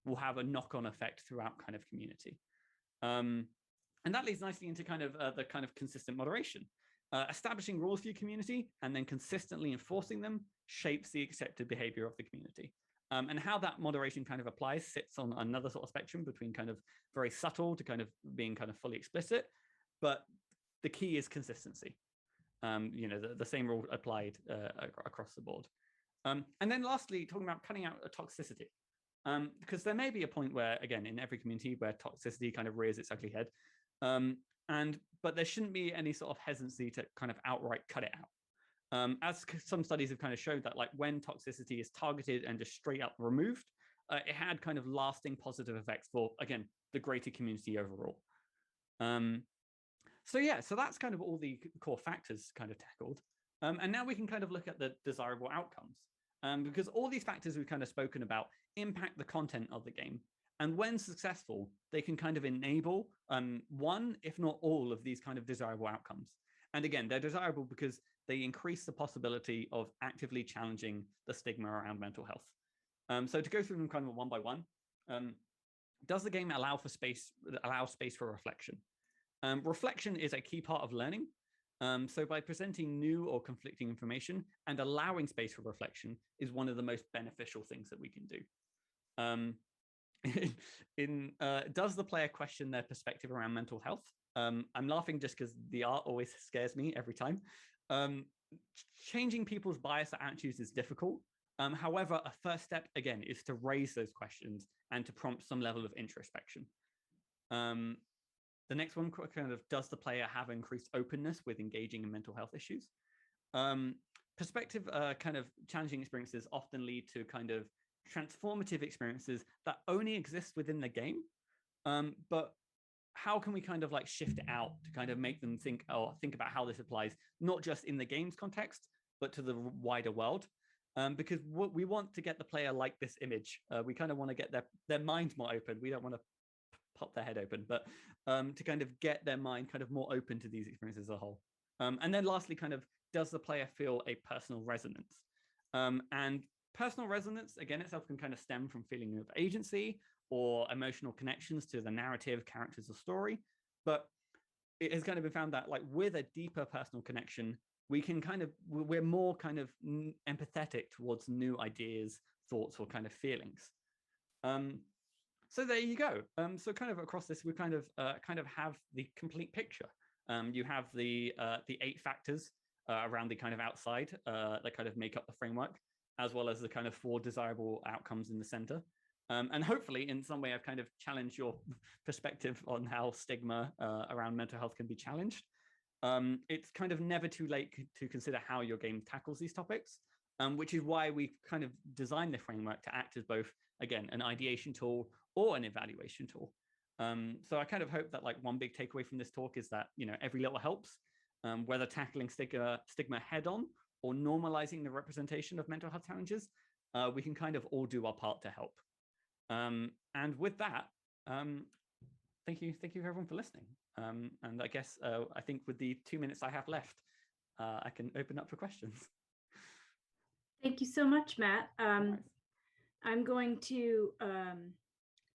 will have a knock-on effect throughout kind of community. And that leads nicely into kind of the kind of consistent moderation. Establishing rules for your community and then consistently enforcing them shapes the accepted behavior of the community. And how that moderation kind of applies sits on another sort of spectrum between kind of very subtle to kind of being kind of fully explicit. But the key is consistency. The same rule applied across the board. And then lastly, talking about cutting out a toxicity. Because there may be a point where, again, in every community where toxicity kind of rears its ugly head. But there shouldn't be any sort of hesitancy to kind of outright cut it out. As some studies have kind of showed that, like, when toxicity is targeted and just straight up removed, it had kind of lasting positive effects for, again, the greater community overall. So that's kind of all the core factors kind of tackled. And now we can kind of look at the desirable outcomes. Because all these factors we've kind of spoken about impact the content of the game. And when successful, they can kind of enable one, if not all, of these kind of desirable outcomes. And again, they're desirable because they increase the possibility of actively challenging the stigma around mental health. So to go through them kind of one by one, does the game allow space for reflection? Reflection is a key part of learning. So by presenting new or conflicting information and allowing space for reflection is one of the most beneficial things that we can do. Does the player question their perspective around mental health? I'm laughing just because the art always scares me every time. Changing people's bias or attitudes is difficult. However, a first step, again, is to raise those questions and to prompt some level of introspection. The next one, kind of, does the player have increased openness with engaging in mental health issues? Perspective kind of challenging experiences often lead to kind of transformative experiences that only exist within the game. But how can we kind of like shift it out to kind of make them think about how this applies, not just in the game's context, but to the wider world? Because what we want to get the player like this image. We kind of want to get their mind more open. We don't want to pop their head open, but to kind of get their mind kind of more open to these experiences as a whole. And then lastly, kind of, does the player feel a personal resonance? And personal resonance, again, itself can kind of stem from feeling of agency or emotional connections to the narrative, characters, or story. But it has kind of been found that, like, with a deeper personal connection, we're more kind of empathetic towards new ideas, thoughts, or kind of feelings. So there you go. So kind of across this, we kind of have the complete picture. You have the 8 factors around the kind of outside that kind of make up the framework, as well as the kind of 4 desirable outcomes in the center. And hopefully, in some way, I've kind of challenged your perspective on how stigma around mental health can be challenged. It's kind of never too late to consider how your game tackles these topics, which is why we kind of designed the framework to act as both, again, an ideation tool or an evaluation tool. So I kind of hope that, like, one big takeaway from this talk is that, every little helps, whether tackling stigma head on or normalizing the representation of mental health challenges, we can kind of all do our part to help. And with that, thank you everyone for listening. And I guess I think with the 2 minutes I have left, I can open up for questions. Thank you so much, Matt. I'm going to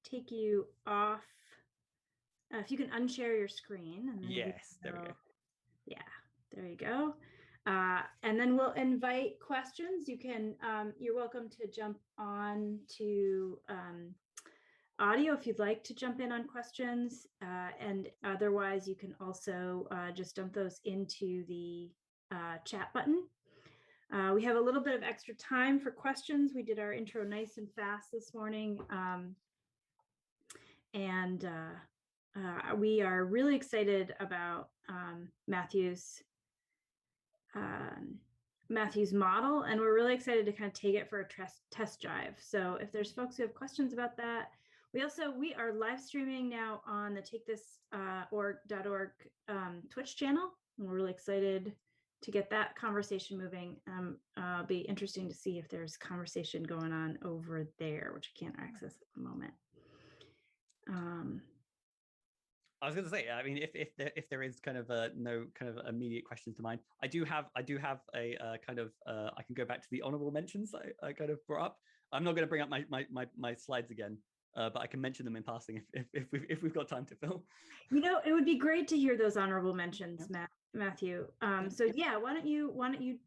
take you off. If you can unshare your screen. And then yes, there we go. Yeah, there you go. And then we'll invite questions. You can, you're welcome to jump on to audio if you'd like to jump in on questions. And otherwise, you can also just dump those into the chat button. We have a little bit of extra time for questions. We did our intro nice and fast this morning. And we are really excited about Matthew's model, and we're really excited to kind of take it for a test drive. So if there's folks who have questions about that, we are live streaming now on the takethis.org Twitch channel, and we're really excited to get that conversation moving. It'll be interesting to see if there's conversation going on over there, which I can't access at the moment. I was going to say, I mean, if there is kind of no kind of immediate questions to mind, I do have a kind of I can go back to the honorable mentions I kind of brought up. I'm not going to bring up my slides again, but I can mention them in passing if we've got time to fill. It would be great to hear those honorable mentions, Matthew. So yeah, why don't you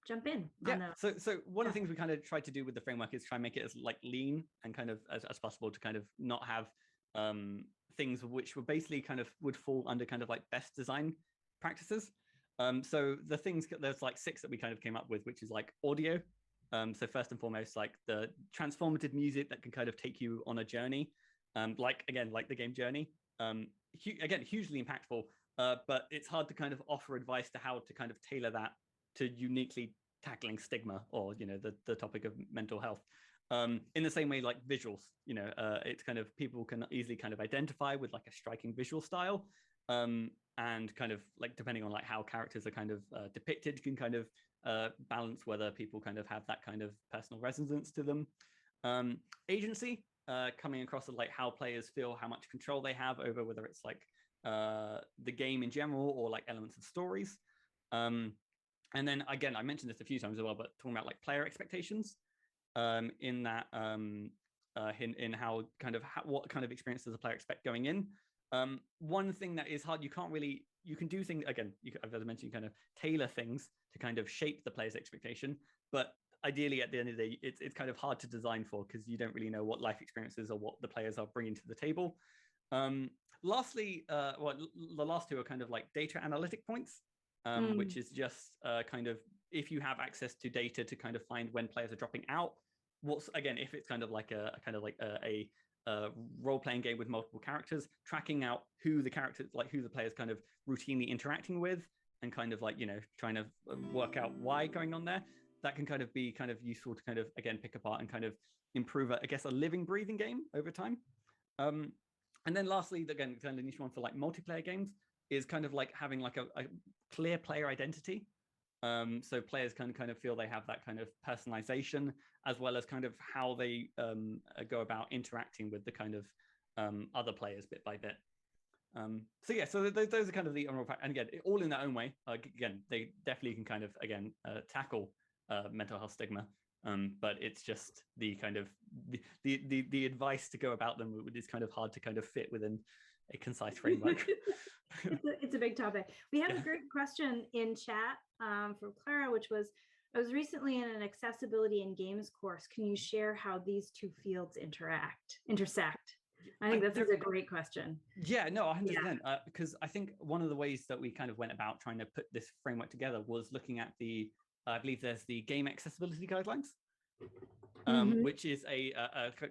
jump in on those? So one of the things we kind of tried to do with the framework is try and make it as like lean and kind of as possible to kind of not have things which were basically kind of would fall under kind of like best design practices. So the things, there's like 6 that we kind of came up with, which is like audio. So first and foremost, like the transformative music that can kind of take you on a journey, like the game Journey. Again, hugely impactful, but it's hard to kind of offer advice to how to kind of tailor that to uniquely tackling stigma or the topic of mental health. In the same way, like visuals, it's kind of people can easily kind of identify with like a striking visual style, and kind of like depending on like how characters are kind of depicted, can kind of balance whether people kind of have that kind of personal resonance to them. Agency, coming across like how players feel, how much control they have over whether it's like the game in general or like elements of stories. And then again, I mentioned this a few times as well, but talking about like player expectations, in that in how kind of what kind of experience does a player expect going in. One thing that is hard, you can do things, again, as I mentioned, you kind of tailor things to kind of shape the player's expectation, but ideally at the end of the day, it's kind of hard to design for because you don't really know what life experiences or what the players are bringing to the table. Lastly, the last 2 are kind of like data analytic points, which is just kind of if you have access to data to kind of find when players are dropping out. If it's kind of like a role-playing game with multiple characters, tracking out who the players kind of routinely interacting with, and kind of like trying to work out why going on there. That can kind of be kind of useful to kind of again pick apart and kind of improve a living, breathing game over time. And then lastly, again, kind of niche one for like multiplayer games is kind of like having like a clear player identity. So players can kind of feel they have that kind of personalization, as well as kind of how they go about interacting with the kind of other players bit by bit. So those are kind of the honorable and again, all in their own way. Again, they definitely can kind of tackle mental health stigma, but it's just the kind of the advice to go about them is kind of hard to kind of fit within a concise framework. It's a big topic. We have a great question in chat from Clara, which was, I was recently in an accessibility in games course. Can you share how these 2 fields intersect? I think that's a great question. Yeah, no, 100%. Because I think one of the ways that we kind of went about trying to put this framework together was looking at I believe there's the game accessibility guidelines, which is a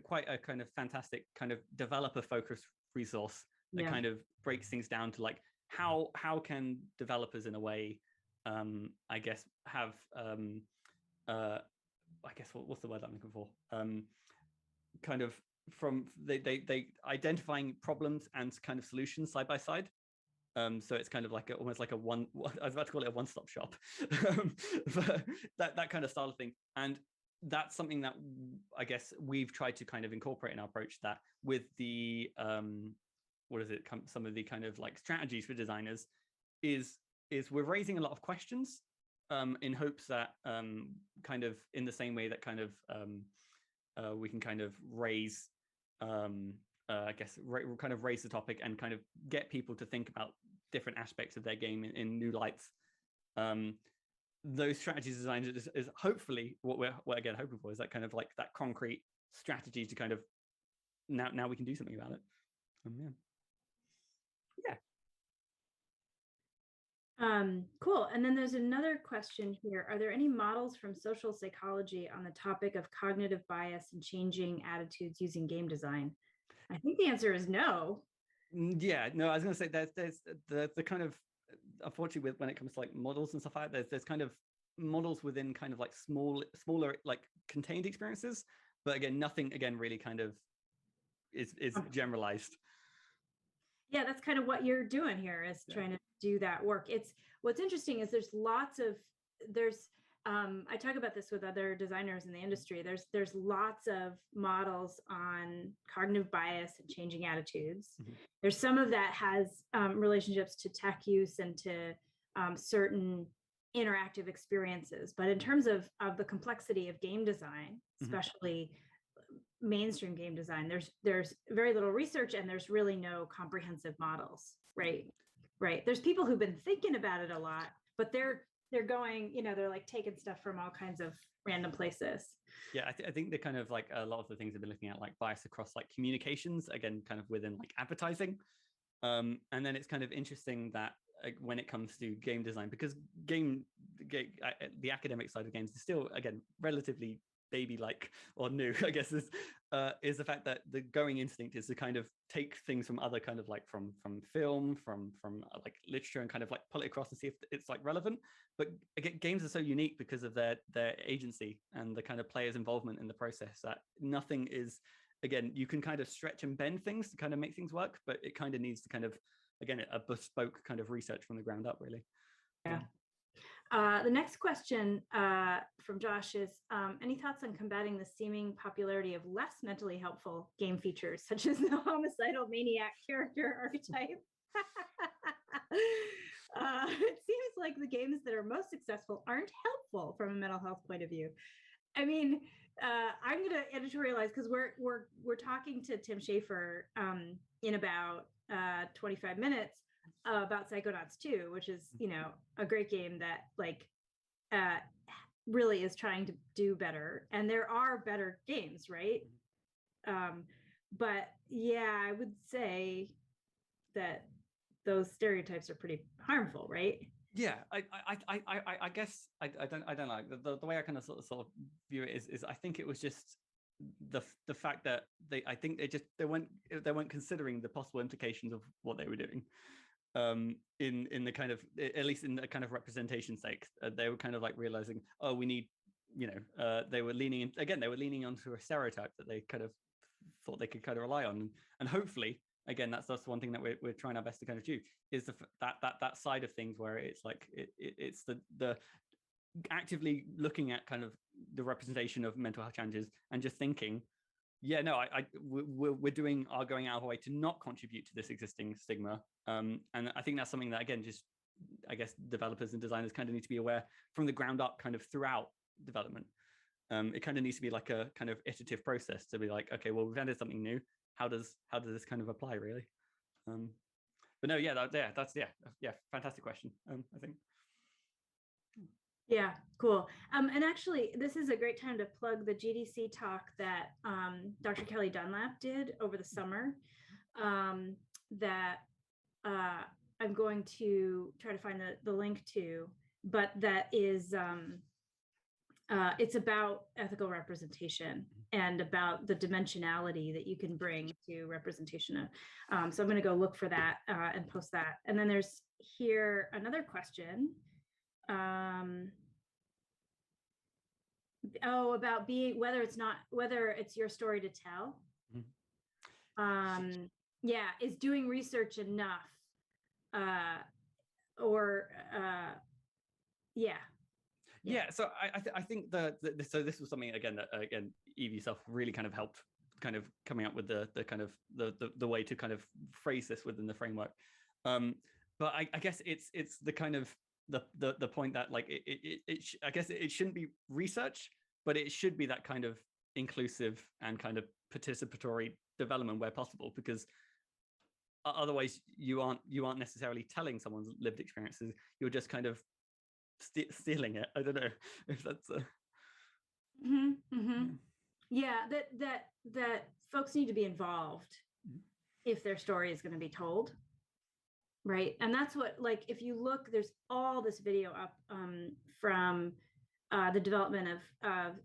quite a kind of fantastic kind of developer focused resource that kind of breaks things down to like how can developers in a way, I guess, have I guess what's the word I'm looking for? Kind of from they identifying problems and kind of solutions side by side. So it's kind of like almost like I was about to call it a one-stop shop, but that kind of style of thing. And that's something that I guess we've tried to kind of incorporate in our approach, that with the some of the kind of like strategies for designers is we're raising a lot of questions in hopes that kind of in the same way that kind of we can kind of raise I guess kind of raise the topic and kind of get people to think about different aspects of their game in new lights. Those strategies designs is hopefully what we're again hoping for, is that kind of like that concrete strategy to kind of now we can do something about it. Cool. And then there's another question here. Are there any models from social psychology on the topic of cognitive bias and changing attitudes using game design? I think the answer is no. Yeah, no, I was going to say there's the kind of, unfortunately, when it comes to like models and stuff like that, there's kind of models within kind of like smaller like contained experiences, but again, nothing again really kind of is generalized. Yeah, that's kind of what you're doing here, is trying to do that work. What's interesting is I talk about this with other designers in the industry. There's lots of models on cognitive bias and changing attitudes. Mm-hmm. There's some of that has relationships to tech use and to certain interactive experiences. But in terms of the complexity of game design, especially mainstream game design. There's very little research, and there's really no comprehensive models, right? There's people who've been thinking about it a lot, but they're going, they're like taking stuff from all kinds of random places. Yeah, I think they're kind of like a lot of the things they've been looking at, like bias across like communications, again, kind of within like advertising. And then it's kind of interesting that when it comes to game design, because the academic side of games is still, again, relatively baby-like or new, I guess, is the fact that the going instinct is to kind of take things from other kind of like from film, from like literature, and kind of like pull it across and see if it's like relevant. But again, games are so unique because of their agency and the kind of players' involvement in the process that nothing is, again, you can kind of stretch and bend things to kind of make things work, but it kind of needs to kind of, again, a bespoke kind of research from the ground up, really. Yeah. The next question from Josh is, any thoughts on combating the seeming popularity of less mentally helpful game features, such as the homicidal maniac character archetype? It seems like the games that are most successful aren't helpful from a mental health point of view. I mean, I'm going to editorialize because we're talking to Tim Schafer in about 25 minutes about Psychonauts 2, which is, a great game that like really is trying to do better. And there are better games, right? But yeah, I would say that those stereotypes are pretty harmful, right? Yeah, I guess I don't like the way I kind of sort of view it is I think it was just the fact that they weren't considering the possible implications of what they were doing. In the kind of, at least in the kind of representation sake, they were kind of like realizing, oh, we need, they were leaning onto a stereotype that they kind of thought they could kind of rely on, and hopefully, again, that's one thing that we're trying our best to kind of do, is that side of things where it's like it's the actively looking at kind of the representation of mental health challenges and just thinking, yeah, no, we're doing our going out of our way to not contribute to this existing stigma. And I think that's something that, again, just, I guess, developers and designers kind of need to be aware from the ground up, kind of throughout development. It kind of needs to be like a kind of iterative process to be like, okay, well, we've added something new. How does this kind of apply, really? But no, that's fantastic question. I think. Yeah, cool. And actually, this is a great time to plug the GDC talk that Dr. Kelly Dunlap did over the summer, that I'm going to try to find the link to, but that is, it's about ethical representation and about the dimensionality that you can bring to representation. So I'm going to go look for that and post that. And then there's here another question. About being, whether it's your story to tell. Is doing research enough? So I think so this was something, again, that Eve yourself really kind of helped kind of coming up with the kind of the way to kind of phrase this within the framework. But I guess it's the kind of the point that, like, I guess it shouldn't be research, but it should be that kind of inclusive and kind of participatory development where possible, because otherwise you aren't necessarily telling someone's lived experiences, you're just kind of stealing it. I don't know if that's that folks need to be involved if their story is going to be told. Right. And that's what, like, if you look, there's all this video up from the development of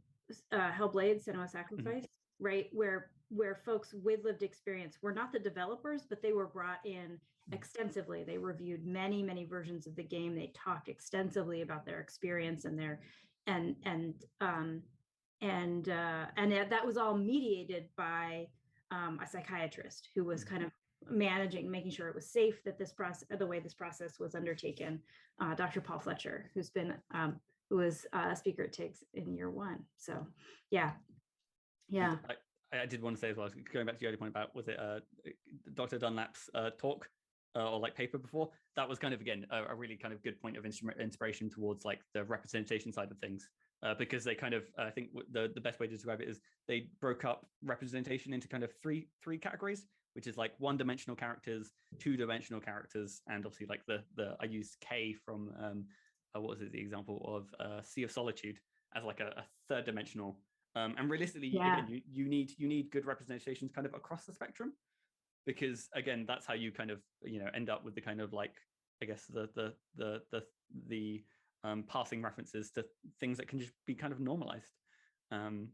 Hellblade: Senua's Sacrifice, right? Where folks with lived experience were not the developers, but they were brought in extensively. They reviewed many, many versions of the game. They talked extensively about their experience and their that was all mediated by a psychiatrist who was kind of making sure it was safe, that the way this process was undertaken. Dr. Paul Fletcher, who was a speaker at TIGS in year one. So yeah. I did want to say as well, going back to the earlier point about, was it Dr. Dunlap's talk or like paper before, that was kind of, again, a really kind of good point of inspiration towards like the representation side of things. because they kind of, I think the best way to describe it is they broke up representation into kind of three categories, which is like one-dimensional characters, two-dimensional characters, and obviously like I used K from what was it, the example of Sea of Solitude as like a third-dimensional. And realistically, again, you need good representations kind of across the spectrum, because again, that's how you kind of end up with the kind of like, I guess the passing references to things that can just be kind of normalized. But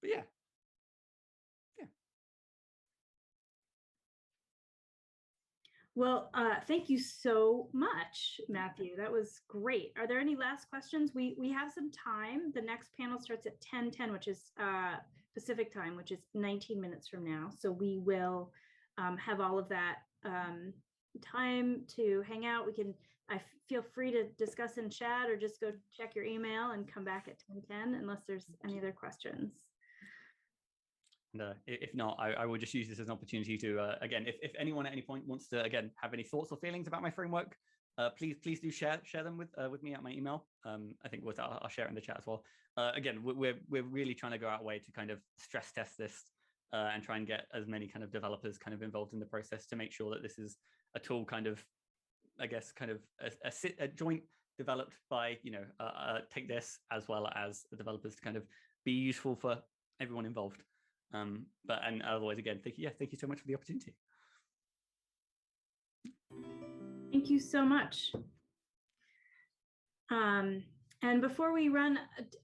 yeah. Well, thank you so much, Matthew. That was great. Are there any last questions? We have some time. The next panel starts at 10:10, which is Pacific time, which is 19 minutes from now. So we will have all of that time to hang out. I feel free to discuss in chat or just go check your email and come back at 10:10 unless there's any other questions. And if not, I will just use this as an opportunity to, again, if anyone at any point wants to, again, have any thoughts or feelings about my framework, please do share them with me at my email. I think I'll share it in the chat as well. Again, we're really trying to go our way to kind of stress test this and try and get as many kind of developers kind of involved in the process to make sure that this is a tool kind of, I guess, kind of a joint developed by, Take This, as well as the developers to kind of be useful for everyone involved. And otherwise, again, thank you so much for the opportunity. Thank you so much. And before we run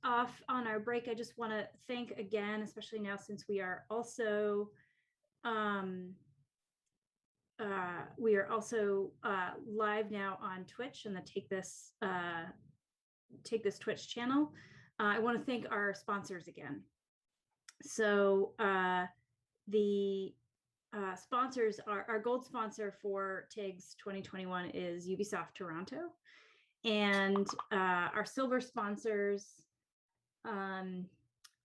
off on our break, I just want to thank again, especially now since we are also live now on Twitch and the Take This Twitch channel. I want to thank our sponsors again. So the sponsors are, our gold sponsor for TIGS 2021 is Ubisoft Toronto, and our silver sponsors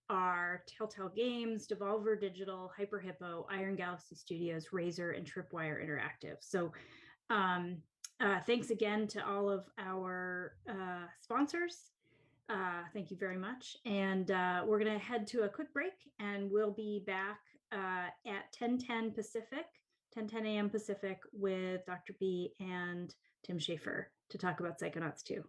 are Telltale Games, Devolver Digital, Hyper Hippo, Iron Galaxy Studios, Razer, and Tripwire Interactive. So thanks again to all of our sponsors. Thank you very much. And we're going to head to a quick break, and we'll be back at 10:10 Pacific, 10:10 a.m. Pacific with Dr. B and Tim Schafer to talk about Psychonauts 2.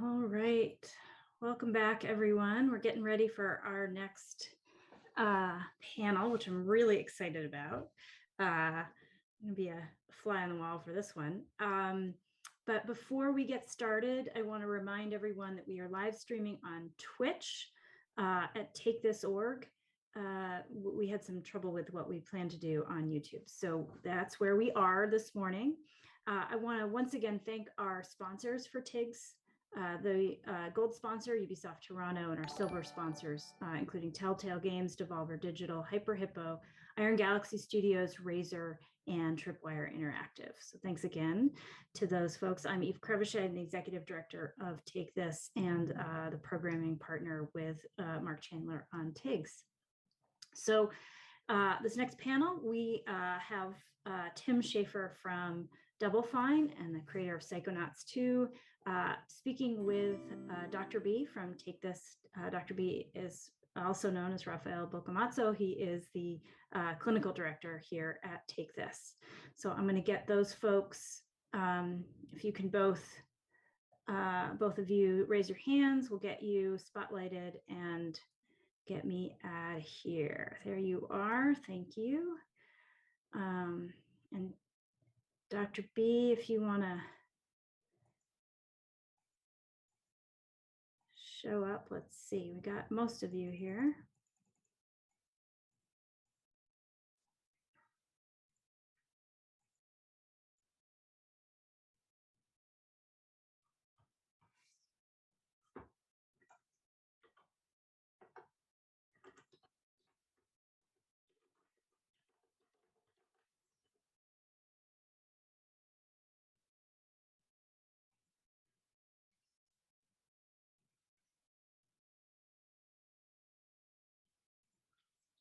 All right. Welcome back, everyone. We're getting ready for our next panel, which I'm really excited about. I'm going to be a fly on the wall for this one. But before we get started, I want to remind everyone that we are live streaming on Twitch at TakeThis.org. We had some trouble with what we plan to do on YouTube. So that's where we are this morning. I want to once again thank our sponsors for TIGS. The gold sponsor, Ubisoft Toronto, and our silver sponsors, including Telltale Games, Devolver Digital, Hyper Hippo, Iron Galaxy Studios, Razer, and Tripwire Interactive. So thanks again to those folks. I'm Eve Krevichet, I'm the Executive Director of Take This and the programming partner with Mark Chandler on TIGS. So this next panel, we have Tim Schafer from Double Fine and the creator of Psychonauts 2, speaking with Dr. B from Take This. Dr. B is also known as Rafael Bocamazzo. He is the clinical director here at Take This. So I'm going to get those folks, if you can both of you raise your hands, we'll get you spotlighted and get me out of here. There you are. Thank you. And Dr. B, if you want to show up, let's see. We got most of you here.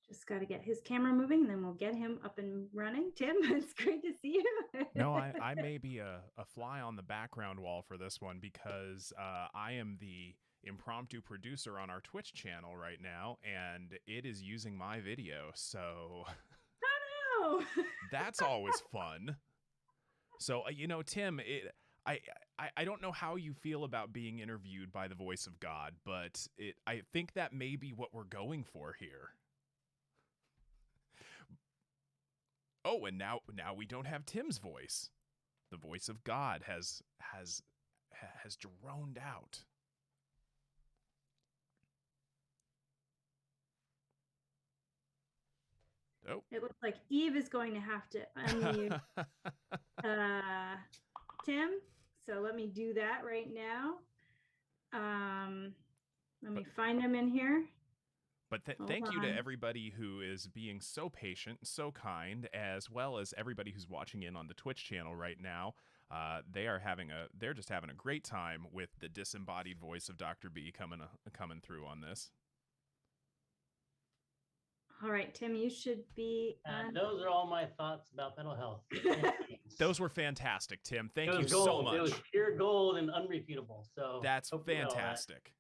Just got to get his camera moving, and then we'll get him up and running. Tim, it's great to see you. No, I may be a fly on the background wall for this one because I am the impromptu producer on our Twitch channel right now, and it is using my video. So Oh, no. That's always fun. So, Tim, I don't know how you feel about being interviewed by the voice of God, but I think that may be what we're going for here. Oh, and now we don't have Tim's voice. The voice of God has droned out. Oh. It looks like Eve is going to have to unmute Tim. So let me do that right now. Let me find him in here. But thank you to everybody who is being so patient, so kind, as well as everybody who's watching in on the Twitch channel right now. They're just having a great time with the disembodied voice of Dr. B coming through on this. All right, Tim, you should be. Those are all my thoughts about mental health. Those were fantastic, Tim. Thank you so much. It was pure gold and unrepeatable. So that's fantastic.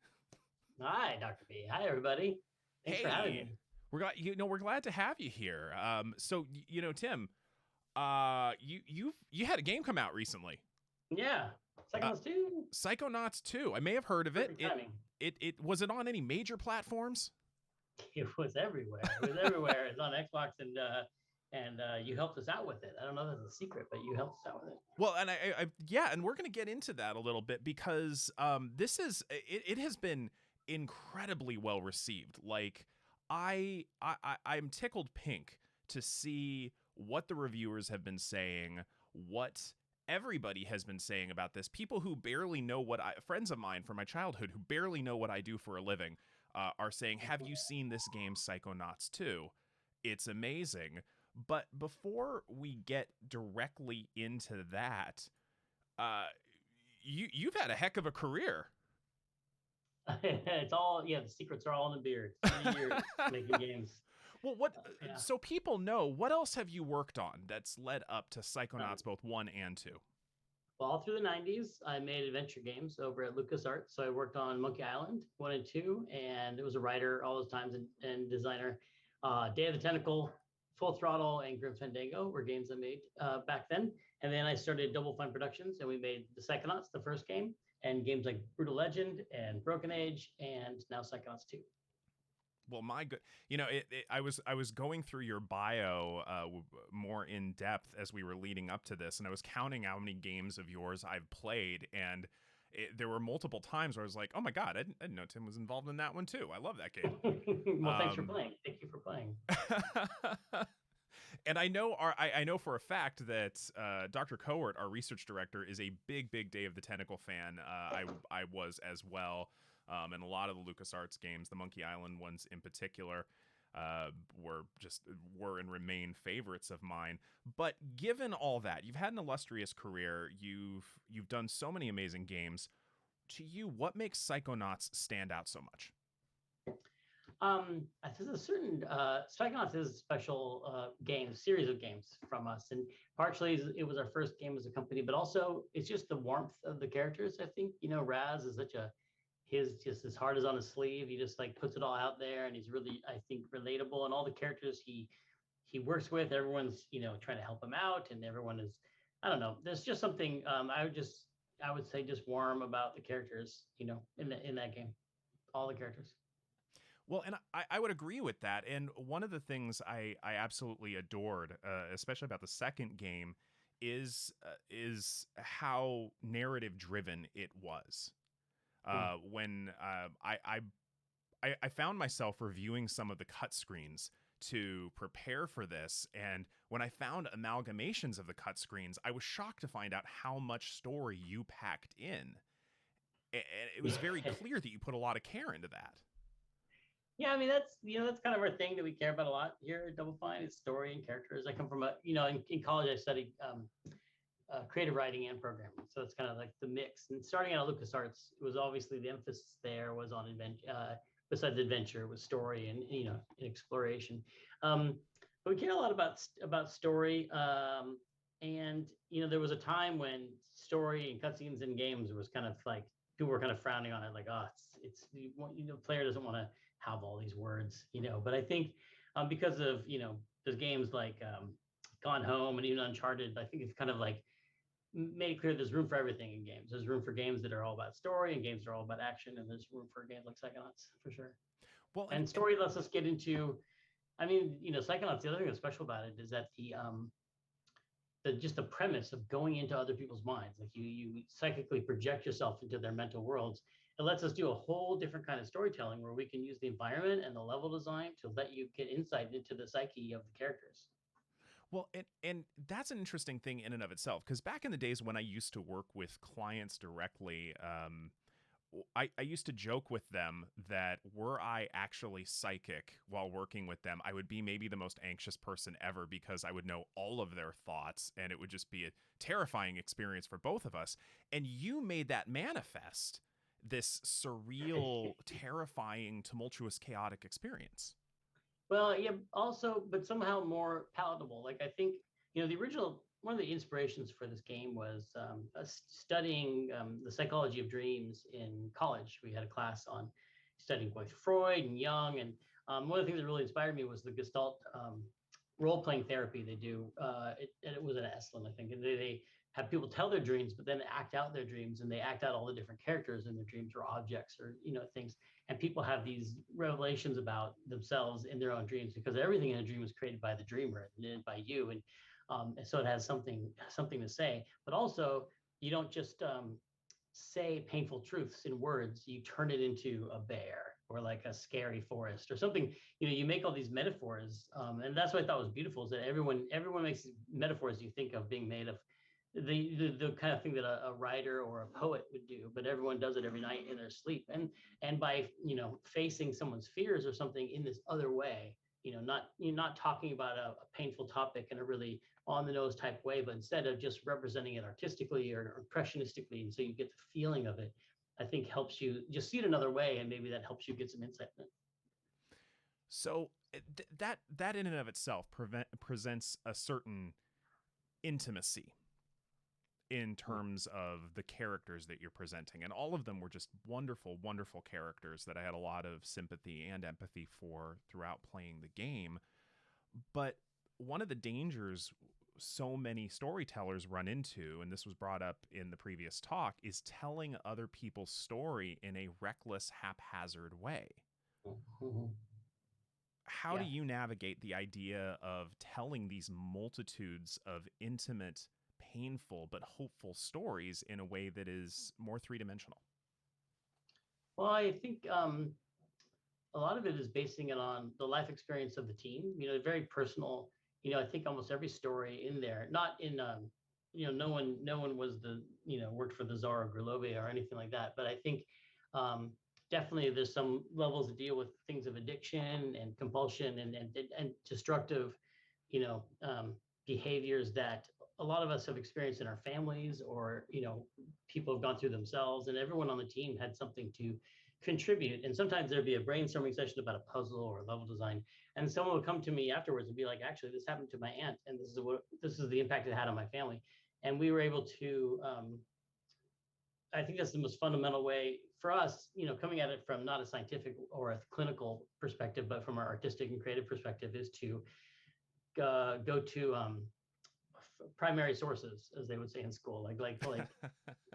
Hi, Dr. B. Hi, everybody. Thanks for having me. We're glad to have you here. So Tim, you had a game come out recently. Yeah, Psychonauts 2. Psychonauts 2. I may have heard of it. It was it on any major platforms? It was everywhere. It was everywhere. It's on Xbox, and you helped us out with it. I don't know if that's a secret, but you helped us out with it. Well, and and we're going to get into that a little bit because it has been incredibly well received. Like I'm tickled pink to see what the reviewers have been saying, what everybody has been saying about this. People who barely know friends of mine from my childhood who barely know what I do for a living are saying, have you seen this game Psychonauts 2? It's amazing. But before we get directly into that, you've had a heck of a career. It's all, the secrets are all in the beard. 20 years making games. Well, so people know, what else have you worked on that's led up to Psychonauts both 1 and 2? Well, all through the 90s, I made adventure games over at LucasArts. So I worked on Monkey Island 1 and 2, and it was a writer all those times and designer. Day of the Tentacle, Full Throttle, and Grim Fandango were games I made back then. And then I started Double Fine Productions, and we made the Psychonauts, the first game, and games like Brutal Legend and Broken Age, and now Psychonauts 2. Well, my good, I was going through your bio more in depth as we were leading up to this, and I was counting how many games of yours I've played, and there were multiple times where I was like, oh my God, I didn't know Tim was involved in that one too. I love that game. Well, thanks for playing. Thank you for playing. And I know for a fact that Dr. Cohort, our research director, is a big Day of the Tentacle fan. I was as well. And a lot of the LucasArts games, the Monkey Island ones in particular, were and remain favorites of mine. But given all that, you've had an illustrious career. You've done so many amazing games. To you, what makes Psychonauts stand out so much? There's a certain Psychonauts is a special series of games from us, and partially it was our first game as a company, but also it's just the warmth of the characters. I think Raz is his heart is on his sleeve. He just like puts it all out there, and he's really, I think, relatable. And all the characters he works with, everyone's trying to help him out, and everyone is, I don't know. There's just something I would say just warm about the characters, in that game, all the characters. Well, and I would agree with that. And one of the things I absolutely adored, especially about the second game, is how narrative driven it was. When I found myself reviewing some of the cut screens to prepare for this, and when I found amalgamations of the cut screens, I was shocked to find out how much story you packed in. And it was very clear that you put a lot of care into that. Yeah, I mean that's kind of our thing that we care about a lot here at Double Fine is story and characters. I come from in college I studied creative writing and programming, so it's kind of like the mix. And starting out at LucasArts, it was obviously the emphasis there was on besides adventure, was story and exploration. But we care a lot about story. And there was a time when story and cutscenes in games was kind of like people were kind of frowning on it, like, oh, it's player doesn't want to have all these words, But I think because of there's games like Gone Home and even Uncharted, I think it's kind of like made it clear there's room for everything in games. There's room for games that are all about story and games that are all about action, and there's room for games like Psychonauts for sure. Well, and story lets us get into, Psychonauts. The other thing that's special about it is that the premise of going into other people's minds, like you psychically project yourself into their mental worlds. It lets us do a whole different kind of storytelling where we can use the environment and the level design to let you get insight into the psyche of the characters. Well, and that's an interesting thing in and of itself, because back in the days when I used to work with clients directly, I used to joke with them that were I actually psychic while working with them, I would be maybe the most anxious person ever because I would know all of their thoughts, and it would just be a terrifying experience for both of us. And you made that manifest this surreal, terrifying, tumultuous, chaotic experience. Well, yeah, also, but somehow more palatable. Like I think, the original, one of the inspirations for this game was studying the psychology of dreams in college. We had a class on studying both Freud and Jung. And one of the things that really inspired me was the Gestalt role-playing therapy they do. It was at Esalen, I think. And they have people tell their dreams, but then act out their dreams, and they act out all the different characters in their dreams or objects or, things. And people have these revelations about themselves in their own dreams because everything in a dream was created by the dreamer and by you. And so it has something to say, but also you don't just say painful truths in words, you turn it into a bear or like a scary forest or something. You make all these metaphors. And that's what I thought was beautiful is that everyone makes metaphors you think of being made of the kind of thing that a writer or a poet would do, but everyone does it every night in their sleep. And by facing someone's fears or something in this other way, not talking about a painful topic in a really on the nose type way, but instead of just representing it artistically or impressionistically, and so you get the feeling of it, I think helps you just see it another way, and maybe that helps you get some insight in it. So that in and of itself presents a certain intimacy in terms of the characters that you're presenting. And all of them were just wonderful, wonderful characters that I had a lot of sympathy and empathy for throughout playing the game. But one of the dangers so many storytellers run into, and this was brought up in the previous talk, is telling other people's story in a reckless, haphazard way. How do you navigate the idea of telling these multitudes of intimate, painful, but hopeful stories in a way that is more three-dimensional? Well, I think a lot of it is basing it on the life experience of the team, very personal. I think almost every story in there, not in, no one was worked for the Tsar of Grelove or anything like that. But I think definitely there's some levels that deal with things of addiction and compulsion and destructive, behaviors that a lot of us have experienced in our families, or, people have gone through themselves, and everyone on the team had something to contribute. And sometimes there'd be a brainstorming session about a puzzle or a level design, and someone would come to me afterwards and be like, actually, this happened to my aunt, and this is the impact it had on my family. And we were able to, I think that's the most fundamental way for us, coming at it from not a scientific or a clinical perspective, but from our artistic and creative perspective, is to go to primary sources, as they would say in school, like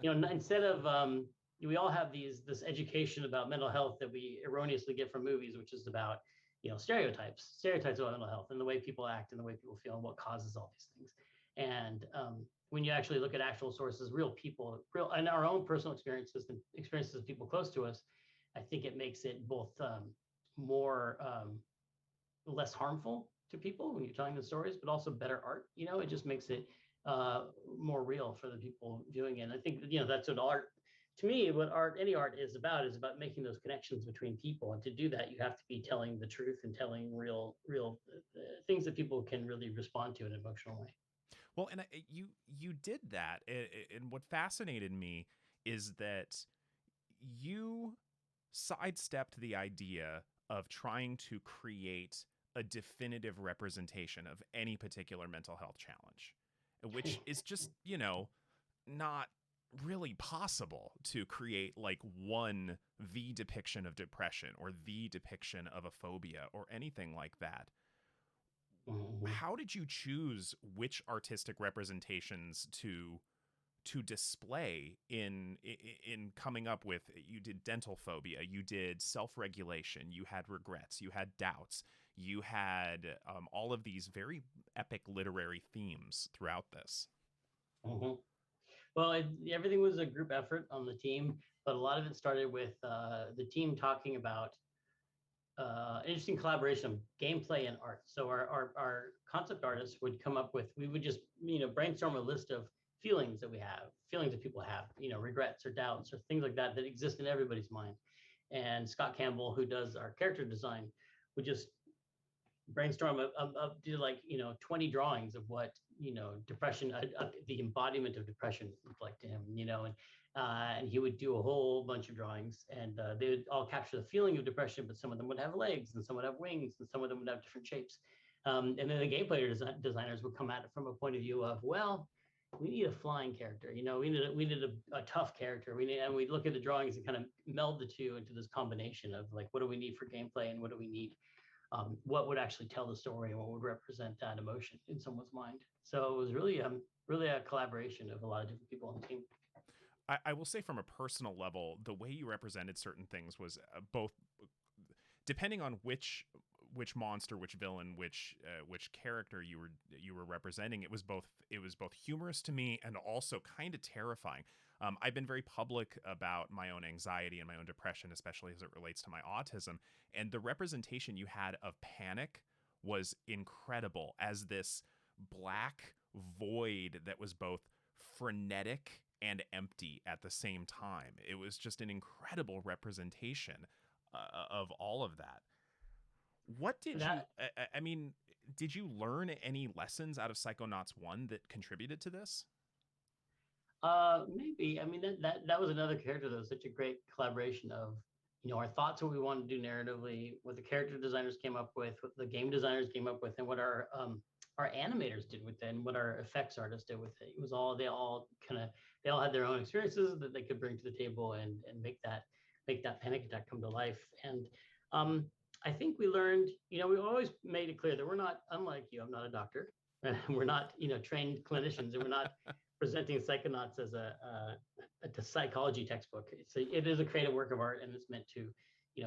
instead of we all have this education about mental health that we erroneously get from movies, which is about stereotypes about mental health and the way people act and the way people feel and what causes all these things. And when you actually look at actual sources, real people, and our own personal experiences and experiences of people close to us, I think it makes it both more less harmful to people when you're telling the stories, but also better art. It just makes it more real for the people viewing it. And I think that's what art, to me, what any art is about making those connections between people. And to do that, you have to be telling the truth and telling real things that people can really respond to in an emotional way. Well, and you did that, and what fascinated me is that you sidestepped the idea of trying to create a definitive representation of any particular mental health challenge, which is just, not really possible to create like the depiction of depression or the depiction of a phobia or anything like that. How did you choose which artistic representations to display in coming up with? You did dental phobia, you did self-regulation, you had regrets, you had doubts, you had all of these very epic literary themes throughout this. Well, everything was a group effort on the team, but a lot of it started with the team talking about interesting collaboration of gameplay and art. So our concept artists would come up with, we would just brainstorm a list of feelings that people have, regrets or doubts or things like that exist in everybody's mind. And Scott Campbell, who does our character design, would just brainstorm do 20 drawings of what depression, the embodiment of depression looked like to him, and he would do a whole bunch of drawings, and they would all capture the feeling of depression, but some of them would have legs, and some would have wings, and some of them would have different shapes. And then the gameplay designers would come at it from a point of view of, well, we need a flying character, we need a tough character, and we look at the drawings and kind of meld the two into this combination of like, what do we need for gameplay and what do we need, what would actually tell the story and what would represent that emotion in someone's mind. So it was really a collaboration of a lot of different people on the team. I will say, from a personal level, the way you represented certain things was both, depending on which monster, which villain, which character you were representing, it was both humorous to me and also kind of terrifying. I've been very public about my own anxiety and my own depression, especially as it relates to my autism, and the representation you had of panic was incredible as this black void that was both frenetic and empty at the same time. It was just an incredible representation of all of that. What did did you learn any lessons out of Psychonauts 1 that contributed to this? Maybe. I mean, that was another character that was such a great collaboration of, our thoughts, what we wanted to do narratively, what the character designers came up with, what the game designers came up with, and what our animators did with it, and what our effects artists did with it. It was they all had their own experiences that they could bring to the table and make that panic attack come to life. And I think we learned, we always made it clear that we're not, unlike you, I'm not a doctor. We're not, trained clinicians, and we're not presenting Psychonauts as a psychology textbook. It is a creative work of art, and it's meant to,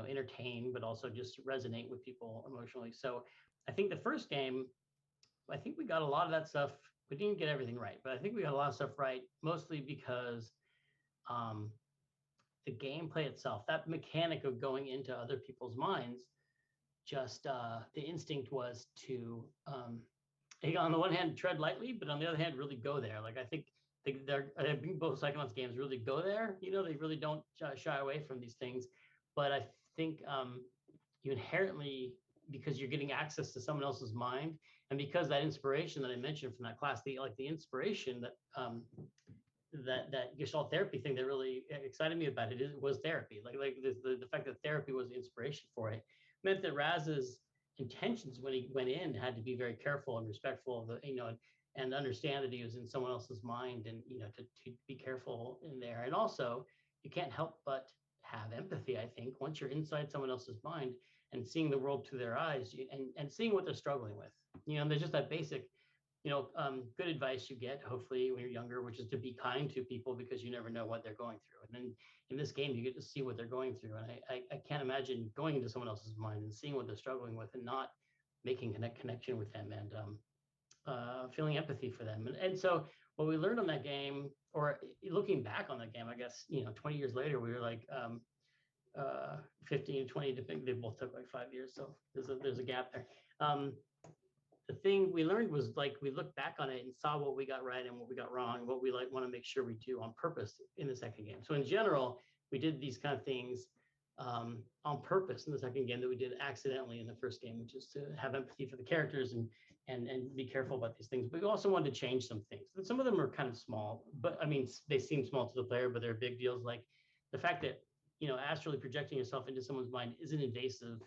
entertain, but also just resonate with people emotionally. So I think the first game, I think we got a lot of that stuff. We didn't get everything right, but I think we got a lot of stuff right, mostly because the gameplay itself, that mechanic of going into other people's minds, just the instinct was to, on the one hand, tread lightly, but on the other hand, really go there. Like I think both Psychonauts games really go there. They really don't shy away from these things. But I think you inherently, because you're getting access to someone else's mind, and because that inspiration that I mentioned from that class, the inspiration that Gestalt therapy thing that really excited me about it was therapy. Like the fact that therapy was the inspiration for it meant that Raz's intentions when he went in had to be very careful and respectful of the, and understand that he was in someone else's mind, and to be careful in there. And also, you can't help but have empathy. I think once you're inside someone else's mind and seeing the world through their eyes, and seeing what they're struggling with, and there's just that basic, good advice you get hopefully when you're younger, which is to be kind to people because you never know what they're going through. And then in this game, you get to see what they're going through. And I can't imagine going into someone else's mind and seeing what they're struggling with and not making a connection with them, and feeling empathy for them. And so what we learned on that game, or looking back on that game, I guess, 20 years later, we were like 15, 20, they both took like 5 years. So there's a gap there. The thing we learned was, like, we looked back on it and saw what we got right and what we got wrong, and what we want to make sure we do on purpose in the second game. So in general, we did these kind of things on purpose in the second game that we did accidentally in the first game, which is to have empathy for the characters and be careful about these things. But we also wanted to change some things. And some of them are kind of small, but I mean, they seem small to the player, but they're big deals. Like the fact that, astrally projecting yourself into someone's mind is an invasive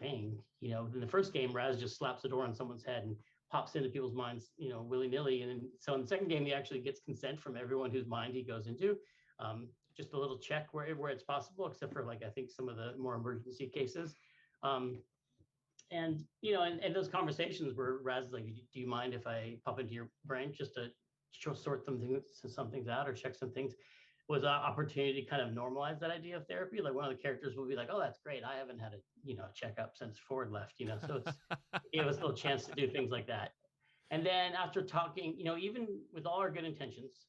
thing. In the first game, Raz just slaps a door on someone's head and pops into people's minds, willy-nilly. And so in the second game, he actually gets consent from everyone whose mind he goes into. Just a little check where it's possible, except for, like, I think some of the more emergency cases. And those conversations where Raz is like, do you mind if I pop into your brain just to sort some things out or check some things, was an opportunity to kind of normalize that idea of therapy. Like one of the characters will be like, oh, that's great. I haven't had a checkup since Ford left, so it's it was a little chance to do things like that. And then after talking, even with all our good intentions,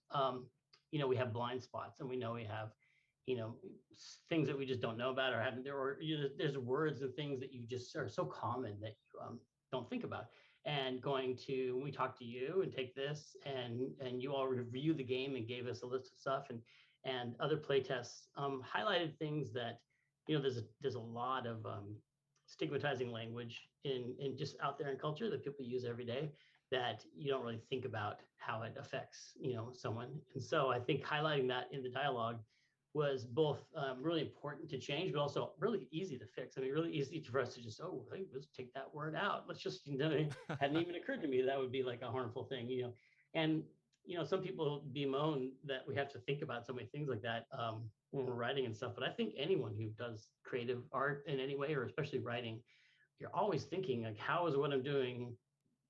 we have blind spots, and we know we have, things that we just don't know about, or haven't there, or there's words and things that you just are so common that you don't think about. And when we talked to you and take this, and you all review the game and gave us a list of stuff, and other play tests highlighted things that, there's a lot of stigmatizing language in just out there in culture that people use every day that you don't really think about how it affects, someone. And so I think highlighting that in the dialogue was both really important to change, but also really easy to fix. I mean, really easy for us to just, let's take that word out. Let's just, it hadn't even occurred to me that would be like a harmful thing, And, some people bemoan that we have to think about so many things like that when we're writing and stuff. But I think anyone who does creative art in any way, or especially writing, you're always thinking, like, how is what I'm doing,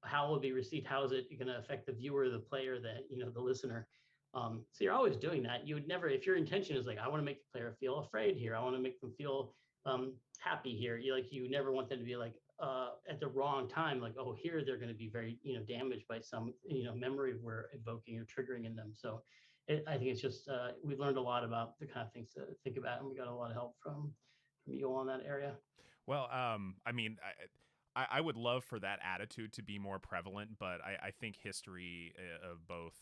how will it be received? How is it going to affect the viewer, the player, the listener? So you're always doing that. You would never, if your intention is like, I want to make the player feel afraid here, I want to make them feel happy here. You never want them to be like at the wrong time, like, oh, here they're going to be very, damaged by some, memory we're evoking or triggering in them. So I think it's just we've learned a lot about the kind of things to think about, and we got a lot of help from you on that area. Well, I mean, I would love for that attitude to be more prevalent, but I think history of both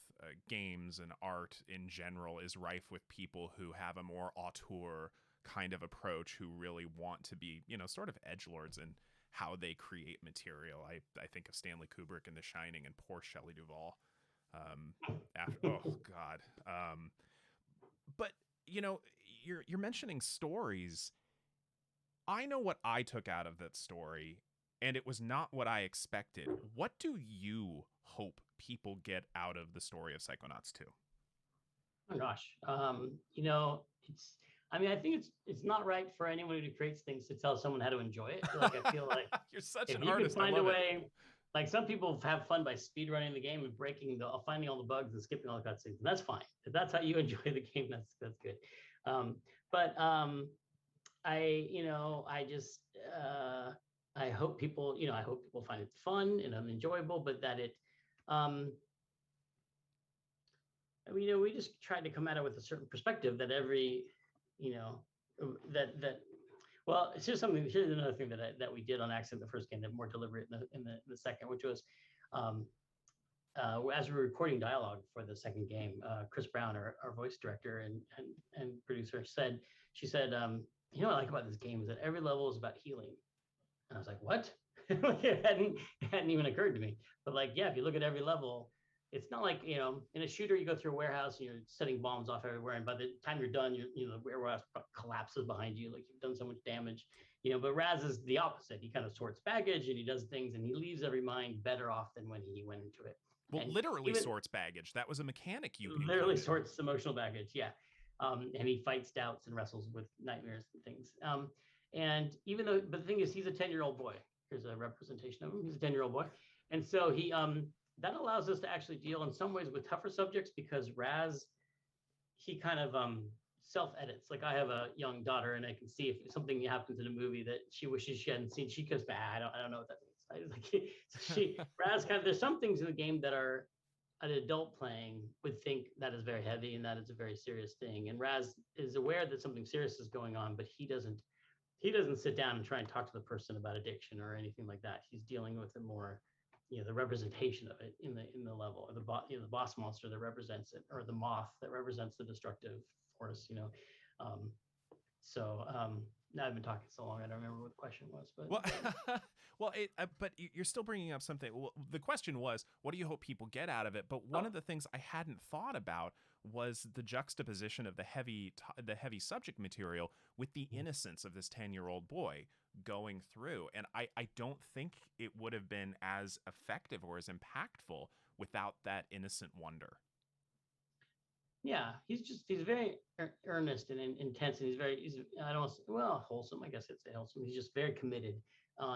games and art in general is rife with people who have a more auteur kind of approach, who really want to be, sort of edgelords in how they create material. I think of Stanley Kubrick in The Shining and poor Shelley Duvall. Oh God. But you're mentioning stories. I know what I took out of that story, and it was not what I expected. What do you hope people get out of the story of Psychonauts 2? Oh gosh, I think it's not right for anyone who creates things to tell someone how to enjoy it. Like, I feel like you're such if an you artist. can find a way, Like some people have fun by speed running the game and finding all the bugs and skipping all the cutscenes. And that's fine. If that's how you enjoy the game, that's good. But I just I hope people find it fun and enjoyable, but that it we just tried to come at it with a certain perspective that every, that well, here's another thing that we did on accident the first game, that more deliberate in the second, which was as we were recording dialogue for the second game, Chris Brown, our voice director and producer, she said, what I like about this game is that every level is about healing. And I was like, what? it hadn't even occurred to me. But like, yeah, if you look at every level, it's not like, in a shooter, you go through a warehouse and you're setting bombs off everywhere. And by the time you're done, the warehouse collapses behind you. Like you've done so much damage, but Raz is the opposite. He kind of sorts baggage and he does things and he leaves every mind better off than when he went into it. Well, and literally sorts baggage. That was a mechanic you literally included. Sorts emotional baggage. Yeah. And he fights doubts and wrestles with nightmares and things. And even though, but the thing is, he's a 10-year-old boy. Here's a representation of him. He's a 10-year-old boy. And so he, that allows us to actually deal in some ways with tougher subjects because Raz, he kind of self-edits. Like I have a young daughter and I can see if something happens in a movie that she wishes she hadn't seen, she goes, I don't know what that means. Raz there's some things in the game that are an adult playing would think that is very heavy and that is a very serious thing. And Raz is aware that something serious is going on, but he doesn't sit down and try and talk to the person about addiction or anything like that. He's dealing with the more, the representation of it in the level, or the boss monster that represents it, or the moth that represents the destructive force. Now I've been talking so long, I don't remember what the question was. But but you're still bringing up something. Well, the question was, what do you hope people get out of it? But one of the things I hadn't thought about was the juxtaposition of the heavy subject material with the innocence of this 10-year-old boy going through. And I don't think it would have been as effective or as impactful without that innocent wonder. Yeah, he's very earnest and intense, and wholesome. I guess it's wholesome. He's just very committed.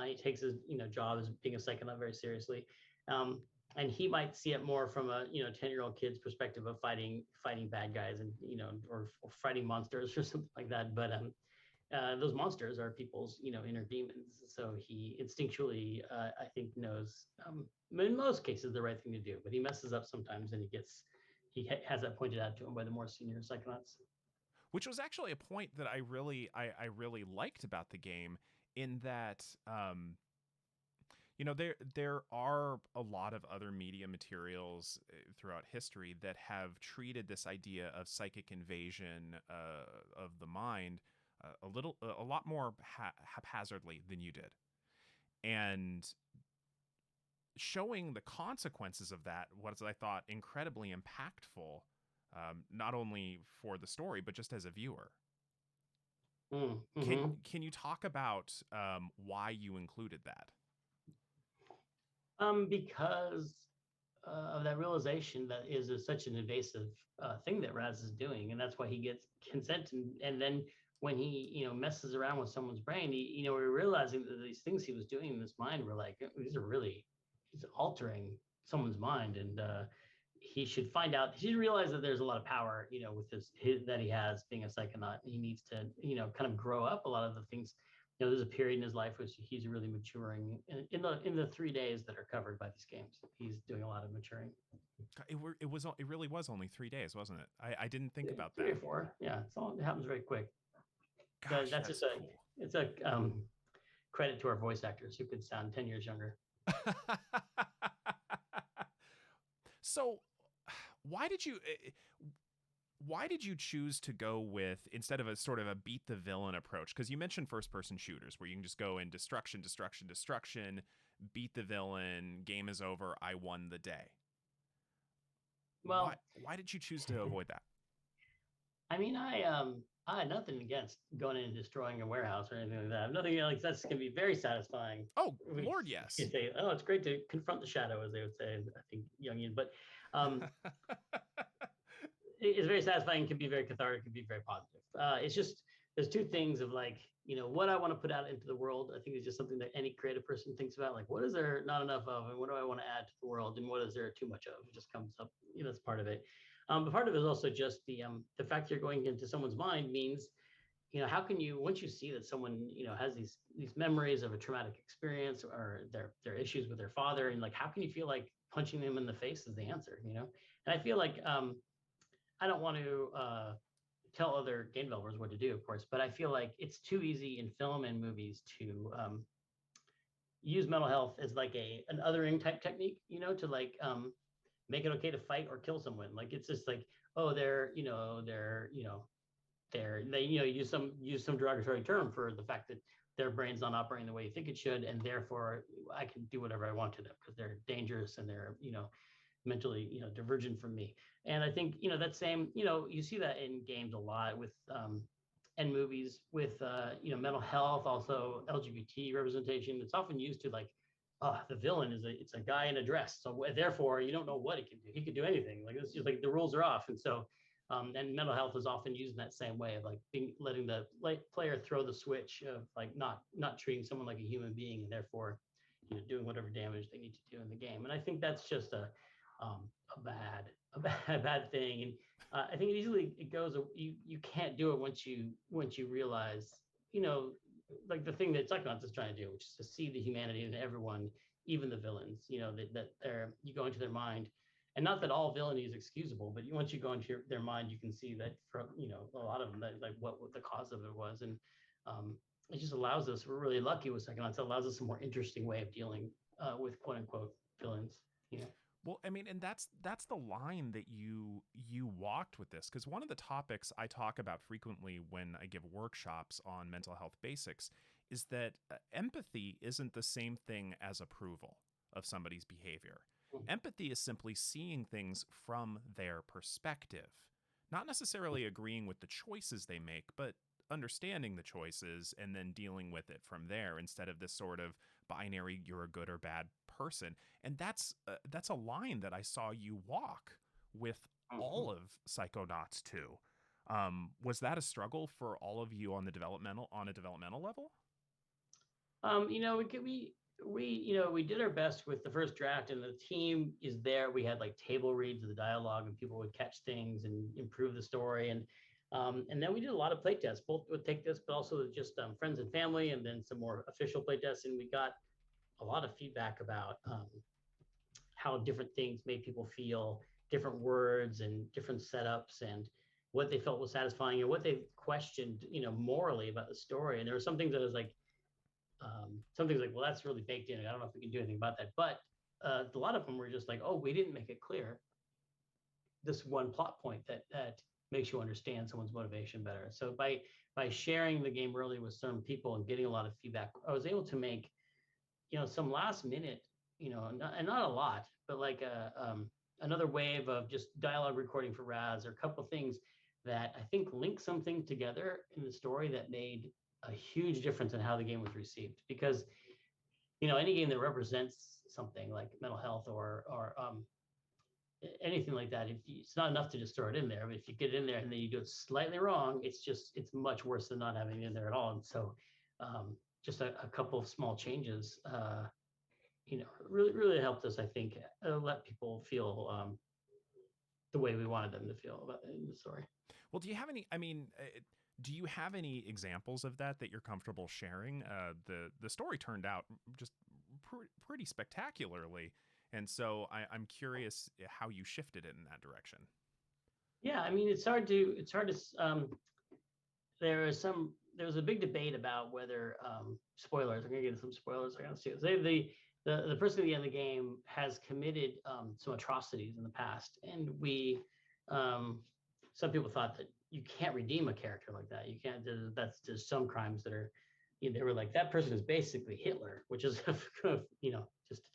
He takes his job as being a psychonaut very seriously, and he might see it more from a 10-year-old kid's perspective of fighting bad guys and or fighting monsters or something like that. But those monsters are people's inner demons. So he instinctually, I think, knows in most cases the right thing to do. But he messes up sometimes, and he has that pointed out to him by the more senior psychonauts. Which was actually a point that I really liked about the game, in that there are a lot of other media materials throughout history that have treated this idea of psychic invasion of the mind a lot more haphazardly than you did, and showing the consequences of that was, I thought, incredibly impactful, not only for the story but just as a viewer. Mm-hmm. Can you talk about why you included that? Because of that realization that is such an invasive thing that Raz is doing, and that's why he gets consent. And then when he messes around with someone's brain, we're realizing that these things he was doing in his mind were like, he's altering someone's mind, and he should realize that there's a lot of power, with his that he has being a psychonaut. He needs to, kind of grow up a lot of the things. There's a period in his life where he's really maturing in the 3 days that are covered by these games. He's doing a lot of maturing. It really was only 3 days, wasn't it? I didn't think about that. 3 or 4. Yeah, it happens very quick. Gosh, that's just cool. It's a credit to our voice actors who could sound 10 years younger. So why did you choose to go with, instead of a sort of a beat the villain approach? Because you mentioned first person shooters where you can just go in destruction, beat the villain, game is over, I won the day. Well, why did you choose to avoid that? I mean, I had nothing against going in and destroying a warehouse or anything like that. I have nothing, like, that's going to be very satisfying. Oh, Lord, yes. You say, oh, it's great to confront the shadow, as they would say, I think, Jungian. But it's very satisfying. It can be very cathartic. It can be very positive. It's just there's two things of like, what I want to put out into the world. I think it's just something that any creative person thinks about, like, what is there not enough of, and what do I want to add to the world, and what is there too much of? It just comes up, that's part of it. But part of it is also just the fact you're going into someone's mind means, how can you, once you see that someone, has these memories of a traumatic experience or their issues with their father, and like, how can you feel like punching them in the face is the answer, And I feel like I don't want to tell other game developers what to do, of course, but I feel like it's too easy in film and movies to use mental health as like an othering type technique, to like make it okay to fight or kill someone. Like, it's just like, oh, they use some derogatory term for the fact that their brain's not operating the way you think it should, and therefore I can do whatever I want to them because they're dangerous and they're mentally divergent from me. And I think that same you see that in games a lot with and movies with mental health, also LGBT representation. It's often used to like, oh, the villain it's a guy in a dress, so therefore you don't know what he can do. He could do anything. Like, it's just like the rules are off. And so and mental health is often used in that same way of like letting the player throw the switch of like not treating someone like a human being, and therefore doing whatever damage they need to do in the game. And I think that's just a bad thing. And I think it goes. You can't do it once you realize like the thing that Psychonauts is trying to do, which is to see the humanity in everyone, even the villains. That you go into their mind. And not that all villainy is excusable, but once you go into their mind, you can see that from a lot of them, that like what the cause of it was, and it just allows us. We're really lucky with Psychonauts. It allows us a more interesting way of dealing with quote unquote villains. Well, I mean, and that's the line that you walked with this, because one of the topics I talk about frequently when I give workshops on mental health basics is that empathy isn't the same thing as approval of somebody's behavior. Empathy is simply seeing things from their perspective, not necessarily agreeing with the choices they make, but understanding the choices and then dealing with it from there, instead of this sort of binary, you're a good or bad person. And that's a line that I saw you walk with all of Psychonauts 2. Was that a struggle for all of you on a developmental level? We did our best with the first draft, and the team is there. We had like table reads of the dialogue, and people would catch things and improve the story. And then we did a lot of playtests, both with Take This, but also just friends and family, and then some more official playtests. And we got a lot of feedback about how different things made people feel, different words and different setups, and what they felt was satisfying and what they questioned, morally about the story. And there were some things that was like, well, that's really baked in. I don't know if we can do anything about that. But a lot of them were just like, oh, we didn't make it clear this one plot point that makes you understand someone's motivation better. So by sharing the game early with some people and getting a lot of feedback, I was able to make, some last minute, and not a lot, but like another wave of just dialogue recording for Raz, or a couple things that I think link something together in the story that made a huge difference in how the game was received. Because any game that represents something like mental health or anything like that, it's not enough to just throw it in there. But if you get it in there and then you do it slightly wrong, it's much worse than not having it in there at all. And so just a couple of small changes really helped us, I think, let people feel the way we wanted them to feel about it in the story. Well, do you have any, do you have any examples of that you're comfortable sharing? The story turned out just pretty spectacularly, and so I'm curious how you shifted it in that direction. Yeah, it's hard to. There was a big debate about whether spoilers. I'm gonna get into some spoilers. I gotta see it. The person at the end of the game has committed some atrocities in the past, and some people thought that you can't redeem a character like that. You can't. There's some crimes that are. They were like, that person is basically Hitler, which is just to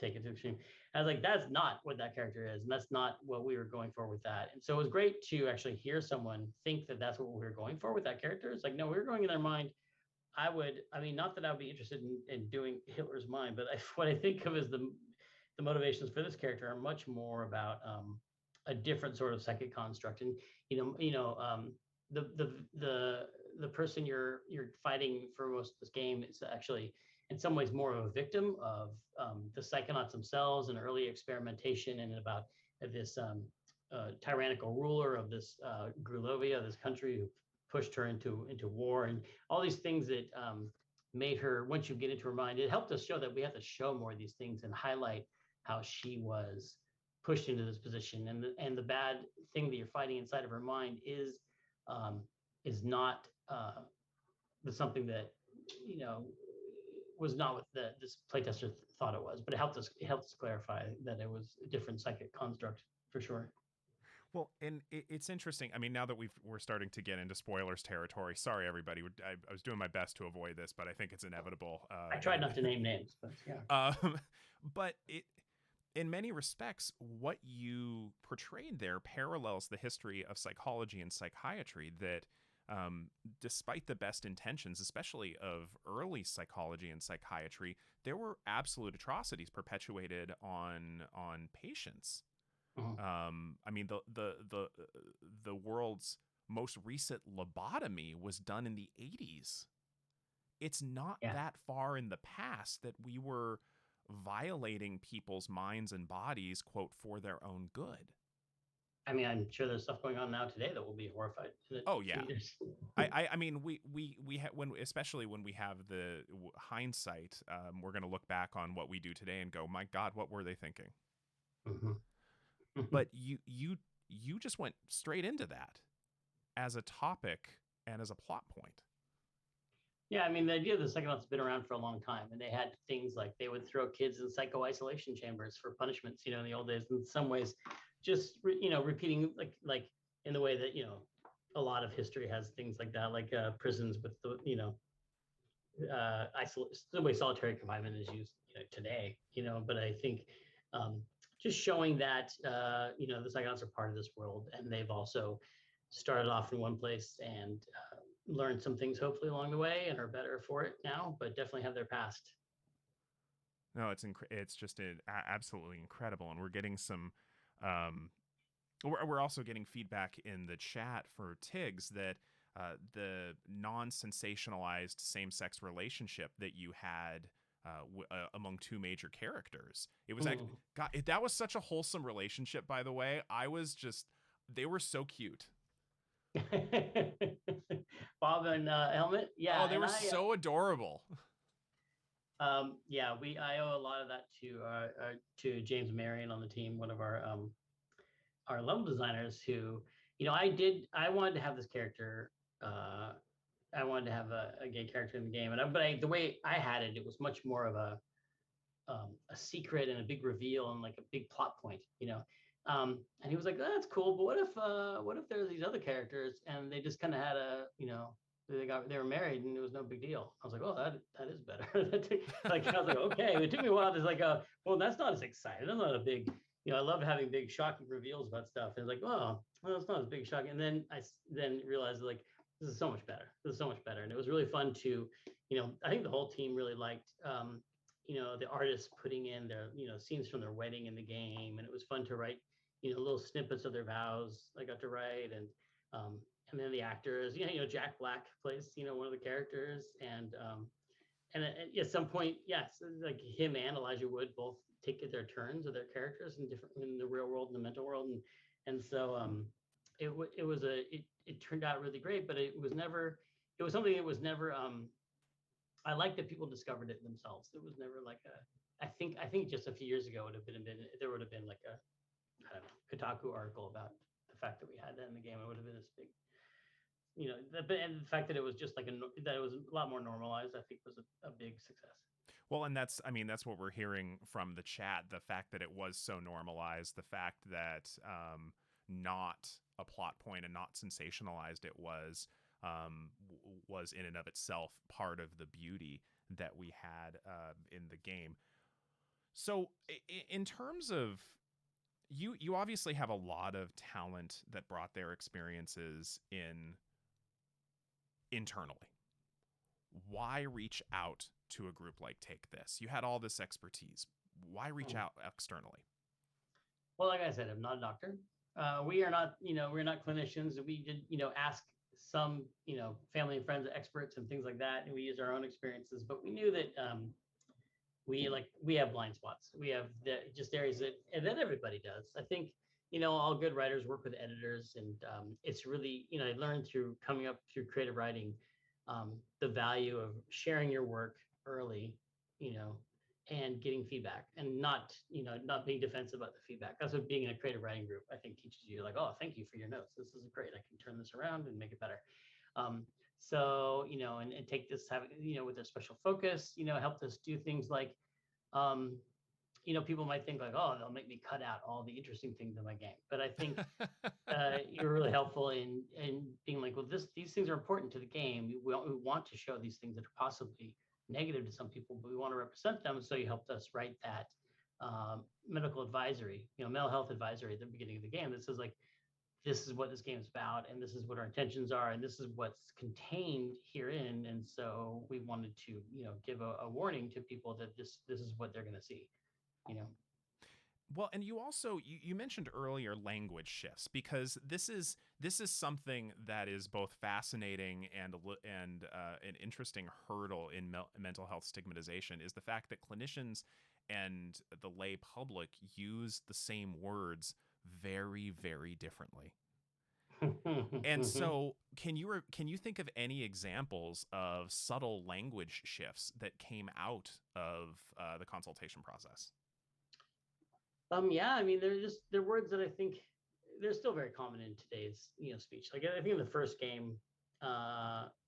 take it to extreme. I was like, that's not what that character is, and that's not what we were going for with that. And so it was great to actually hear someone think that that's what we were going for with that character. It's like, no, we were going in their mind. Not that I would be interested in doing Hitler's mind, but what I think of as the motivations for this character are much more about a different sort of psychic construct. And the person you're fighting for most of this game is actually in some ways more of a victim of the Psychonauts themselves and early experimentation and about this tyrannical ruler of this Grulovia, this country who pushed her into war, and all these things that made her, once you get into her mind, it helped us show that we have to show more of these things and highlight how she was pushed into this position, and the bad thing that you're fighting inside of her mind is not something that was not what this playtester thought it was, but it helped us clarify that it was a different psychic construct for sure. Well, and it's interesting. I mean, now that we're starting to get into spoilers territory, sorry everybody. I was doing my best to avoid this, but I think it's inevitable. I tried not to name names, but yeah. But in many respects, what you portrayed there parallels the history of psychology and psychiatry. That despite the best intentions, especially of early psychology and psychiatry, there were absolute atrocities perpetuated on patients. I mean, the world's most recent lobotomy was done in the 80s. It's not that far in the past that we were violating people's minds and bodies, quote, for their own good. I mean, I'm sure there's stuff going on now today that will be horrified. Oh yeah, I mean, we especially when we have the hindsight, we're going to look back on what we do today and go, my God, what were they thinking? Mm-hmm. But you just went straight into that as a topic and as a plot point. Yeah, I mean, the idea of the Psychonauts has been around for a long time, and they had things like they would throw kids in psycho-isolation chambers for punishments, in the old days. In some ways, just repeating like in the way that a lot of history has things like that, like prisons with the the way solitary confinement is used today. But I think just showing that the Psychonauts are part of this world, and they've also started off in one place and learned some things hopefully along the way and are better for it now, but definitely have their past. No, it's just absolutely incredible, and we're getting some. We're also getting feedback in the chat for Tiggs that the non-sensationalized same-sex relationship that you had among two major characters. It was that was such a wholesome relationship, by the way. They were so cute. Bob and Helmet. Yeah. Oh, they were so adorable. I owe a lot of that to James Marion on the team, one of our level designers who, I wanted to have this character. I wanted to have a gay character in the game, the way I had it, it was much more of a secret and a big reveal and like a big plot point, and he was like, oh, that's cool, but what if there's these other characters and they just kind of had they were married and it was no big deal. I was like, oh, that is better. I was like, okay. It took me a while. It's like, well, that's not as exciting. That's not a big, I loved having big shocking reveals about stuff. And it's like, well, it's not as big shocking. And then I realized like, this is so much better. This is so much better. And it was really fun to, I think the whole team really liked, the artists putting in their, scenes from their wedding in the game. And it was fun to write, little snippets of their vows I got to write. And then the actors, Jack Black plays, one of the characters. And at some point, yes, like him and Elijah Wood both take their turns of their characters in the real world and the mental world. And so it turned out really great, but it was something that was never, I like that people discovered it themselves. It was never like I think just a few years ago there would have been like a, I don't know, Kotaku article about the fact that we had that in the game. It would have been this big, and the fact that it was just like that it was a lot more normalized, I think was a big success. Well, and that's what we're hearing from the chat. The fact that it was so normalized, the fact that not a plot point and not sensationalized it was in and of itself part of the beauty that we had in the game. So in terms of, you obviously have a lot of talent that brought their experiences internally. Why reach out to a group like Take This? You had all this expertise. Why reach out externally? Well, like I said, I'm not a doctor. We are not, we're not clinicians. We did, ask some, family and friends, experts and things like that, and we use our own experiences. But we knew that we have blind spots. We have just areas that everybody does. I think, all good writers work with editors, and it's really, I learned through coming up through creative writing, the value of sharing your work early, and getting feedback, and not being defensive about the feedback. That's what being in a creative writing group, I think, teaches you. Like, oh, thank you for your notes. This is great. I can turn this around and make it better. So, and take this, with a special focus, helped us do things like, people might think like, oh, they'll make me cut out all the interesting things in my game. But I think you're really helpful in being like, well, these things are important to the game. We want to show these things that are possibly negative to some people, but we want to represent them. So you helped us write that medical advisory, mental health advisory at the beginning of the game that says like, this is what this game is about, and this is what our intentions are, and this is what's contained herein. And so we wanted to, give a warning to people that this is what they're going to see, Well, and you also you mentioned earlier language shifts, because this is something that is both fascinating and an interesting hurdle in mental health stigmatization, is the fact that clinicians and the lay public use the same words very, very differently. And so can you think of any examples of subtle language shifts that came out of the consultation process? Yeah, I mean, they're words that I think they're still very common in today's, speech. Like I think in the first game,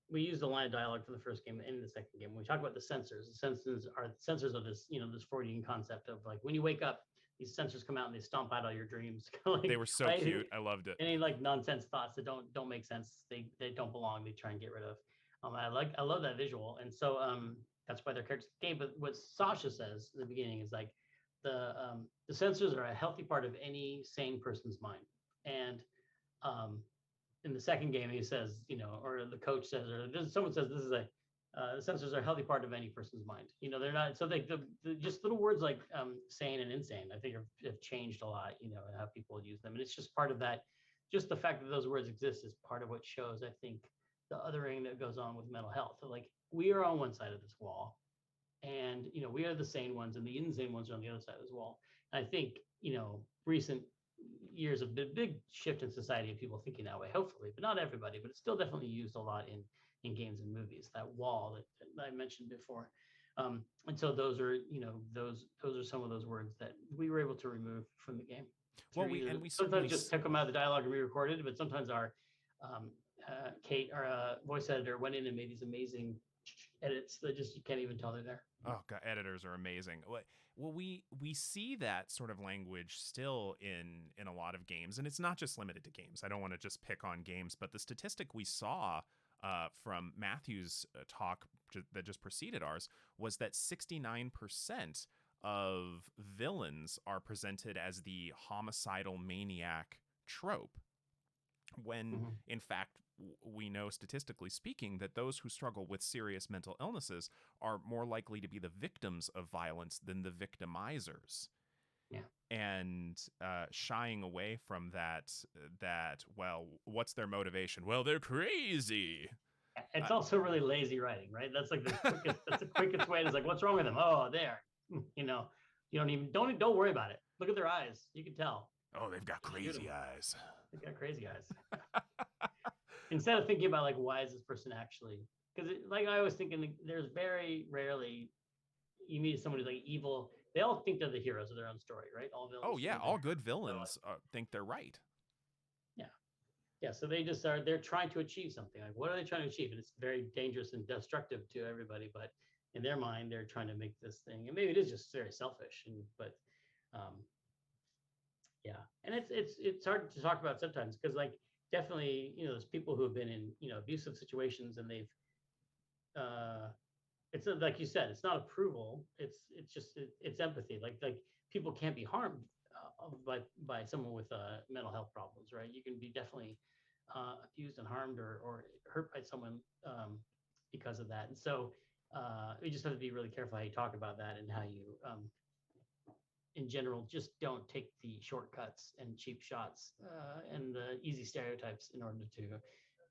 we used a line of dialogue from the first game and in the second game. When we talk about the sensors of this, this Freudian concept of like, when you wake up, these sensors come out and they stomp out all your dreams. Like, they were so cute. I loved it. Any like nonsense thoughts that don't make sense, they don't belong, they try and get rid of. I love that visual. And so that's why they're characters in the game. But what Sasha says in the beginning is like, the sensors are a healthy part of any sane person's mind. And in the second game, he says, or the coach says, or someone says, this is the sensors are a healthy part of any person's mind. They're not, so the just little words like sane and insane, I think have changed a lot, how people use them. And it's just part of that, just the fact that those words exist is part of what shows, I think, the othering that goes on with mental health. So like, we are on one side of this wall, and we are the sane ones, and the insane ones are on the other side as well. And I think recent years of big shift in society of people thinking that way, hopefully, but not everybody. But it's still definitely used a lot in games and movies. That wall that I mentioned before, and so those are those are some of those words that we were able to remove from the game. Well, we sometimes just took them out of the dialogue and re-recorded, but sometimes our Kate, our voice editor, went in and made these amazing edits that just you can't even tell they're there. Oh God, editors are amazing. Well, we see that sort of language still in a lot of games, and it's not just limited to games. I don't want to just pick on games, but the statistic we saw from Matthew's talk that just preceded ours was that 69% of villains are presented as the homicidal maniac trope, when in fact we know, statistically speaking, that those who struggle with serious mental illnesses are more likely to be the victims of violence than the victimizers. Yeah. And shying away from that, well, what's their motivation? Well, they're crazy. It's also really lazy writing, right? That's like the quickest way. It's like, what's wrong with them? Oh, there. You don't worry about it. Look at their eyes. You can tell. Oh, they've got crazy eyes. They've got crazy eyes. Instead of thinking about like, why is this person actually? Because like I was thinking, there's very rarely you meet someone who's like evil. They all think they're the heroes of their own story, right? All villains. Oh yeah, all good villains think they're right. Yeah. So they're trying to achieve something. Like, what are they trying to achieve? And it's very dangerous and destructive to everybody. But in their mind, they're trying to make this thing, and maybe it is just very selfish. Yeah, and it's hard to talk about sometimes, because like, definitely, there's people who have been in, abusive situations, and they've, it's like you said, it's not approval. It's just, it's empathy. Like people can't be harmed by someone with mental health problems, right? You can be definitely abused and harmed or hurt by someone because of that. And so we just have to be really careful how you talk about that, and how you, in general, just don't take the shortcuts and cheap shots and the easy stereotypes in order to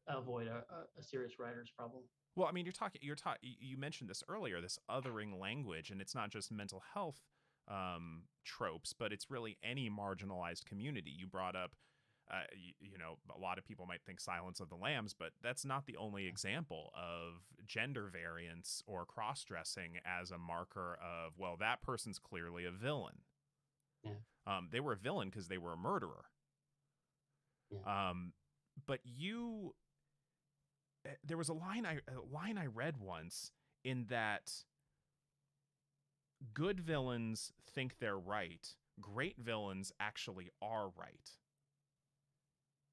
avoid a serious writer's problem. Well, I mean, you mentioned this earlier, this othering language, and it's not just mental health tropes, but it's really any marginalized community. You brought up, you know, a lot of people might think Silence of the Lambs, but that's not the only example of gender variance or cross-dressing as a marker of, well, that person's clearly a villain. Yeah. They were a villain because they were a murderer. Yeah. But there was a line I read once in that good villains think they're right. Great villains actually are right.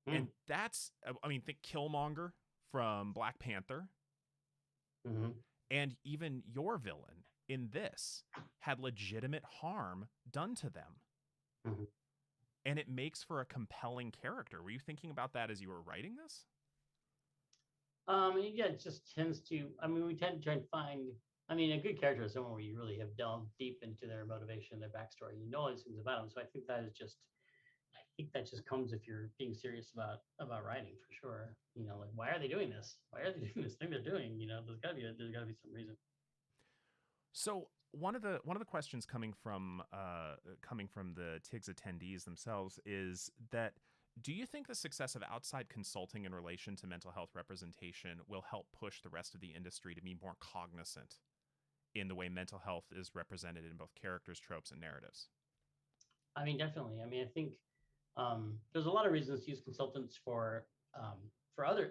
And that's, I mean, think Killmonger from Black Panther. Mm-hmm. And even your villain in this had legitimate harm done to them. Mm-hmm. And it makes for a compelling character. Were you thinking about that as you were writing this? Yeah, it just tends to, I mean, we tend to try and find, I mean, a good character is someone where you really have delved deep into their motivation, their backstory. You know all these things about them. So I think that just comes if you're being serious about writing, for sure. You know, like, why are they doing this? Why are they doing this thing they're doing? You know, there's gotta be some reason. So one of the questions coming from the TIGS attendees themselves is that, do you think the success of outside consulting in relation to mental health representation will help push the rest of the industry to be more cognizant in the way mental health is represented in both characters, tropes, and narratives? I mean, definitely. I mean, I think there's a lot of reasons to use consultants for a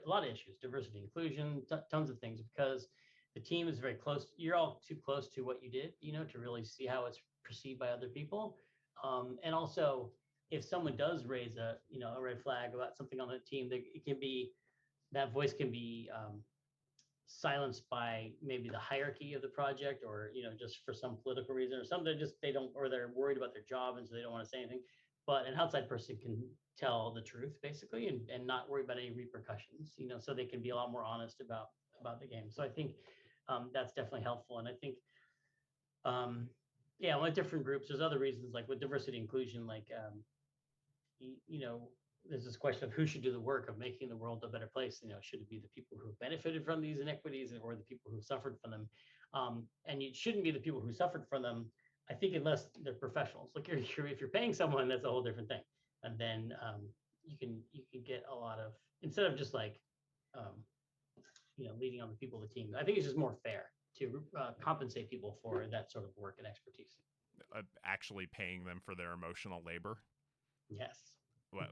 lot of issues, diversity, inclusion, tons of things, because the team is very close. You're all too close to what you did, you know, to really see how it's perceived by other people. And also, if someone does raise a red flag about something on the team, that voice can be silenced by maybe the hierarchy of the project, or just for some political reason, or something. They don't, or they're worried about their job and so they don't want to say anything. But an outside person can tell the truth, basically, and not worry about any repercussions, so they can be a lot more honest about the game. So I think that's definitely helpful. And I think yeah, with different groups, there's other reasons, like with diversity inclusion, like there's this question of who should do the work of making the world a better place. Should it be the people who have benefited from these inequities, or the people who suffered from them? And it shouldn't be the people who suffered from them, I think, unless they're professionals. Like if you're paying someone, that's a whole different thing. And then you can get a lot of, instead of just like leading on the people of the team. I think it's just more fair to compensate people for that sort of work and expertise. Actually paying them for their emotional labor. Yes. Well,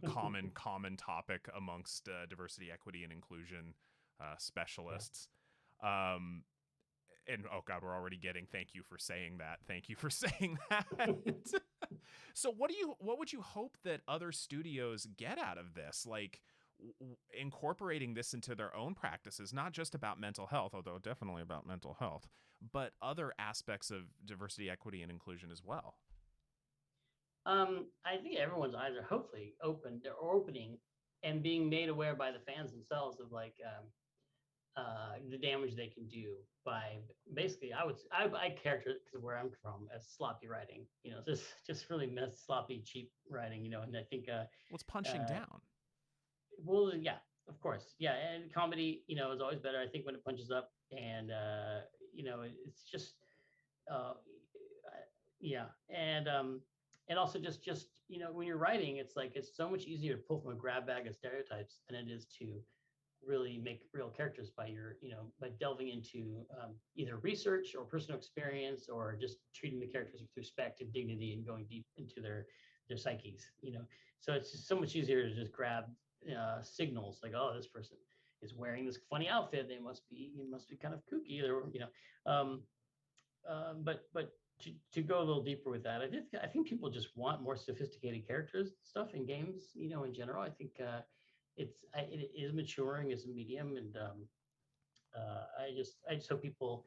common topic amongst diversity, equity, and inclusion specialists. Yeah. And oh God, we're already getting thank you for saying that. Thank you for saying that. So what would you hope that other studios get out of this? Like incorporating this into their own practices, not just about mental health, although definitely about mental health, but other aspects of diversity, equity, and inclusion as well. I think everyone's eyes are hopefully opening and being made aware by the fans themselves of like the damage they can do by basically, I characterize where I'm from as sloppy writing, just really sloppy, cheap writing, and I think it's punching down. Well, yeah, of course, yeah, and comedy, is always better, I think, when it punches up, and it's just yeah, and also just when you're writing, it's like it's so much easier to pull from a grab bag of stereotypes than it is to really make real characters by by delving into either research or personal experience, or just treating the characters with respect and dignity and going deep into their psyches. So it's just so much easier to just grab signals like, oh, this person is wearing this funny outfit, they must be kind of kooky, but to go a little deeper with that, I think people just want more sophisticated characters stuff in games, in general. I think it is maturing as a medium, and I just hope people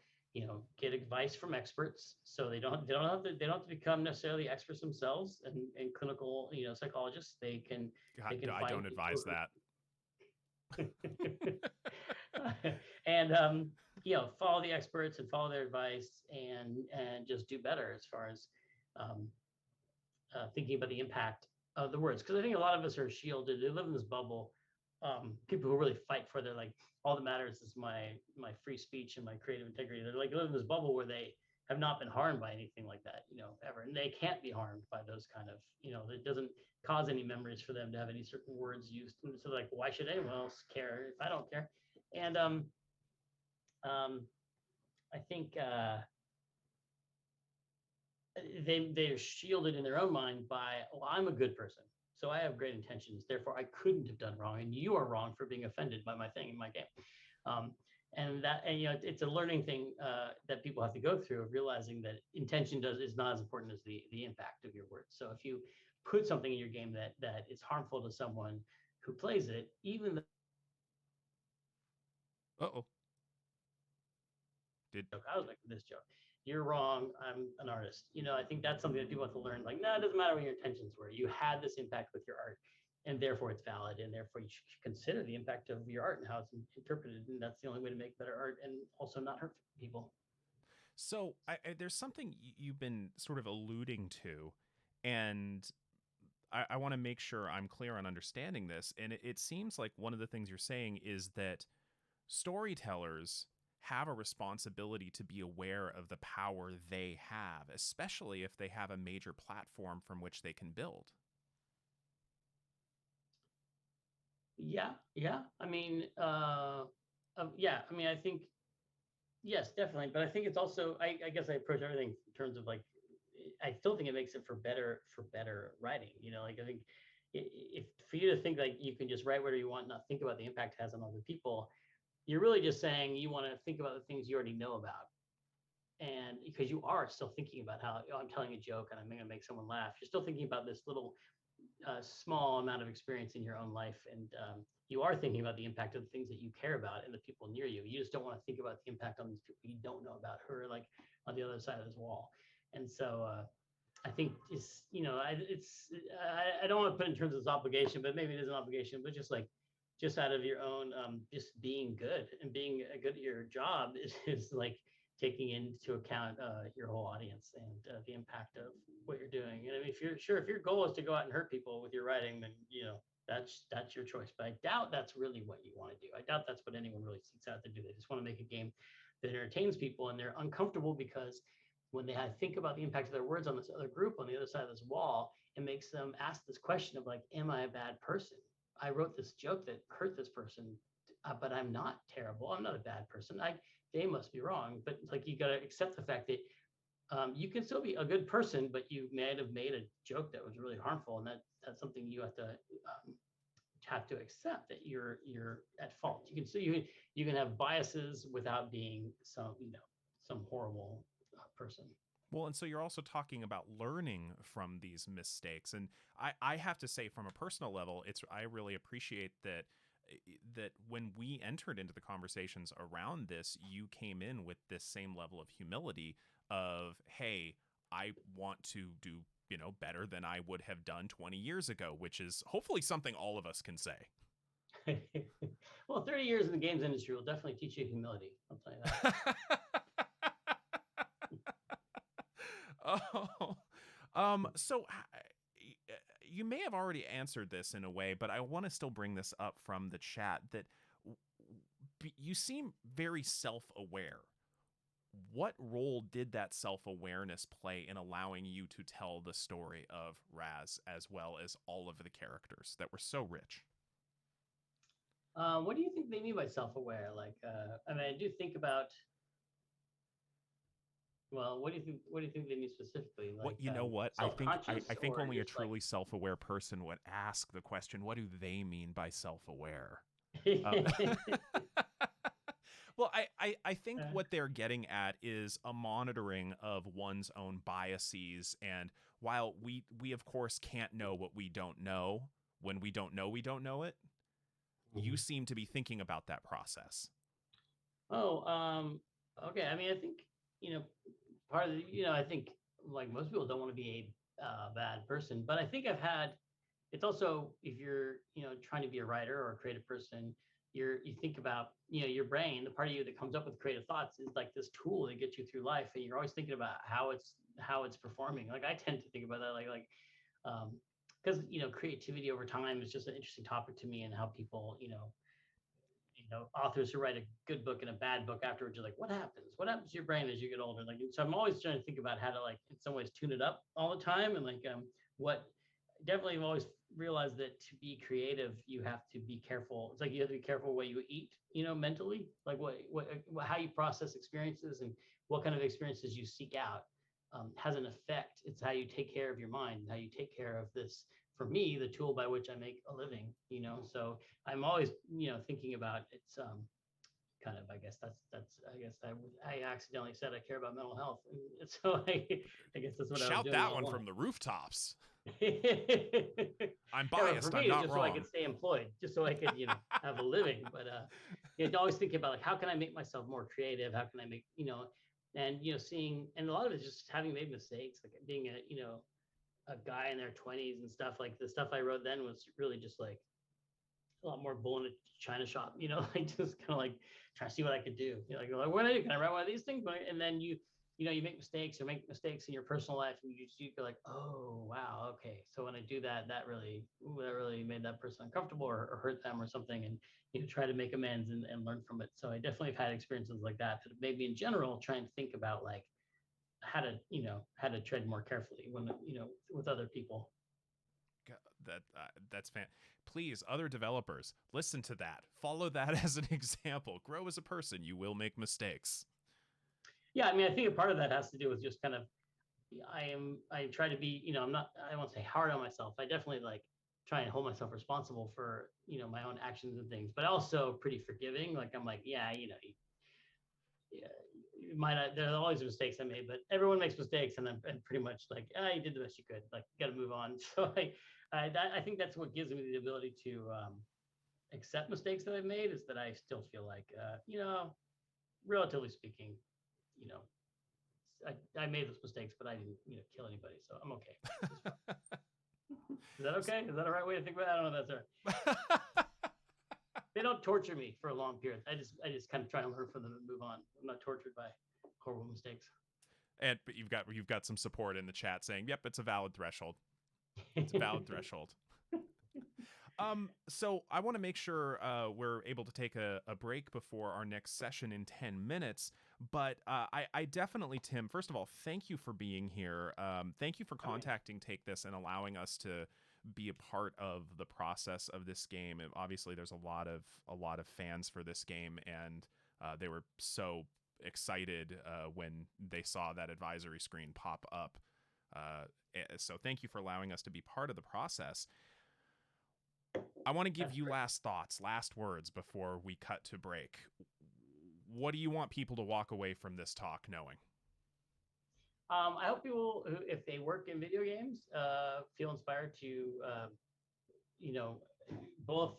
get advice from experts, so they don't have to become necessarily experts themselves and clinical psychologists. They can I don't advise that. And follow the experts and follow their advice, and just do better as far as thinking about the impact of the words, because I think a lot of us are shielded. They live in this bubble people who really fight for their, like, all that matters is my free speech and my creative integrity. They're like live in this bubble where they have not been harmed by anything like that, ever, and they can't be harmed by those kind of, it doesn't cause any memories for them to have any certain words used. And so, like, why should anyone else care if I don't care? And I think they're shielded in their own mind by, well, I'm a good person, so I have great intentions, therefore I couldn't have done wrong, and you are wrong for being offended by my thing in my game. And it's a learning thing that people have to go through, of realizing that intention is not as important as the impact of your words. So if you put something in your game that is harmful to someone who plays it, even though I was making this joke, you're wrong, I'm an artist. I think that's something that people have to learn. Like, no, it doesn't matter what your intentions were. You had this impact with your art, and therefore it's valid, and therefore you should consider the impact of your art and how it's interpreted. And that's the only way to make better art and also not hurt people. So there's something you've been sort of alluding to, and I want to make sure I'm clear on understanding this. And it seems like one of the things you're saying is that storytellers have a responsibility to be aware of the power they have, especially if they have a major platform from which they can build. Yeah. I mean, I think, yes, definitely. But I think it's also, I guess I approach everything in terms of, like, I still think it makes it for better writing. Like, I think if for you to think like you can just write whatever you want, not think about the impact it has on other people, you're really just saying you want to think about the things you already know about. And because you are still thinking about how, I'm telling a joke and I'm going to make someone laugh, you're still thinking about this little small amount of experience in your own life. And you are thinking about the impact of the things that you care about and the people near you. You just don't want to think about the impact on these people you don't know about, who are, like, on the other side of this wall. And so I think it's, I don't want to put it in terms of this obligation, but maybe it is an obligation, but just out of your own, just being good and being good at your job is like taking into account your whole audience and the impact of what you're doing. And I mean, if your goal is to go out and hurt people with your writing, then that's your choice. But I doubt that's really what you want to do. I doubt that's what anyone really seeks out to do. They just want to make a game that entertains people, and they're uncomfortable because when they think about the impact of their words on this other group on the other side of this wall, it makes them ask this question of, like, am I a bad person? I wrote this joke that hurt this person, but I'm not terrible. I'm not a bad person. They must be wrong. But, like, you got to accept the fact that you can still be a good person, but you might have made a joke that was really harmful, and that's something you have to accept, that you're at fault. You can have biases without being some horrible person. Well, and so you're also talking about learning from these mistakes. And I have to say, from a personal level, I really appreciate that when we entered into the conversations around this, you came in with this same level of humility of, hey, I want to do, better than I would have done 20 years ago, which is hopefully something all of us can say. Well, 30 years in the games industry will definitely teach you humility. I'll tell you that. So you may have already answered this in a way, but I want to still bring this up from the chat, that you seem very self-aware. What role did that self-awareness play in allowing you to tell the story of Raz as well as all of the characters that were so rich? What do you think they mean by self-aware? Like, I mean, I do think about. Well, what do you think they mean specifically? Like, you know what? I think only a truly self-aware person would ask the question, what do they mean by self-aware? Well, I think what they're getting at is a monitoring of one's own biases. And while we of course can't know what we don't know, when we don't know it, you seem to be thinking about that process. Oh, okay. I mean, I think, part of I think, like, most people don't want to be a bad person, but I think it's also, if you're, trying to be a writer or a creative person, you think about, your brain, the part of you that comes up with creative thoughts is like this tool that gets you through life. And you're always thinking about how it's performing. Like, I tend to think about that, because creativity over time is just an interesting topic to me, and how people authors who write a good book and a bad book afterwards, you're like, what happens to your brain as you get older? Like, so I'm always trying to think about how to, like, in some ways tune it up all the time, and like what definitely I've always realized that to be creative you have to be careful. It's like you have to be careful what you eat, mentally, like what how you process experiences and what kind of experiences you seek out, has an effect. It's how you take care of your mind, how you take care of this, for me, the tool by which I make a living, so I'm always thinking about it's kind of, I guess I accidentally said I care about mental health, and so I guess that's what I was Shout doing that all one along. from the rooftops. Yeah, I'm but biased. for me, I'm it was not just wrong. so I could stay employed, just so I could have a living. But always thinking about, like, how can I make myself more creative? How can I make and seeing, and a lot of it's just having made mistakes, like being a guy in their 20s and stuff. Like, the stuff I wrote then was really just like a lot more bull in a china shop, like just kind of like trying to see what I could do. Like, what do I do? Can I write one of these things? And then you make mistakes in your personal life, and you go like, oh wow, okay. So when I do that, that really made that person uncomfortable, or hurt them or something, and try to make amends and learn from it. So I definitely have had experiences like that that made me in general try and think about, like, how to tread more carefully when with other people. That's Please, other developers, listen to that. Follow that as an example. Grow as a person. You will make mistakes. Yeah, I mean, I think a part of that has to do with just kind of, I try to be, I won't say hard on myself. I definitely, like, try and hold myself responsible for, my own actions and things, but also pretty forgiving. Like, I'm like, yeah, you might not, there are always mistakes I made, but everyone makes mistakes, and I'm pretty much like, you did the best you could. Like, you got to move on. So I think that's what gives me the ability to accept mistakes that I've made, is that I still feel like, relatively speaking, I made those mistakes, but I didn't, kill anybody, so I'm okay. Is that okay? Is that a right way to think about it? I don't know if that's right. They don't torture me for a long period. I just kind of try and learn from them and move on. I'm not tortured by horrible mistakes. But you've got some support in the chat saying, yep, it's a valid threshold. It's a valid threshold. So I want to make sure we're able to take a break before our next session in 10 minutes. But I definitely, Tim, first of all, thank you for being here. Thank you for contacting Take This and allowing us to be a part of the process of this game. And obviously, there's a lot of fans for this game, and they were so excited when they saw that advisory screen pop up. So thank you for allowing us to be part of the process. I want to give you last thoughts, last words before we cut to break. What do you want people to walk away from this talk knowing? I hope people, if they work in video games, feel inspired to, both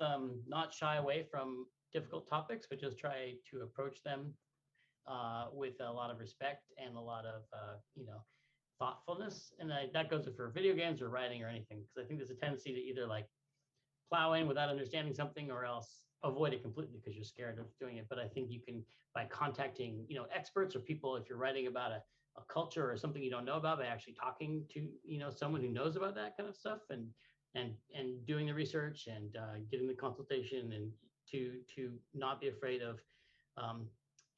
not shy away from difficult topics, but just try to approach them with a lot of respect and a lot of, thoughtfulness. And that goes for video games or writing or anything, because I think there's a tendency to either, like, plow in without understanding something, or else avoid it completely because you're scared of doing it. But I think you can, by contacting, experts or people, if you're writing about a culture or something you don't know about, by actually talking to, someone who knows about that kind of stuff, and doing the research and getting the consultation, and to not be afraid of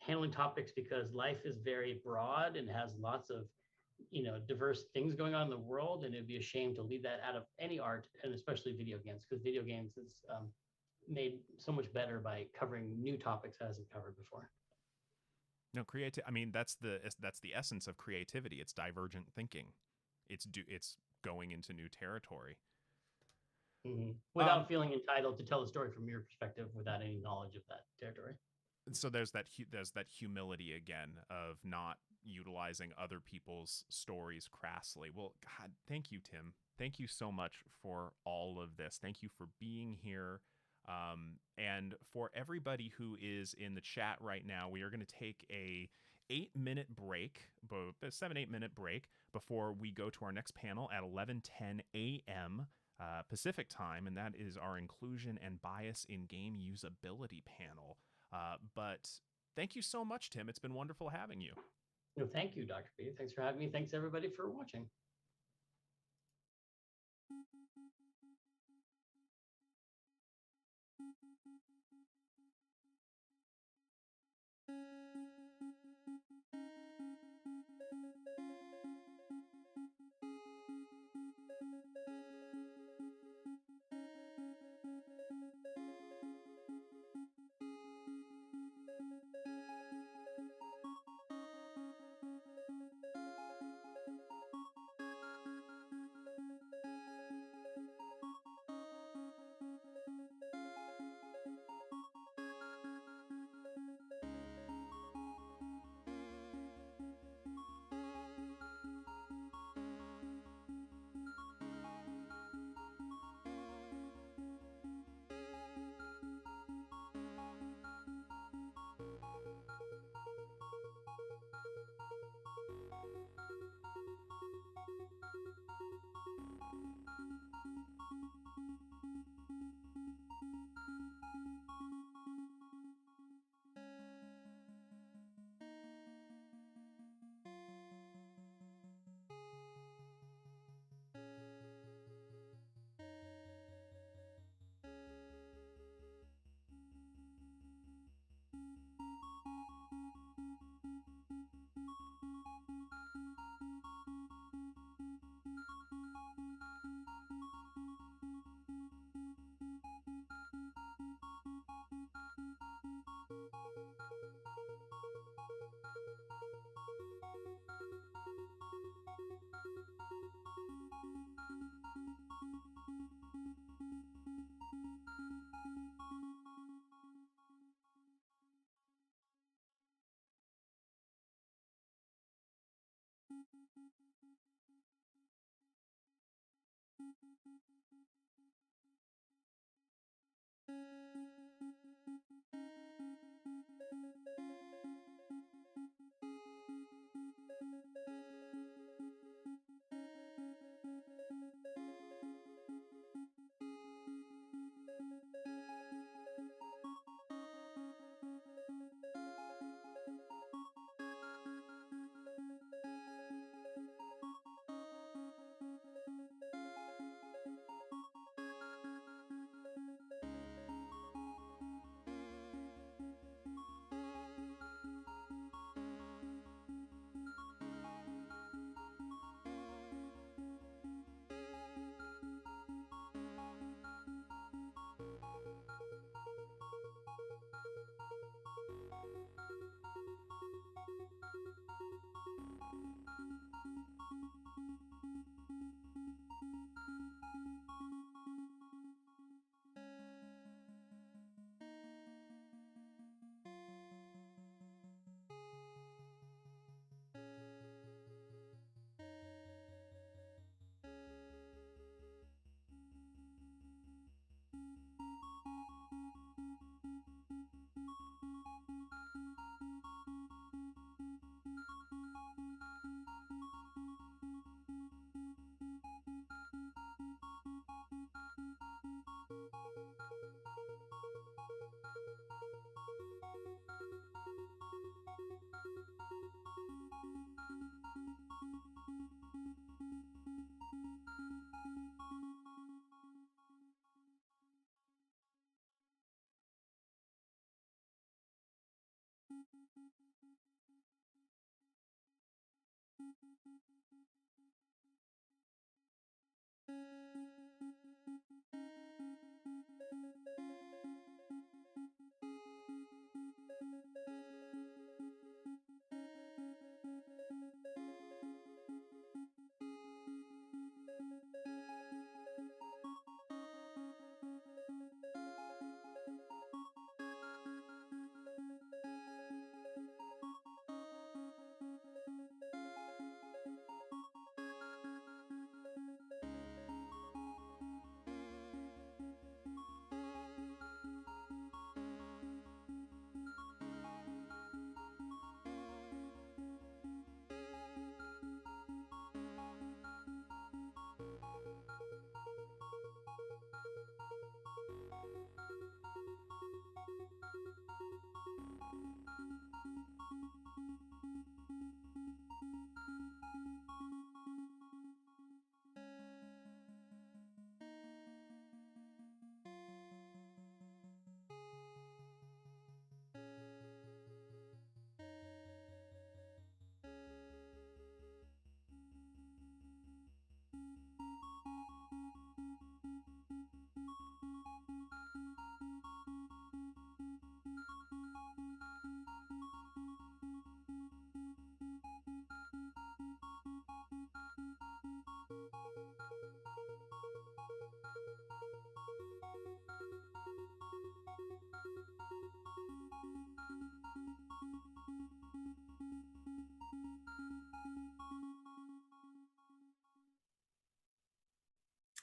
handling topics, because life is very broad and has lots of diverse things going on in the world, and it'd be a shame to leave that out of any art, and especially video games, because video games is made so much better by covering new topics that hasn't covered before. No, I mean, that's the essence of creativity. It's divergent thinking. It's going into new territory. Mm-hmm. Without feeling entitled to tell the story from your perspective, without any knowledge of that territory. So there's that humility again of not utilizing other people's stories crassly. Well, God, thank you, Tim. Thank you so much for all of this. Thank you for being here. And for everybody who is in the chat right now, we are going to take a 7-8 minute break before we go to our next panel at 11:10 a.m. Pacific time, and that is our inclusion and bias in game usability panel. But thank you so much, Tim. It's been wonderful having you. No, thank you, Dr. B. Thanks for having me. Thanks everybody for watching.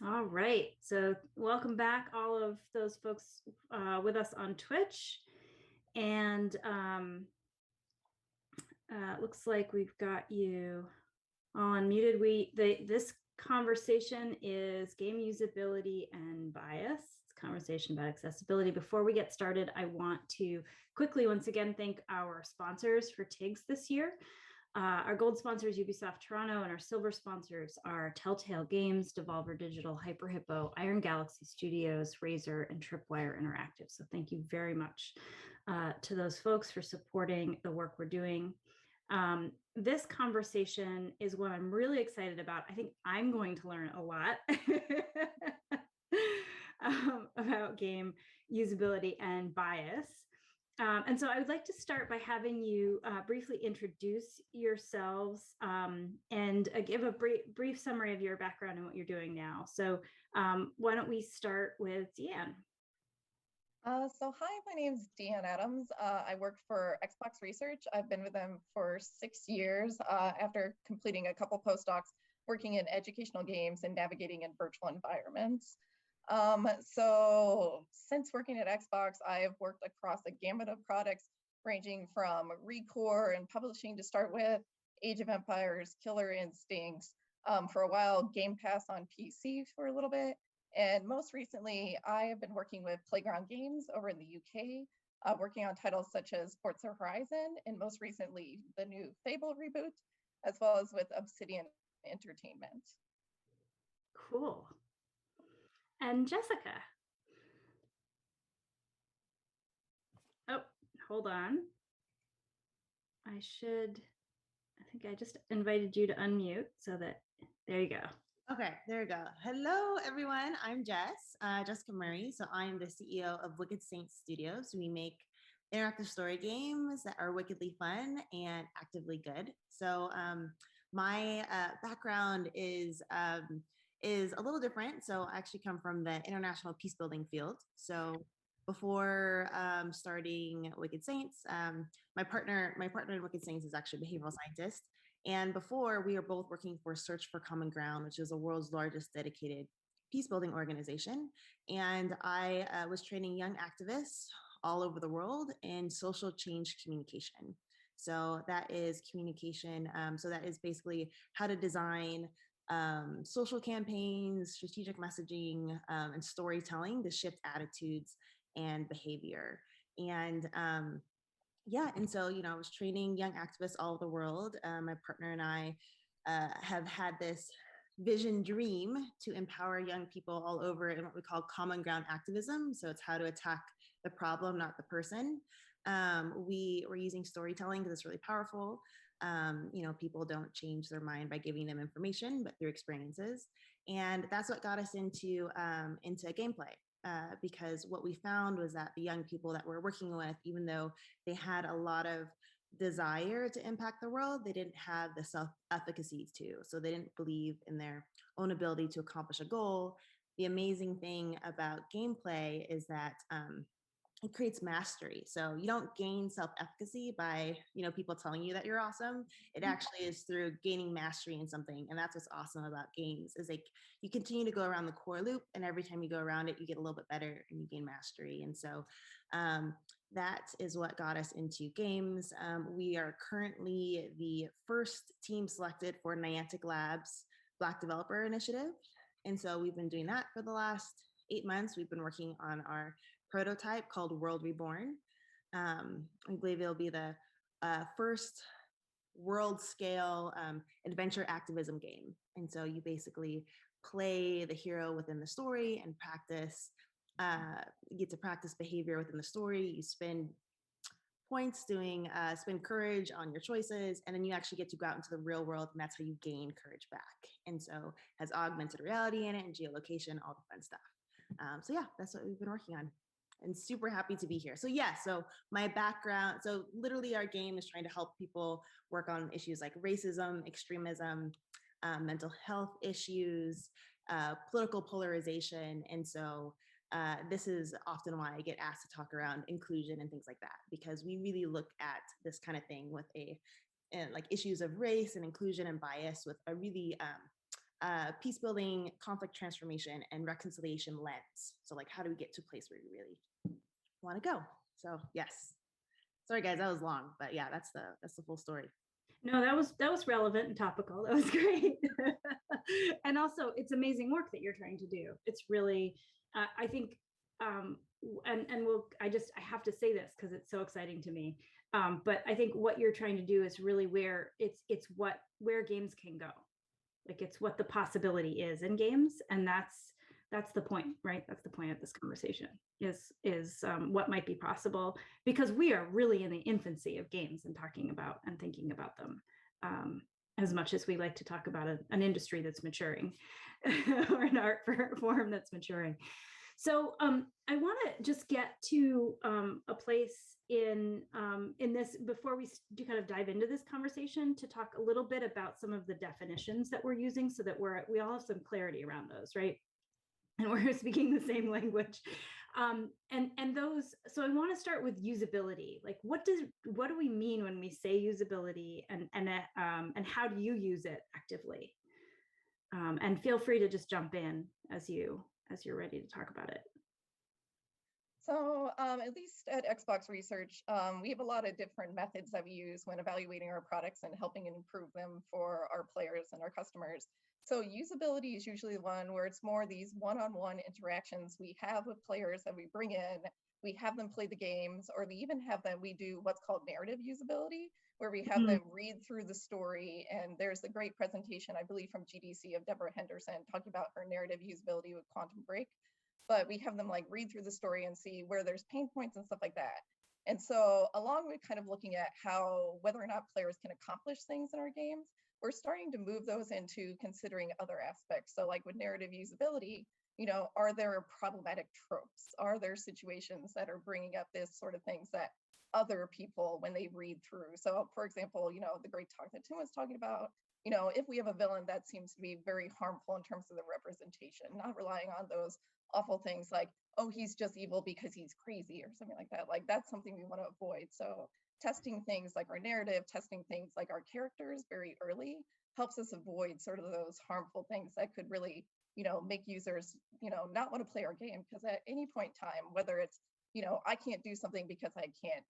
All right. So welcome back, all of those folks with us on Twitch. And looks like we've got you all unmuted. This conversation is game usability and bias. It's a conversation about accessibility. Before we get started, I want to quickly once again thank our sponsors for TIGS this year. Our gold sponsors, Ubisoft Toronto, and our silver sponsors are Telltale Games, Devolver Digital, Hyper Hippo, Iron Galaxy Studios, Razer, and Tripwire Interactive. So thank you very much to those folks for supporting the work we're doing. This conversation is what I'm really excited about. I think I'm going to learn a lot about game usability and bias. And so I would like to start by having you briefly introduce yourselves and give a brief summary of your background and what you're doing now. So why don't we start with Deanne? So hi, my name's Deanne Adams. I work for Xbox Research. I've been with them for 6 years after completing a couple postdocs working in educational games and navigating in virtual environments. So since working at Xbox, I have worked across a gamut of products ranging from Recore and publishing to start with, Age of Empires, Killer Instincts, for a while, Game Pass on PC for a little bit. And most recently, I have been working with Playground Games over in the UK, working on titles such as Forza Horizon, and most recently, the new Fable reboot, as well as with Obsidian Entertainment. Cool. And Jessica. Oh, hold on. I think I just invited you to unmute so that, there you go. Okay, there we go. Hello, everyone. I'm Jessica Murray. So I'm the CEO of Wicked Saints Studios. We make interactive story games that are wickedly fun and actively good. So my background is a little different. So I actually come from the international peace building field. So before starting Wicked Saints, my partner in Wicked Saints is actually a behavioral scientist. And before, we were both working for Search for Common Ground, which is the world's largest dedicated peace building organization. And I was training young activists all over the world in social change communication. So that is communication. So that is basically how to design social campaigns, strategic messaging, and storytelling to shift attitudes and behavior. And and so, I was training young activists all over the world. My partner and I have had this vision dream to empower young people all over in what we call common ground activism. So it's how to attack the problem, not the person. We were using storytelling because it's really powerful. People don't change their mind by giving them information, but through experiences. And that's what got us into gameplay. Because what we found was that the young people that we're working with, even though they had a lot of desire to impact the world, they didn't have the self-efficacy to. So they didn't believe in their own ability to accomplish a goal. The amazing thing about gameplay is that it creates mastery. So you don't gain self-efficacy by, people telling you that you're awesome. It actually is through gaining mastery in something. And that's what's awesome about games is like you continue to go around the core loop, and every time you go around it, you get a little bit better and you gain mastery. And so that is what got us into games. We are currently the first team selected for Niantic Labs Black Developer Initiative. And so we've been doing that for the last 8 months. We've been working on our prototype called World Reborn. I believe it'll be the first world scale adventure activism game. And so you basically play the hero within the story and practice, you get to practice behavior within the story. You spend points doing, spend courage on your choices, and then you actually get to go out into the real world, and that's how you gain courage back. And so it has augmented reality in it and geolocation, all the fun stuff. So yeah, that's what we've been working on. And super happy to be here. So yeah, so my background, so literally our game is trying to help people work on issues like racism, extremism, mental health issues, political polarization. And so this is often why I get asked to talk around inclusion and things like that, because we really look at this kind of thing with like issues of race and inclusion and bias with a really peace building, conflict transformation, and reconciliation lens. So like, how do we get to a place where we really want to go? So yes. Sorry guys, that was long, but yeah, that's the full story. No, that was relevant and topical. That was great. And also it's amazing work that you're trying to do. It's really, I think, and I have to say this because it's so exciting to me. But I think what you're trying to do is really where where games can go. Like it's what the possibility is in games. And that's the point, right? That's the point of this conversation is what might be possible, because we are really in the infancy of games and talking about and thinking about them, as much as we like to talk about an industry that's maturing or an art form that's maturing. So I want to just get to a place in this, before we do kind of dive into this conversation, to talk a little bit about some of the definitions that we're using, so that we all have some clarity around those, right? And we're speaking the same language. And those, so I want to start with usability. Like, what do we mean when we say usability, and how do you use it actively? And feel free to just jump in as you're ready to talk about it. So at least at Xbox Research, we have a lot of different methods that we use when evaluating our products and helping improve them for our players and our customers. So usability is usually one where it's more these one-on-one interactions we have with players that we bring in. We have them play the games, or we even have them, we do what's called narrative usability, where we have them read through the story. And there's a great presentation, I believe, from GDC of Deborah Henderson talking about her narrative usability with Quantum Break. But we have them like read through the story and see where there's pain points and stuff like that. And so along with kind of looking at whether or not players can accomplish things in our games, we're starting to move those into considering other aspects. So like with narrative usability, are there problematic tropes? Are there situations that are bringing up this sort of things that other people, when they read through? So for example, the great talk that Tim was talking about, if we have a villain that seems to be very harmful in terms of the representation, not relying on those awful things like, oh, he's just evil because he's crazy or something like that. Like that's something we want to avoid. So testing things like our narrative, testing things like our characters very early helps us avoid sort of those harmful things that could really, make users, not want to play our game. Because at any point in time, whether it's, I can't do something because I can't,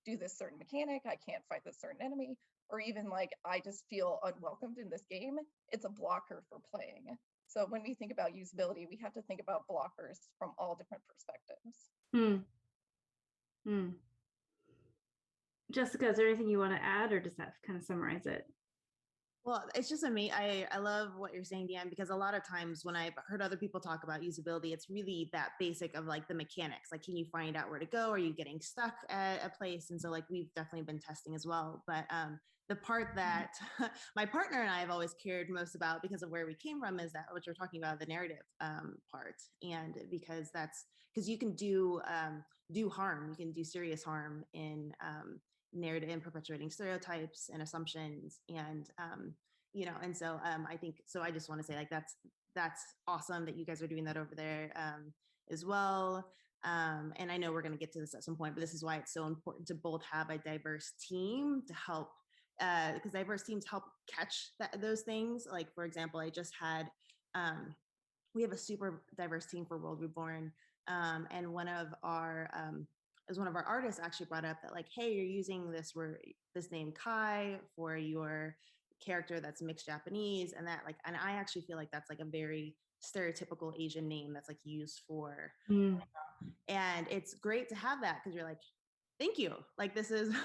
do this certain mechanic, I can't fight this certain enemy, or even like I just feel unwelcomed in this game, it's a blocker for playing. So when we think about usability, we have to think about blockers from all different perspectives. Jessica, is there anything you want to add, or does that kind of summarize it? Well, it's just amazing. I love what you're saying, Deanne, because a lot of times when I've heard other people talk about usability, it's really that basic of like the mechanics. Like, can you find out where to go? Are you getting stuck at a place? And so like, we've definitely been testing as well. But the part that my partner and I have always cared most about, because of where we came from, is that what you're talking about, the narrative part. And because you can do harm, you can do serious harm in narrative and perpetuating stereotypes and assumptions, and and so I think, so I just want to say, like, that's awesome that you guys are doing that over there as well. And I know we're going to get to this at some point, but this is why it's so important to both have a diverse team to help, because diverse teams help catch those things. Like, for example, I just had we have a super diverse team for World Reborn, and one of our artists actually brought up that, like, hey, you're using this name Kai for your character that's mixed Japanese, and that, like, and I actually feel like that's like a very stereotypical Asian name that's like used for, and it's great to have that, because you're like, thank you, like, this is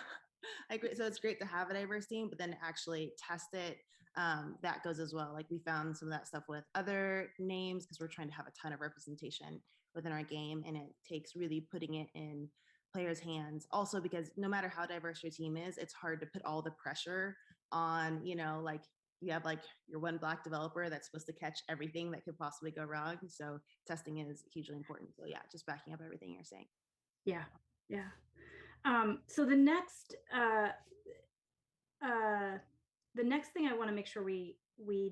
so it's great to have a diverse team, but then to actually test it, that goes as well. Like, we found some of that stuff with other names, because we're trying to have a ton of representation within our game, and it takes really putting it in players' hands. Also, because no matter how diverse your team is, it's hard to put all the pressure on, like, you have like your one Black developer that's supposed to catch everything that could possibly go wrong. So testing is hugely important. So yeah, just backing up everything you're saying. Yeah. So the next thing I want to make sure we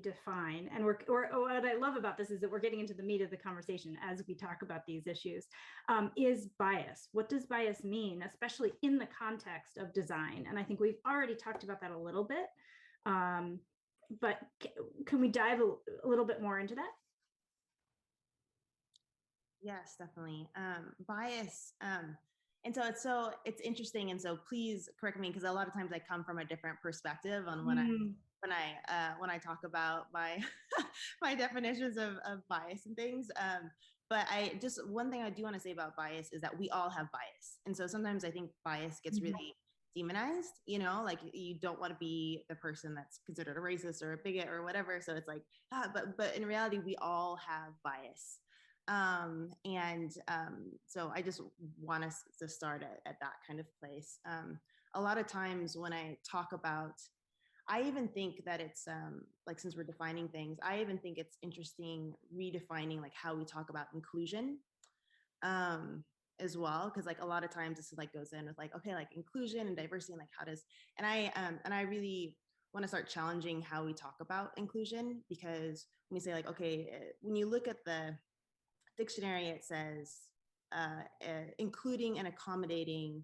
define, and what I love about this is that we're getting into the meat of the conversation as we talk about these issues, is bias. What does bias mean, especially in the context of design? And I think we've already talked about that a little bit. but can we dive a little bit more into that? Yes, definitely. Bias. And so it's interesting. And so please correct me, because a lot of times I come from a different perspective on when I talk about my my definitions of bias and things. But one thing I do want to say about bias is that we all have bias. And so sometimes I think bias gets really demonized, like you don't want to be the person that's considered a racist or a bigot or whatever. So it's like, but in reality, we all have bias. So I just want us to start at that kind of place. A lot of times when I talk about, I even think that it's like, since we're defining things, I even think it's interesting redefining like how we talk about inclusion as well, because like a lot of times this is like goes in with like, okay, like inclusion and diversity and like how does, and I really want to start challenging how we talk about inclusion, because when we say like, okay, when you look at the dictionary, it says including and accommodating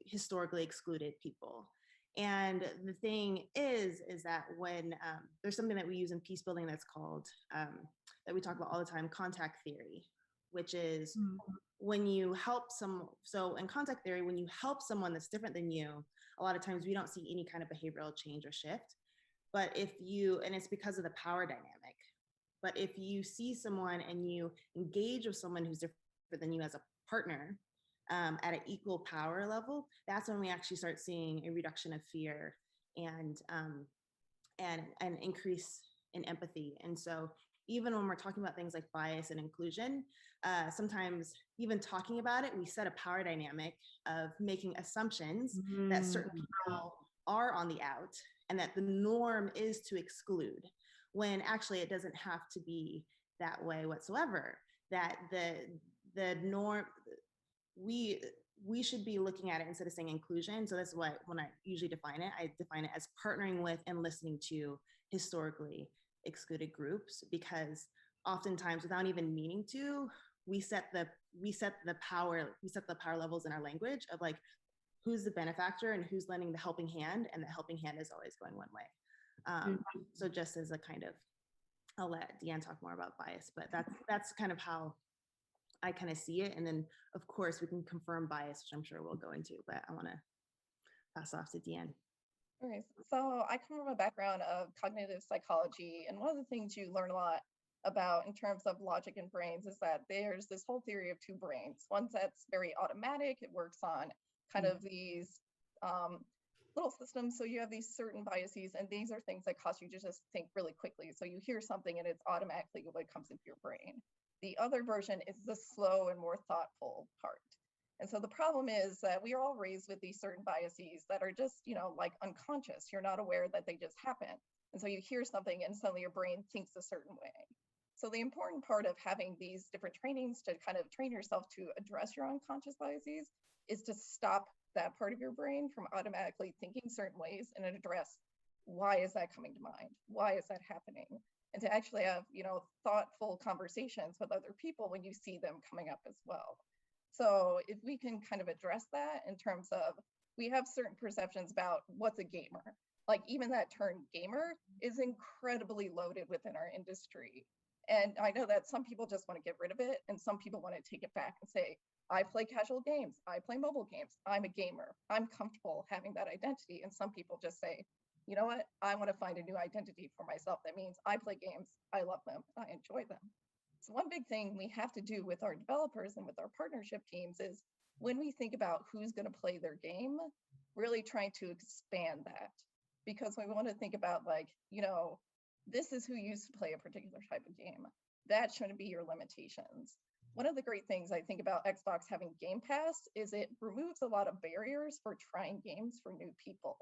historically excluded people. And the thing is that when there's something that we use in peace building that's called, that we talk about all the time, contact theory, which is when you help so in contact theory, when you help someone that's different than you, a lot of times we don't see any kind of behavioral change or shift. But and it's because of the power dynamic. But if you see someone and you engage with someone who's different than you as a partner at an equal power level, that's when we actually start seeing a reduction of fear and increase in empathy. And so even when we're talking about things like bias and inclusion, sometimes even talking about it, we set a power dynamic of making assumptions that certain people are on the out and that the norm is to exclude, when actually it doesn't have to be that way whatsoever. That the norm, we should be looking at it instead of saying inclusion. So that's what, when I usually define it, I define it as partnering with and listening to historically excluded groups, because oftentimes without even meaning to, we set the power levels in our language of like, who's the benefactor and who's lending the helping hand, and the helping hand is always going one way. So just as a kind of, I'll let Deanne talk more about bias, but that's kind of how I kind of see it. And then of course we can confirm bias, which I'm sure we'll go into, but I want to pass off to Deanne. Okay, so I come from a background of cognitive psychology, and one of the things you learn a lot about in terms of logic and brains is that there's this whole theory of two brains. One that's very automatic, it works on kind of these little systems. So you have these certain biases, and these are things that cause you to just think really quickly. So you hear something and it's automatically what comes into your brain. The other version is the slow and more thoughtful part. And so the problem is that we are all raised with these certain biases that are just, like unconscious. You're not aware that they just happen. And so you hear something and suddenly your brain thinks a certain way. So the important part of having these different trainings to kind of train yourself to address your unconscious biases is to stop that part of your brain from automatically thinking certain ways and address, why is that coming to mind? Why is that happening? And to actually have, thoughtful conversations with other people when you see them coming up as well. So if we can kind of address that in terms of, we have certain perceptions about what's a gamer. Like even that term gamer is incredibly loaded within our industry. And I know that some people just want to get rid of it, and some people want to take it back and say, I play casual games, I play mobile games, I'm a gamer, I'm comfortable having that identity. And some people just say, you know what, I want to find a new identity for myself. That means I play games, I love them, I enjoy them. So one big thing we have to do with our developers and with our partnership teams is, when we think about who's going to play their game, really trying to expand that. Because we want to think about like, this is who used to play a particular type of game. That shouldn't be your limitations. One of the great things I think about Xbox having Game Pass is it removes a lot of barriers for trying games for new people.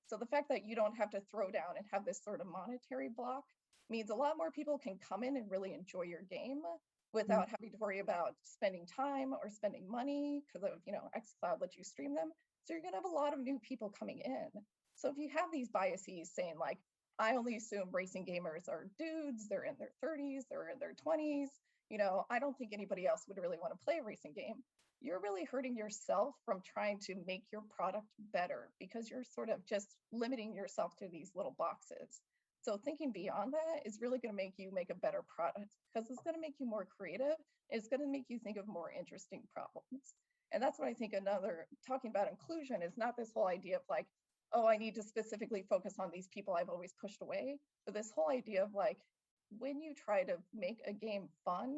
So the fact that you don't have to throw down and have this sort of monetary block means a lot more people can come in and really enjoy your game without having to worry about spending time or spending money, because of, xCloud lets you stream them. So you're gonna have a lot of new people coming in. So if you have these biases saying like, I only assume racing gamers are dudes, they're in their 30s, they're in their 20s, I don't think anybody else would really want to play a racing game. you're really hurting yourself from trying to make your product better because you're sort of just limiting yourself to these little boxes. So thinking beyond that is really going to make you make a better product because it's going to make you more creative. It's going to make you think of more interesting problems. And that's what I think another, talking about inclusion is not this whole idea of like, oh, I need to specifically focus on these people I've always pushed away, but this whole idea of like, when you try to make a game fun,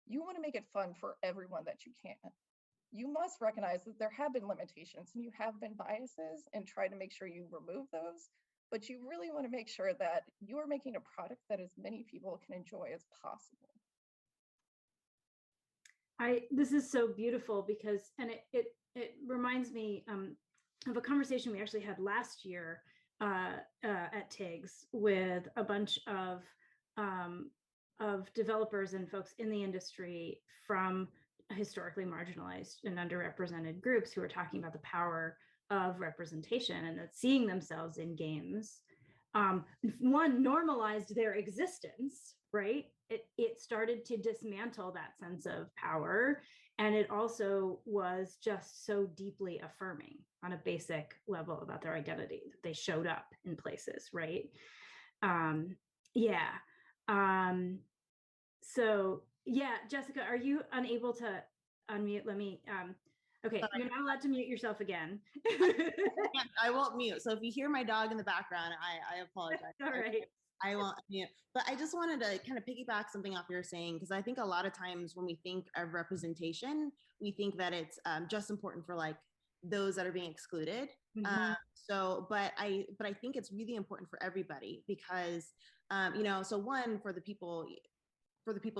you want to make it fun for everyone that you can. You must recognize that there have been limitations and you have been biases and try to make sure you remove those. But you really want to make sure that you are making a product that as many people can enjoy as possible. This is so beautiful because, and it reminds me of a conversation we actually had last year at TIGS with a bunch of developers and folks in the industry from historically marginalized and underrepresented groups who are talking about the power of representation and that seeing themselves in games, one, normalized their existence, right? It started to dismantle that sense of power. And it also was just so deeply affirming on a basic level about their identity, that they showed up in places, right? So yeah, Jessica, are you unable to unmute? Let me, okay, you're not allowed to mute yourself again. I won't mute. So if you hear my dog in the background, I apologize. All right. I won't mute. But I just wanted to kind of piggyback something off you're saying, because I think a lot of times when we think of representation, we think that it's just important for like those that are being excluded. Mhm. But I think it's really important for everybody because, so one, for the people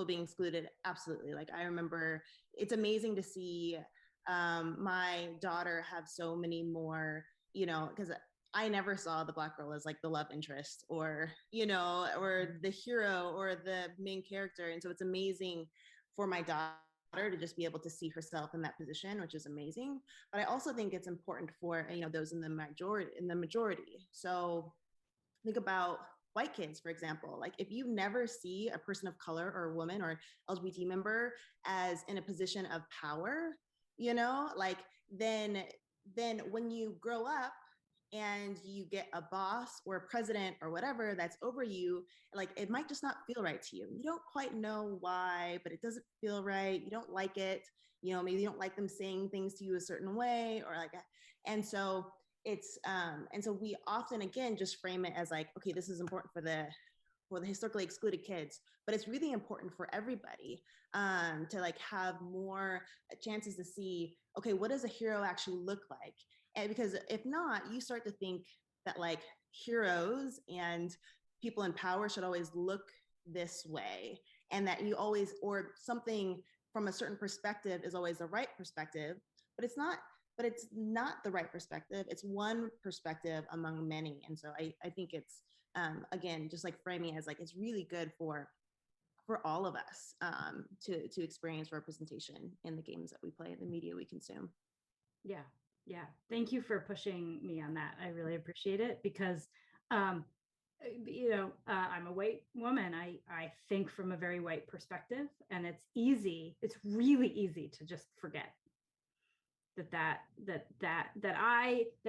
being excluded, absolutely. Like I remember, it's amazing to see my daughter have so many more, because I never saw the Black girl as like the love interest or the hero or the main character. And so it's amazing for my daughter to just be able to see herself in that position, which is amazing. But I also think it's important for, those in the majority. So think about white kids, for example. Like if you never see a person of color or a woman or LGBT member as in a position of power, then when you grow up and you get a boss or a president or whatever that's over you, like it might just not feel right to you. You don't quite know why, but it doesn't feel right. You don't like it. Maybe you don't like them saying things to you a certain way or like, and so it's, and so we often, again, just frame it as like, okay, this is important for the historically excluded kids, but it's really important for everybody to like have more chances to see, okay, what does a hero actually look like? And because if not, you start to think that like heroes and people in power should always look this way, and that you always, or something from a certain perspective is always the right perspective, but it's not the right perspective. It's one perspective among many. And so I think it's, again, just like framing as like, it's really good for all of us to experience representation in the games that we play, in the media we consume. Yeah. Thank you for pushing me on that. I really appreciate it because, I'm a white woman. I think from a very white perspective, and it's really easy to just forget that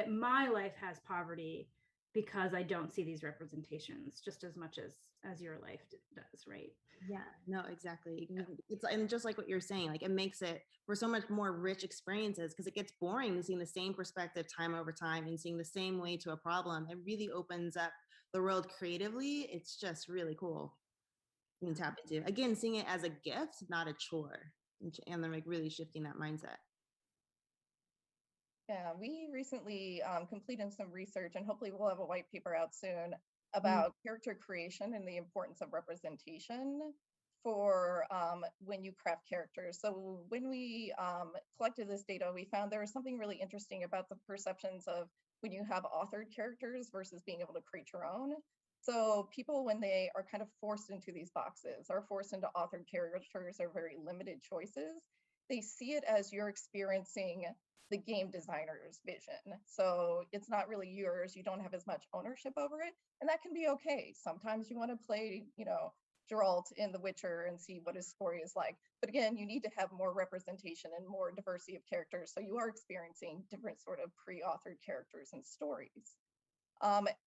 my life has poverty because I don't see these representations just as much as your life does, right? Yeah, no, exactly. It's, and just like what you're saying, like it makes it for so much more rich experiences, because it gets boring to seeing the same perspective time over time and seeing the same way to a problem. It really opens up the world creatively. It's just really cool. You can tap into, again, seeing it as a gift, not a chore, and then like really shifting that mindset. Yeah, we recently completed some research, and hopefully we'll have a white paper out soon about character creation and the importance of representation for when you craft characters. So when we collected this data, we found there was something really interesting about the perceptions of when you have authored characters versus being able to create your own. So people, when they are kind of forced into these boxes, are forced into authored characters or very limited choices, they see it as you're experiencing the game designer's vision. So it's not really yours. You don't have as much ownership over it. And that can be okay. Sometimes you want to play, Geralt in The Witcher and see what his story is like. But again, you need to have more representation and more diversity of characters. So you are experiencing different sort of pre-authored characters and stories.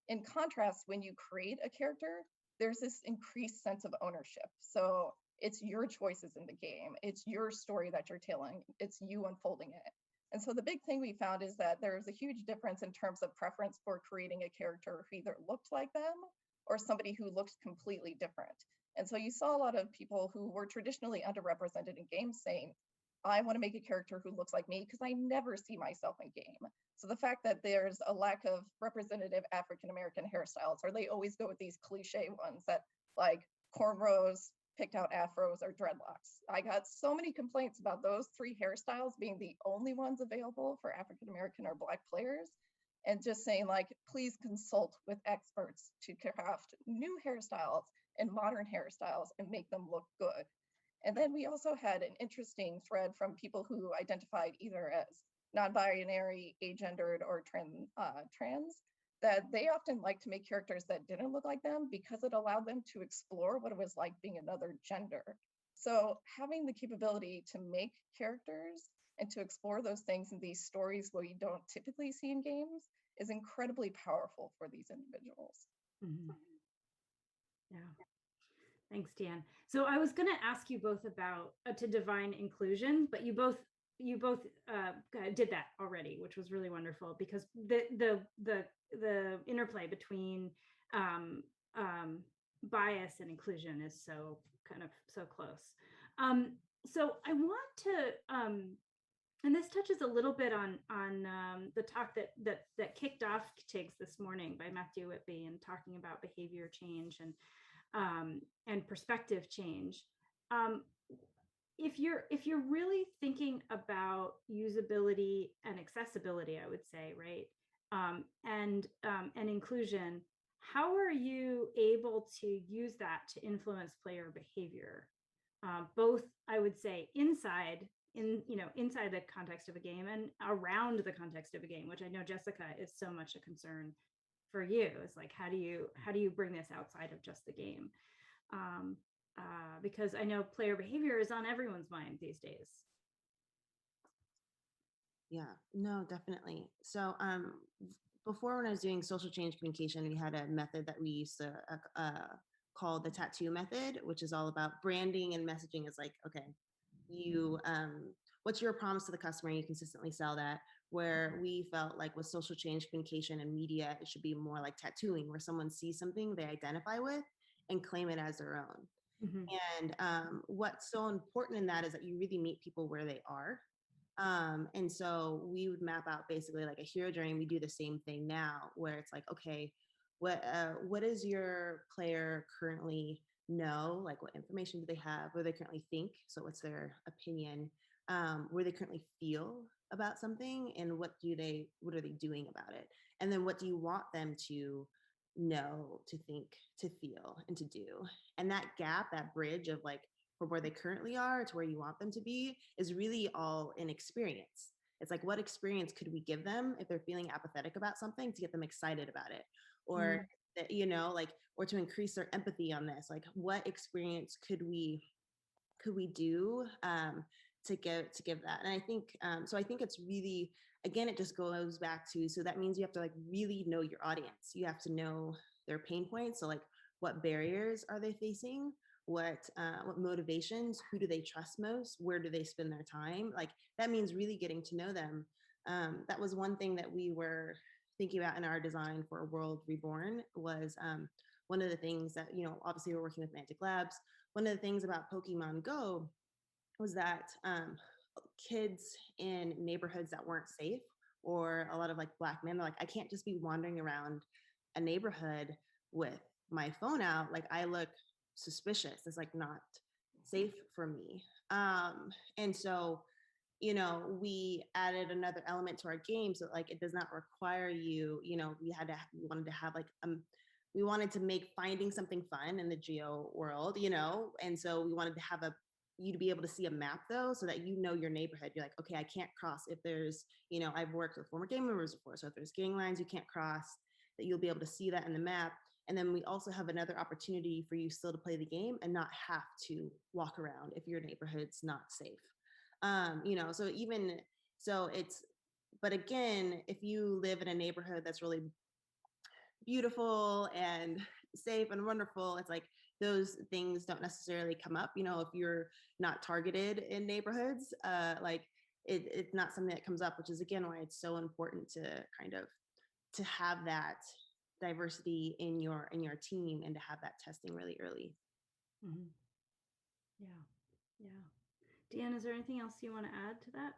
In contrast, when you create a character, there's this increased sense of ownership. So it's your choices in the game. It's your story that you're telling. It's you unfolding it. And so the big thing we found is that there's a huge difference in terms of preference for creating a character who either looked like them or somebody who looked completely different. And so you saw a lot of people who were traditionally underrepresented in games saying, I want to make a character who looks like me because I never see myself in game. So the fact that there's a lack of representative African-American hairstyles, or they always go with these cliche ones that like cornrows, picked out afros, or dreadlocks. I got so many complaints about those three hairstyles being the only ones available for African-American or Black players, and just saying like, please consult with experts to craft new hairstyles and modern hairstyles and make them look good. And then we also had an interesting thread from people who identified either as non-binary, agendered, or trans, that they often like to make characters that didn't look like them because it allowed them to explore what it was like being another gender. So having the capability to make characters and to explore those things in these stories where you don't typically see in games is incredibly powerful for these individuals. Mm-hmm. Yeah. Thanks, Dan. So I was going to ask you both about to divine inclusion, but you both did that already, which was really wonderful because the interplay between bias and inclusion is so close. So I want to, and this touches a little bit on the talk that kicked off TIGS this morning by Matthew Whitby and talking about behavior change and perspective change. If you're really thinking about usability and accessibility, I would say, right, and inclusion, how are you able to use that to influence player behavior? Both, I would say, inside the context of a game and around the context of a game, which I know, Jessica, is so much a concern for you. It's like, how do you bring this outside of just the game? Because I know player behavior is on everyone's mind these days. Yeah, no, definitely. So before, when I was doing social change communication, we had a method that we used to call the tattoo method, which is all about branding and messaging. Is like, okay, you what's your promise to the customer? You consistently sell that. Where we felt like with social change communication and media, it should be more like tattooing, where someone sees something they identify with and claim it as their own. Mm-hmm. And what's so important in that is that you really meet people where they are. And so we would map out basically like a hero journey. We do the same thing now, where it's like, okay, what does your player currently know? Like, what information do they have? What do they currently think? So what's their opinion? Where they currently feel about something, and what are they doing about it? And then what do you want them to know, to think, to feel, and to do? And that gap, that bridge of like from where they currently are to where you want them to be, is really all in experience. It's like, what experience could we give them if they're feeling apathetic about something to get them excited about it? Or that, like, or to increase their empathy on this, like what experience could we do to give that? And I think so I think it's really, again, it just goes back to, so that means you have to like really know your audience. You have to know their pain points. So like, what barriers are they facing? What motivations? Who do they trust most? Where do they spend their time? Like, that means really getting to know them. That was one thing that we were thinking about in our design for A World Reborn, was one of the things that, obviously we're working with Mantic Labs. One of the things about Pokemon Go was that kids in neighborhoods that weren't safe, or a lot of like Black men, they're like, I can't just be wandering around a neighborhood with my phone out. Like, I look suspicious. It's like not safe for me. And so, we added another element to our game, so like it does not require you, we wanted to make finding something fun in the geo world, and so we wanted to have you to be able to see a map though, so that your neighborhood. You're like, okay, I can't cross if there's, I've worked with former game members before, so if there's gang lines you can't cross, that you'll be able to see that in the map. And then we also have another opportunity for you still to play the game and not have to walk around if your neighborhood's not safe. But again, if you live in a neighborhood that's really beautiful and safe and wonderful, it's like those things don't necessarily come up. If you're not targeted in neighborhoods, it's not something that comes up, which is again why it's so important to kind of to have that diversity in your team and to have that testing really early. Mm-hmm. Yeah. Deanne, is there anything else you want to add to that?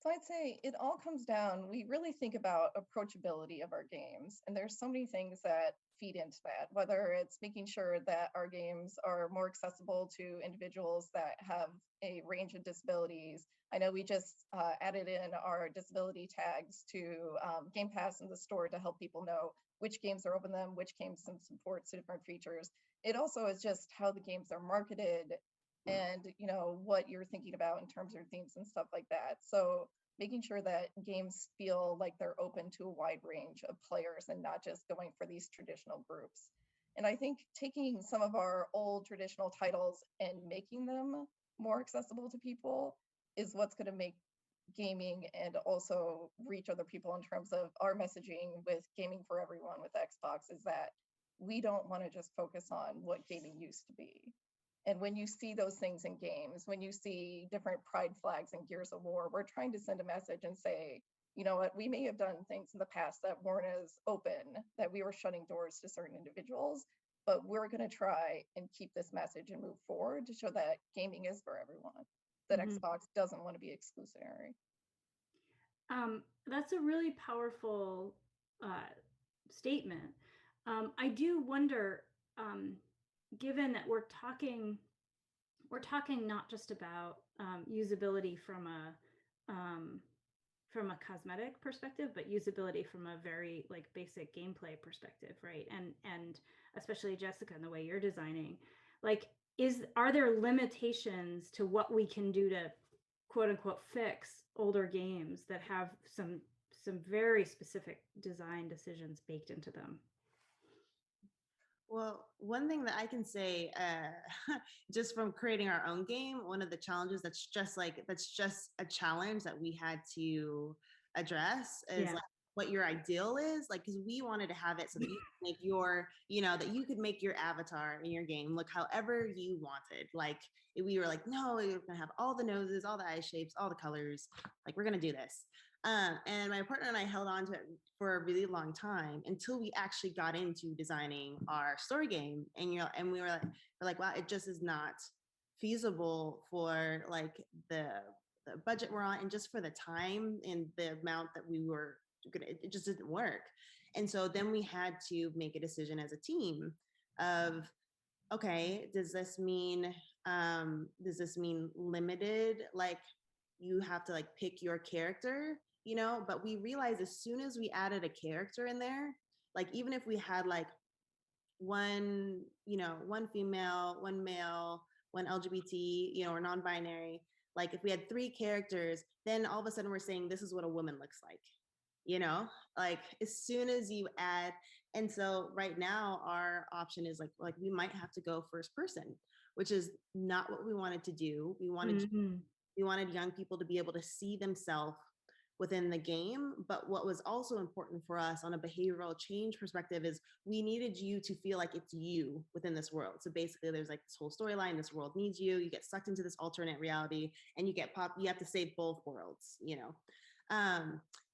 So I'd say it all comes down, we really think about approachability of our games, and there's so many things that feed into that, whether it's making sure that our games are more accessible to individuals that have a range of disabilities. I know we just added in our disability tags to Game Pass in the store to help people know which games are open to them, which games support different features. It also is just how the games are marketed and what you're thinking about in terms of themes and stuff like that. So making sure that games feel like they're open to a wide range of players and not just going for these traditional groups. And I think taking some of our old traditional titles and making them more accessible to people is what's going to make gaming and also reach other people in terms of our messaging with Gaming for Everyone with Xbox, is that we don't want to just focus on what gaming used to be. And when you see those things in games, when you see different pride flags in Gears of War, we're trying to send a message and say, you know what, we may have done things in the past that weren't as open, that we were shutting doors to certain individuals, but we're going to try and keep this message and move forward to show that gaming is for everyone, that Xbox doesn't want to be exclusionary. That's a really powerful statement. I do wonder, given that we're talking not just about usability from a cosmetic perspective, but usability from a very basic gameplay perspective, right? And especially Jessica, and the way you're designing, are there limitations to what we can do to quote unquote fix older games that have some very specific design decisions baked into them? Well, one thing that I can say, just from creating our own game, one of the challenges that's just a challenge that we had to address is what your ideal is, because we wanted to have it so that you could make that you could make your avatar in your game look however you wanted. We were like, no, we're gonna have all the noses, all the eye shapes, all the colors. We're gonna do this. And my partner and I held on to it for a really long time until we actually got into designing our story game. And we were like, wow, it just is not feasible for the budget we're on, and just for the time and the amount that we were gonna. It just didn't work. And so then we had to make a decision as a team of, okay, does this mean limited? You have to pick your character, but we realized as soon as we added a character in there, even if we had one female, one male, one LGBT, or non-binary, if we had 3 characters, then all of a sudden we're saying this is what a woman looks like, as soon as you add. And so right now our option is we might have to go first person, which is not what we wanted to do. We wanted young people to be able to see themselves within the game. But what was also important for us on a behavioral change perspective is we needed you to feel like it's you within this world. So basically there's this whole storyline, this world needs you, you get sucked into this alternate reality, and you have to save both worlds,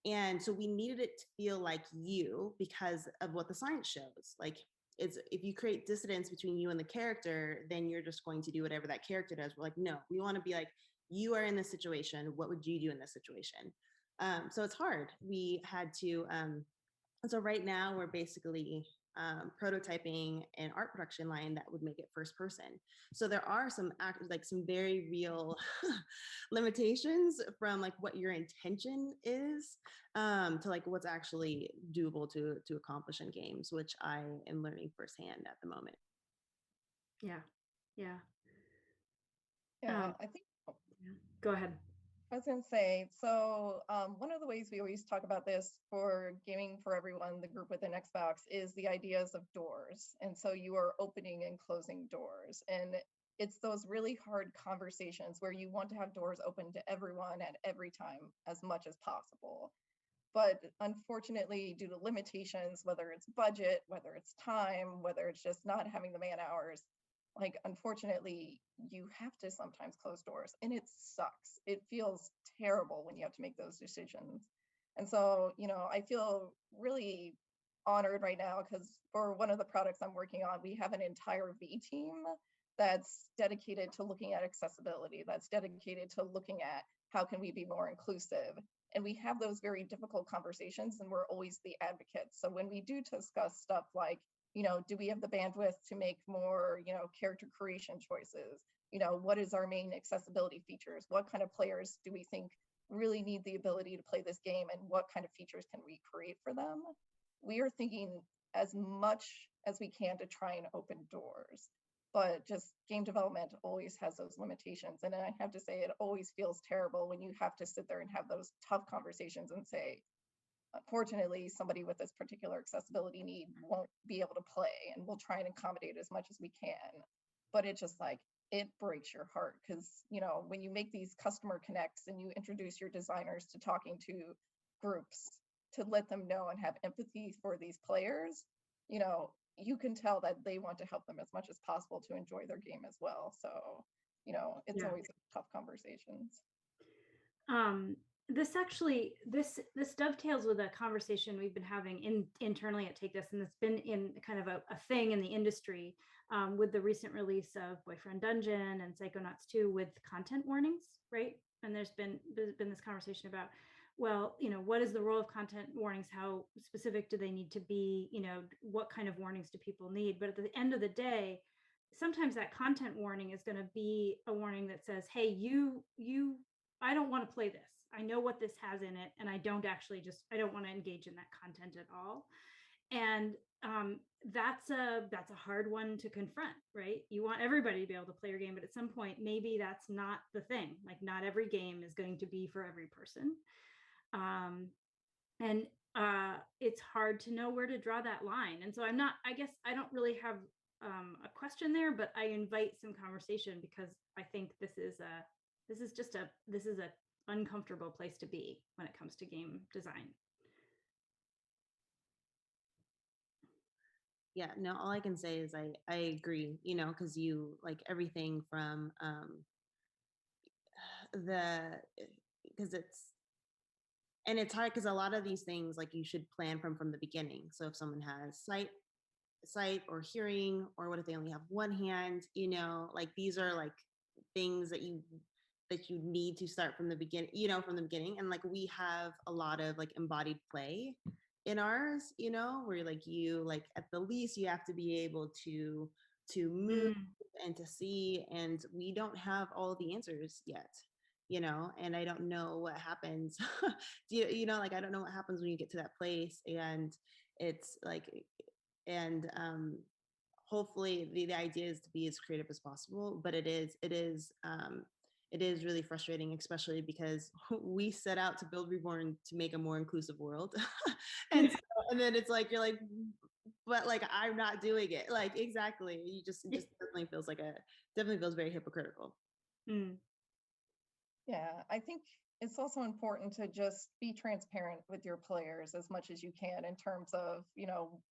and so we needed it to feel like you because of what the science shows. If you create dissonance between you and the character, then you're just going to do whatever that character does. We're no, we want to be you are in this situation. What would you do in this situation? So it's hard. We had to, so right now we're basically prototyping an art production line that would make it first person. So there are some some very real limitations from what your intention is to what's actually doable to accomplish in games, which I am learning firsthand at the moment. Yeah. I think Go ahead. I was going to say, so one of the ways we always talk about this for Gaming for Everyone, the group within Xbox, is the ideas of doors. And so you are opening and closing doors. And it's those really hard conversations where you want to have doors open to everyone at every time as much as possible. But unfortunately, due to limitations, whether it's budget, whether it's time, whether it's just not having the man hours, like, unfortunately, you have to sometimes close doors, and it sucks. It feels terrible when you have to make those decisions. And so, I feel really honored right now because for one of the products I'm working on, we have an entire V team that's dedicated to looking at accessibility, that's dedicated to looking at how can we be more inclusive. And we have those very difficult conversations, and we're always the advocates. So when we do discuss stuff like, do we have the bandwidth to make more, character creation choices? What is our main accessibility features? What kind of players do we think really need the ability to play this game, and what kind of features can we create for them? We are thinking as much as we can to try and open doors, but just game development always has those limitations. And I have to say, it always feels terrible when you have to sit there and have those tough conversations and say, unfortunately, somebody with this particular accessibility need won't be able to play, and we'll try and accommodate as much as we can. But it just it breaks your heart because, when you make these customer connects and you introduce your designers to talking to groups to let them know and have empathy for these players, you can tell that they want to help them as much as possible to enjoy their game as well. So, it's always tough conversations. This dovetails with a conversation we've been having internally at Take This, and it's been in kind of a thing in the industry with the recent release of Boyfriend Dungeon and Psychonauts 2 with content warnings, right? And there's been this conversation about, well, what is the role of content warnings? How specific do they need to be? What kind of warnings do people need? But at the end of the day, sometimes that content warning is going to be a warning that says, hey, I don't want to play this. I know what this has in it, and I don't want to engage in that content at all. And that's a hard one to confront, right? You want everybody to be able to play your game, but at some point, maybe that's not the thing. Like, not every game is going to be for every person. And it's hard to know where to draw that line. And so I guess I don't really have a question there, but I invite some conversation because I think this is a uncomfortable place to be when it comes to game design. Yeah, no, all I can say is I agree, because you like everything from because it's hard because a lot of these things, like, you should plan from the beginning. So if someone has sight or hearing, or what if they only have one hand, like, these are like things that you need to start from the beginning, and like, we have a lot of like embodied play in ours, where like at the least you have to be able to move and to see, and we don't have all the answers yet, and I don't know what happens. Like, I don't know what happens when you get to that place, and it's like, and hopefully the idea is to be as creative as possible, but it is really frustrating, especially because we set out to build Reborn to make a more inclusive world. and then it's like, you're like, but like, I'm not doing it. Like, exactly. It just definitely feels very hypocritical. Yeah, I think it's also important to just be transparent with your players as much as you can in terms of,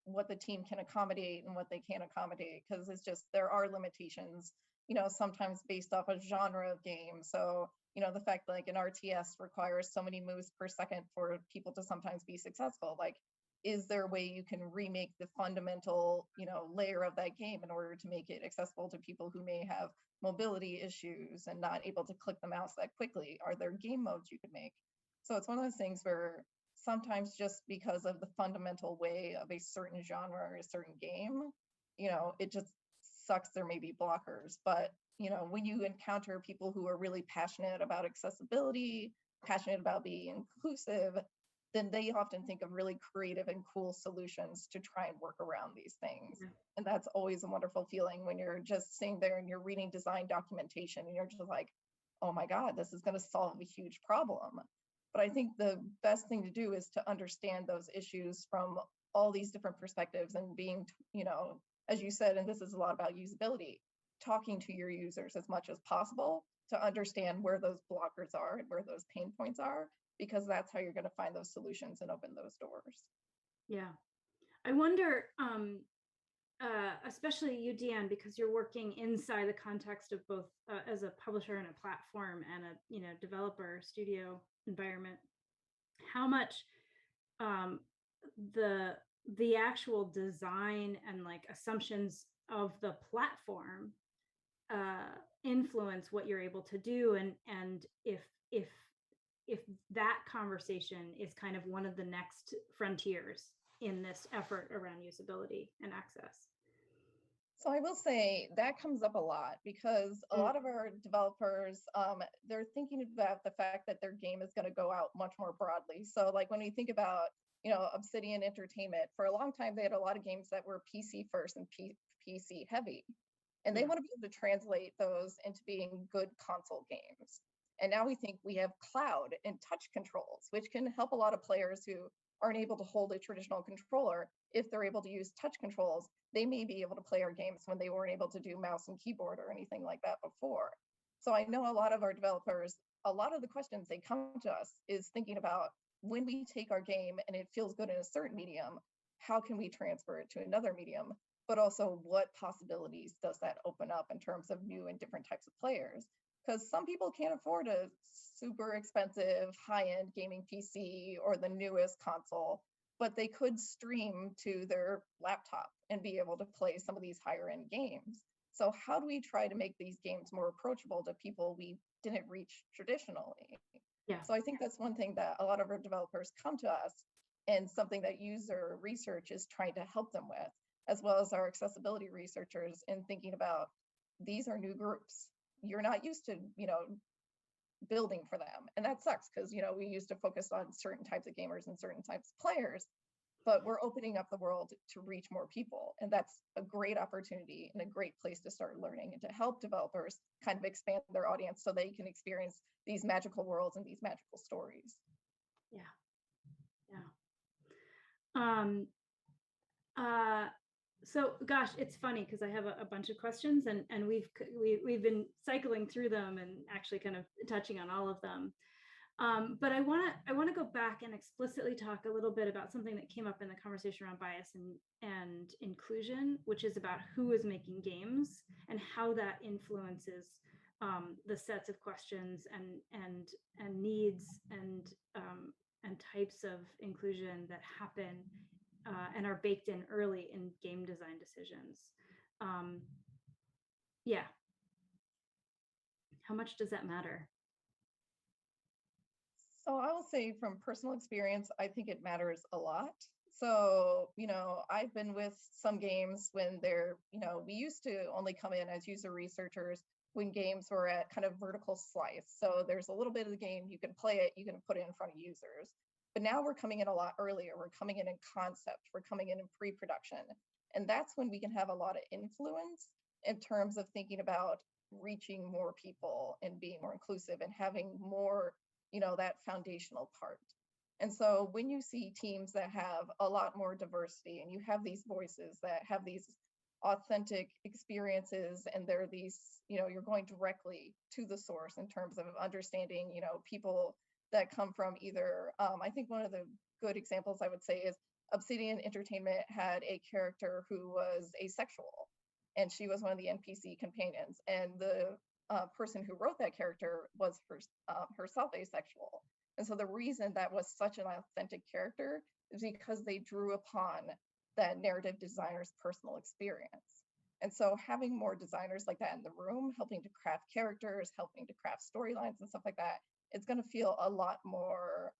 what the team can accommodate and what they can't accommodate, because it's just, there are limitations, sometimes based off a genre of game. So, the fact like an RTS requires so many moves per second for people to sometimes be successful, like, is there a way you can remake the fundamental, layer of that game in order to make it accessible to people who may have mobility issues and not able to click the mouse that quickly? Are there game modes you could make? So it's one of those things where sometimes, just because of the fundamental way of a certain genre or a certain game, it just sucks. There may be blockers, but when you encounter people who are really passionate about accessibility, passionate about being inclusive, then they often think of really creative and cool solutions to try and work around these things. And that's always a wonderful feeling when you're just sitting there and you're reading design documentation and you're just like, oh my God, this is going to solve a huge problem. But I think the best thing to do is to understand those issues from all these different perspectives and being, as you said, and this is a lot about usability, talking to your users as much as possible to understand where those blockers are and where those pain points are, because that's how you're going to find those solutions and open those doors. Yeah. I wonder, especially you, Deanne, because you're working inside the context of both as a publisher and a platform and a developer studio environment, how much the actual design and like assumptions of the platform influence what you're able to do, and if that conversation is kind of one of the next frontiers in this effort around usability and access. So I will say that comes up a lot because a lot of our developers, they're thinking about the fact that their game is going to go out much more broadly. So like when we think about, Obsidian Entertainment, for a long time, they had a lot of games that were PC first and PC heavy. And they want to be able to translate those into being good console games. And now we think we have cloud and touch controls, which can help a lot of players who aren't able to hold a traditional controller. If they're able to use touch controls, they may be able to play our games when they weren't able to do mouse and keyboard or anything like that before. So I know a lot of our developers, a lot of the questions they come to us is thinking about, when we take our game and it feels good in a certain medium, how can we transfer it to another medium? But also, what possibilities does that open up in terms of new and different types of players? Because some people can't afford a super expensive high-end gaming PC or the newest console, but they could stream to their laptop and be able to play some of these higher-end games. So how do we try to make these games more approachable to people we didn't reach traditionally? Yeah. So I think that's one thing that a lot of our developers come to us, and something that user research is trying to help them with, as well as our accessibility researchers in thinking about, these are new groups. You're not used to, building for them. And that sucks because, we used to focus on certain types of gamers and certain types of players, but we're opening up the world to reach more people. And that's a great opportunity and a great place to start learning and to help developers kind of expand their audience so they can experience these magical worlds and these magical stories. Yeah. So gosh, it's funny because I have a bunch of questions and we've been cycling through them and actually kind of touching on all of them. But I want to go back and explicitly talk a little bit about something that came up in the conversation around bias and inclusion, which is about who is making games and how that influences the sets of questions and needs and types of inclusion that happen and are baked in early in game design decisions. Yeah. How much does that matter? So I will say from personal experience, I think it matters a lot. So, I've been with some games when they're, we used to only come in as user researchers when games were at kind of vertical slice. So there's a little bit of the game, you can play it, you can put it in front of users. But now we're coming in a lot earlier. We're coming in concept, we're coming in pre-production. And that's when we can have a lot of influence in terms of thinking about reaching more people and being more inclusive and having more, that foundational part. And so when you see teams that have a lot more diversity and you have these voices that have these authentic experiences, and they're these, you're going directly to the source in terms of understanding, people that come from either, I think one of the good examples I would say is Obsidian Entertainment had a character who was asexual, and she was one of the NPC companions, and the person who wrote that character was herself asexual. And so the reason that was such an authentic character is because they drew upon that narrative designer's personal experience. And so having more designers like that in the room, helping to craft characters, helping to craft storylines and stuff like that, it's going to feel a lot more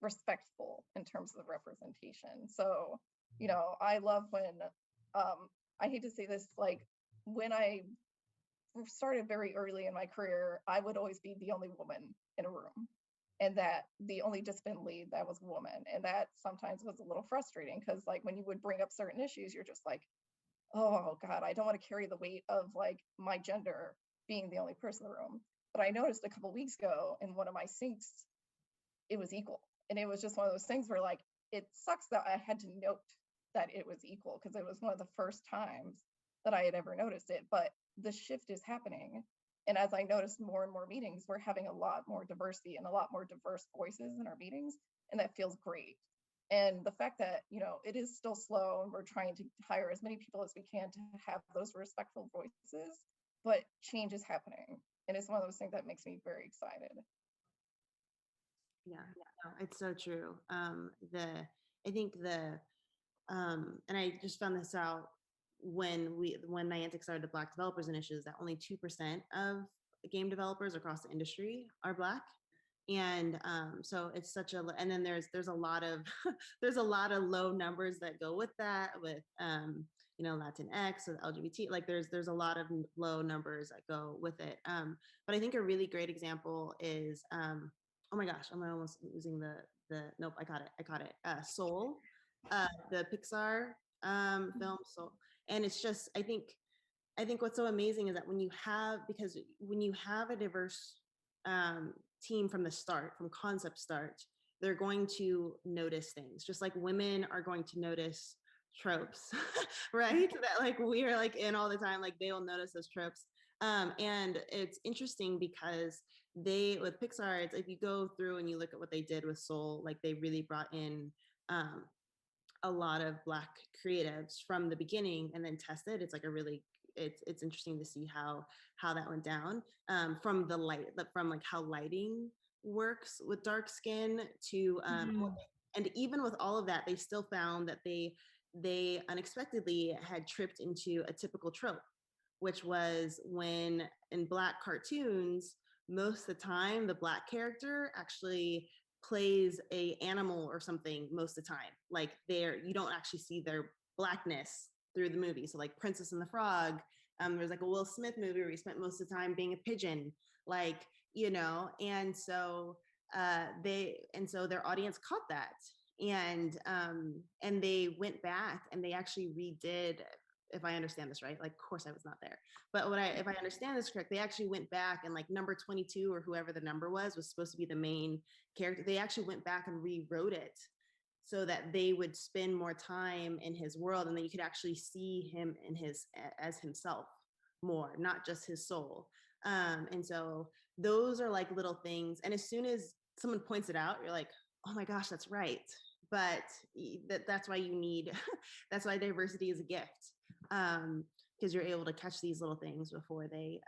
respectful in terms of the representation. So, I love when, I hate to say this, like when I started very early in my career, I would always be the only woman in a room, and that the only discipline lead that was a woman. And that sometimes was a little frustrating because like when you would bring up certain issues, you're just like, oh God, I don't want to carry the weight of like my gender being the only person in the room. But I noticed a couple weeks ago in one of my syncs, it was equal. And it was just one of those things where like, it sucks that I had to note that it was equal because it was one of the first times that I had ever noticed it. But the shift is happening. And as I noticed more and more meetings, we're having a lot more diversity and a lot more diverse voices in our meetings. And that feels great. And the fact that, you know, it is still slow and we're trying to hire as many people as we can to have those respectful voices, but change is happening. And it's one of those things that makes me very excited. Yeah, no, it's so true. I think and I just found this out when Niantic started the Black Developers Initiative, that only 2% of game developers across the industry are Black. And so it's such a, and then there's a lot of there's a lot of low numbers that go with that, with you know, Latinx, with LGBT, like there's a lot of low numbers that go with it. But I think a really great example is oh my gosh, I'm almost losing the nope, I caught it. Soul, the Pixar film Soul. And it's just, I think what's so amazing is that when you have a diverse team from the start, from concept start, they're going to notice things, just like women are going to notice tropes, right? That like we are like in all the time, like they will notice those tropes. And it's interesting because with Pixar, it's, if you go through and you look at what they did with Soul, like they really brought in a lot of Black creatives from the beginning and then tested. It's like a really, it's interesting to see how that went down, from the light, from like how lighting works with dark skin to and even with all of that, they still found that they unexpectedly had tripped into a typical trope, which was when in Black cartoons, most of the time the Black character actually plays a animal or something most of the time. Like you don't actually see their Blackness through the movie. So like Princess and the Frog, there's like a Will Smith movie where he spent most of the time being a pigeon, like, you know, and so their audience caught that. And they went back and they actually redid, if I understand this right, like, of course I was not there, but if I understand this correct, they actually went back and like number 22 or whoever the number was supposed to be the main character. They actually went back and rewrote it so that they would spend more time in his world and then you could actually see him as himself more, not just his soul. And so those are like little things. And as soon as someone points it out, you're like, oh my gosh, that's right. But that's why you need, that's why diversity is a gift. Because you're able to catch these little things before they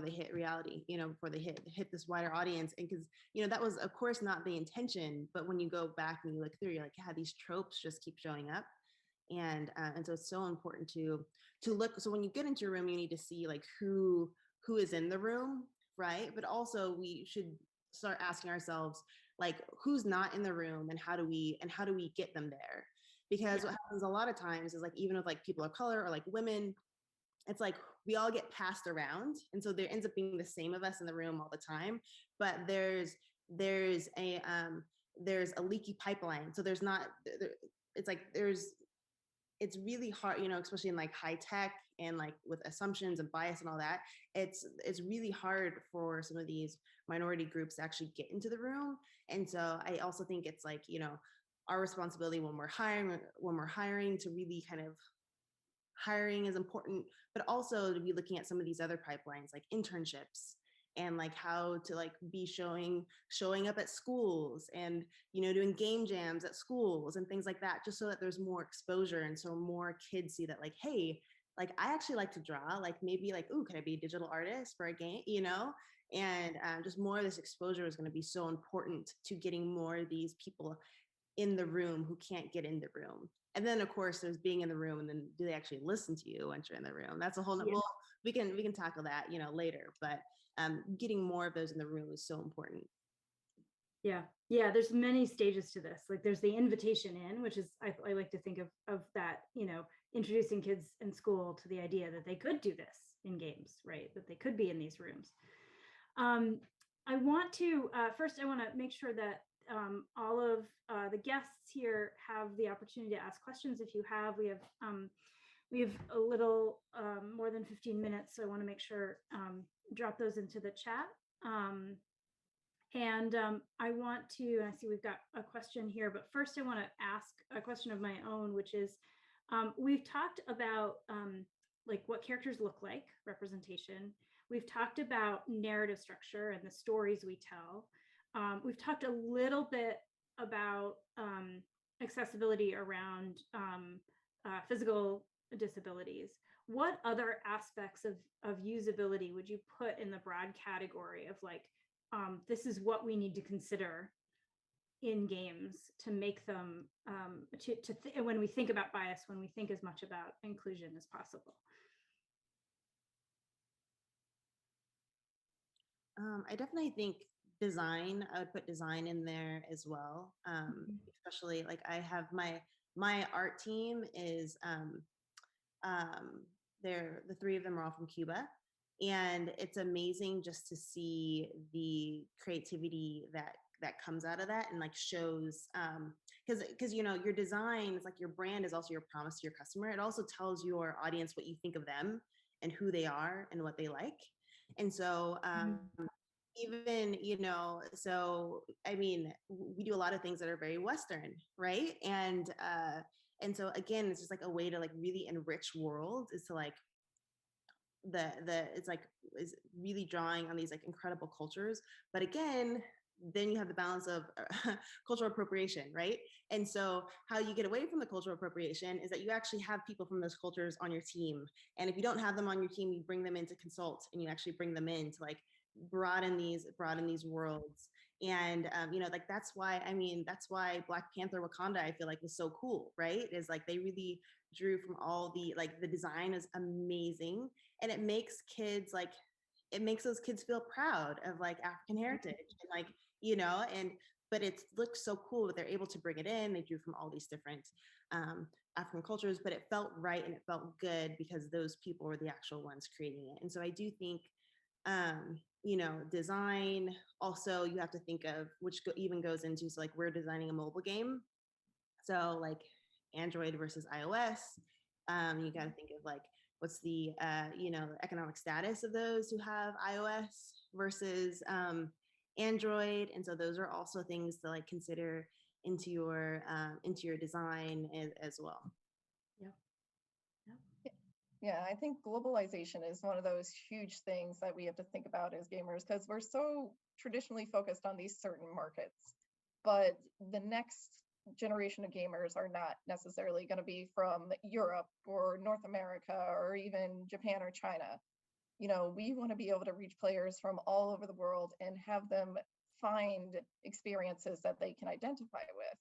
hit reality, you know, before they hit this wider audience. And because, you know, that was of course not the intention, but when you go back and you look through, you're like, yeah, these tropes just keep showing up. And so it's so important to look. So when you get into a room, you need to see like who is in the room, right? But also we should start asking ourselves, like, who's not in the room and how do we get them there? Because what happens a lot of times is like, even with like people of color or like women, it's like we all get passed around. And so there ends up being the same of us in the room all the time, but there's a leaky pipeline. So it's really hard, you know, especially in like high tech and like with assumptions and bias and all that, it's really hard for some of these minority groups to actually get into the room. And so I also think it's like, you know, our responsibility when we're hiring to really kind of, hiring is important, but also to be looking at some of these other pipelines like internships and like how to like be showing up at schools and, you know, doing game jams at schools and things like that, just so that there's more exposure and so more kids see that like, hey, like I actually like to draw, like maybe like, ooh, could I be a digital artist for a game, you know? And just more of this exposure is going to be so important to getting more of these people in the room who can't get in the room. And then of course there's being in the room, and then do they actually listen to you once you're in the room? That's a whole well, we can tackle that, you know, later, but getting more of those in the room is so important. Yeah, there's many stages to this. Like there's the invitation in, which is I like to think of that, you know, introducing kids in school to the idea that they could do this in games, right? That they could be in these rooms. I want to first I want to make sure that all of the guests here have the opportunity to ask questions. If you have, we We have a little more than 15 minutes, so I want to make sure drop those into the chat. I want to, I see we've got a question here, but first I want to ask a question of my own, which is, we've talked about like what characters look like, representation. We've talked about narrative structure and the stories we tell. We've talked a little bit about accessibility around physical disabilities. What other aspects of usability would you put in the broad category of like, this is what we need to consider in games to make them, when we think about bias, when we think as much about inclusion as possible? I definitely think design, I would put design in there as well. Especially like I have my art team is, they're, the three of them are all from Cuba. And it's amazing just to see the creativity that comes out of that and like shows, because you know, your design is like your brand is also your promise to your customer. It also tells your audience what you think of them and who they are and what they like. And so even, you know, so I mean, we do a lot of things that are very Western, right? And so again, it's just like a way to like really enrich worlds is to like it's like is really drawing on these like incredible cultures. But again, then you have the balance of cultural appropriation, right? And so how you get away from the cultural appropriation is that you actually have people from those cultures on your team. And if you don't have them on your team, you bring them in to consult and you actually bring them in to like broaden these worlds. And you know, like that's why Black Panther Wakanda, I feel like, was so cool, right? Is like they really drew from all the, like the design is amazing, and it makes kids like, it makes those kids feel proud of like African heritage and like, you know, and but it looks so cool that they're able to bring it in. They drew from all these different African cultures, but it felt right and it felt good because those people were the actual ones creating it. And so I do think you know, design, also you have to think of, which even goes into, so like we're designing a mobile game, so like Android versus iOS, you got to think of like what's the you know, economic status of those who have iOS versus Android. And so those are also things to like consider into your design as well. Yeah, I think globalization is one of those huge things that we have to think about as gamers, because we're so traditionally focused on these certain markets. But the next generation of gamers are not necessarily going to be from Europe or North America or even Japan or China. You know, we want to be able to reach players from all over the world and have them find experiences that they can identify with.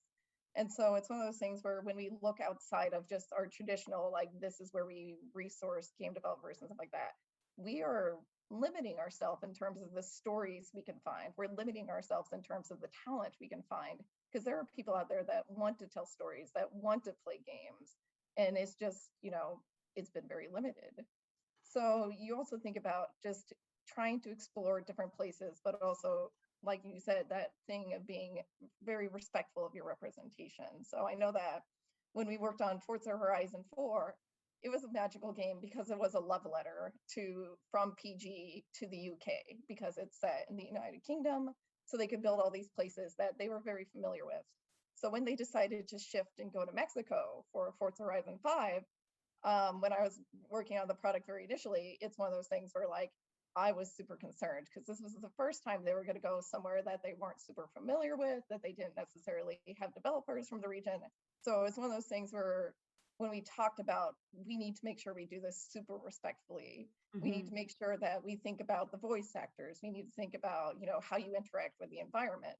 And so it's one of those things where when we look outside of just our traditional, like this is where we resource game developers and stuff like that, we are limiting ourselves in terms of the stories we can find. We're limiting ourselves in terms of the talent we can find, because there are people out there that want to tell stories, that want to play games. And it's just, you know, it's been very limited. So you also think about just trying to explore different places, but also, like you said, that thing of being very respectful of your representation. So I know that when we worked on Forza Horizon 4, it was a magical game because it was a love letter from PG to the UK, because it's set in the United Kingdom. So they could build all these places that they were very familiar with. So when they decided to shift and go to Mexico for Forza Horizon 5, when I was working on the product very initially, it's one of those things where like, I was super concerned because this was the first time they were going to go somewhere that they weren't super familiar with, that they didn't necessarily have developers from the region. So it's one of those things where when we talked about, we need to make sure we do this super respectfully. We need to make sure that we think about the voice actors. We need to think about, you know, how you interact with the environment.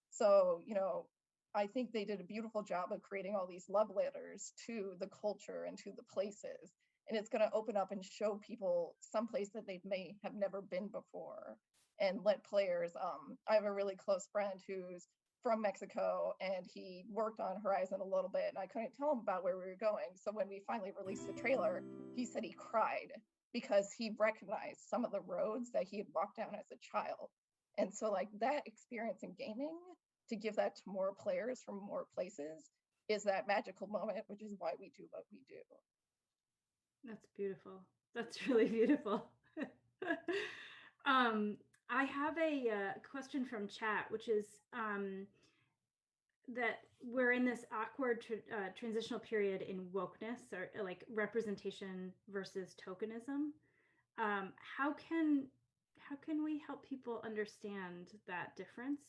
So, you know, I think they did a beautiful job of creating all these love letters to the culture and to the places. And it's going to open up and show people some place that they may have never been before, and let players, I have a really close friend who's from Mexico and he worked on Horizon a little bit, and I couldn't tell him about where we were going. So when we finally released the trailer, he said he cried because he recognized some of the roads that he had walked down as a child. And so like that experience in gaming, to give that to more players from more places, is that magical moment, which is why we do what we do. That's beautiful. That's really beautiful. I have a question from chat, which is that we're in this awkward transitional period in wokeness, or like representation versus tokenism. How can we help people understand that difference?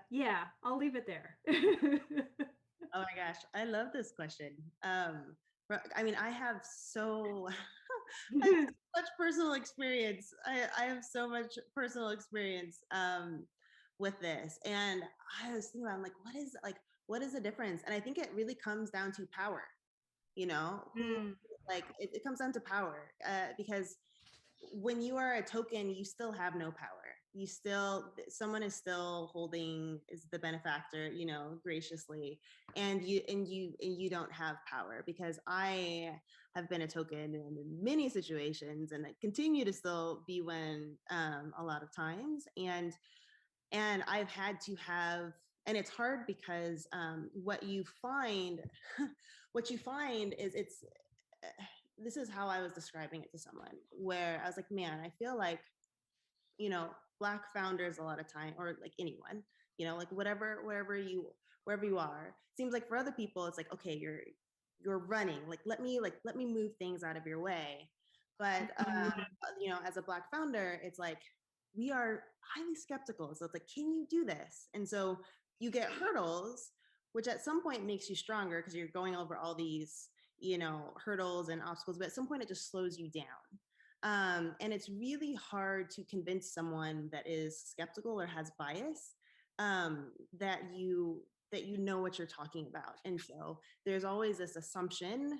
Yeah, I'll leave it there. Oh my gosh, I love this question. I mean, I have so I have such personal experience. I have so much personal experience with this, and I was thinking about, I'm like, what is the difference? And I think it really comes down to power. You know, like it comes down to power, because when you are a token, you still have no power. You still, someone is still holding, is the benefactor, you know, graciously, and you don't have power. Because I have been a token in many situations, and I continue to still be one a lot of times, and I've had to have, and it's hard because what you find is this is how I was describing it to someone, where I was like, man, I feel like, you know, Black founders a lot of time, or like anyone, you know, like wherever you are, seems like for other people, it's like, okay, you're running, like, let me move things out of your way. But you know, as a Black founder, it's like, we are highly skeptical. So it's like, can you do this? And so you get hurdles, which at some point makes you stronger, because you're going over all these, you know, hurdles and obstacles, but at some point it just slows you down. And it's really hard to convince someone that is skeptical or has bias, that you know what you're talking about. And so there's always this assumption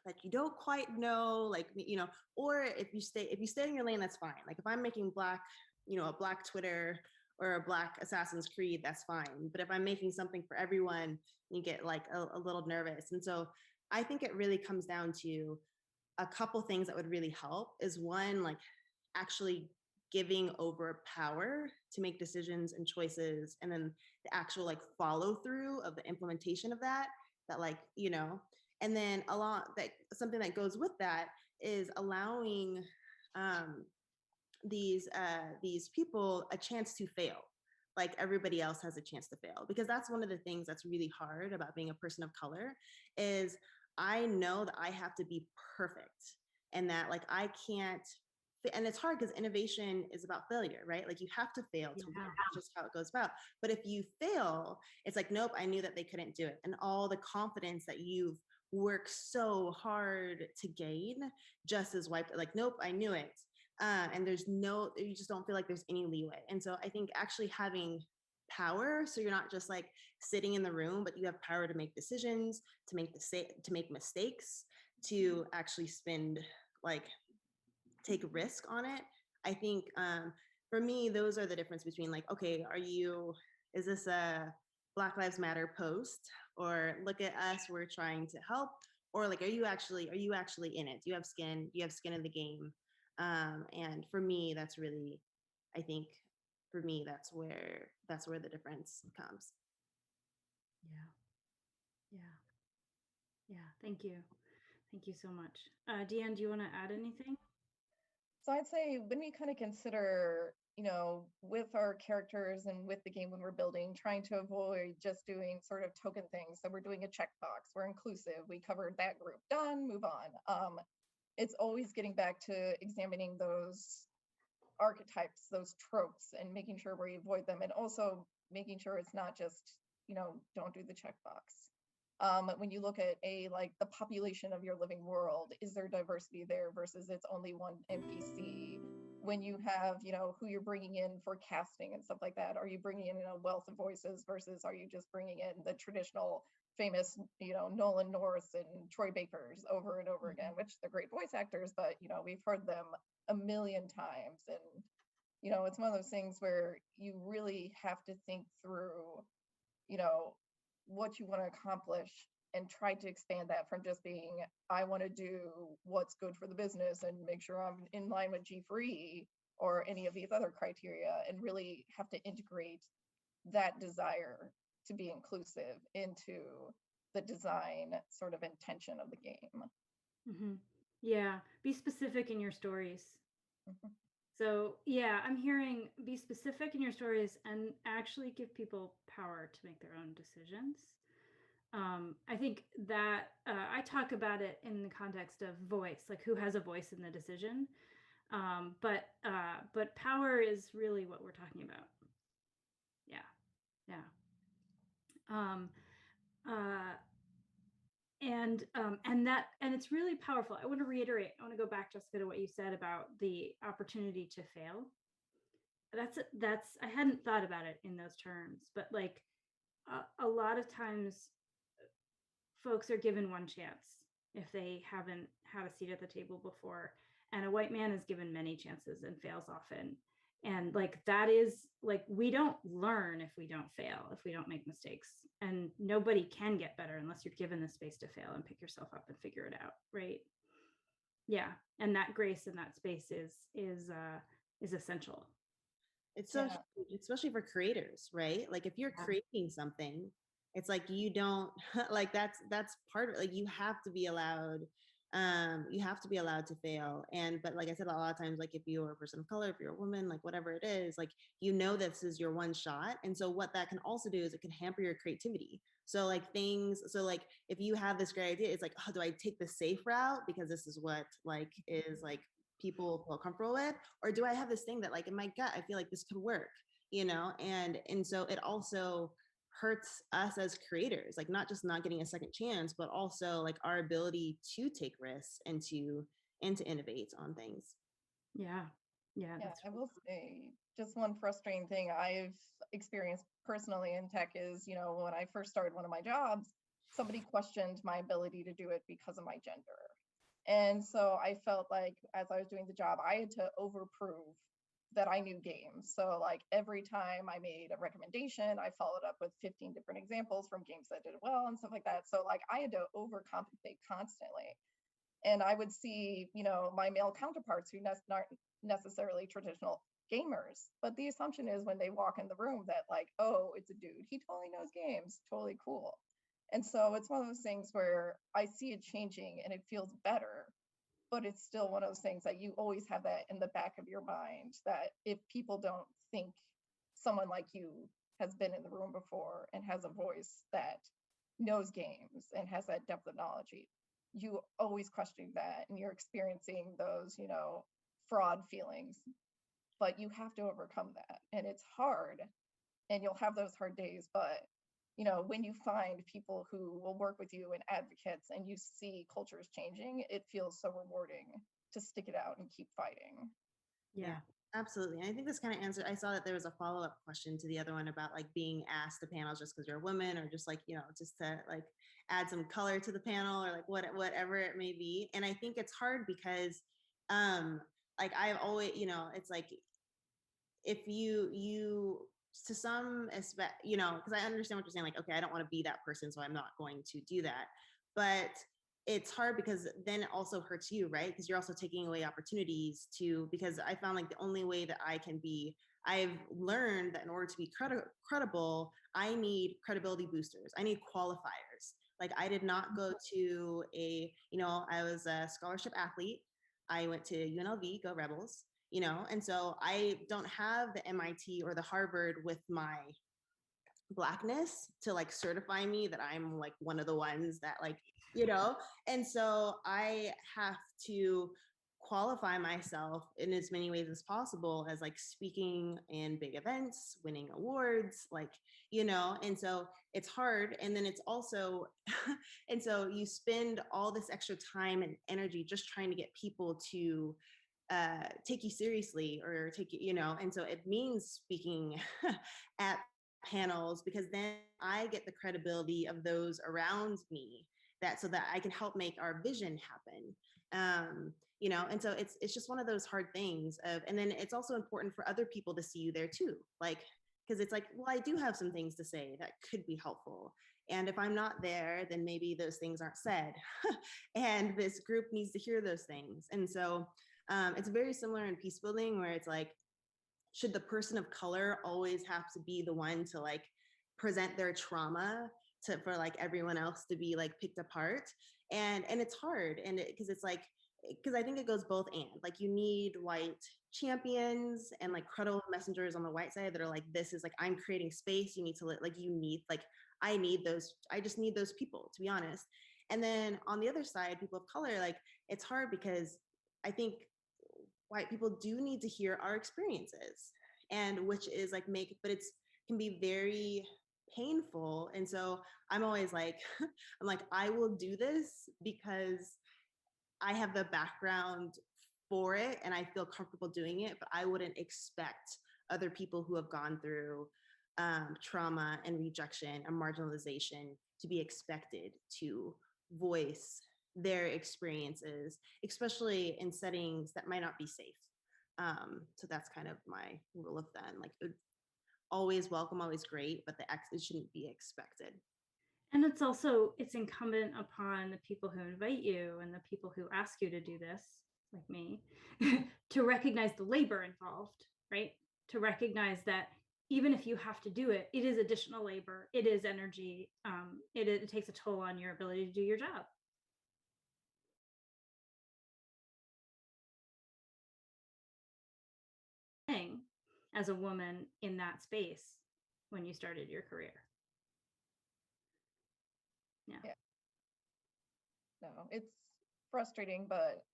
that you don't quite know, like, you know, or if you stay in your lane, that's fine. Like if I'm making Black, you know, a Black Twitter or a Black Assassin's Creed, that's fine. But if I'm making something for everyone, you get like a little nervous. And so I think it really comes down to a couple things that would really help. Is one, like actually giving over power to make decisions and choices, and then the actual like follow through of the implementation of that, like, you know. And then something that goes with that is allowing these people a chance to fail, like everybody else has a chance to fail. Because that's one of the things that's really hard about being a person of color, is I know that I have to be perfect, and that like I can't, and it's hard because innovation is about failure, right? Like you have to fail to win, just how it goes about. But if you fail, it's like, nope, I knew that they couldn't do it. And all the confidence that you've worked so hard to gain just is wiped. Like, nope, I knew it. And you just don't feel like there's any leeway. And so I think actually having power, so you're not just like sitting in the room, but you have power to make decisions, to make mistakes, to actually take risk on it. I think for me, those are the difference between like, okay, is this a Black Lives Matter post, or look at us, we're trying to help, or like, are you actually in it? Do you have skin? Do you have skin in the game? And for me, that's really, I think, for me, that's where the difference comes. Yeah. Thank you so much. Deanne, do you want to add anything? So I'd say when we kind of consider, you know, with our characters and with the game when we're building, trying to avoid just doing sort of token things. So we're doing a checkbox, we're inclusive, we covered that group, done, move on. It's always getting back to examining those archetypes, those tropes, and making sure we avoid them, and also making sure it's not just, you know, don't do the checkbox. When you look at like the population of your living world, is there diversity there versus it's only one NPC? When you have, you know, who you're bringing in for casting and stuff like that, are you bringing in a wealth of voices versus are you just bringing in the traditional famous, you know, Nolan North and Troy Bakers over and over again, which they're great voice actors, but, you know, we've heard them a million times. And, you know, it's one of those things where you really have to think through, you know, what you want to accomplish, and try to expand that from just being, I want to do what's good for the business and make sure I'm in line with G3 or any of these other criteria, and really have to integrate that desire to be inclusive into the design sort of intention of the game. Mm-hmm. Yeah, be specific in your stories. Mhm. So yeah, I'm hearing be specific in your stories and actually give people power to make their own decisions. I think that I talk about it in the context of voice, like who has a voice in the decision. But power is really what we're talking about. Yeah, yeah. And it's really powerful. I want to reiterate. I want to go back, Jessica, to what you said about the opportunity to fail. That's I hadn't thought about it in those terms, but like a lot of times folks are given one chance if they haven't had a seat at the table before, and a white man is given many chances and fails often. And like that is like, we don't learn if we don't fail, if we don't make mistakes, and nobody can get better unless you're given the space to fail and pick yourself up and figure it out, right? Yeah, and that grace in that space is essential. It's so huge, especially for creators, right? Like if you're creating something, it's like you don't like that's part of it. Like you have to be allowed to fail. And but like I said, a lot of times, like if you're a person of color, if you're a woman, like whatever it is, like this is your one shot. And so what that can also do is it can hamper your creativity. So like if you have this great idea, it's like, oh, do I take the safe route because this is what like is like people feel comfortable with, or do I have this thing that like in my gut I feel like this could work, and so it also hurts us as creators, like not just not getting a second chance, but also like our ability to take risks and to innovate on things. Yeah, I will say just one frustrating thing I've experienced personally in tech is, when I first started one of my jobs, somebody questioned my ability to do it because of my gender. And so I felt like as I was doing the job, I had to overprove that I knew games. So like every time I made a recommendation, I followed up with 15 different examples from games that did well and stuff like that. So like I had to overcompensate constantly. And I would see, my male counterparts who aren't necessarily traditional gamers. But the assumption is when they walk in the room that like, oh, it's a dude, he totally knows games, totally cool. And so it's one of those things where I see it changing and it feels better, but it's still one of those things that you always have that in the back of your mind, that if people don't think someone like you has been in the room before and has a voice that knows games and has that depth of knowledge, you always question that and you're experiencing those, fraud feelings, but you have to overcome that. And it's hard and you'll have those hard days, but when you find people who will work with you and advocates and you see cultures changing, it feels so rewarding to stick it out and keep fighting. Yeah, absolutely. And I think this kind of answered, I saw that there was a follow-up question to the other one about like being asked to panels just because you're a woman, or just like, just to like add some color to the panel, or like whatever it may be. And I think it's hard because like I've always, it's like if you to some aspect, because I understand what you're saying, like, okay, I don't want to be that person, so I'm not going to do that. But it's hard because then it also hurts you, right? Because you're also taking away opportunities because I found like the only way that I've learned that in order to be credible, I need credibility boosters. I need qualifiers. Like I did not go to I was a scholarship athlete. I went to UNLV, go Rebels. And so I don't have the MIT or the Harvard with my Blackness to like certify me that I'm like one of the ones that like, and so I have to qualify myself in as many ways as possible, as like speaking in big events, winning awards, like, and so it's hard. And then it's also, and so you spend all this extra time and energy just trying to get people to take you seriously, or take you, and so it means speaking at panels, because then I get the credibility of those around me, so that I can help make our vision happen. And so it's just one of those hard things and then it's also important for other people to see you there too, like, because it's like, well, I do have some things to say that could be helpful. And if I'm not there, then maybe those things aren't said. And this group needs to hear those things. And so it's very similar in peace building, where it's like, should the person of color always have to be the one to like present their trauma for like everyone else to be like picked apart. And it's hard. And because it's like, because I think it goes both and like you need white champions and like credible messengers on the white side that are like, this is like, I'm creating space. You need to like, you need like, I just need those people, to be honest. And then on the other side, people of color, like it's hard because I think white people do need to hear our experiences, and which is like but it's can be very painful. And so I'm always like, I'm like, I will do this because I have the background for it and I feel comfortable doing it, but I wouldn't expect other people who have gone through trauma and rejection and marginalization to be expected to voice their experiences, especially in settings that might not be safe. So that's kind of my rule of thumb. Like always welcome, always great, but it shouldn't be expected. And it's incumbent upon the people who invite you and the people who ask you to do this, like me, to recognize the labor involved, right? To recognize that even if you have to do it, it is additional labor, it is energy, it takes a toll on your ability to do your job. As a woman in that space when you started your career. Yeah. No, it's frustrating, but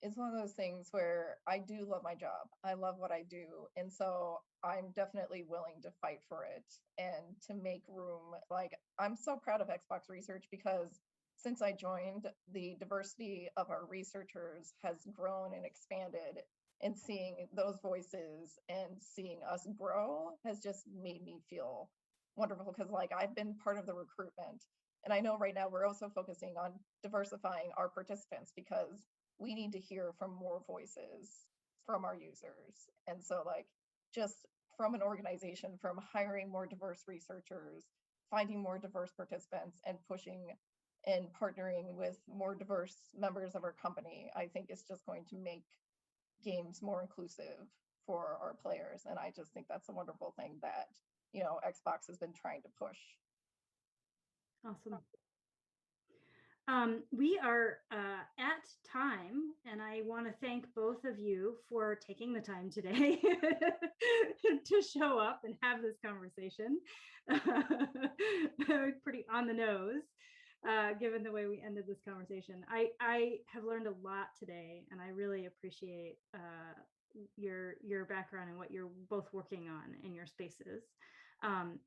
it's one of those things where I do love my job. I love what I do. And so I'm definitely willing to fight for it and to make room. Like, I'm so proud of Xbox Research because since I joined, the diversity of our researchers has grown and expanded. And seeing those voices and seeing us grow has just made me feel wonderful, because like I've been part of the recruitment. And I know right now we're also focusing on diversifying our participants because we need to hear from more voices from our users. And so like just from an organization, from hiring more diverse researchers, finding more diverse participants and pushing and partnering with more diverse members of our company, I think it's just going to make games more inclusive for our players. And I just think that's a wonderful thing that, you know, Xbox has been trying to push. Awesome. We are at time, and I want to thank both of you for taking the time today to show up and have this conversation. Pretty on the nose, given the way we ended this conversation. I have learned a lot today, and I really appreciate your background and what you're both working on in your spaces.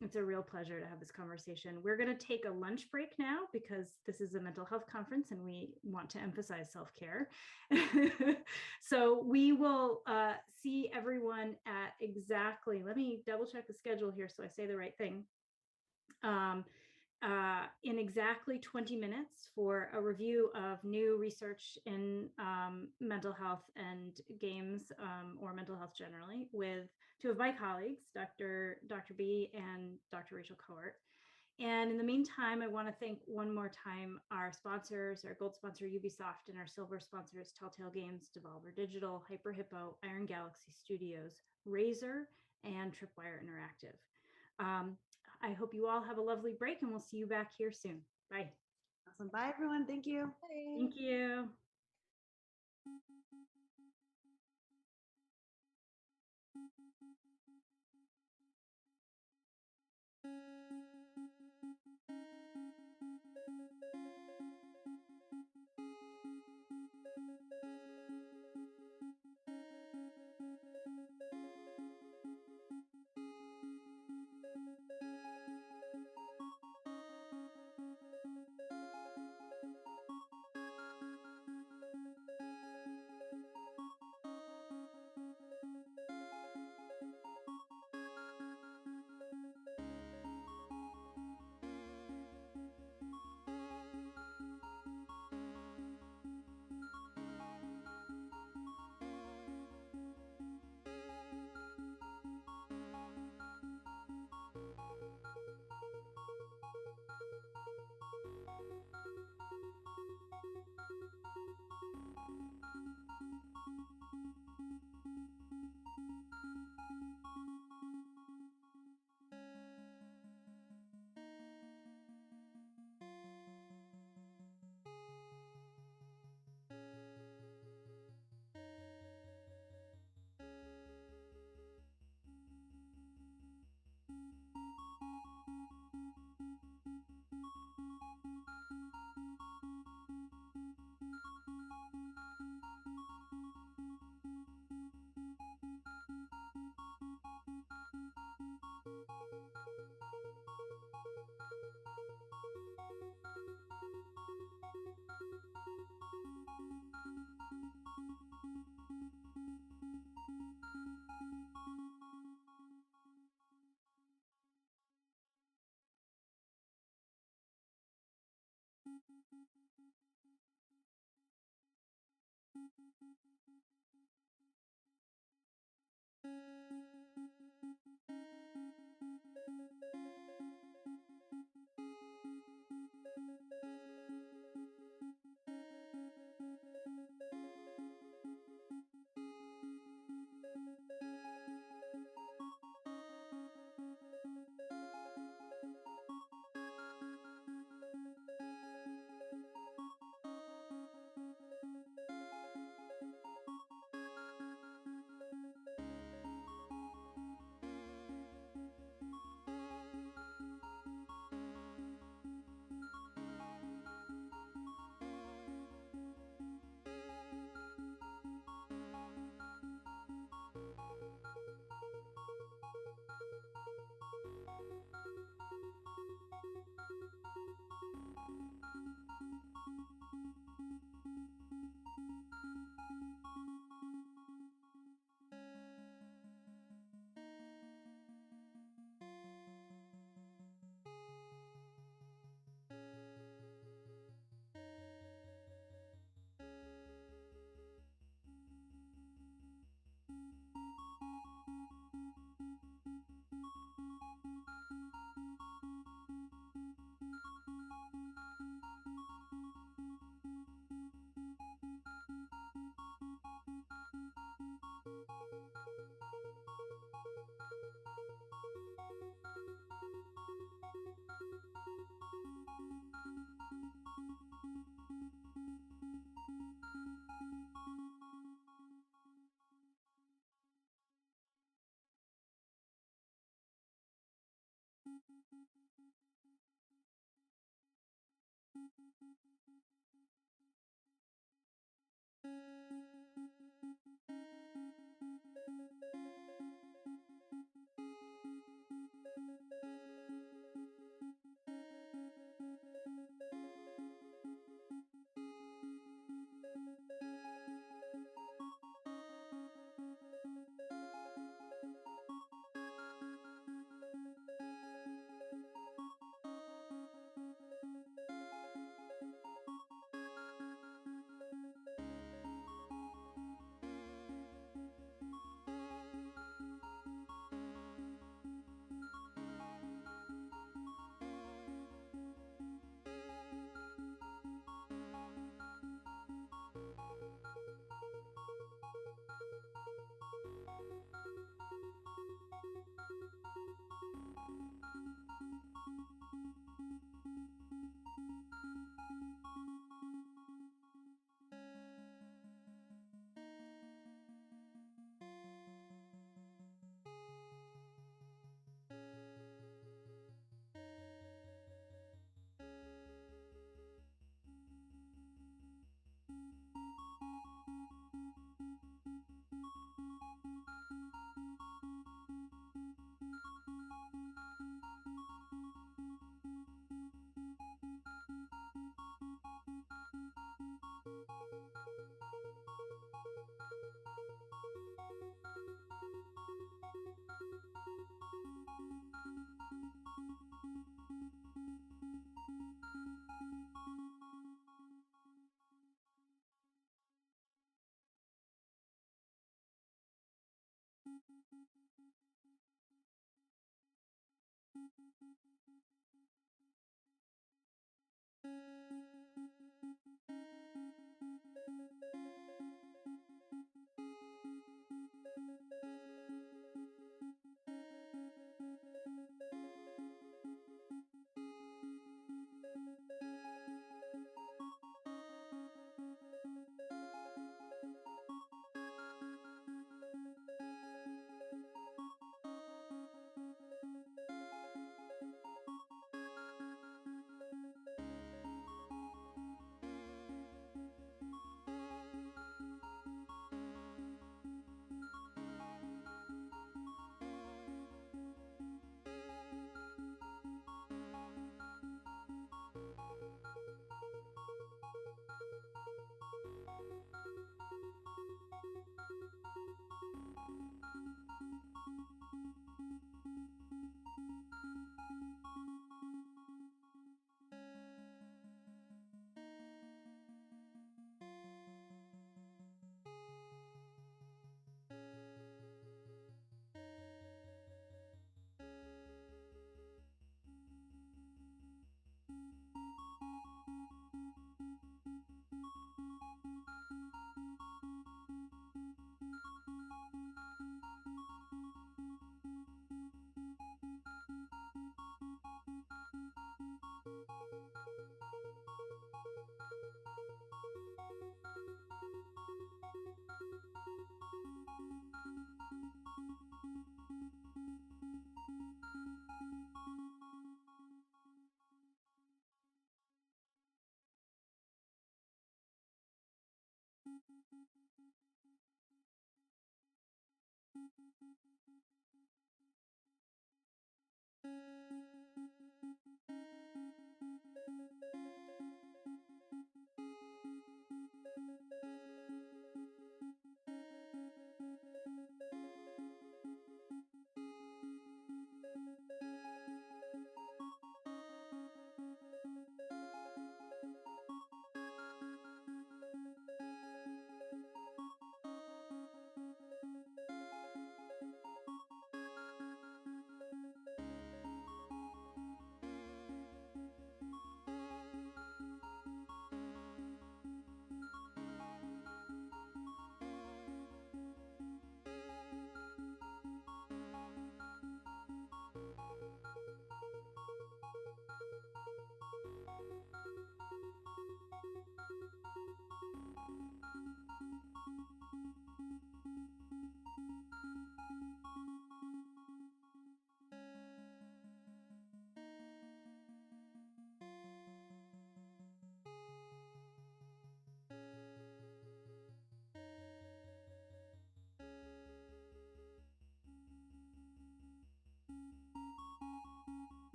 It's a real pleasure to have this conversation. We're going to take a lunch break now because this is a mental health conference and we want to emphasize self-care. So we will see everyone at exactly, let me double check the schedule here so I say the right thing. In exactly 20 minutes for a review of new research in mental health and games, or mental health generally, with two of my colleagues, Dr. B and Dr. Rachel Cohort. And in the meantime, I want to thank one more time our sponsors, our gold sponsor, Ubisoft, and our silver sponsors, Telltale Games, Devolver Digital, Hyper Hippo, Iron Galaxy Studios, Razer, and Tripwire Interactive. I hope you all have a lovely break, and we'll see you back here soon. Bye. Awesome. Bye, everyone. Thank you. Bye. Thank you.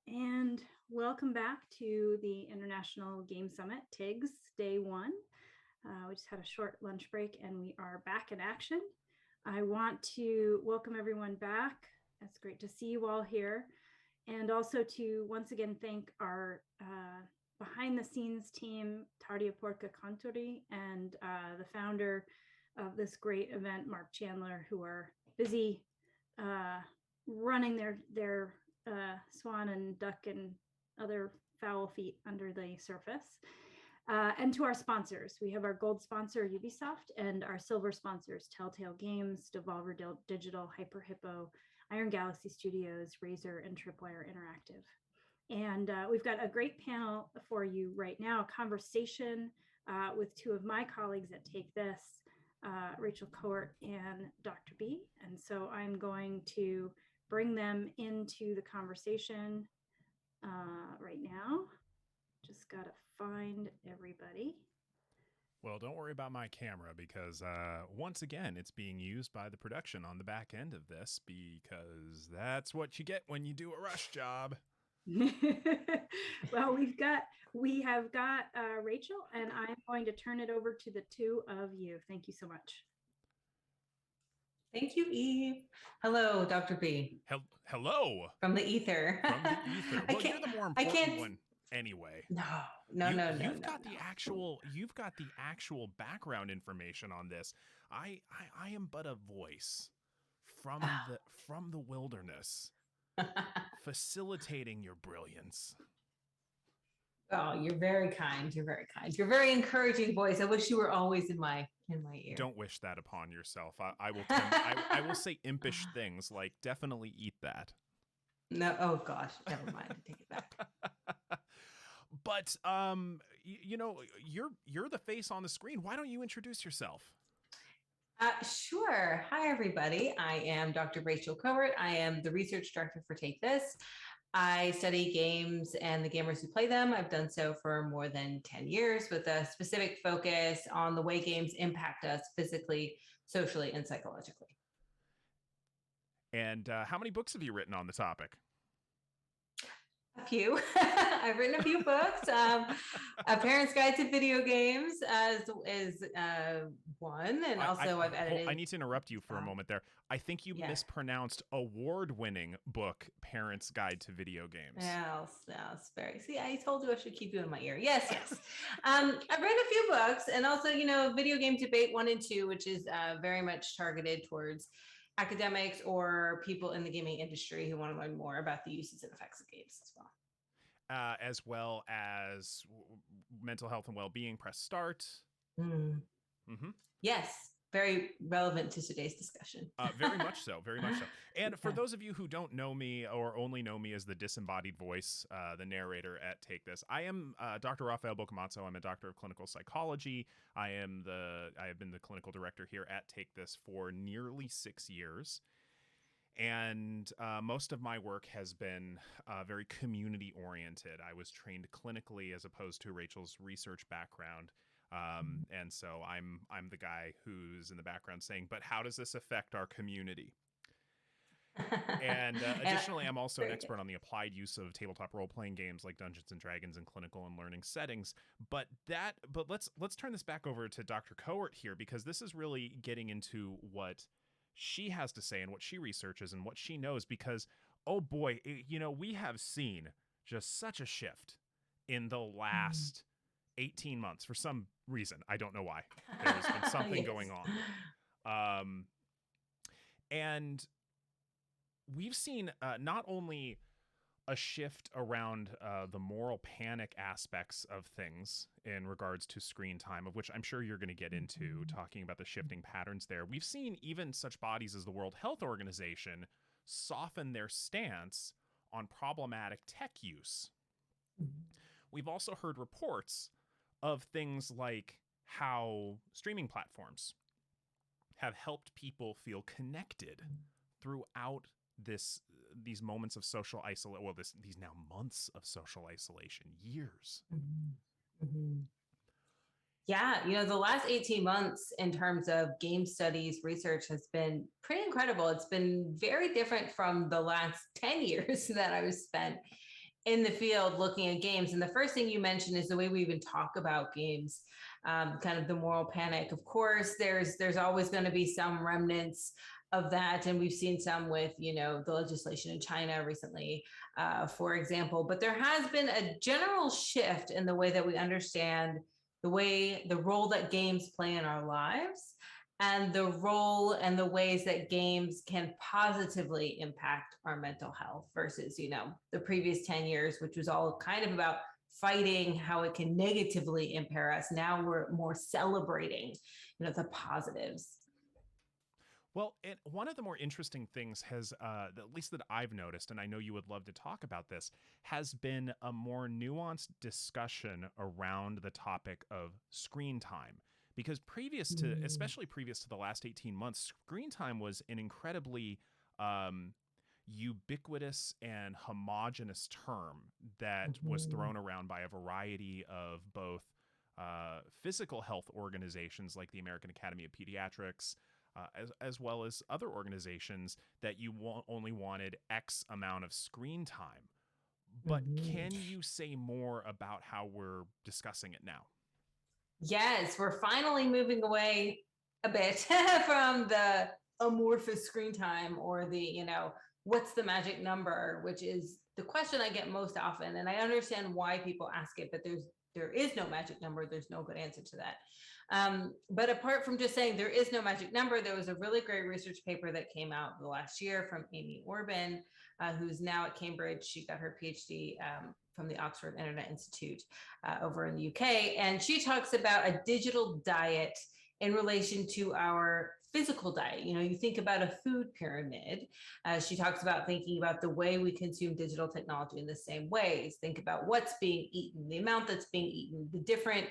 And welcome back to the International Game Summit, TIGS, Day 1. We just had a short lunch break and we are back in action. I want to welcome everyone back. It's great to see you all here. And also to once again thank our behind the scenes team, Tardia Porca Cantori, and the founder of this great event, Mark Chandler, who are busy running their swan and duck and other foul feet under the surface. And to our sponsors, we have our gold sponsor, Ubisoft, and our silver sponsors, Telltale Games, Devolver Digital, Hyper Hippo, Iron Galaxy Studios, Razer, and Tripwire Interactive. And we've got a great panel for you right now, a conversation with two of my colleagues at Take This, Rachel Cohort and Dr. B. And so I'm going to bring them into the conversation right now. Just gotta find everybody. Well, don't worry about my camera because once again, it's being used by the production on the back end of this because that's what you get when you do a rush job. Well, we have got Rachel, and I'm going to turn it over to the two of you. Thank you so much. Thank you, Eve. Hello, Dr. B. Hello. From the ether. From the ether. Well, you're the more important one anyway. No. You've got the actual background information on this. I am but a voice from the wilderness, facilitating your brilliance. Oh, you're very kind. You're very kind. You're a very encouraging voice. I wish you were always in my ear. Don't wish that upon yourself. I will I will say impish things like definitely eat that. No, oh gosh, never mind. I take it back. But you know, you're the face on the screen. Why don't you introduce yourself? Sure. Hi, everybody. I am Dr. Rachel Cowart. I am the research director for Take This. I study games and the gamers who play them. I've done so for more than 10 years with a specific focus on the way games impact us physically, socially, and psychologically. And how many books have you written on the topic? A few. I've written a few books. A Parent's Guide to Video Games is one, and also I've edited. I need to interrupt you for a moment there. I think you mispronounced award-winning book, Parent's Guide to Video Games. No, it's very. See, I told you I should keep you in my ear. Yes. I've written a few books, and also, Video Game Debate 1 and 2, which is very much targeted towards academics or people in the gaming industry who want to learn more about the uses and effects of games as well as mental health and well-being. Press start. Yes, very relevant to today's discussion. Very much so. And for those of you who don't know me or only know me as the disembodied voice, the narrator at Take This, I am Dr. Rafael Bocamatzo. I'm a doctor of clinical psychology. I have been the clinical director here at Take This for nearly 6 years. And most of my work has been very community oriented. I was trained clinically as opposed to Rachel's research background. And so I'm the guy who's in the background saying, but how does this affect our community? And additionally, I'm also an expert on the applied use of tabletop role-playing games like Dungeons and Dragons in clinical and learning settings. But let's turn this back over to Dr. Cowart here, because this is really getting into what she has to say and what she researches and what she knows, because, oh boy, we have seen just such a shift in the last 18 months for some reason. I don't know why. There's been something going on. And we've seen not only a shift around the moral panic aspects of things in regards to screen time, of which I'm sure you're going to get into talking about the shifting patterns there. We've seen even such bodies as the World Health Organization soften their stance on problematic tech use. We've also heard reports of things like how streaming platforms have helped people feel connected throughout these moments of social isolation. Well, these now months of social isolation, years. Yeah, the last 18 months in terms of game studies research has been pretty incredible. It's been very different from the last 10 years that I was spent in the field looking at games. And the first thing you mentioned is the way we even talk about games, kind of the moral panic. Of course, there's always going to be some remnants of that. And we've seen some with, the legislation in China recently, for example. But there has been a general shift in the way that we understand the role that games play in our lives, and the role and the ways that games can positively impact our mental health versus, the previous 10 years, which was all kind of about fighting how it can negatively impair us. Now we're more celebrating, the positives. Well, and one of the more interesting things has, at least that I've noticed, and I know you would love to talk about this, has been a more nuanced discussion around the topic of screen time. Because especially previous to the last 18 months, screen time was an incredibly ubiquitous and homogenous term that was thrown around by a variety of both physical health organizations like the American Academy of Pediatrics, as well as other organizations that only wanted X amount of screen time. but can you say more about how we're discussing it now? Yes, we're finally moving away a bit from the amorphous screen time or the, what's the magic number, which is the question I get most often. And I understand why people ask it, but there is no magic number. There's no good answer to that. But apart from just saying there is no magic number, there was a really great research paper that came out the last year from Amy Orban, who's now at Cambridge. She got her PhD from the Oxford Internet Institute over in the UK. And she talks about a digital diet in relation to our physical diet. You think about a food pyramid. She talks about thinking about the way we consume digital technology in the same ways. Think about what's being eaten, the amount that's being eaten, the different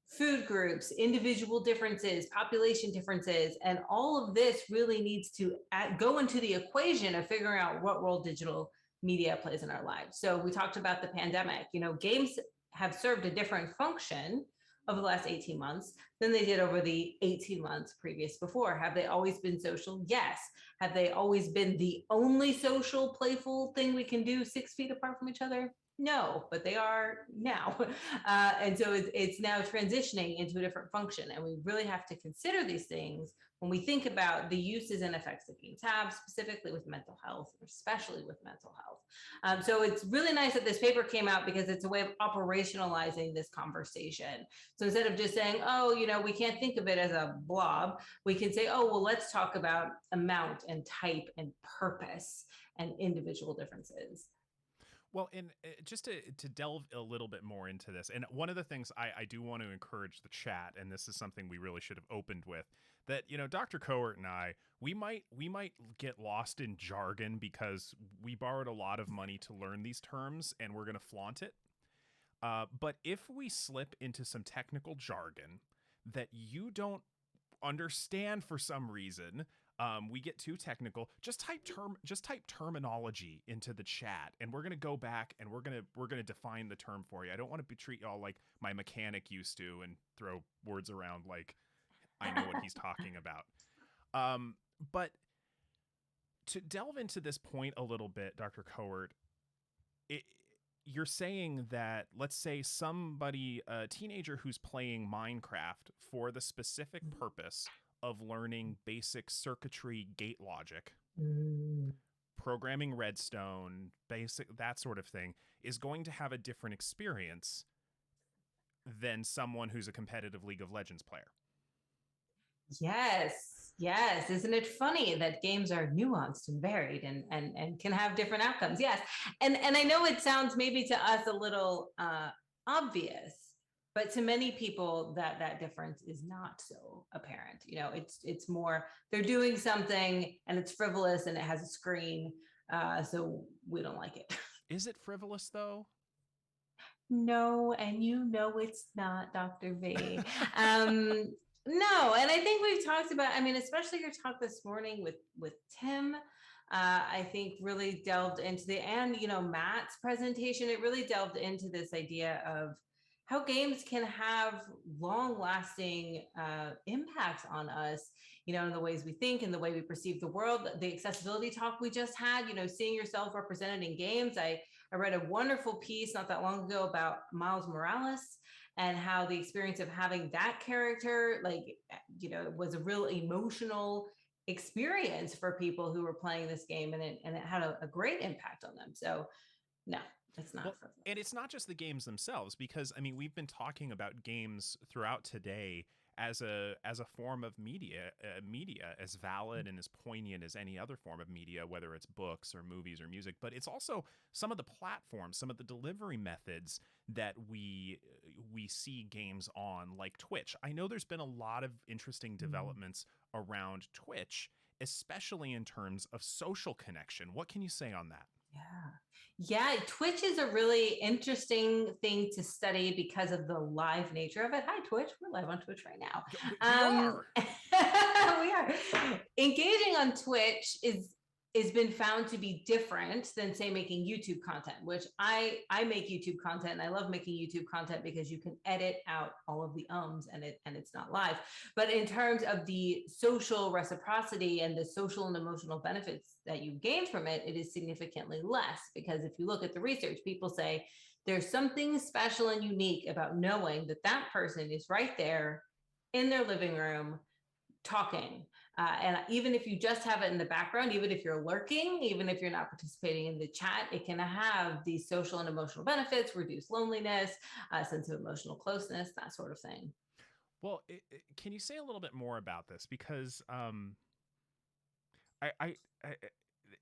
food groups, individual differences, population differences, and all of this really needs to go into the equation of figuring out what role digital media plays in our lives. So we talked about the pandemic. Games have served a different function over the last 18 months than they did over the 18 months previous before. Have they always been social? Yes. Have they always been the only social, playful thing we can do 6 feet apart from each other? No, but they are now. And so it's now transitioning into a different function. And we really have to consider these things when we think about the uses and effects that games have, specifically with mental health, or especially with mental health. So it's really nice that this paper came out because it's a way of operationalizing this conversation. So instead of just saying, we can't think of it as a blob, we can say, let's talk about amount and type and purpose and individual differences. Well, and just to delve a little bit more into this, and one of the things I do want to encourage the chat, and this is something we really should have opened with, that Dr. Cohort and I, we might get lost in jargon because we borrowed a lot of money to learn these terms, and we're going to flaunt it. But if we slip into some technical jargon that you don't understand for some reason, we get too technical, just type terminology into the chat, and we're gonna go back and we're gonna define the term for you. I don't want to treat y'all like my mechanic used to and throw words around like I know what he's talking about. But to delve into this point a little bit, Dr. Cohort, you're saying that, let's say somebody, a teenager who's playing Minecraft for the specific purpose of learning basic circuitry gate logic, programming redstone, basic, that sort of thing, is going to have a different experience than someone who's a competitive League of Legends player. Yes. Isn't it funny that games are nuanced and varied and can have different outcomes? Yes. And I know it sounds maybe to us a little obvious, but to many people that difference is not so apparent. It's more they're doing something and it's frivolous and it has a screen, so we don't like it. Is it frivolous though? No, and it's not, Dr. V. No, and I think we've talked about, especially your talk this morning with Tim, I think really delved into and Matt's presentation, it really delved into this idea of how games can have long-lasting impacts on us, in the ways we think and the way we perceive the world. The accessibility talk we just had, seeing yourself represented in games. I read a wonderful piece not that long ago about Miles Morales and how the experience of having that character, was a real emotional experience for people who were playing this game, and it had a great impact on them. So no, it's not. Well, and it's not just the games themselves, because we've been talking about games throughout today as a form of media as valid and as poignant as any other form of media, whether it's books or movies or music. But it's also some of the platforms, some of the delivery methods that we see games on, like Twitch. I know there's been a lot of interesting developments around Twitch, especially in terms of social connection. What can you say on that? Yeah, Twitch is a really interesting thing to study because of the live nature of it. Hi, Twitch. We're live on Twitch right now. We are. We are. Engaging on Twitch is has been found to be different than, say, making YouTube content, which I make YouTube content, and I love making YouTube content because you can edit out all of the ums and it's not live. But in terms of the social reciprocity and the social and emotional benefits that you gain from it, it is significantly less, because if you look at the research, people say there's something special and unique about knowing that that person is right there in their living room talking. And even if you just have it in the background, even if you're lurking, even if you're not participating in the chat, it can have these social and emotional benefits, reduce loneliness, sense of emotional closeness, that sort of thing. Well, can you say a little bit more about this? Because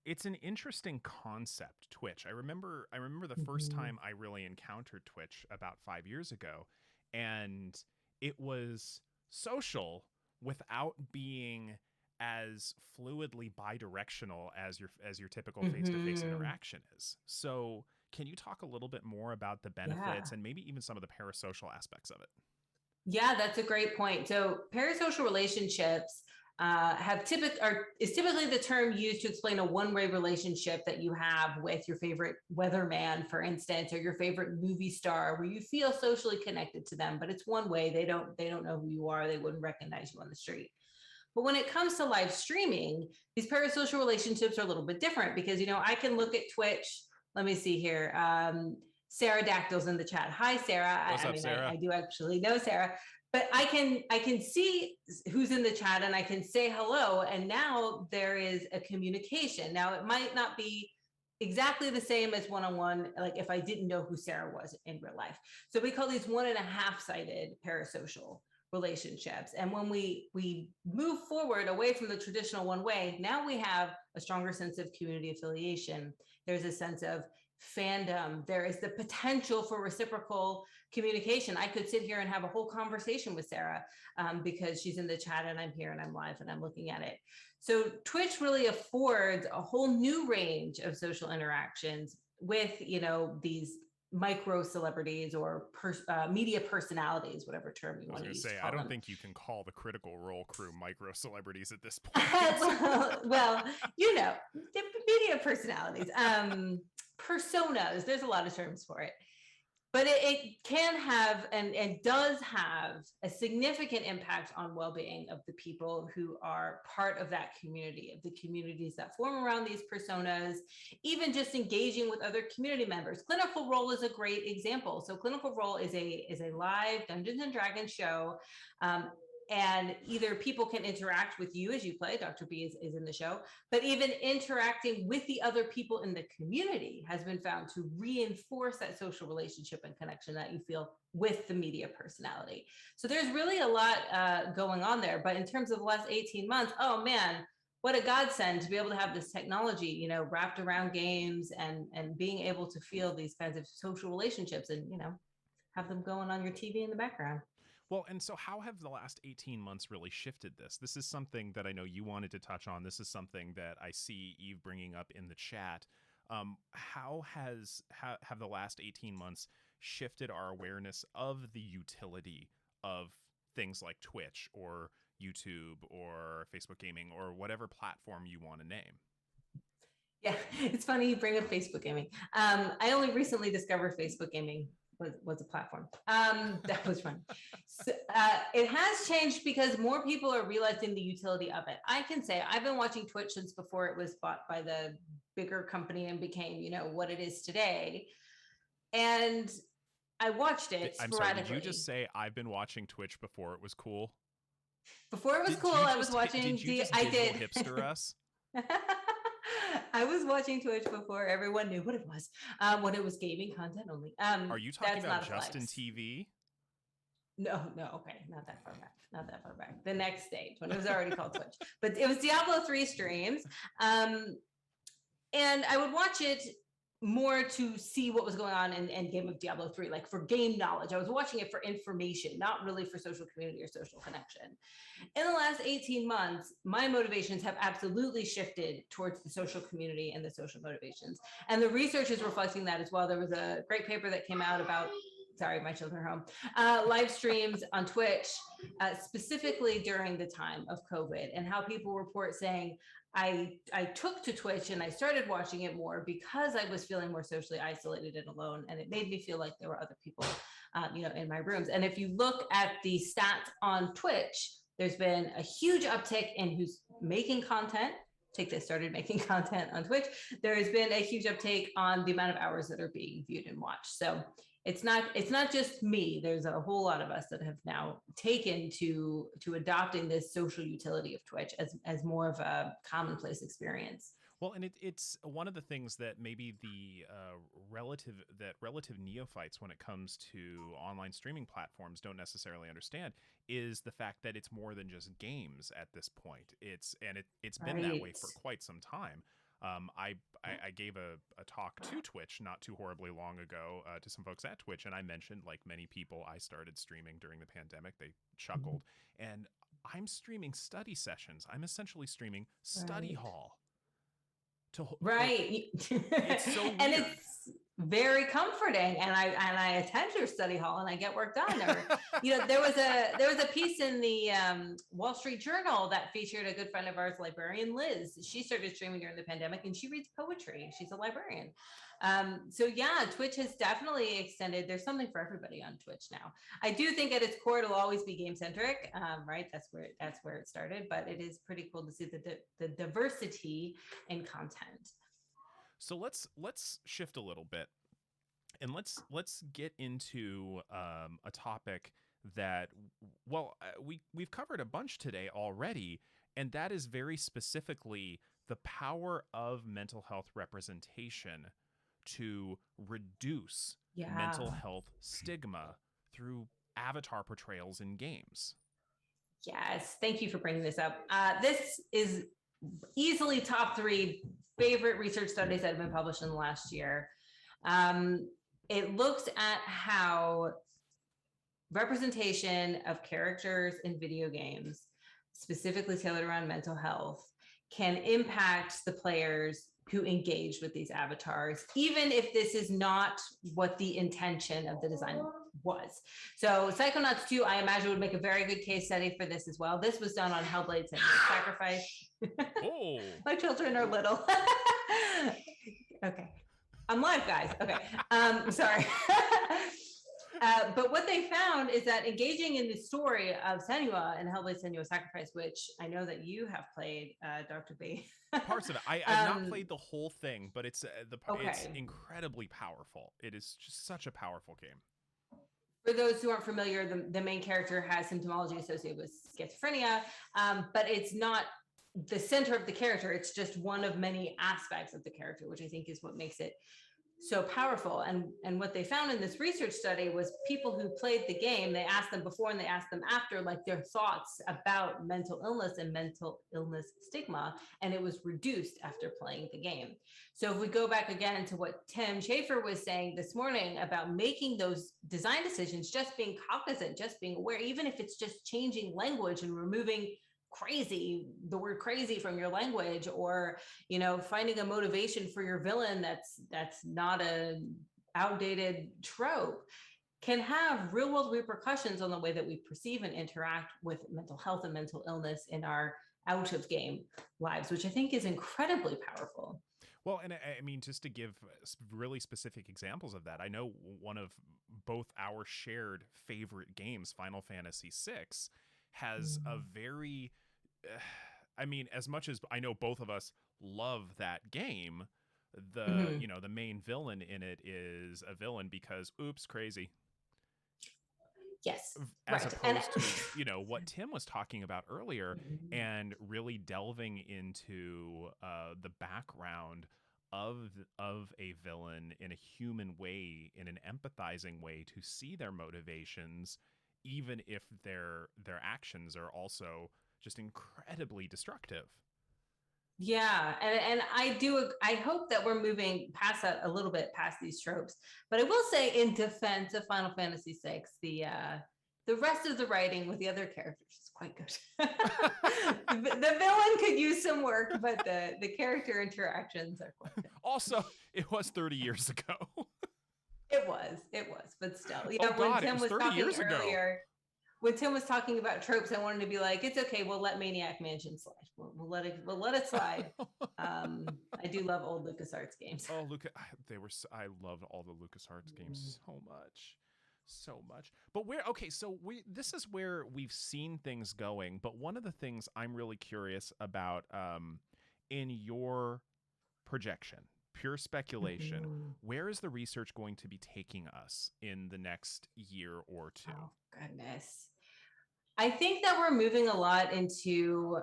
it's an interesting concept, Twitch. I remember the first time I really encountered Twitch about 5 years ago, and it was social without being as fluidly bidirectional as your typical face-to-face interaction is. So can you talk a little bit more about the benefits and maybe even some of the parasocial aspects of it? Yeah, that's a great point. So parasocial relationships is typically the term used to explain a one-way relationship that you have with your favorite weatherman, for instance, or your favorite movie star, where you feel socially connected to them, but it's one way. They don't know who you are. They wouldn't recognize you on the street. But when it comes to live streaming, these parasocial relationships are a little bit different, because, I can look at Twitch. Let me see here. Sarah Dactyl's in the chat. Hi, Sarah. What's up, Sarah? I do actually know Sarah, but I can see who's in the chat and I can say hello. And now there is a communication. Now it might not be exactly the same as one-on-one, like if I didn't know who Sarah was in real life. So we call these 1.5-sided parasocial relationships. And when we move forward away from the traditional one way, now we have a stronger sense of community affiliation. There's a sense of fandom. There is the potential for reciprocal communication. I could sit here and have a whole conversation with Sarah because she's in the chat and I'm here and I'm live and I'm looking at it. So Twitch really affords a whole new range of social interactions with, these micro celebrities or media personalities, whatever term you want to use. I don't think you can call the Critical Role crew micro celebrities at this point. well, the media personalities, personas. There's a lot of terms for it. But it can have and does have a significant impact on well-being of the people who are part of that community, of the communities that form around these personas, even just engaging with other community members. Clinical Role is a great example. So Clinical Role is a live Dungeons and Dragons show. And either people can interact with you as you play, Dr. B is in the show, but even interacting with the other people in the community has been found to reinforce that social relationship and connection that you feel with the media personality. So there's really a lot going on there. But in terms of the last 18 months, oh man, what a godsend to be able to have this technology, wrapped around games and being able to feel these kinds of social relationships and, have them going on your TV in the background. Well, and so how have the last 18 months really shifted this? This is something that I know you wanted to touch on. This is something that I see Eve bringing up in the chat. How have the last 18 months shifted our awareness of the utility of things like Twitch or YouTube or Facebook Gaming or whatever platform you want to name? Yeah, it's funny you bring up Facebook Gaming. I only recently discovered Facebook Gaming was a platform. That was fun. So, it has changed because more people are realizing the utility of it. I can say I've been watching Twitch since before it was bought by the bigger company and became, what it is today. And I watched it sporadically. I'm sorry, did you just say I've been watching Twitch before it was cool? Before it was cool, I was watching I did hipster us? I was watching Twitch before everyone knew what it was, when it was gaming content only. Are you talking about Justin TV? No, okay, not that far back. The next stage, when it was already called Twitch. But it was Diablo 3 streams. And I would watch it more to see what was going on in game of Diablo 3, like for game knowledge. I was watching it for information, not really for social community or social connection. In the last 18 months, my motivations have absolutely shifted towards the social community and the social motivations. And the research is reflecting that as well. There was a great paper that came out about, sorry, my children are home, live streams on Twitch, specifically during the time of COVID, and how people report saying, I took to Twitch and I started watching it more because I was feeling more socially isolated and alone, and it made me feel like there were other people, in my rooms. And if you look at the stats on Twitch, there's been a huge uptick in who's making content. Take this, started making content on Twitch. There has been a huge uptake on the amount of hours that are being viewed and watched. So it's not just me. There's a whole lot of us that have now taken to adopting this social utility of Twitch as more of a commonplace experience. Well, and it's one of the things that maybe the relative neophytes when it comes to online streaming platforms don't necessarily understand is the fact that it's more than just games at this point. It's been that way for quite some time. I gave a talk to Twitch not too horribly long ago to some folks at Twitch, and I mentioned, like many people, I started streaming during the pandemic. They chuckled, and I'm streaming study sessions. I'm essentially streaming study hall. Right. It's so weird. And it's very comforting, and I attend your study hall and I get work done. Or there was a piece in the Wall Street Journal that featured a good friend of ours, librarian Liz. She started streaming during the pandemic and she reads poetry. She's a librarian. So yeah, Twitch has definitely extended. There's something for everybody on Twitch now. I do think at its core it'll always be game centric, right? That's where it started, but it is pretty cool to see the diversity in content. So let's shift a little bit, and let's get into a topic that, well, we've covered a bunch today already, and that is very specifically the power of mental health representation to reduce mental health stigma through avatar portrayals in games. Yes, thank you for bringing this up. This is easily top 3 favorite research studies that have been published in the last year. It looks at how representation of characters in video games, specifically tailored around mental health, can impact the players who engage with these avatars, even if this is not what the intention of the design was. So Psychonauts 2, I imagine, would make a very good case study for this as well. This was done on Hellblade: Senua's Sacrifice. Oh. My children are little. Okay. I'm live, guys. Okay. Sorry. But what they found is that engaging in the story of Senua and Hellblade: Senua's Sacrifice, which I know that you have played, Dr. B. Parts of it. I've not played the whole thing, but it's it's incredibly powerful. It is just such a powerful game. For those who aren't familiar, the main character has symptomology associated with schizophrenia, but it's not the center of the character. It's just one of many aspects of the character, which I think is what makes it so powerful. And what they found in this research study was people who played the game, they asked them before and they asked them after, like, their thoughts about mental illness and mental illness stigma, and it was reduced after playing the game. So if we go back again to what Tim Schafer was saying this morning about making those design decisions, just being cognizant, just being aware, even if it's just changing language and removing the word crazy from your language, or finding a motivation for your villain that's not a outdated trope, can have real world repercussions on the way that we perceive and interact with mental health and mental illness in our out of game lives, which I think is incredibly powerful. Well, and I mean, just to give really specific examples of that, I know one of both our shared favorite games, Final Fantasy VI, has a very, I mean, as much as I know both of us love that game, the main villain in it is a villain because, oops, crazy. Yes. As opposed to, what Tim was talking about earlier, and really delving into the background of a villain in a human way, in an empathizing way, to see their motivations, even if their actions are also just incredibly destructive. Yeah, and I hope that we're moving past that, a little bit past these tropes. But I will say, in defense of Final Fantasy VI, the rest of the writing with the other characters is quite good. The villain could use some work, but the character interactions are quite good. Also, it was 30 years ago. It was, but still, when Tim was 30 talking years ago. earlier. when Tim was talking about tropes, I wanted to be like, it's okay, we'll let Maniac Mansion slide. We'll let it slide. I do love old LucasArts games. Oh, I loved all the LucasArts games so much. But this is where we've seen things going. But one of the things I'm really curious about, in your projection, pure speculation, where is the research going to be taking us in the next year or two? Oh, goodness. I think that we're moving a lot into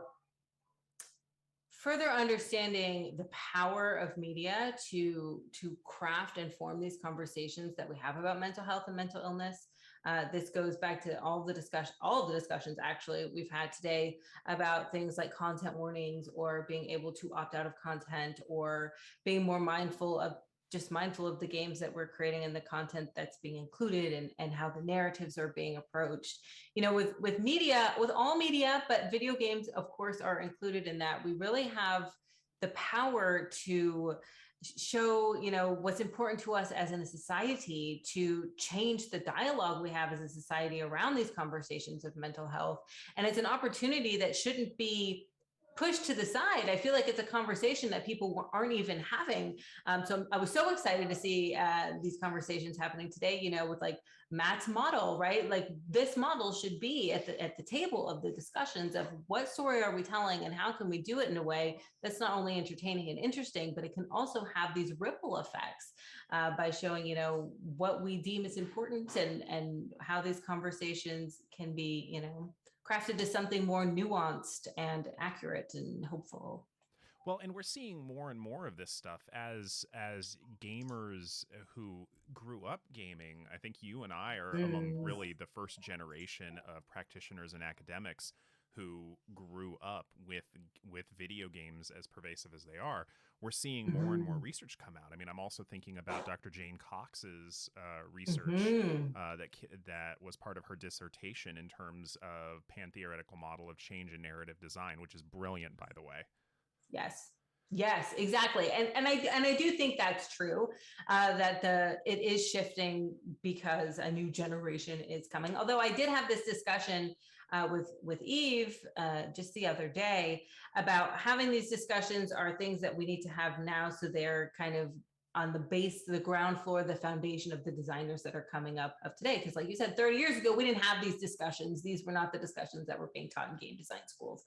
further understanding the power of media to craft and form these conversations that we have about mental health and mental illness. This goes back to all of the discussions actually we've had today about things like content warnings, or being able to opt out of content, or being more mindful of the games that we're creating and the content that's being included, and how the narratives are being approached. With media, with all media, but video games, of course, are included in that. We really have the power to show, what's important to us as in a society, to change the dialogue we have as a society around these conversations of mental health. And it's an opportunity that shouldn't be pushed to the side. I feel like it's a conversation that people aren't even having. So I was so excited to see these conversations happening today, with like Matt's model, right? Like this model should be at the table of the discussions of what story are we telling, and how can we do it in a way that's not only entertaining and interesting, but it can also have these ripple effects by showing, what we deem is important, and how these conversations can be, crafted to something more nuanced and accurate and hopeful. Well, and we're seeing more and more of this stuff as gamers who grew up gaming. I think you and I are among really the first generation of practitioners and academics who grew up with video games as pervasive as they are. We're seeing more and more research come out. I mean, I'm also thinking about Dr. Jane Cox's research that was part of her dissertation in terms of pan-theoretical model of change in narrative design, which is brilliant, by the way. Yes, exactly. And I do think that's true, that it is shifting because a new generation is coming. Although I did have this discussion with Eve just the other day about having these discussions are things that we need to have now, so they're kind of on the ground floor, the foundation of the designers that are coming up of today. Because like you said, 30 years ago, we didn't have these discussions. These were not the discussions that were being taught in game design schools.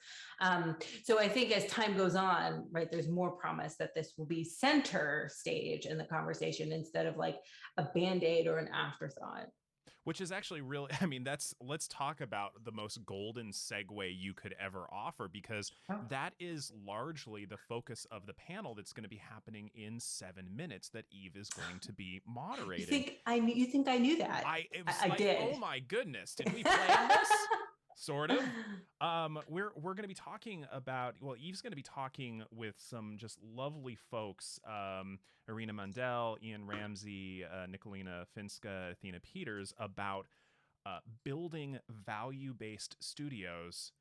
So I think as time goes on, right, there's more promise that this will be center stage in the conversation instead of like a Band-Aid or an afterthought. Which is actually really, let's talk about the most golden segue you could ever offer, because that is largely the focus of the panel that's going to be happening in 7 minutes that Eve is going to be moderating. You think I knew that? I like, did. Oh my goodness, did we plan this? Sort of. We're going to be talking about, Eve's going to be talking with some just lovely folks, Irina Mundell, Ian Ramsey, Nicolina Finska, Athena Peters, about building value-based studios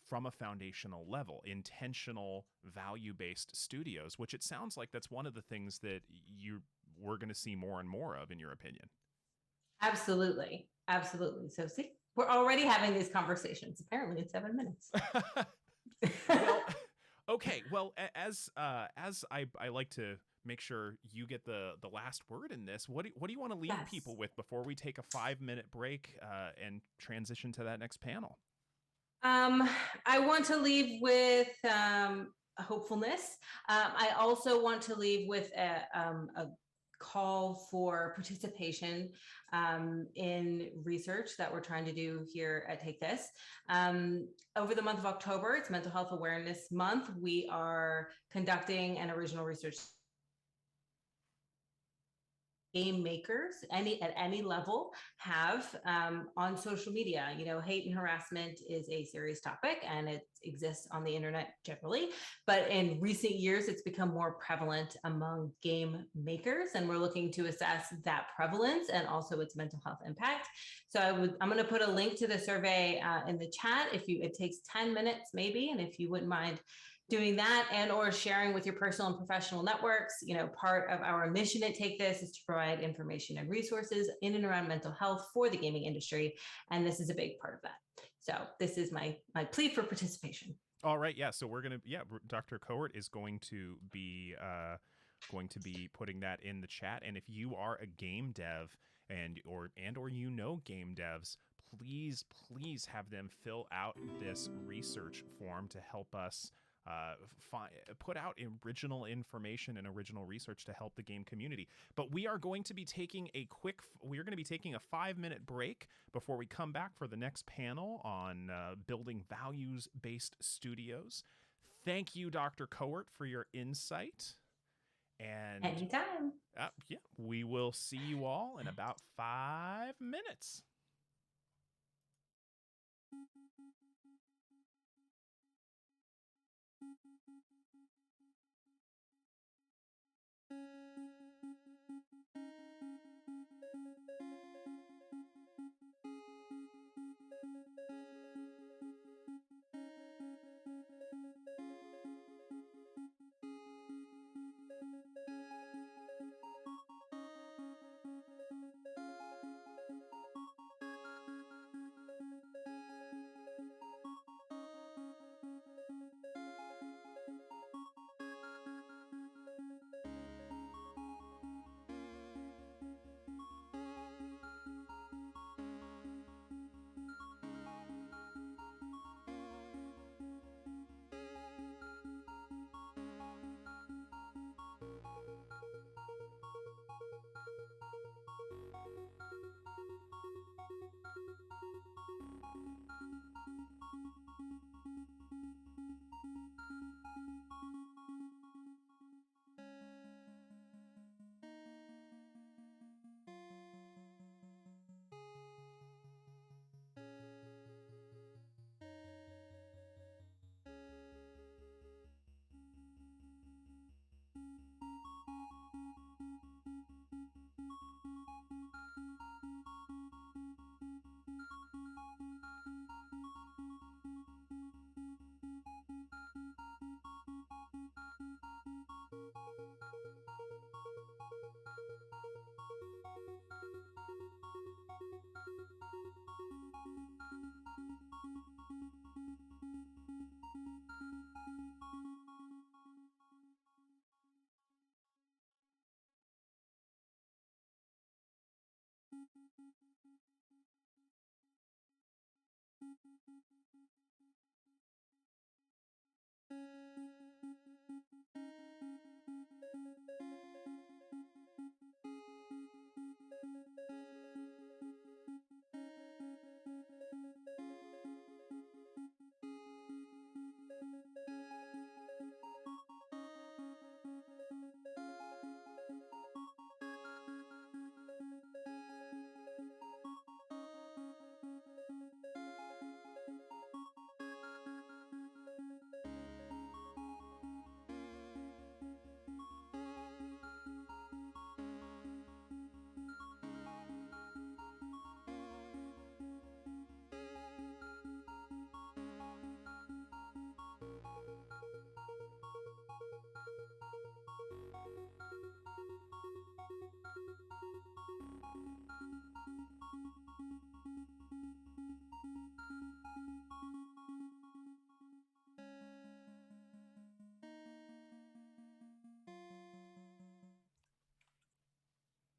from a foundational level, intentional value-based studios, which it sounds like that's one of the things that we're going to see more and more of, in your opinion. Absolutely. So see, we're already having these conversations, apparently in 7 minutes. Well, okay. Well, as I like to make sure you get the last word in this, what do you want to leave people with before we take a 5-minute break and transition to that next panel? I want to leave with hopefulness. I also want to leave with a call for participation in research that we're trying to do here at Take This. Over the month of October, it's Mental Health Awareness Month. We are conducting an original research. Game makers at any level have on social media. Hate and harassment is a serious topic, and it exists on the internet generally, but in recent years it's become more prevalent among game makers, and we're looking to assess that prevalence and also its mental health impact. So I'm going to put a link to the survey in the chat. It takes 10 minutes maybe, and if you wouldn't mind doing that and or sharing with your personal and professional networks. Part of our mission at Take This is to provide information and resources in and around mental health for the gaming industry. And this is a big part of that. So this is my plea for participation. All right. Yeah. So we're going to, Dr. Cohort is going to be putting that in the chat. And if you are a game dev and or game devs, please have them fill out this research form to help us put out original information and original research to help the game community. But we are going to be taking a 5-minute break before we come back for the next panel on building values-based studios. Thank you, Dr. Cohort, for your insight. And anytime. We will see you all in about 5 minutes.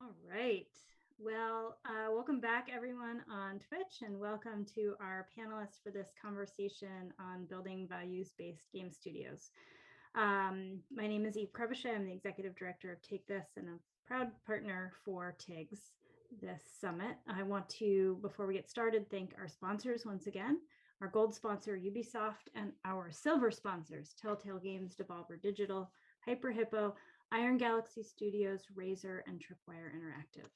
All right. Well, welcome back everyone on Twitch, and welcome to our panelists for this conversation on building values-based game studios. My name is Eve Crevichet. I'm the executive director of Take This and a proud partner for TIGS, this summit. I want to, before we get started, thank our sponsors once again, our gold sponsor, Ubisoft, and our silver sponsors, Telltale Games, Devolver Digital, Hyper Hippo, Iron Galaxy Studios, Razer, and Tripwire Interactive.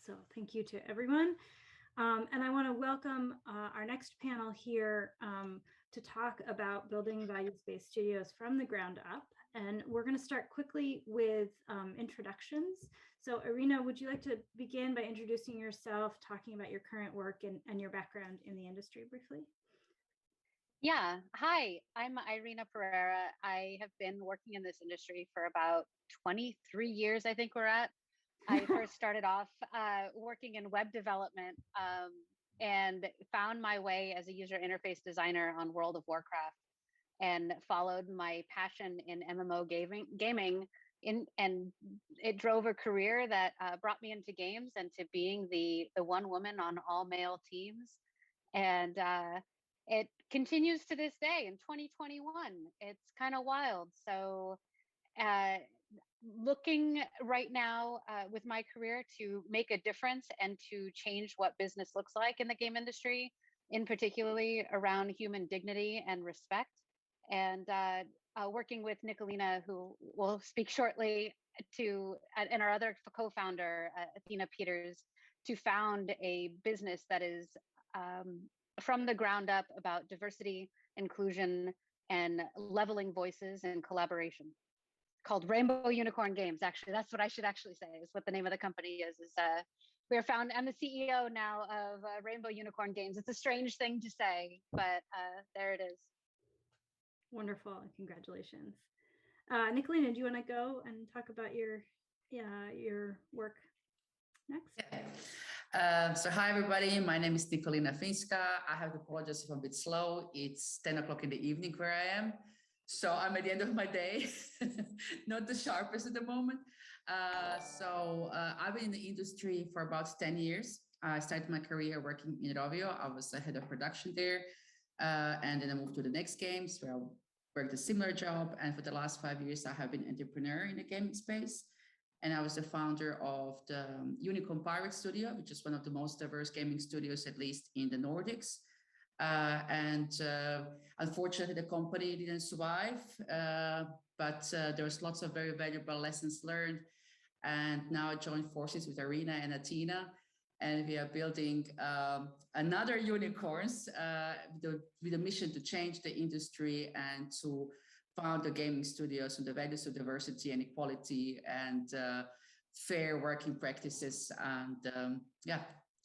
So thank you to everyone. And I want to welcome our next panel here to talk about building values-based studios from the ground up. And we're going to start quickly with introductions. So Irina, would you like to begin by introducing yourself, talking about your current work and your background in the industry briefly? Yeah. Hi, I'm Irina Pereira. I have been working in this industry for about 23 years, I think we're at. I first started off working in web development and found my way as a user interface designer on World of Warcraft and followed my passion in MMO gaming and it drove a career that brought me into games and to being the one woman on all male teams. And it continues to this day in 2021. It's kind of wild. So uh, looking right now with my career to make a difference and to change what business looks like in the game industry, in particularly around human dignity and respect. And working with Nicolina, who will speak shortly, and our other co-founder, Athena Peters, to found a business that is from the ground up about diversity, inclusion, and leveling voices and collaboration, called Rainbow Unicorn Games. Actually, that's what I should actually say is what the name of the company is. We're found. I'm the CEO now of Rainbow Unicorn Games. It's a strange thing to say, but there it is. Wonderful. Congratulations. Nicolina, do you want to go and talk about your work next? Yeah. So hi, everybody. My name is Nicolina Finska. I have to apologize if I'm a bit slow. It's 10 o'clock in the evening where I am. So I'm at the end of my day, not the sharpest at the moment. I've been in the industry for about 10 years. I started my career working in Rovio. I was the head of production there. And then I moved to the next games where I worked a similar job. And for the last 5 years, I have been entrepreneur in the gaming space. And I was the founder of the Unicorn Pirate Studio, which is one of the most diverse gaming studios, at least in the Nordics. Unfortunately, the company didn't survive, but there was lots of very valuable lessons learned. And now I joined forces with Arena and Athena, and we are building another unicorns with a mission to change the industry and to found the gaming studios on the values of diversity and equality and fair working practices, and to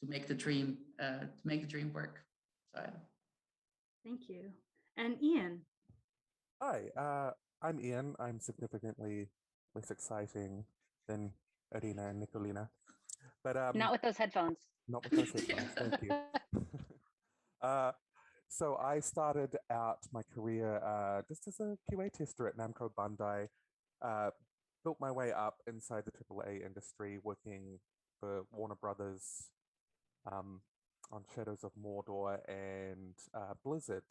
make the dream work. So, yeah. Thank you. And Ian. Hi, I'm Ian. I'm significantly less exciting than Arina and Nicolina, but not with those headphones. Not with those headphones. Thank you. So I started out my career just as a QA tester at Namco Bandai, built my way up inside the AAA industry, working for Warner Brothers on Shadows of Mordor and Blizzard.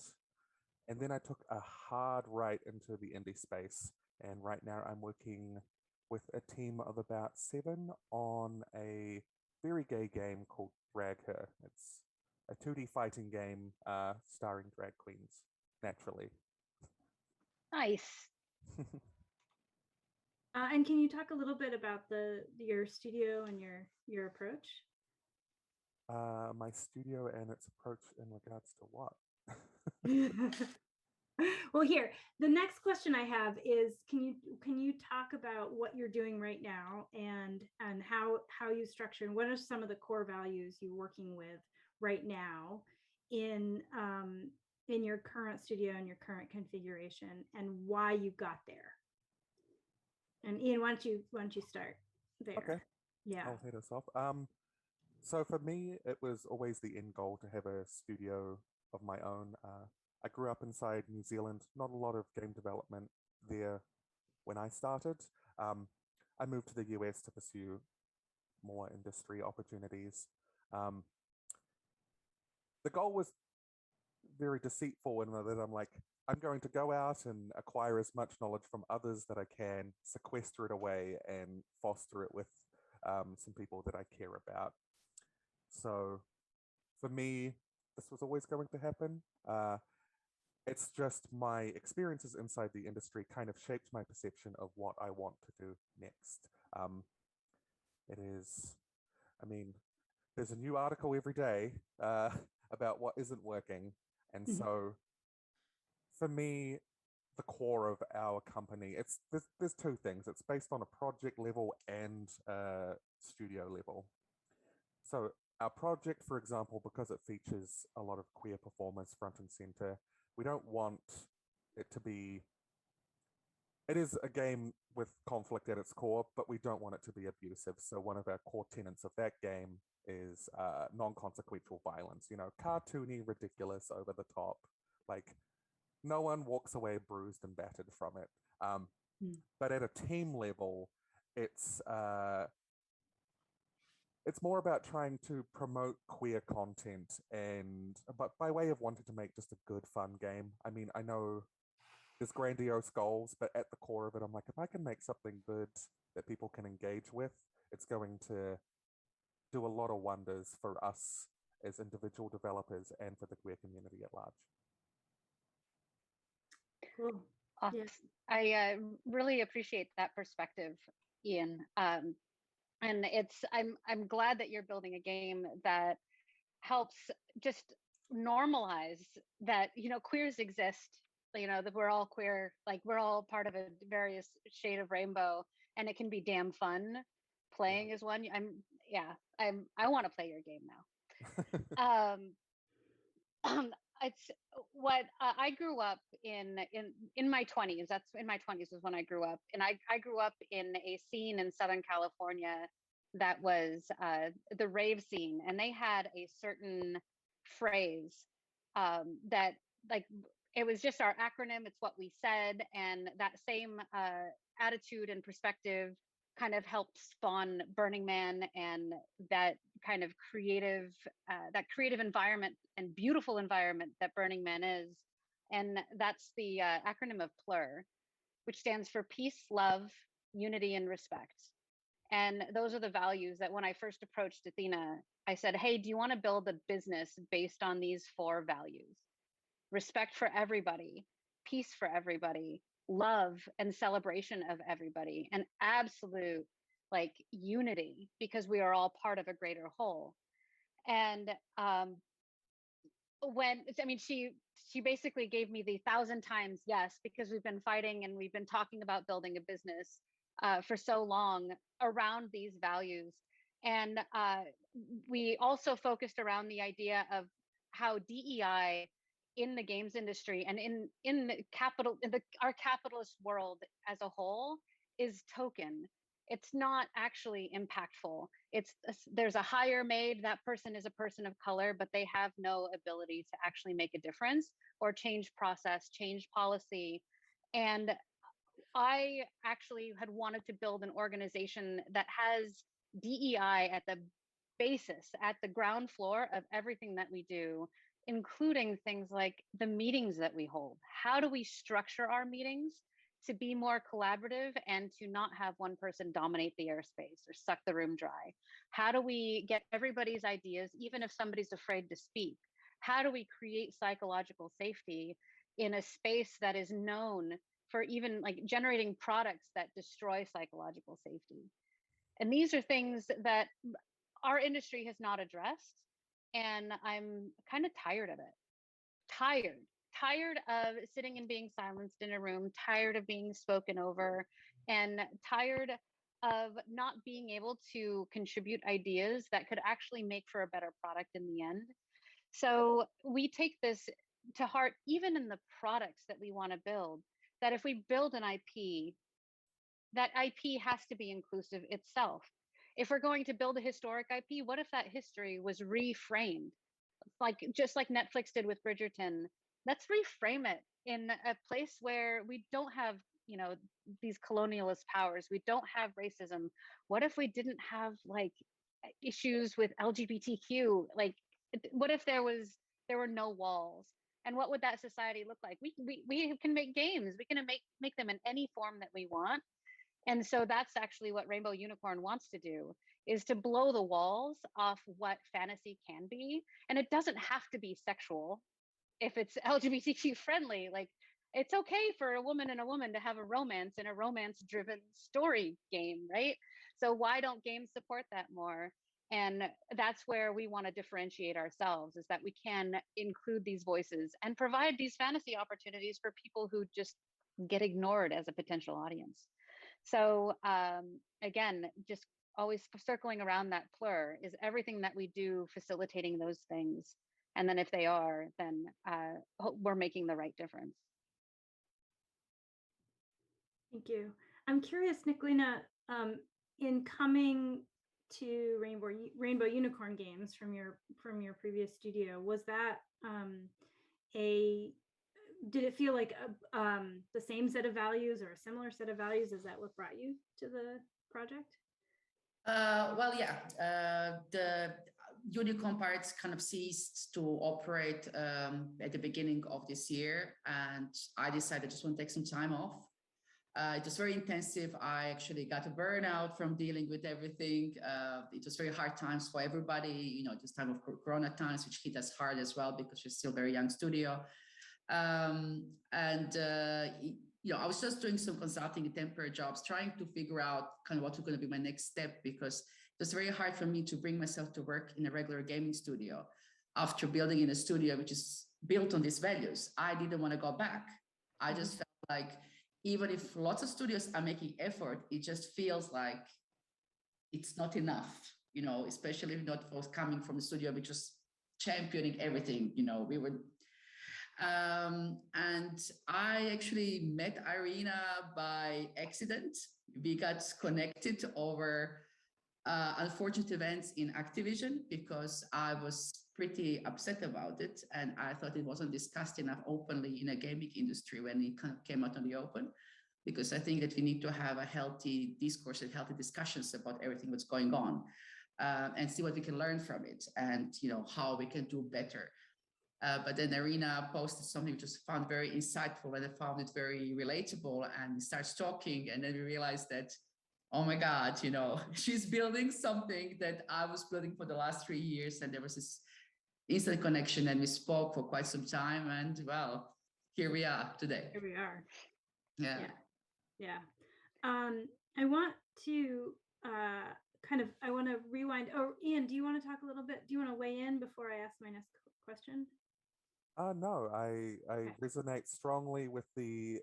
And then I took a hard right into the indie space. And right now I'm working with a team of about 7 on a very gay game called Drag Her. It's a 2D fighting game starring drag queens, naturally. Nice. And can you talk a little bit about your studio and your approach? My studio and its approach in regards to what? Well, here, the next question I have is, can you talk about what you're doing right now and how you structure, and what are some of the core values you're working with right now in your current studio and your current configuration, and why you got there? And Ian, why don't you start there? Okay. Yeah. I'll head us off. So for me, it was always the end goal to have a studio of my own. I grew up inside New Zealand, not a lot of game development there when I started. I moved to the US to pursue more industry opportunities. The goal was very deceitful in that I'm like, I'm going to go out and acquire as much knowledge from others that I can, sequester it away, and foster it with some people that I care about. So for me, this was always going to happen. It's just my experiences inside the industry kind of shaped my perception of what I want to do next. There's a new article every day about what isn't working. And so for me, the core of our company, there's 2 things. It's based on a project level and studio level. So our project, for example, because it features a lot of queer performers front and center, We don't want it to be. It is a game with conflict at its core, but we don't want it to be abusive. So one of our core tenets of that game is non-consequential violence. You know, cartoony, ridiculous, over the top. Like, no one walks away bruised and battered from it. But at a team level, it's more about trying to promote queer content, but by way of wanting to make just a good, fun game. I mean, I know there's grandiose goals, but at the core of it, I'm like, if I can make something good that people can engage with, it's going to do a lot of wonders for us as individual developers and for the queer community at large. Cool. Awesome. I really appreciate that perspective, Ian. And I'm glad that you're building a game that helps just normalize that, you know, queers exist, you know, that we're all queer, like we're all part of a various shade of rainbow, and it can be damn fun playing as one. I want to play your game now. It's what I grew up in my 20s. That's in my 20s was when I grew up, and I grew up in a scene in Southern California that was the rave scene, and they had a certain phrase that, like, it was just our acronym. It's what we said, and that same attitude and perspective kind of helped spawn Burning Man and that kind of creative environment and beautiful environment that Burning Man is. And that's the acronym of PLUR, which stands for peace, love, unity, and respect. And those are the values that when I first approached Athena, I said, hey, do you want to build a business based on these 4 values? Respect for everybody, peace for everybody, love and celebration of everybody, and absolute like unity, because we are all part of a greater whole. And she basically gave me the 1,000 times yes, because we've been fighting and we've been talking about building a business for so long around these values. And we also focused around the idea of how DEI in the games industry and in the our capitalist world as a whole is token. It's not actually impactful. There's a hire made, that person is a person of color, but they have no ability to actually make a difference or change process, change policy. And I actually had wanted to build an organization that has DEI at the basis, at the ground floor of everything that we do, including things like the meetings that we hold. How do we structure our meetings to be more collaborative and to not have one person dominate the airspace or suck the room dry? How do we get everybody's ideas, even if somebody's afraid to speak? How do we create psychological safety in a space that is known for even like generating products that destroy psychological safety? And these are things that our industry has not addressed. And I'm kind of tired of it. Tired of sitting and being silenced in a room, tired of being spoken over, and tired of not being able to contribute ideas that could actually make for a better product in the end. So we take this to heart, even in the products that we want to build, that if we build an IP, that IP has to be inclusive itself. If we're going to build a historic IP, what if that history was reframed? Like just like Netflix did with Bridgerton, let's reframe it in a place where we don't have, you know, these colonialist powers. We don't have racism. What if we didn't have like issues with LGBTQ? Like, what if there were no walls? And what would that society look like? We can make games. We can make them in any form that we want. And so that's actually what Rainbow Unicorn wants to do, is to blow the walls off what fantasy can be. And it doesn't have to be sexual if it's LGBTQ friendly. Like, it's okay for a woman and a woman to have a romance in a romance driven story game, right? So why don't games support that more? And that's where we want to differentiate ourselves, is that we can include these voices and provide these fantasy opportunities for people who just get ignored as a potential audience. So again, just always circling around that PLUR is everything that we do facilitating those things And then if they are, then we're making the right difference. Thank you. I'm curious, Nicolina, in coming to Rainbow Unicorn Games from your previous studio, was that did it feel like the same set of values or a similar set of values? Is that what brought you to the project? Well, yeah, the Unicorn Pirates kind of ceased to operate at the beginning of this year, and I decided I just want to take some time off. It was very intensive. I actually got a burnout from dealing with everything. It was very hard times for everybody, this time of Corona times, which hit us hard as well because we're still a very young studio. I was just doing some consulting and temporary jobs, trying to figure out kind of what's going to be my next step, because it was very hard for me to bring myself to work in a regular gaming studio after building in a studio which is built on these values. I didn't want to go back. I just felt like even if lots of studios are making effort, it just feels like it's not enough, especially if not was coming from the studio which was championing everything. We were and I actually met Irina by accident. We got connected over unfortunate events in Activision because I was pretty upset about it. And I thought it wasn't discussed enough openly in a gaming industry when it kind of came out on the open. Because I think that we need to have a healthy discourse and healthy discussions about everything that's going on and see what we can learn from it and, how we can do better. But then Irina posted something which was found very insightful and I found it very relatable, and we started talking, and then we realized that, oh my God, she's building something that I was building for the last 3 years, and there was this instant connection, and we spoke for quite some time, and well, here we are today. Here we are. Yeah. I want to I want to rewind. Oh, Ian, do you want to talk a little bit? Do you want to weigh in before I ask my next question? No, I resonate strongly with the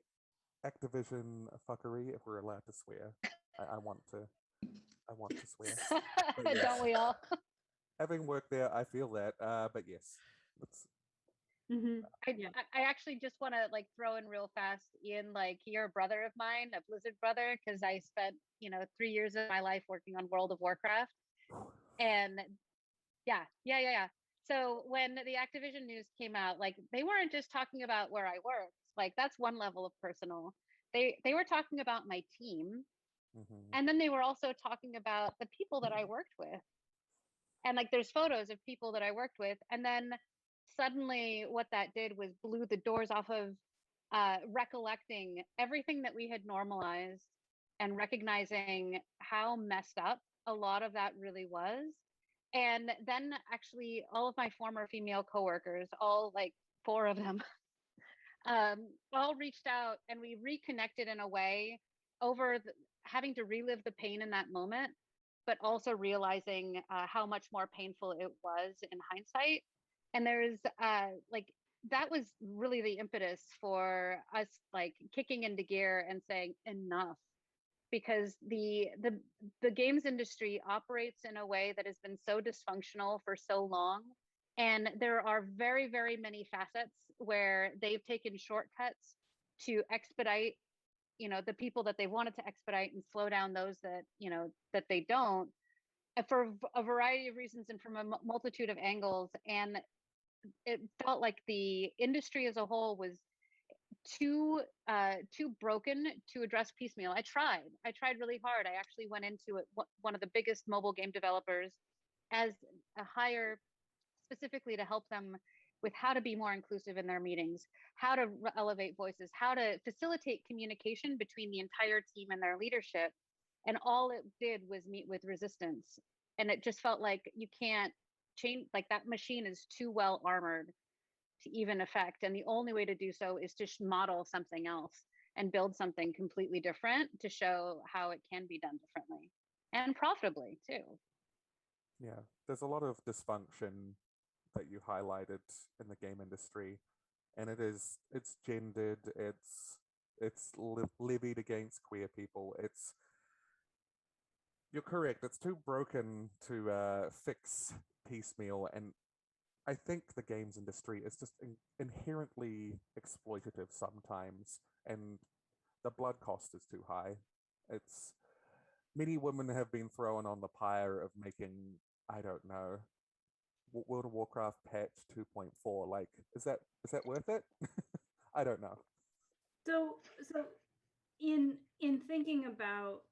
Activision fuckery, if we're allowed to swear. I want to swear. Yes. Don't we all? Having worked there, I feel that. But yes, I actually just want to throw in real fast, Ian, you're a brother of mine, a Blizzard brother, because I spent 3 years of my life working on World of Warcraft, and yeah. So when the Activision news came out, they weren't just talking about where I worked. That's one level of personal. They were talking about my team, and then they were also talking about the people that I worked with. And there's photos of people that I worked with, and then suddenly what that did was blew the doors off of recollecting everything that we had normalized and recognizing how messed up a lot of that really was. And then actually all of my former female coworkers, all 4 of them, all reached out, and we reconnected in a way over having to relive the pain in that moment, but also realizing how much more painful it was in hindsight. And there's that was really the impetus for us kicking into gear and saying enough, because the games industry operates in a way that has been so dysfunctional for so long, and there are very, very many facets where they've taken shortcuts to expedite the people that they wanted to expedite and slow down those that that they don't, for a variety of reasons and from a multitude of angles. And it felt like the industry as a whole was too broken to address piecemeal. I tried really hard. I actually went into it, one of the biggest mobile game developers, as a hire specifically to help them with how to be more inclusive in their meetings, how to elevate voices, how to facilitate communication between the entire team and their leadership. And all it did was meet with resistance. And it just felt like you can't change, that machine is too well armored to even affect. And the only way to do so is to model something else and build something completely different to show how it can be done differently and profitably too. Yeah, there's a lot of dysfunction that you highlighted in the game industry, and it's gendered, it's levied against queer people. You're correct, it's too broken to fix piecemeal, and I think the games industry is just inherently exploitative sometimes, and the blood cost is too high. It's many women have been thrown on the pyre of making, I don't know, World of Warcraft patch 2.4. Like, is that worth it? I don't know. So in thinking about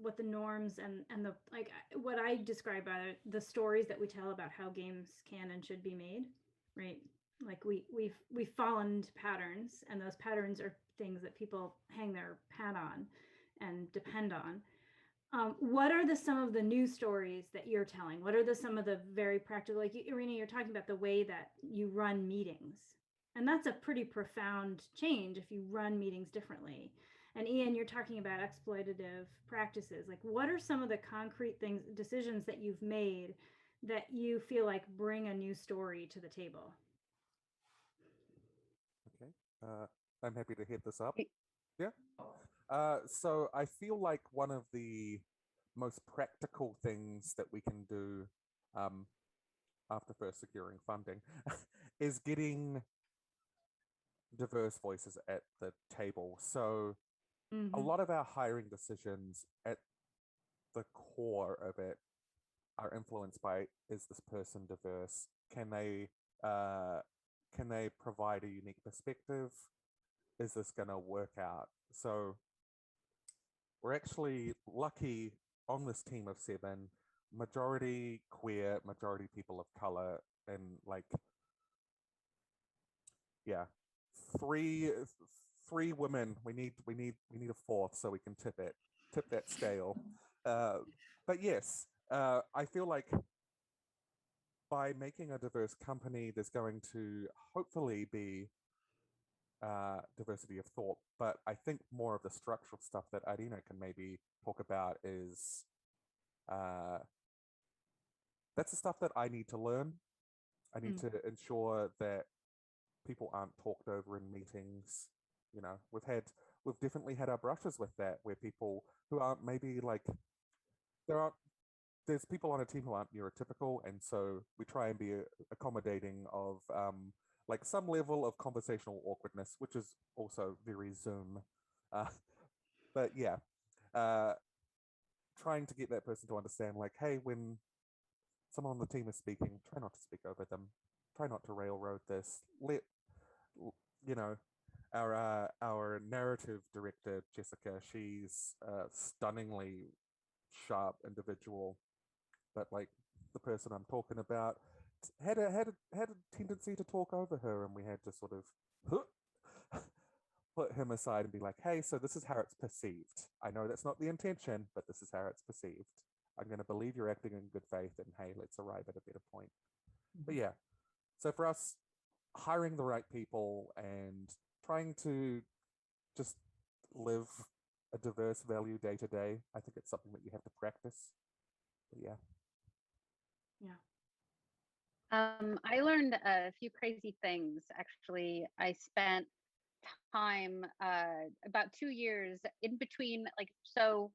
what the norms and the like, what I describe are the stories that we tell about how games can and should be made, right? Like we've fallen into patterns, and those patterns are things that people hang their hat on and depend on. What are some of the new stories that you're telling? What are some of the very practical, like Irina, you're talking about the way that you run meetings, and that's a pretty profound change if you run meetings differently. And Ian, you're talking about exploitative practices. Like, what are some of the concrete decisions that you've made that you feel like bring a new story to the table? Okay, I'm happy to hit this up. Yeah. So I feel like one of the most practical things that we can do after first securing funding is getting diverse voices at the table. So a lot of our hiring decisions at the core of it are influenced by, is this person diverse? Can they provide a unique perspective? Is this going to work out? So we're actually lucky on this team of 7, majority queer, majority people of color, and like, yeah, three women. We need a fourth so we can tip that scale. But yes, I feel like by making a diverse company, there's going to hopefully be diversity of thought. But I think more of the structural stuff that Irina can maybe talk about is that's the stuff that I need to learn. I need to ensure that people aren't talked over in meetings. You know, we've definitely had our brushes with that, where people who aren't maybe like, there's people on a team who aren't neurotypical, and so we try and be accommodating of like some level of conversational awkwardness, which is also very Zoom. But yeah, trying to get that person to understand, like, hey, when someone on the team is speaking, try not to speak over them. Try not to railroad this. You know, our narrative director, Jessica, she's a stunningly sharp individual, but like the person I'm talking about had a tendency to talk over her, and we had to sort of put him aside and be like, hey, so this is how it's perceived. I know that's not the intention, but this is how it's perceived. I'm going to believe you're acting in good faith, and hey, let's arrive at a better point. But yeah, so for us, hiring the right people and trying to just live a diverse value day to day, I think it's something that you have to practice. But yeah. I learned a few crazy things. Actually, I spent time about 2 years in between, like, so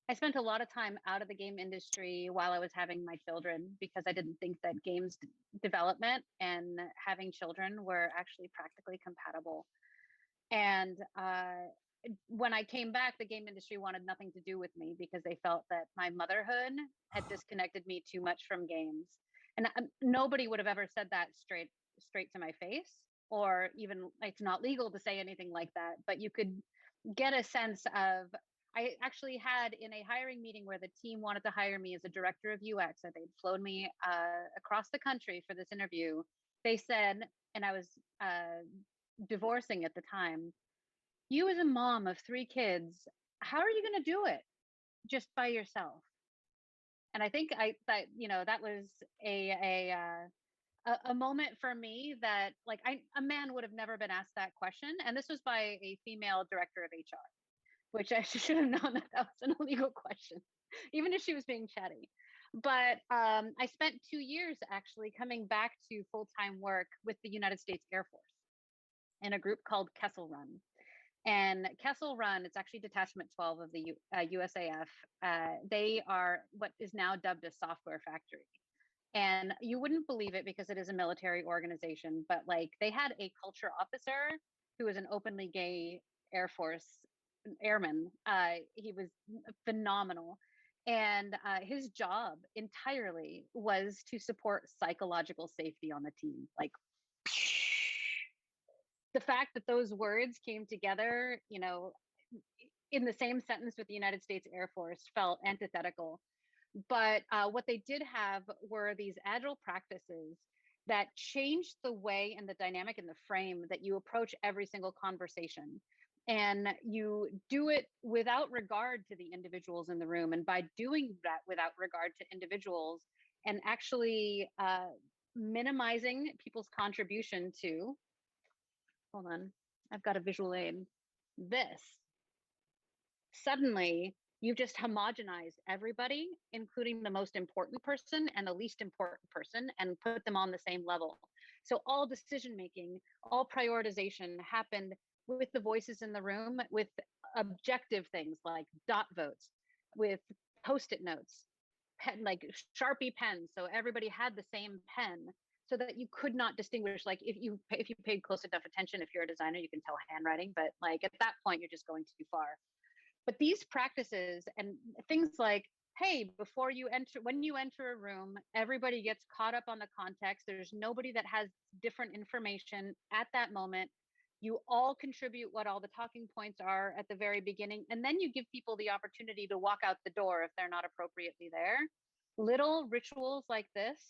I spent a lot of time out of the game industry while I was having my children, because I didn't think that games development and having children were actually practically compatible. And when I came back, the game industry wanted nothing to do with me because they felt that my motherhood had disconnected me too much from games. And nobody would have ever said that straight to my face, or even, it's not legal to say anything like that, but you could get a sense of, I actually had in a hiring meeting where the team wanted to hire me as a director of UX, that they'd flown me across the country for this interview. They said, and I was divorcing at the time, you as a mom of 3 kids, how are you going to do it just by yourself? And I think that was a moment for me that, like, a man would have never been asked that question. And this was by a female director of HR, which I should have known that was an illegal question, even if she was being chatty. But I spent 2 years actually coming back to full-time work with the United States Air Force in a group called Kessel Run. And Kessel Run, it's actually Detachment 12 of the USAF. They are what is now dubbed a software factory. And you wouldn't believe it because it is a military organization, but like they had a culture officer who was an openly gay Air Force airman. He was phenomenal. And his job entirely was to support psychological safety on the team. Like the fact that those words came together, you know, in the same sentence with the United States Air Force felt antithetical. But what they did have were these agile practices that changed the way and the dynamic and the frame that you approach every single conversation. And you do it without regard to the individuals in the room. And by doing that without regard to individuals and actually minimizing people's contribution to, hold on, I've got a visual aid, this, suddenly you've just homogenized everybody, including the most important person and the least important person, and put them on the same level. So all decision making, all prioritization happened with the voices in the room, with objective things like dot votes, with post-it notes, pen, like Sharpie pens, so everybody had the same pen, so that you could not distinguish. Like if you paid close enough attention, if you're a designer, you can tell handwriting, but like at that point, you're just going too far. But these practices and things like, hey, before you enter, when you enter a room, everybody gets caught up on the context. There's nobody that has different information at that moment. You all contribute what all the talking points are at the very beginning. And then you give people the opportunity to walk out the door if they're not appropriately there. Little rituals like this.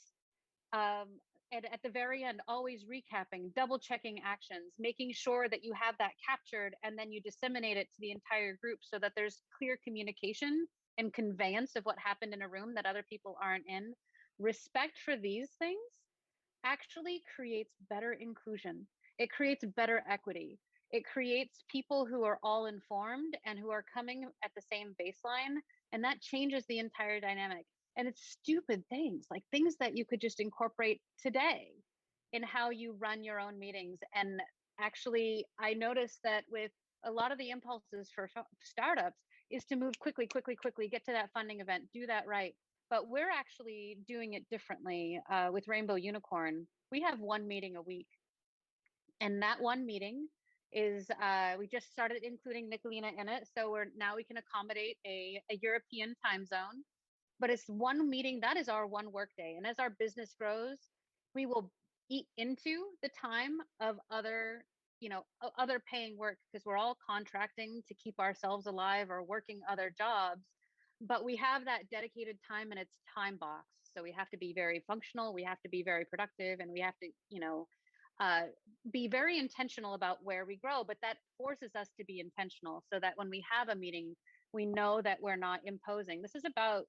And at the very end, always recapping, double checking actions, making sure that you have that captured, and then you disseminate it to the entire group so that there's clear communication and conveyance of what happened in a room that other people aren't in. Respect for these things actually creates better inclusion. It creates better equity. It creates people who are all informed and who are coming at the same baseline, and that changes the entire dynamic. And it's stupid things, like things that you could just incorporate today in how you run your own meetings. And actually, I noticed that with a lot of the impulses for startups is to move quickly, get to that funding event, do that right. But we're actually doing it differently with Rainbow Unicorn. We have one meeting a week. And that one meeting is, we just started including Nicolina in it. So we can accommodate a European time zone. But it's one meeting, that is our one work day. And as our business grows, we will eat into the time of other paying work, because we're all contracting to keep ourselves alive or working other jobs. But we have that dedicated time and it's time boxed. So we have to be very functional, we have to be very productive, and we have to, be very intentional about where we grow. But that forces us to be intentional so that when we have a meeting, we know that we're not imposing. This is about,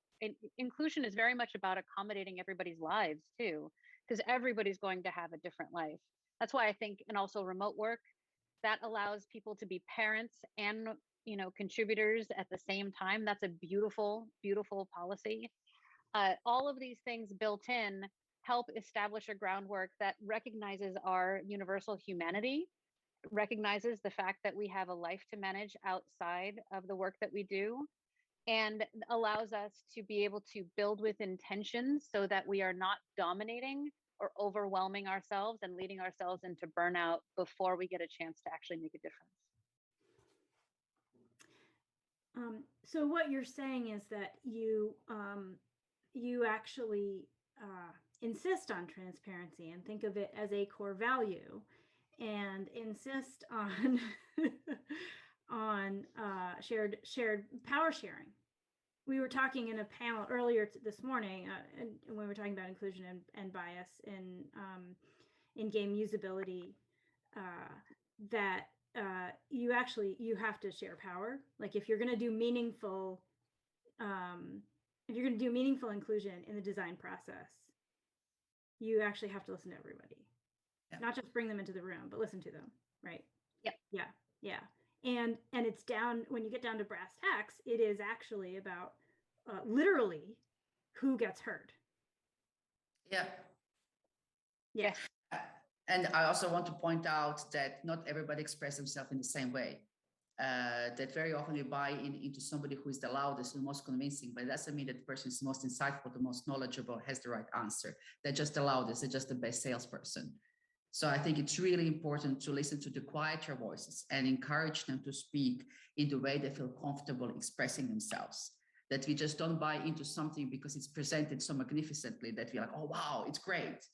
inclusion is very much about accommodating everybody's lives too, because everybody's going to have a different life. That's why I think, and also remote work, that allows people to be parents and, contributors at the same time. That's a beautiful, beautiful policy. All of these things built in help establish a groundwork that recognizes our universal humanity, recognizes the fact that we have a life to manage outside of the work that we do, and allows us to be able to build with intention so that we are not dominating or overwhelming ourselves and leading ourselves into burnout before we get a chance to actually make a difference. So what you're saying is that you actually insist on transparency and think of it as a core value, and insist on on shared power sharing. We were talking in a panel earlier this morning, and when we were talking about inclusion and bias in game usability, that you have to share power. Like if you're going to do meaningful inclusion in the design process, you actually have to listen to everybody. Yeah. Not just bring them into the room, but listen to them, right? Yep. Yeah. And it's down, when you get down to brass tacks, it is actually about literally who gets heard. Yeah. Yes. And I also want to point out that not everybody expresses themselves in the same way. that very often we buy into somebody who is the loudest, the most convincing, but it doesn't mean that the person is the most insightful, the most knowledgeable, has the right answer. They're just the loudest, they're just the best salesperson. So I think it's really important to listen to the quieter voices and encourage them to speak in the way they feel comfortable expressing themselves. That we just don't buy into something because it's presented so magnificently that we're like, oh, wow, it's great.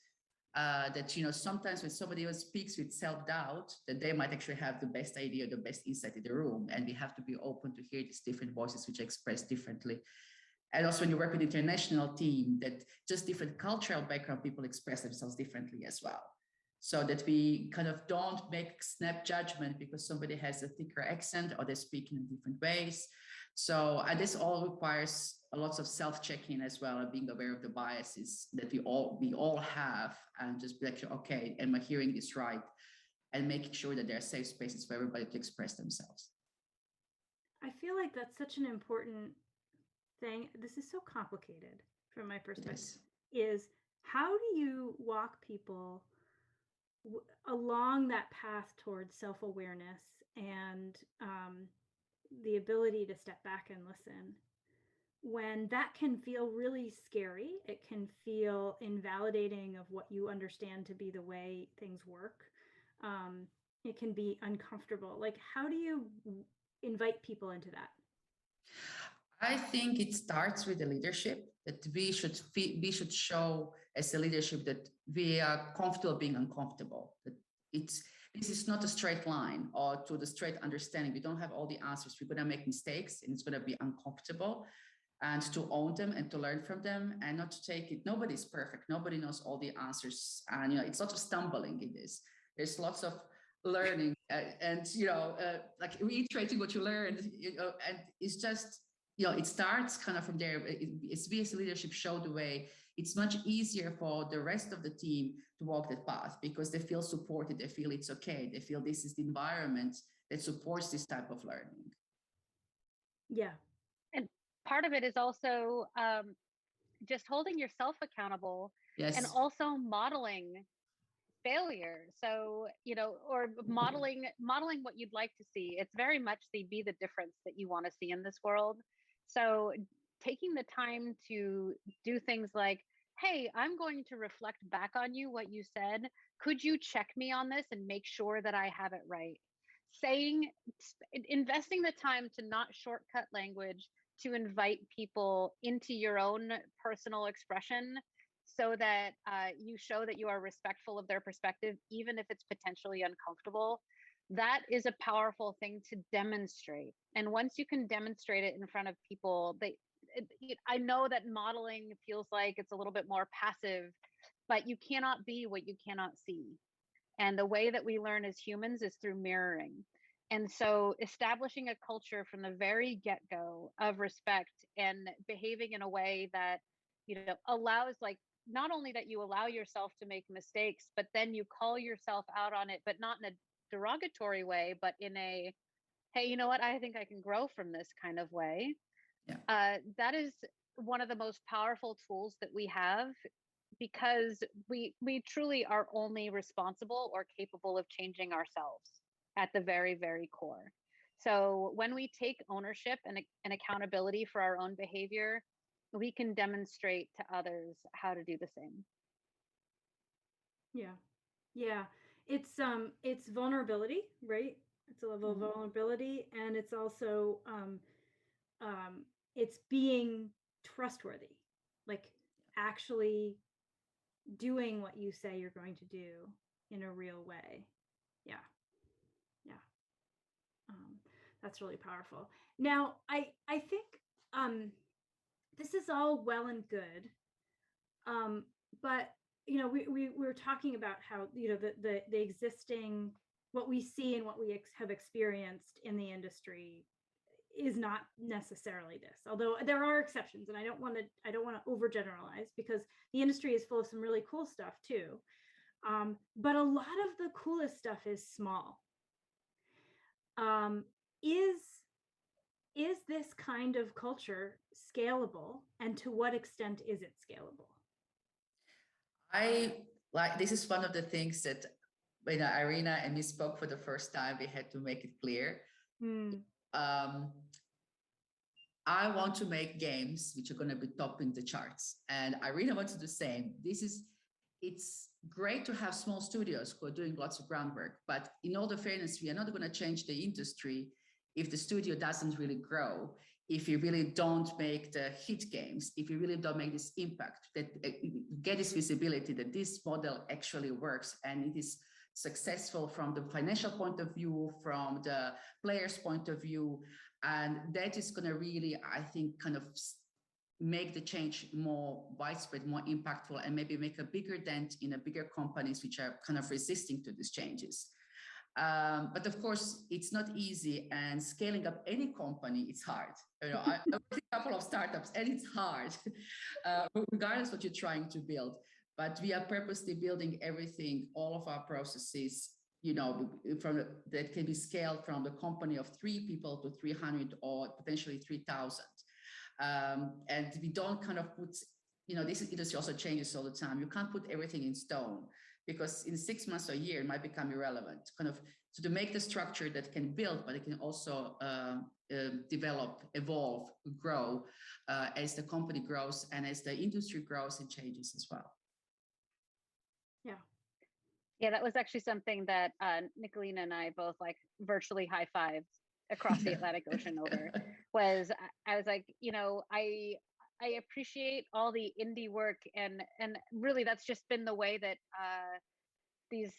That, you know, sometimes when somebody else speaks with self-doubt, that they might actually have the best idea, the best insight in the room. And we have to be open to hear these different voices which are expressed differently. And also when you work with an international team, that just different cultural background people express themselves differently as well. So that we kind of don't make snap judgment because somebody has a thicker accent or they speak in different ways. So, and this all requires a lot of self-checking as well, and being aware of the biases that we all have, and just be like, okay, am I hearing this right? And making sure that there are safe spaces for everybody to express themselves. I feel like that's such an important thing. This is so complicated from my perspective. Is how do you walk people along that path towards self-awareness and the ability to step back and listen, when that can feel really scary? It can feel invalidating of what you understand to be the way things work. It can be uncomfortable. Like, how do you invite people into that? I think it starts with the leadership, that we should show as a leadership that we are comfortable being uncomfortable. That this is not a straight line or to the straight understanding. We don't have all the answers. We're going to make mistakes and it's going to be uncomfortable, and to own them and to learn from them and not to take it. Nobody's perfect. Nobody knows all the answers. And, you know, it's lots of stumbling in this. There's lots of learning and, you know, like reiterating what you learned, you know, and it's just, you know, it starts kind of from there. It's we as leadership show the way. It's much easier for the rest of the team to walk that path because they feel supported. They feel it's okay. They feel this is the environment that supports this type of learning. Yeah. And part of it is also just holding yourself accountable. Yes. And also modeling failure. So, you know, or modeling what you'd like to see. It's very much be the difference that you want to see in this world. So taking the time to do things like, hey, I'm going to reflect back on you what you said. Could you check me on this and make sure that I have it right? Investing the time to not shortcut language, to invite people into your own personal expression so that you show that you are respectful of their perspective, even if it's potentially uncomfortable. That is a powerful thing to demonstrate. And once you can demonstrate it in front of people, I know that modeling feels like it's a little bit more passive, but you cannot be what you cannot see. And the way that we learn as humans is through mirroring. And so establishing a culture from the very get-go of respect and behaving in a way that, you know, allows, like, not only that you allow yourself to make mistakes, but then you call yourself out on it, but not in a derogatory way, but in a, hey, you know what, I think I can grow from this kind of way. Yeah. That is one of the most powerful tools that we have, because we truly are only responsible or capable of changing ourselves at the very, very core. So when we take ownership and accountability for our own behavior, we can demonstrate to others how to do the same. Yeah. Yeah. It's vulnerability, right? It's a level of vulnerability, and it's also it's being trustworthy, like actually doing what you say you're going to do in a real way. Yeah. Yeah. That's really powerful. Now, I think this is all well and good, but you know, we were talking about how, you know, the existing, what we see and what we have experienced in the industry is not necessarily this, although there are exceptions, and I don't want to overgeneralize, because the industry is full of some really cool stuff too. But a lot of the coolest stuff is small. Is this kind of culture scalable, and to what extent is it scalable? This is one of the things that when Irina and me spoke for the first time, we had to make it clear Um, I want to make games which are going to be topping the charts, and I really want to do the same. It's great to have small studios who are doing lots of groundwork, but in all the fairness, we are not going to change the industry if the studio doesn't really grow, if you really don't make the hit games, if you really don't make this impact, that get this visibility that this model actually works and it is successful from the financial point of view, from the player's point of view, and that is going to really, I think, kind of make the change more widespread, more impactful, and maybe make a bigger dent in a bigger companies which are kind of resisting to these changes. But of course, it's not easy, and scaling up any company, it's hard. You know, I worked a couple of startups, and it's hard, regardless what you're trying to build. But we are purposely building everything, all of our processes, you know, that can be scaled from the company of 3 people to 300 or potentially 3,000. And we don't kind of put, you know, this industry also changes all the time. You can't put everything in stone, because in 6 months or a year, it might become irrelevant. Kind of, so to make the structure that can build, but it can also develop, evolve, grow as the company grows and as the industry grows and changes as well. Yeah, that was actually something that Nicolina and I both like virtually high-fived across the Atlantic Ocean over. I was like, you know, I appreciate all the indie work, and really that's just been the way that these,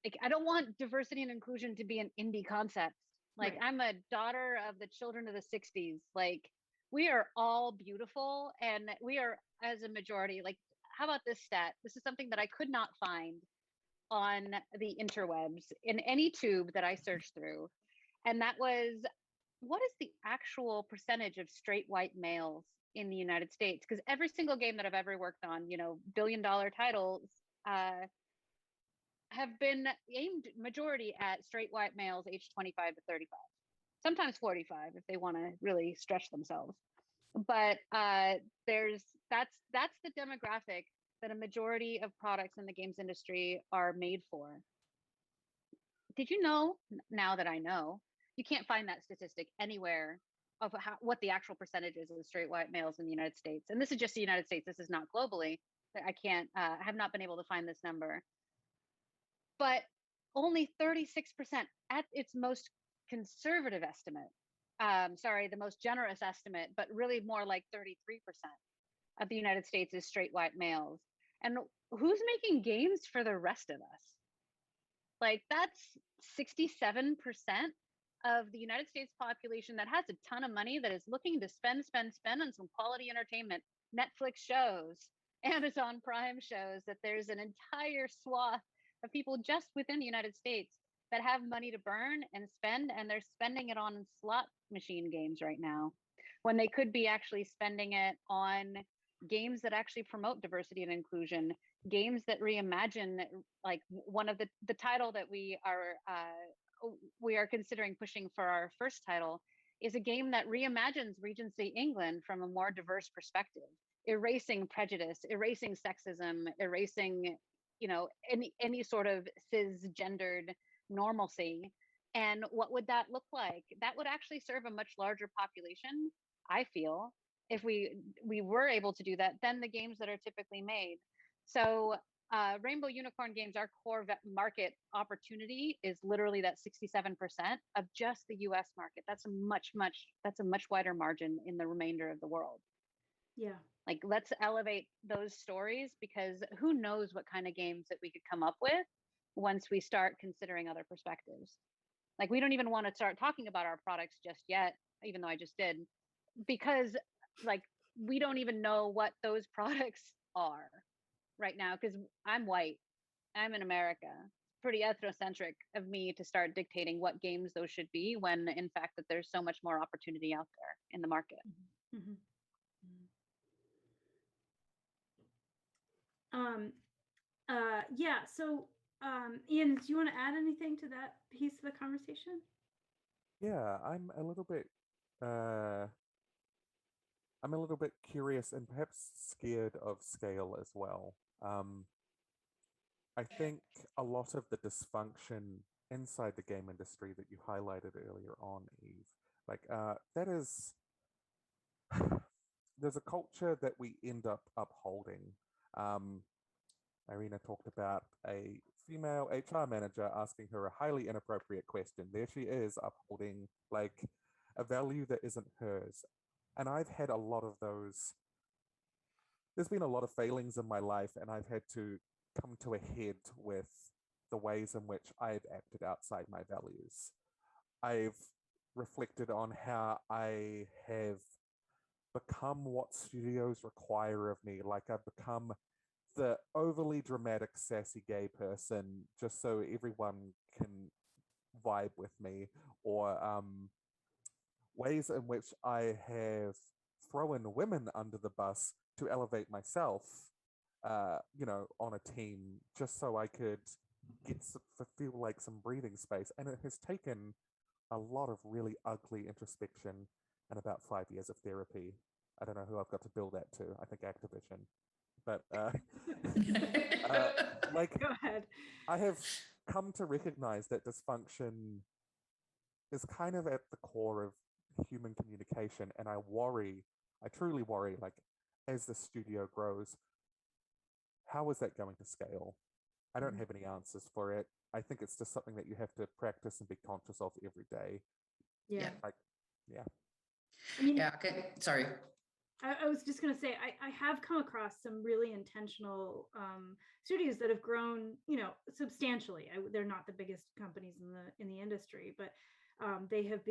like, I don't want diversity and inclusion to be an indie concept. Like, I'm a daughter of the children of the 60s. Like, we are all beautiful, and we are, as a majority, like, how about this stat? This is something that I could not find on the interwebs in any tube that I searched through. And that was, what is the actual percentage of straight white males in the United States? Because every single game that I've ever worked on, you know, billion-dollar titles, have been aimed majority at straight white males aged 25 to 35, sometimes 45 if they want to really stretch themselves. But that's the demographic that a majority of products in the games industry are made for. Did you know, now that I know, you can't find that statistic anywhere of what the actual percentage is of straight white males in the United States? And this is just the United States. This is not globally. I have not been able to find this number. But only 36% at its most conservative estimate, the most generous estimate, but really more like 33% of the United States is straight white males. And who's making games for the rest of us? Like, that's 67% of the United States population that has a ton of money, that is looking to spend on some quality entertainment, Netflix shows, Amazon Prime shows, that there's an entire swath of people just within the United States that have money to burn and spend, and they're spending it on slot machine games right now, when they could be actually spending it on games that actually promote diversity and inclusion, games that reimagine, like one of the title that we are considering pushing for our first title is a game that reimagines Regency England from a more diverse perspective, erasing prejudice, erasing sexism, erasing, you know, any sort of cisgendered normalcy. And what would that look like? That would actually serve a much larger population, I feel, if we were able to do that, than the games that are typically made. So Rainbow Unicorn Games, our core market opportunity is literally that 67% of just the US market. That's a much wider margin in the remainder of the world. Yeah. Like, let's elevate those stories, because who knows what kind of games that we could come up with once we start considering other perspectives. Like, we don't even want to start talking about our products just yet, even though I just did, because, like, we don't even know what those products are right now, because I'm white, I'm in America. It's pretty ethnocentric of me to start dictating what games those should be, when in fact that there's so much more opportunity out there in the market. Mm-hmm. Yeah, so Ian, do you want to add anything to that piece of the conversation? Yeah, I'm a little bit curious and perhaps scared of scale as well. I think a lot of the dysfunction inside the game industry that you highlighted earlier on, Eve. Like that is, there's a culture that we end up upholding. Irina talked about a female HR manager asking her a highly inappropriate question. There she is upholding like a value that isn't hers. And I've had a lot of those. There's been a lot of failings in my life, and I've had to come to a head with the ways in which I've acted outside my values. I've reflected on how I have become what studios require of me. Like I've become the overly dramatic, sassy gay person just so everyone can vibe with me, or ways in which I have thrown women under the bus to elevate myself, on a team just so I could feel like some breathing space. And it has taken a lot of really ugly introspection and about 5 years of therapy. I don't know who I've got to bill that to. I think Activision. But like, Go ahead. I have come to recognize that dysfunction is kind of at the core of human communication, and I truly worry, like, as the studio grows, how is that going to scale? I don't have any answers for it. I think it's just something that you have to practice and be conscious of every day. Yeah. Like, yeah. I mean, Yeah, okay, sorry. I was just going to say, I have come across some really intentional studios that have grown, substantially. They're not the biggest companies in the industry, but they have,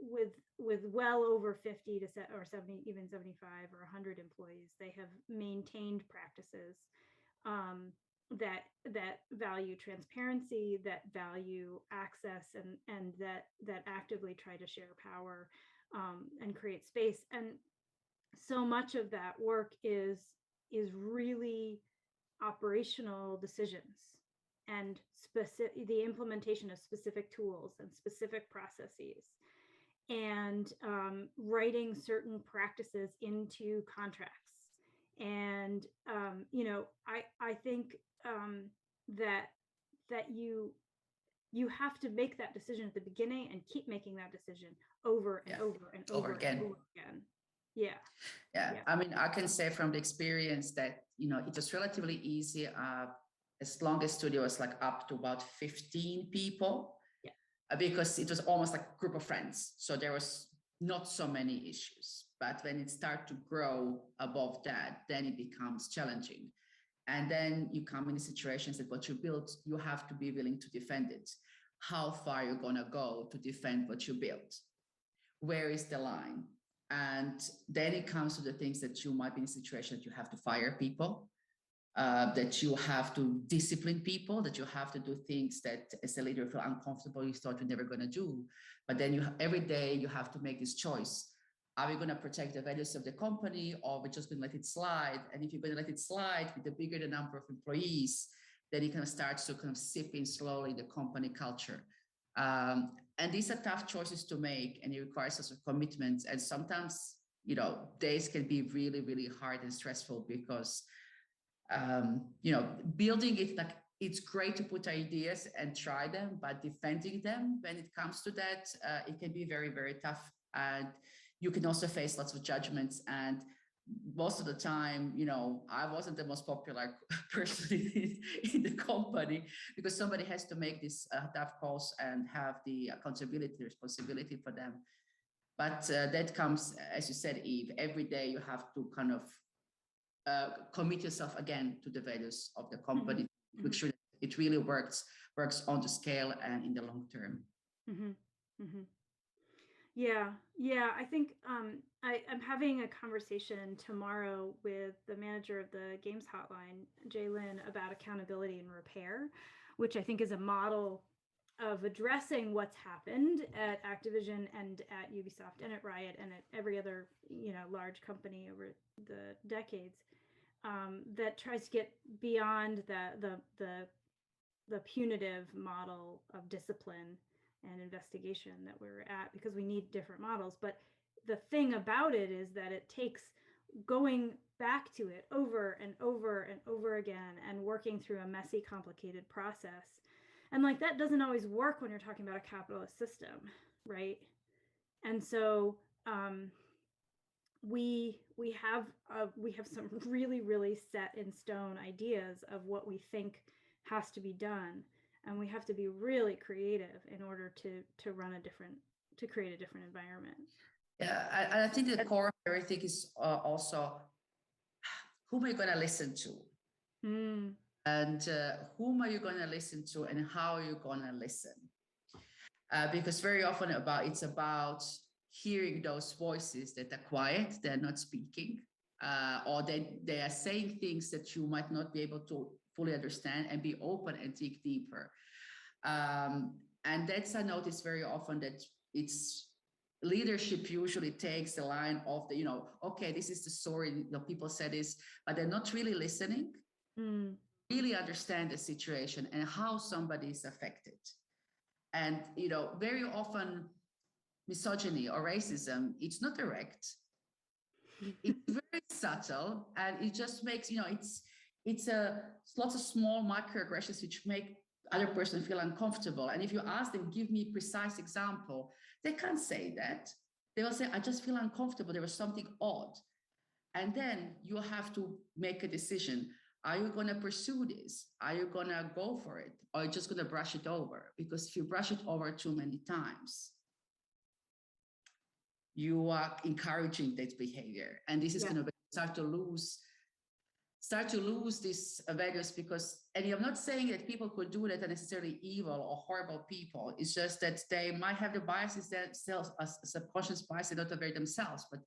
with well over 50 to or 70, even 75 or 100 employees, they have maintained practices that value transparency, that value access, and that actively try to share power. And create space. And so much of that work is really operational decisions and the implementation of specific tools and specific processes, and writing certain practices into contracts. And I think that you have to make that decision at the beginning and keep making that decision over and over and over again. and over again. Yeah. I mean, I can say from the experience that, it was relatively easy. As long as studio was like up to about 15 people, because it was almost like a group of friends. So there was not so many issues. But when it starts to grow above that, then it becomes challenging. And then you come in situations that what you built, you have to be willing to defend it. How far you're going to go to defend what you built? Where is the line? And then it comes to the things that you might be in a situation that you have to fire people, that you have to discipline people, that you have to do things that as a leader feel uncomfortable, you thought you're never going to do. But then every day you have to make this choice. Are we going to protect the values of the company, or we're just going to let it slide? And if you're going to let it slide with the bigger the number of employees, then it kind of starts to kind of sip in slowly the company culture. And these are tough choices to make, and it requires lots of commitments. And sometimes, days can be really, really hard and stressful because, building it, like, it's great to put ideas and try them, but defending them when it comes to that, it can be very, very tough. And you can also face lots of judgments. And most of the time, I wasn't the most popular person in the company, because somebody has to make these tough calls and have the accountability, responsibility for them. But that comes, as you said, Eve, every day you have to kind of commit yourself again to the values of the company, Mm-hmm. make sure that it really works on the scale and in the long term. Mm-hmm. Mm-hmm. Yeah. I think I'm having a conversation tomorrow with the manager of the Games Hotline, Jaylyn, about accountability and repair, which I think is a model of addressing what's happened at Activision and at Ubisoft and at Riot and at every other large company over the decades, that tries to get beyond the punitive model of discipline and investigation that we're at, because we need different models. But the thing about it is that it takes going back to it over and over and over again and working through a messy, complicated process. And like that doesn't always work when you're talking about a capitalist system, right? And so we have some really set in stone ideas of what we think has to be done, and we have to be really creative in order to create a different environment. Yeah, I think the core of everything is also who am I going to listen to? And whom are you going to listen to, and how are you going to listen? Because very often it's about hearing those voices that are quiet, they're not speaking, or they are saying things that you might not be able to fully understand, and be open and dig deeper. And that's, I notice very often that it's leadership usually takes the line of the, okay, this is the story, people said this, but they're not really listening, really understand the situation and how somebody is affected. And, very often misogyny or racism, it's not direct. It's very subtle, and it just makes, it's lots of small microaggressions which make other person feel uncomfortable. And if you ask them, give me a precise example, they can't say that. They will say, I just feel uncomfortable. There was something odd. And then you have to make a decision. Are you going to pursue this? Are you going to go for it? Or are you just going to brush it over? Because if you brush it over too many times, you are encouraging that behavior. And this is going to start to lose these values, because, and I'm not saying that people who do that are necessarily evil or horrible people. It's just that they might have the biases themselves, a subconscious bias, they don't aware themselves, but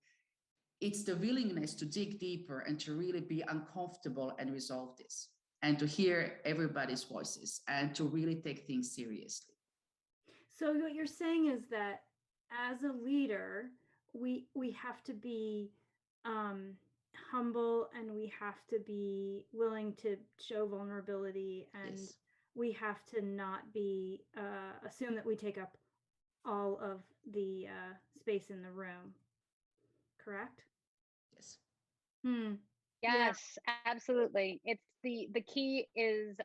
it's the willingness to dig deeper and to really be uncomfortable and resolve this, and to hear everybody's voices and to really take things seriously. So what you're saying is that as a leader, we have to be humble, and we have to be willing to show vulnerability, and we have to not be assume that we take up all of the space in the room. Correct? Yes. Yes, absolutely. It's the key is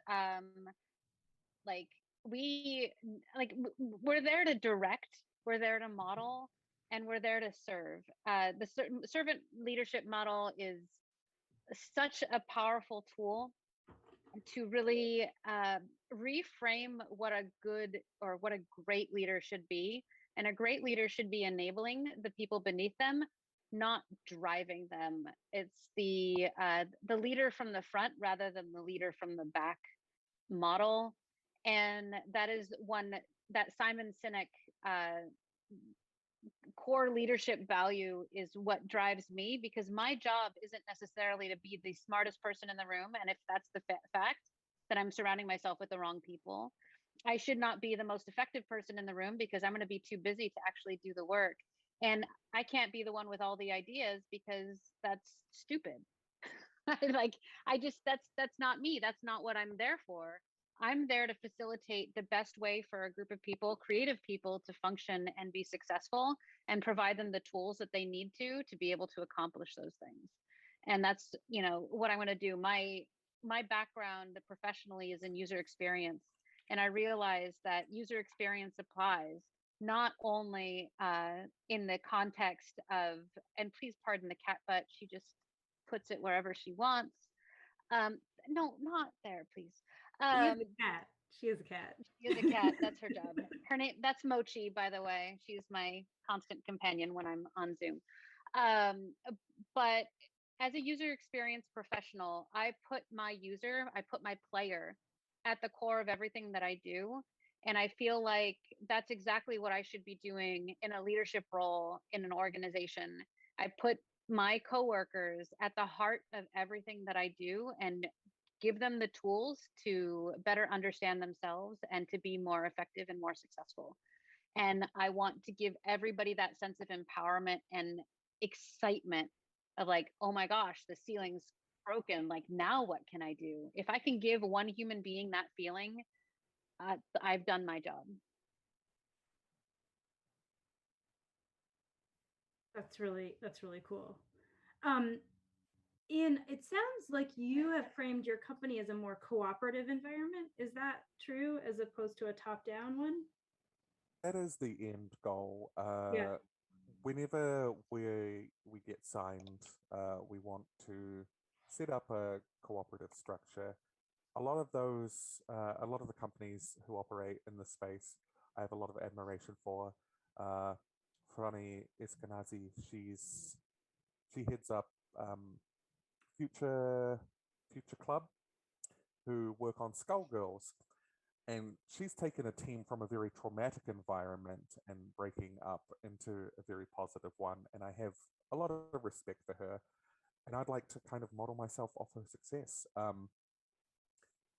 we're there to direct, we're there to model, and we're there to serve. The servant leadership model is such a powerful tool to really reframe what a good or what a great leader should be. And a great leader should be enabling the people beneath them, not driving them. It's the leader from the front rather than the leader from the back model. And that is one that Simon Sinek core leadership value is what drives me, because my job isn't necessarily to be the smartest person in the room. And if that's the fact, that I'm surrounding myself with the wrong people. I should not be the most effective person in the room, because I'm going to be too busy to actually do the work. And I can't be the one with all the ideas, because that's stupid. That's not me. That's not what I'm there for. I'm there to facilitate the best way for a group of people, creative people, to function and be successful, and provide them the tools that they need to be able to accomplish those things. And that's, what I'm going to do. My background professionally is in user experience. And I realize that user experience applies not only in the context of, and please pardon the cat butt, she just puts it wherever she wants. No, not there, please. She is a cat. She is a cat. She is a cat. That's her job. Her name, that's Mochi, by the way. She's my constant companion when I'm on Zoom. But as a user experience professional, I put my player at the core of everything that I do. And I feel like that's exactly what I should be doing in a leadership role in an organization. I put my coworkers at the heart of everything that I do, and give them the tools to better understand themselves and to be more effective and more successful. And I want to give everybody that sense of empowerment and excitement of like, oh my gosh, the ceiling's broken. Like, now what can I do? If I can give one human being that feeling, I've done my job. That's really cool. it sounds like you have framed your company as a more cooperative environment. Is that true, as opposed to a top-down one? That is the end goal. Yeah. Whenever we get signed, we want to set up a cooperative structure. A lot of the companies who operate in this space, I have a lot of admiration for. Franny Eskenazi, she heads up Future Club, who work on Skullgirls, and she's taken a team from a very traumatic environment and breaking up into a very positive one. And I have a lot of respect for her, and I'd like to kind of model myself off her success.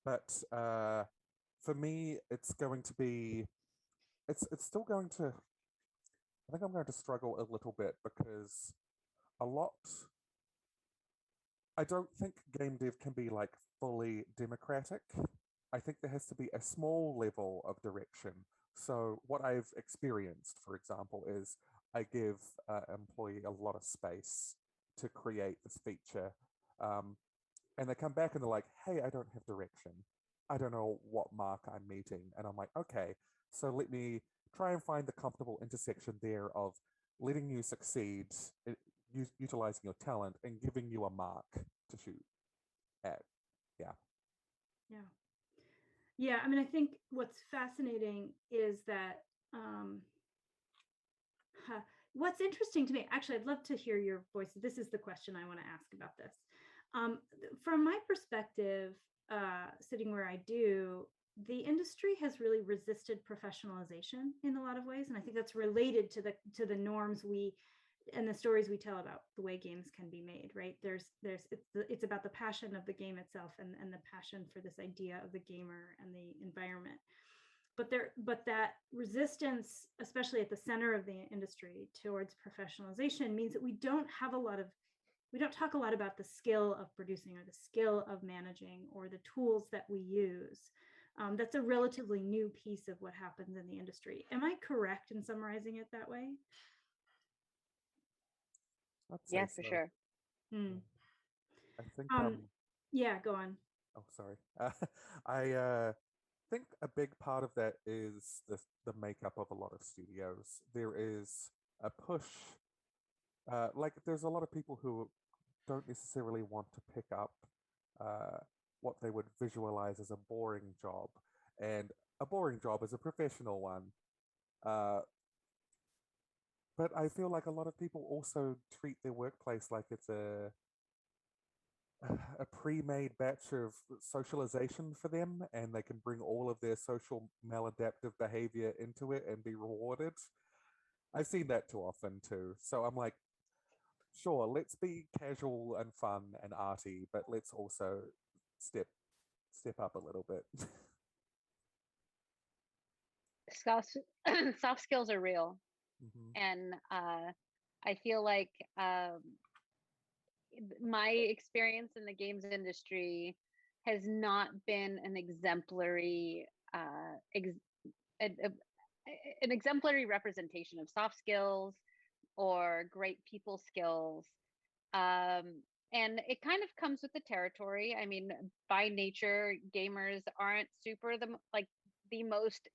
But for me, it's going to be, it's still going to, I think I'm going to struggle a little bit because I don't think game dev can be like fully democratic. I think there has to be a small level of direction. So what I've experienced, for example, is I give an employee a lot of space to create this feature. And they come back and they're like, hey, I don't have direction. I don't know what mark I'm meeting. And I'm like, okay, so let me try and find the comfortable intersection there of letting you succeed, utilizing your talent, and giving you a mark to shoot at. Yeah. Yeah. Yeah. I mean, I think what's fascinating is that what's interesting to me, actually, I'd love to hear your voice. This is the question I want to ask about this. From my perspective, sitting where I do, the industry has really resisted professionalization in a lot of ways, and I think that's related to the norms and the stories we tell about the way games can be made. Right? It's about the passion of the game itself and the passion for this idea of the gamer and the environment. But that resistance, especially at the center of the industry, towards professionalization means that we don't talk a lot about the skill of producing or the skill of managing or the tools that we use. That's a relatively new piece of what happens in the industry. Am I correct in summarizing it that way? Yes, for sure. I think yeah, go on. Oh, sorry. I think a big part of that is the makeup of a lot of studios. There is a push, like there's a lot of people who don't necessarily want to pick up what they would visualize as a boring job, and a boring job is a professional one. But I feel like a lot of people also treat their workplace like it's a pre-made batch of socialization for them, and they can bring all of their social maladaptive behavior into it and be rewarded. I've seen that too often too. So I'm like, sure, let's be casual and fun and arty, but let's also step up a little bit. Soft skills are real. Mm-hmm. And I feel like my experience in the games industry has not been an exemplary an exemplary representation of soft skills or great people skills. And it kind of comes with the territory. I mean, by nature, gamers aren't the most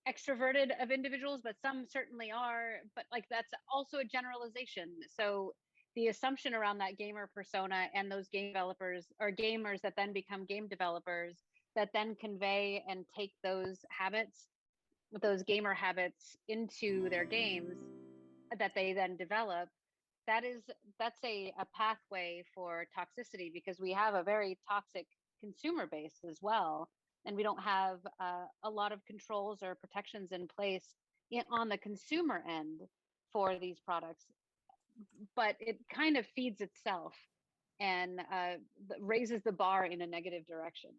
extroverted of individuals, but some certainly are. But like that's also a generalization. So the assumption around that gamer persona and those game developers or gamers that then become game developers that then convey and take those habits, those gamer habits into their games that they then develop, that's a pathway for toxicity, because we have a very toxic consumer base as well, and we don't have a lot of controls or protections in place on the consumer end for these products. But it kind of feeds itself and raises the bar in a negative direction.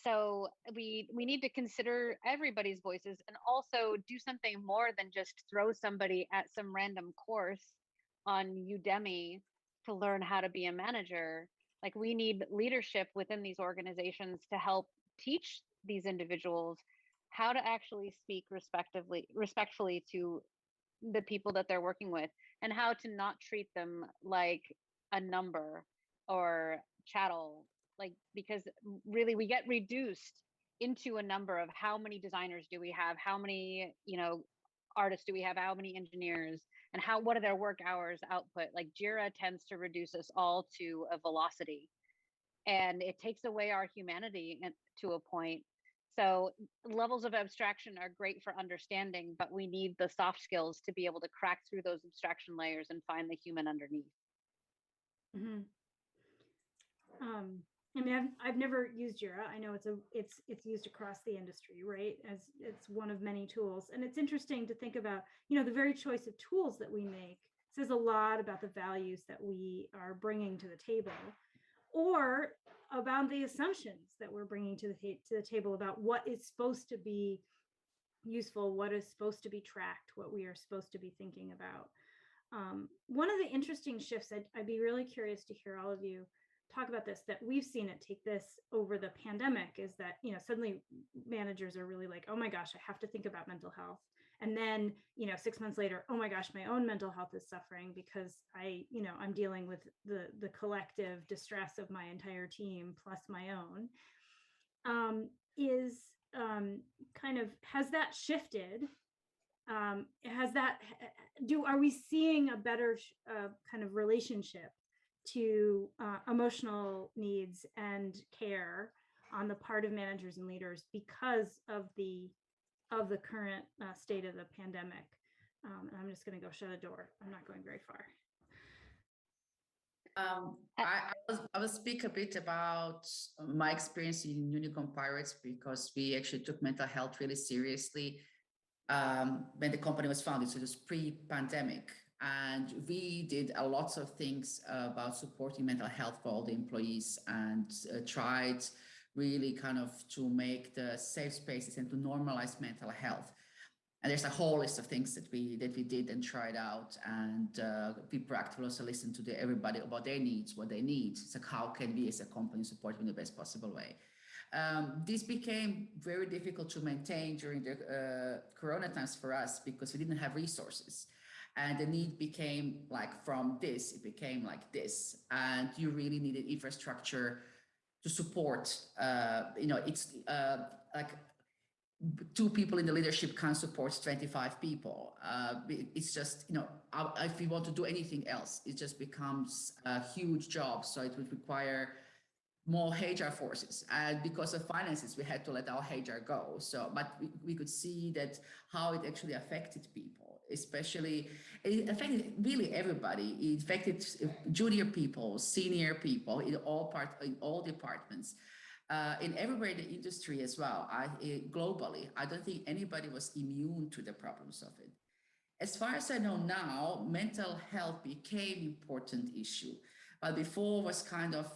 So we need to consider everybody's voices and also do something more than just throw somebody at some random course on Udemy to learn how to be a manager. Like, we need leadership within these organizations to help teach these individuals how to actually speak respectfully to the people that they're working with, and how to not treat them like a number or chattel, like, because really we get reduced into a number of how many designers do we have, how many, you know, artists do we have, how many engineers, and what are their work hours output. Like Jira tends to reduce us all to a velocity, and it takes away our humanity to a point. So levels of abstraction are great for understanding, but we need the soft skills to be able to crack through those abstraction layers and find the human underneath. Mm-hmm. I mean, I've never used Jira. I know it's used across the industry, right? As it's one of many tools. And it's interesting to think about, you know, the very choice of tools that we make says a lot about the values that we are bringing to the table, or about the assumptions that we're bringing to the table about what is supposed to be useful, what is supposed to be tracked, what we are supposed to be thinking about. One of the interesting shifts, I'd be really curious to hear all of you talk about this, that we've seen it take this over the pandemic, is that, you know, suddenly managers are really like, oh my gosh, I have to think about mental health. And then, you know, 6 months later, oh my gosh, my own mental health is suffering because I'm dealing with the collective distress of my entire team plus my own. Has that shifted? Are we seeing a better kind of relationship to emotional needs and care on the part of managers and leaders because of the current state of the pandemic? And I'm just going to go shut a door. I'm not going very far. I will speak a bit about my experience in Unicorn Pirates, because we actually took mental health really seriously when the company was founded. So it was pre-pandemic, and we did a lot of things about supporting mental health for all the employees, and tried really kind of to make the safe spaces and to normalize mental health. And there's a whole list of things that we did and tried out, and we proactively also listened to everybody about their needs, what they need. So how can we as a company support them in the best possible way? This became very difficult to maintain during the Corona times for us, because we didn't have resources. And the need became like from this, it became like this. And you really needed infrastructure to support, it's like 2 people in the leadership can't support 25 people. It's just, if we want to do anything else, it just becomes a huge job. So it would require more HR forces. And because of finances, we had to let our HR go. So, but we could see that how it actually affected people, especially, it affected really everybody. It affected junior people, senior people in all departments. In everywhere in the industry as well, globally, I don't think anybody was immune to the problems of it. As far as I know now, mental health became an important issue, but before was kind of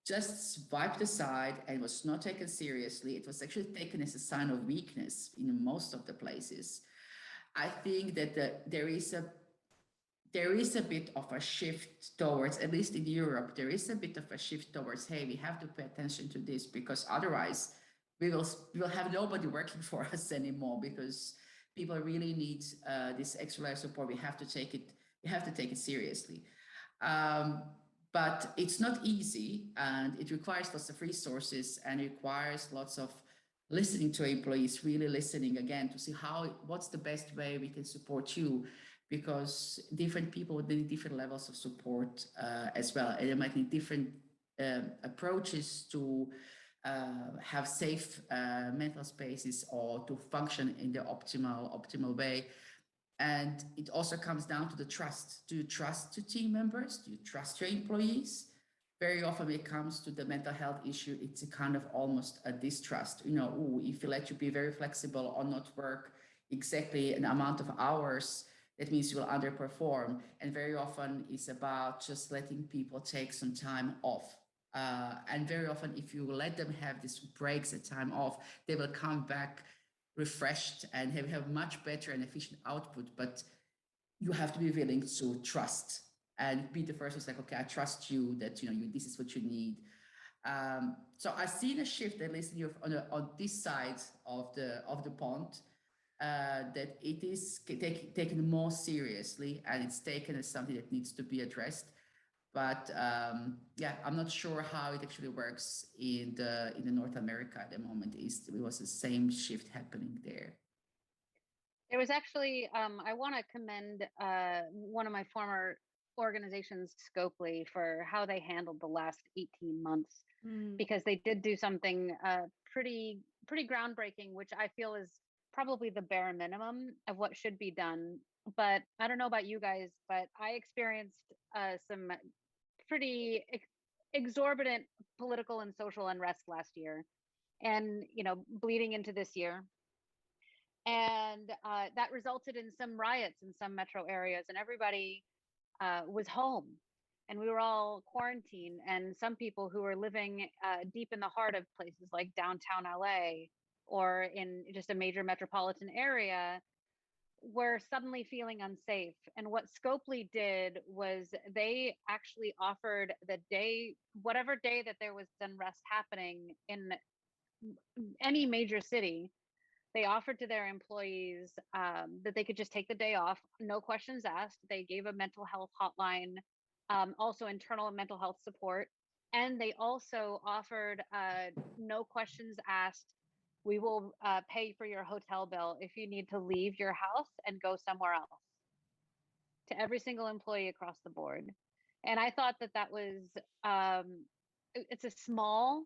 just wiped aside and was not taken seriously. It was actually taken as a sign of weakness in most of the places. I think that there is a bit of a shift towards, at least in Europe, there is a bit of a shift towards, hey, we have to pay attention to this, because otherwise we will have nobody working for us anymore, because people really need this extra layer of support. We have to take it seriously. But it's not easy, and it requires lots of resources, and requires lots of listening to employees, really listening again to see what's the best way we can support you, because different people would need different levels of support as well. And they might need different approaches to have safe mental spaces, or to function in the optimal way. And it also comes down to the trust. Do you trust your team members? Do you trust your employees? Very often when it comes to the mental health issue, it's a kind of almost a distrust. If you let you be very flexible or not work exactly an amount of hours, that means you will underperform. And very often it's about just letting people take some time off. And very often if you let them have these breaks and time off, they will come back refreshed and have much better and efficient output. But you have to be willing to trust and be the first who's like, okay, I trust you that this is what you need. So I've seen a shift, at least on this side of the pond. that it is taken more seriously, and it's taken as something that needs to be addressed. But yeah, I'm not sure how it actually works in the North America at the moment. It was the same shift happening there. There was actually, I want to commend one of my former organizations, Scopely, for how they handled the last 18 months, because they did do something pretty groundbreaking, which I feel is probably the bare minimum of what should be done. But I don't know about you guys, but I experienced some pretty exorbitant political and social unrest last year, and bleeding into this year. And that resulted in some riots in some metro areas, and everybody was home, and we were all quarantined. And some people who were living deep in the heart of places like downtown LA or in just a major metropolitan area were suddenly feeling unsafe. And what Scopely did was they actually offered the day, whatever day that there was unrest happening in any major city, they offered to their employees that they could just take the day off, no questions asked. They gave a mental health hotline, also internal mental health support. And they also offered no questions asked. We will pay for your hotel bill if you need to leave your house and go somewhere else, to every single employee across the board. And I thought that was, it's a small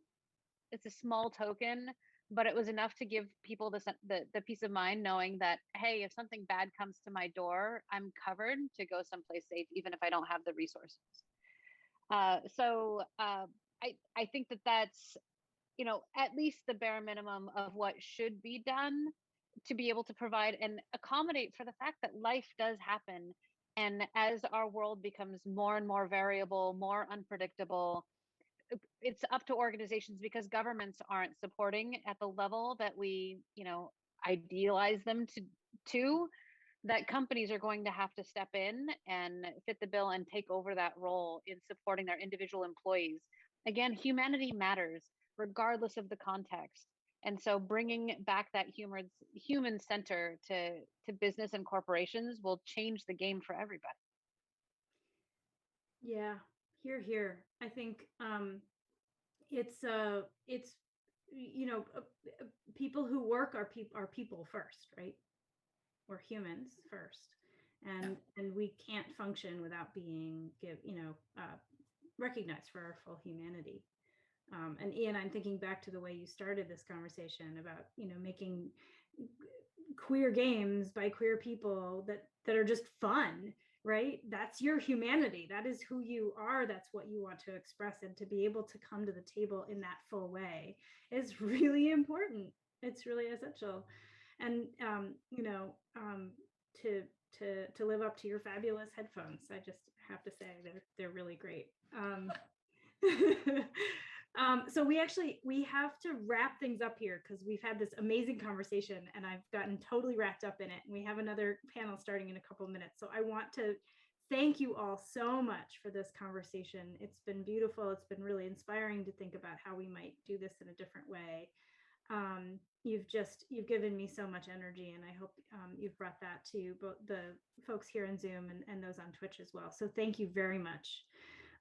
token, but it was enough to give people the peace of mind knowing that, hey, if something bad comes to my door, I'm covered to go someplace safe, even if I don't have the resources. So I think that's, at least the bare minimum of what should be done to be able to provide and accommodate for the fact that life does happen. And as our world becomes more and more variable, more unpredictable, it's up to organizations, because governments aren't supporting at the level that we, idealize them to, that companies are going to have to step in and fit the bill and take over that role in supporting their individual employees. Again, humanity matters regardless of the context. And so bringing back that human center to business and corporations will change the game for everybody. Yeah, here. I think it's people who work are people first, right? We're humans first, and we can't function without being recognized for our full humanity. And Ian, I'm thinking back to the way you started this conversation about making queer games by queer people that are just fun, right? That's your humanity. That is who you are. That's what you want to express. And to be able to come to the table in that full way is really important. It's really essential. And to live up to your fabulous headphones, I just have to say they're really great. So we have to wrap things up here, because we've had this amazing conversation and I've gotten totally wrapped up in it. And we have another panel starting in a couple of minutes. So I want to thank you all so much for this conversation. It's been beautiful. It's been really inspiring to think about how we might do this in a different way. You've given me so much energy, and I hope you've brought that to both the folks here in Zoom and those on Twitch as well. So thank you very much.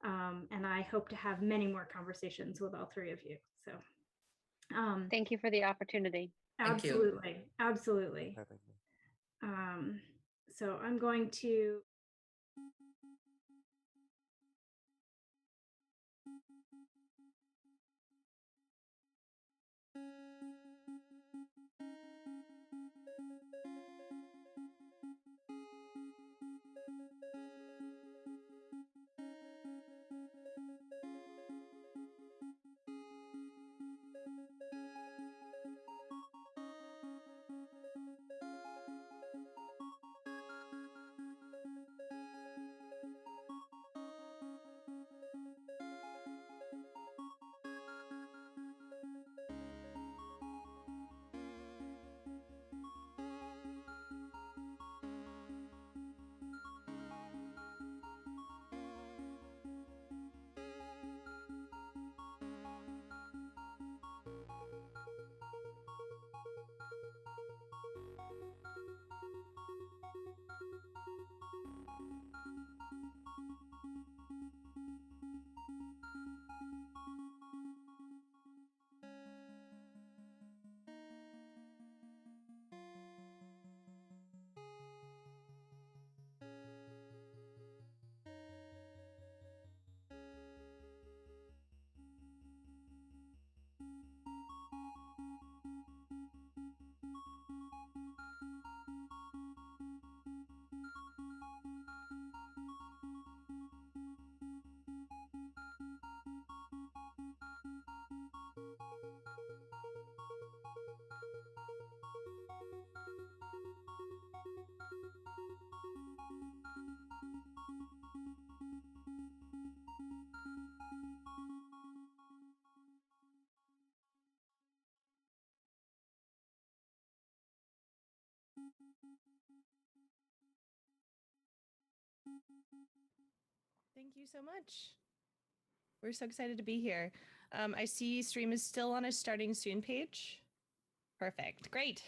And I hope to have many more conversations with all three of you. So thank you for the opportunity. Absolutely. Absolutely. So I'm going to Thank you so much. We're so excited to be here. I see stream is still on a starting soon page. Perfect. Great.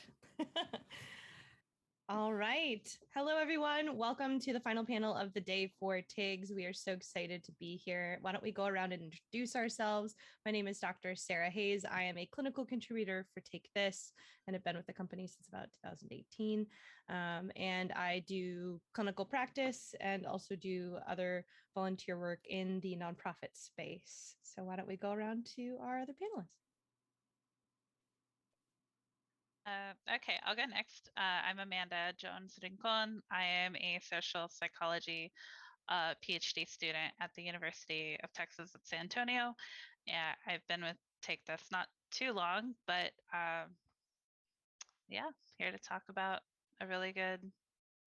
All right. Hello, everyone. Welcome to the final panel of the day for TIGS. We are so excited to be here. Why don't we go around and introduce ourselves? My name is Dr. Sarah Hayes. I am a clinical contributor for Take This and have been with the company since about 2018. And I do clinical practice and also do other volunteer work in the nonprofit space. So why don't we go around to our other panelists? Okay, I'll go next. I'm Amanda Jones Rincon. I am a social psychology PhD student at the University of Texas at San Antonio. Yeah, I've been with Take This not too long, but yeah, here to talk about a really good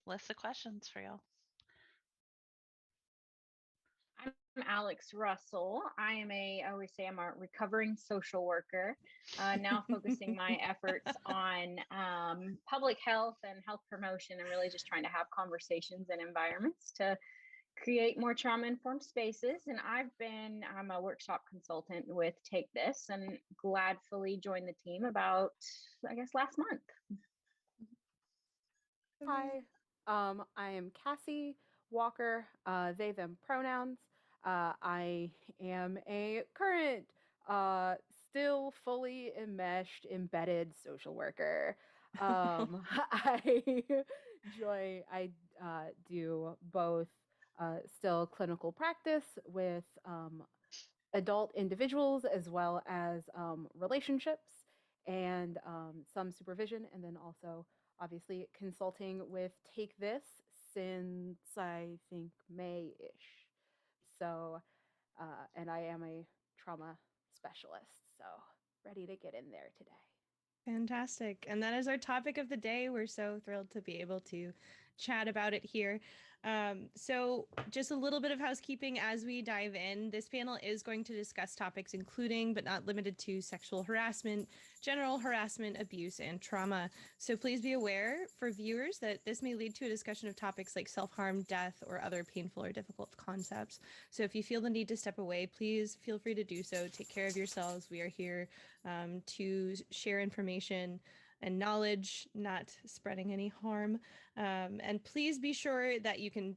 list of questions for y'all. I'm Alex Russell. I always say I'm a recovering social worker, now focusing my efforts on public health and health promotion and really just trying to have conversations and environments to create more trauma-informed spaces. And I'm a workshop consultant with Take This and gladfully joined the team about, I guess, last month. Hi, I am Cassie Walker, they, them pronouns. I am a current, still fully enmeshed, embedded social worker. I do both still clinical practice with adult individuals as well as relationships and some supervision, and then also obviously consulting with Take This since I think May-ish. So, and I am a trauma specialist, so ready to get in there today. Fantastic. And that is our topic of the day. We're so thrilled to be able to chat about it here. So just a little bit of housekeeping as we dive in. This panel is going to discuss topics including, but not limited to, sexual harassment, general harassment, abuse, and trauma. So please be aware for viewers that this may lead to a discussion of topics like self-harm, death, or other painful or difficult concepts. So if you feel the need to step away, please feel free to do so. Take care of yourselves. We are here to share information and knowledge, not spreading any harm. And please be sure that you can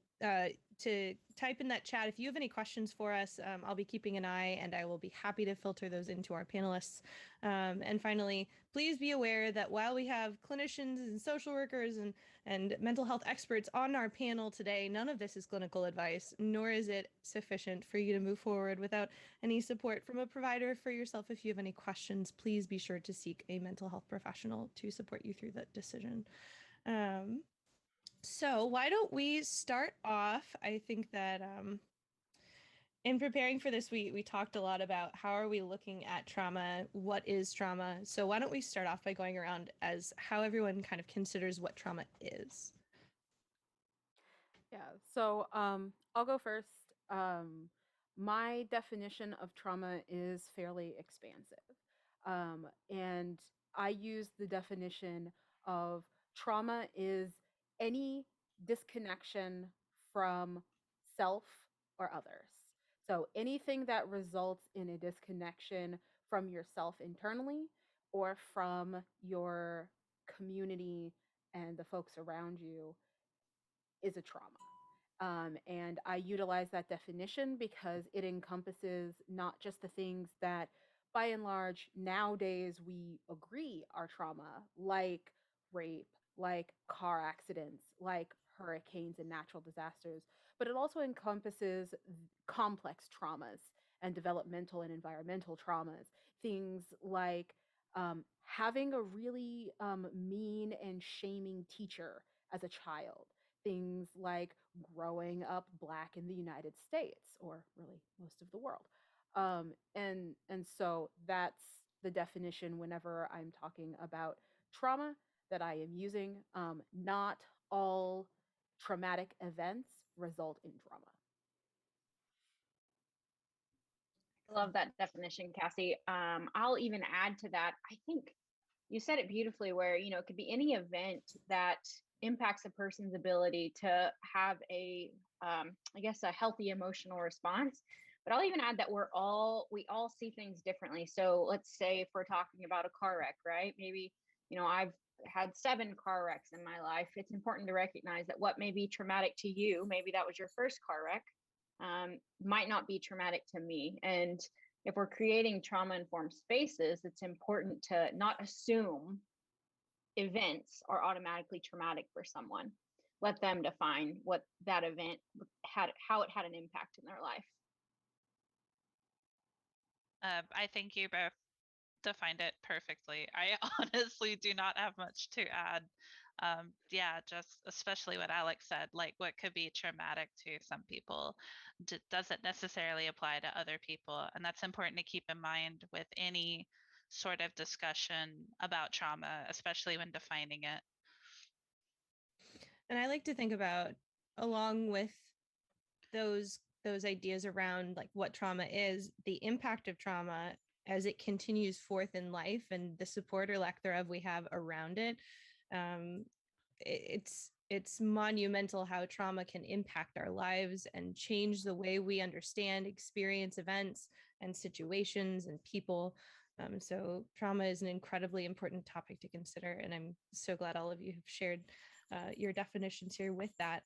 to type in that chat if you have any questions for us. I'll be keeping an eye and I will be happy to filter those into our panelists. And finally, please be aware that while we have clinicians and social workers and mental health experts on our panel today, none of this is clinical advice, nor is it sufficient for you to move forward without any support from a provider. For yourself, if you have any questions, please be sure to seek a mental health professional to support you through that decision. So why don't we start off? I think that in preparing for this, we talked a lot about how are we looking at trauma, what is trauma? So why don't we start off by going around as how everyone kind of considers what trauma is? Yeah, so I'll go first. My definition of trauma is fairly expansive. And I use the definition of trauma is any disconnection from self or others. So anything that results in a disconnection from yourself internally or from your community and the folks around you is a trauma. And I utilize that definition because it encompasses not just the things that, by and large, nowadays we agree are trauma, like rape, like car accidents, like hurricanes and natural disasters, but it also encompasses complex traumas and developmental and environmental traumas, things like having a really mean and shaming teacher as a child, things like growing up Black in the United States, or really most of the world. And so that's the definition whenever I'm talking about trauma that I am using. Not all traumatic events result in trauma. I love that definition, Cassie. I'll even add to that. I think you said it beautifully where, it could be any event that impacts a person's ability to have a, I guess, a healthy emotional response. But I'll even add that we all see things differently. So let's say if we're talking about a car wreck, right? Maybe, I've had 7 car wrecks in my life. It's important to recognize that what may be traumatic to you, maybe that was your first car wreck, might not be traumatic to me. And if we're creating trauma-informed spaces, it's important to not assume events are automatically traumatic for someone. Let them define what that event had, how it had an impact in their life. I think you both defined it perfectly. I honestly do not have much to add. Yeah, just especially what Alex said, like what could be traumatic to some people doesn't necessarily apply to other people. And that's important to keep in mind with any sort of discussion about trauma, especially when defining it. And I like to think about, along with those ideas around like what trauma is, the impact of trauma as it continues forth in life and the support or lack thereof we have around it. It's monumental how trauma can impact our lives and change the way we understand, experience events and situations and people. So trauma is an incredibly important topic to consider, and I'm so glad all of you have shared your definitions here with that.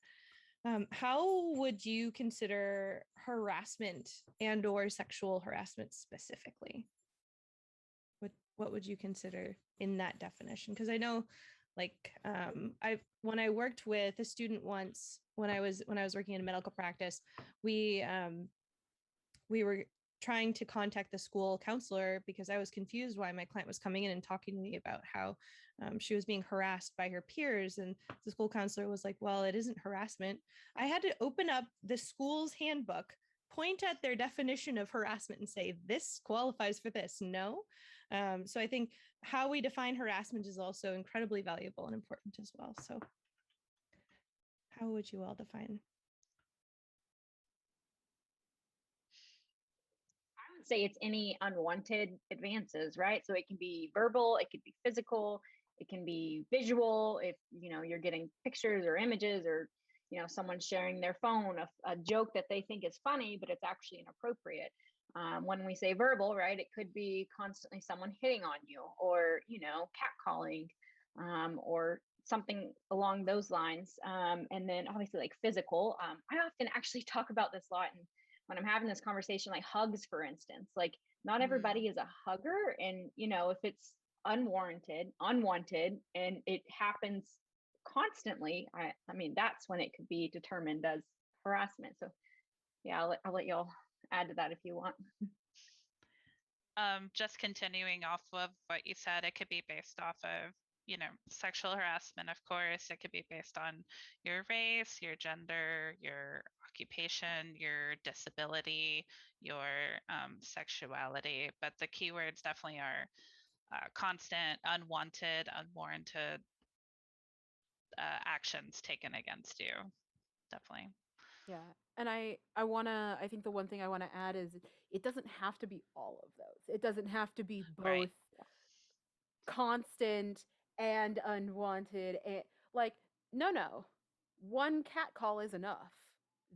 How would you consider harassment and or sexual harassment specifically? What would you consider in that definition? Because I know, like, when I worked with a student once, when I was working in medical practice, we were trying to contact the school counselor because I was confused why my client was coming in and talking to me about how she was being harassed by her peers. And the school counselor was like, well, it isn't harassment. I had to open up the school's handbook, point at their definition of harassment and say, this qualifies for this. No. So I think how we define harassment is also incredibly valuable and important as well. So how would you all define? Say it's any unwanted advances, right? So it can be verbal, it could be physical, it can be visual. If you're getting pictures or images, or someone's sharing their phone, a joke that they think is funny, but it's actually inappropriate. When we say verbal, right, it could be constantly someone hitting on you, or catcalling, or something along those lines. And then obviously like physical. I often actually talk about this a lot, and when I'm having this conversation, like hugs, for instance, like not everybody is a hugger. And, if it's unwanted, and it happens constantly, I mean, that's when it could be determined as harassment. So yeah, I'll let y'all add to that if you want. Just continuing off of what you said, it could be based off of, sexual harassment, of course. It could be based on your race, your gender, your occupation, your disability, your sexuality. But the keywords definitely are constant, unwanted, unwarranted actions taken against you. Definitely. Yeah. And I think the one thing I want to add is it doesn't have to be all of those. It doesn't have to be both right. constant and unwanted. And like, no. One cat call is enough.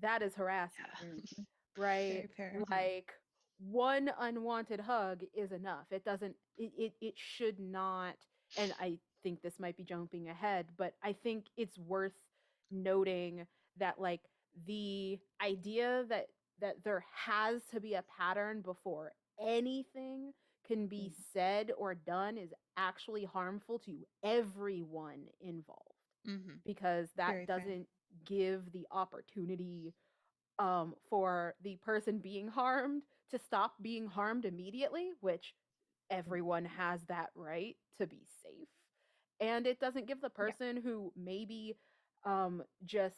That is harassment. Yeah. Right? Like one unwanted hug is enough. It doesn't it should not, and I think this might be jumping ahead, but I think it's worth noting that like the idea that there has to be a pattern before anything can be said or done is actually harmful to everyone involved. Because that doesn't give the opportunity for the person being harmed to stop being harmed immediately, which everyone has that right to be safe. And it doesn't give the person who maybe just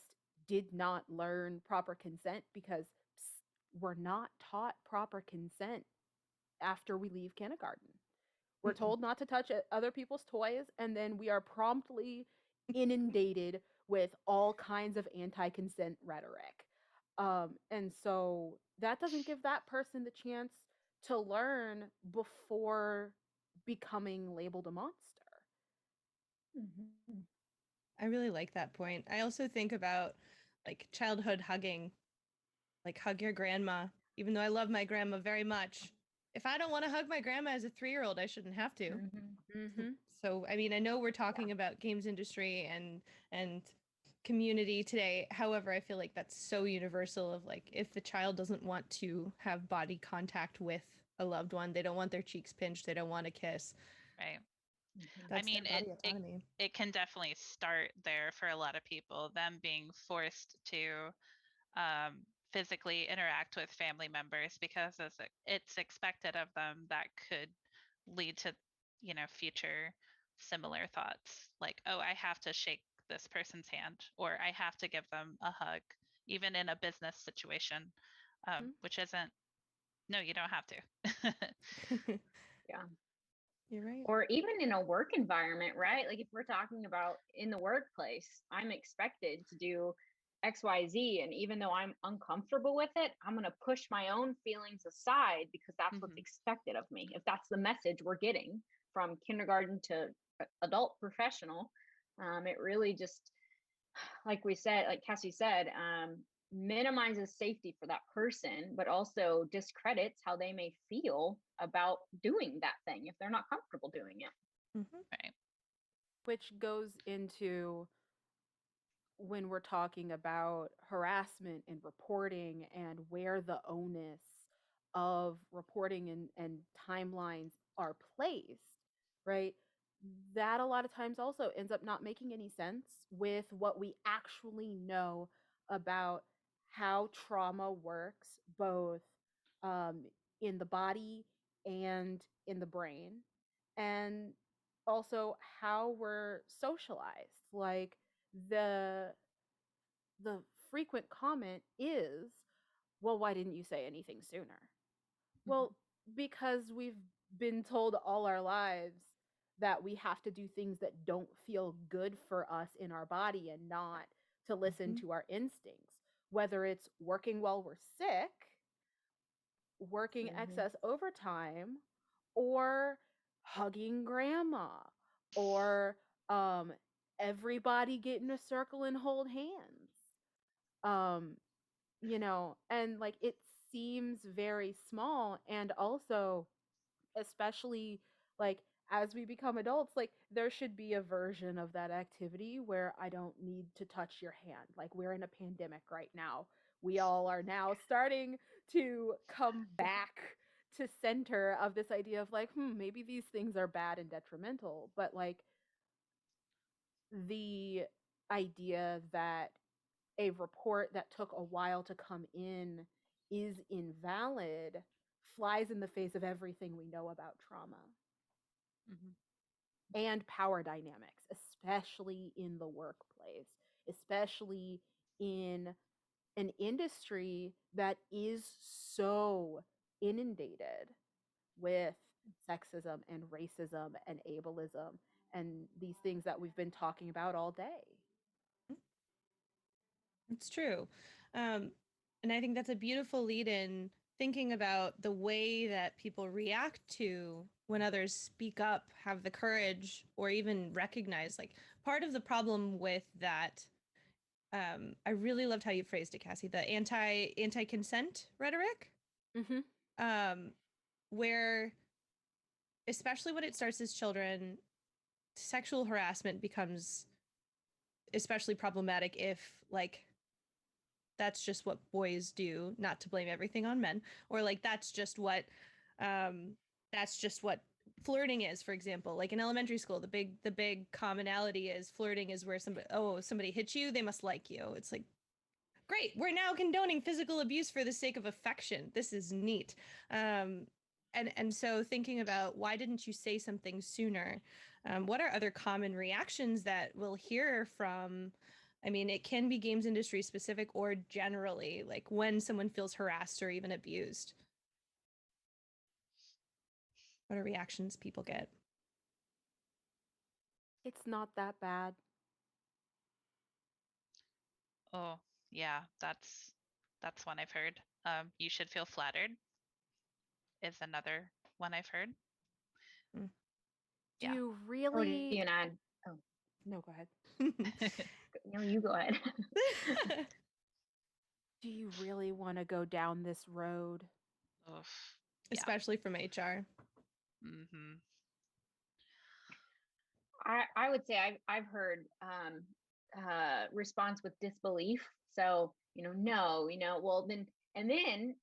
did not learn proper consent, because we're not taught proper consent after we leave kindergarten. We're told not to touch other people's toys, and then we are promptly inundated with all kinds of anti-consent rhetoric. And so that doesn't give that person the chance to learn before becoming labeled a monster. I really like that point. I also think about like childhood hugging, like hug your grandma, even though I love my grandma very much. If I don't want to hug my grandma as a 3-year-old, I shouldn't have to. So, I mean, I know we're talking about games industry and community today. However, I feel like that's so universal of like, if the child doesn't want to have body contact with a loved one, they don't want their cheeks pinched, they don't want a kiss. Right. That's I mean, their body autonomy. it can definitely start there for a lot of people, them being forced to physically interact with family members because it's expected of them. That could lead to, future similar thoughts like, oh, I have to shake this person's hand, or I have to give them a hug, even in a business situation, which isn't, no, you don't have to. Yeah. You're right. Or even in a work environment, right? Like if we're talking about in the workplace, I'm expected to do XYZ. And even though I'm uncomfortable with it, I'm going to push my own feelings aside because that's what's expected of me. If that's the message we're getting from kindergarten to adult professional, it really just, like we said, like Cassie said, minimizes safety for that person, but also discredits how they may feel about doing that thing if they're not comfortable doing it. Right. Which goes into when we're talking about harassment and reporting and where the onus of reporting and timelines are placed, right? That a lot of times also ends up not making any sense with what we actually know about how trauma works, both in the body and in the brain, and also how we're socialized. Like the the frequent comment is, well, why didn't you say anything sooner? Well, because we've been told all our lives that we have to do things that don't feel good for us in our body and not to listen to our instincts, whether it's working while we're sick, working excess overtime, or hugging grandma, or everybody get in a circle and hold hands. And like it seems very small, and also especially like as we become adults, like there should be a version of that activity where I don't need to touch your hand. Like we're in a pandemic right now. We all are now starting to come back to center of this idea of like, maybe these things are bad and detrimental, but like the idea that a report that took a while to come in is invalid flies in the face of everything we know about trauma and power dynamics, especially in the workplace, especially in an industry that is so inundated with sexism and racism and ableism and these things that we've been talking about all day. It's true. And I think that's a beautiful lead in thinking about the way that people react to when others speak up, have the courage, or even recognize. Like part of the problem with that, I really loved how you phrased it, Cassie, the anti-consent rhetoric, where especially when it starts as children, sexual harassment becomes especially problematic if like that's just what boys do, not to blame everything on men, or like that's just what flirting is, for example. Like in elementary school, the big commonality is flirting is where somebody hits you, they must like you. It's like, great, we're now condoning physical abuse for the sake of affection. This is neat. And so thinking about why didn't you say something sooner? What are other common reactions that we'll hear from? I mean, it can be games industry specific or generally, like when someone feels harassed or even abused. What are reactions people get? It's not that bad. Oh, yeah, that's one I've heard. You should feel flattered is another one I've heard. Do you really No, go ahead. No, you go ahead. Do you really want to go down this road? Oof. Especially from HR. Mm-hmm. I would say I've heard response with disbelief. So, no, well then, and then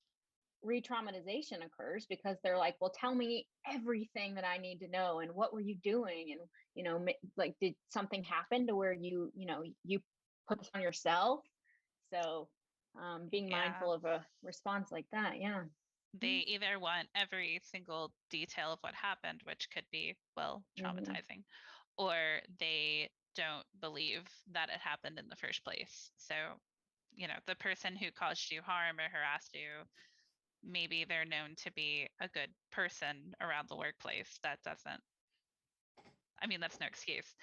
re-traumatization occurs because they're like, well, tell me everything that I need to know, and what were you doing, and like, did something happen to where you put this on yourself? So being mindful of a response like that. Yeah, They either want every single detail of what happened, which could be, well, traumatizing, or they don't believe that it happened in the first place. So, the person who caused you harm or harassed you, maybe they're known to be a good person around the workplace. That doesn't, I mean, that's no excuse.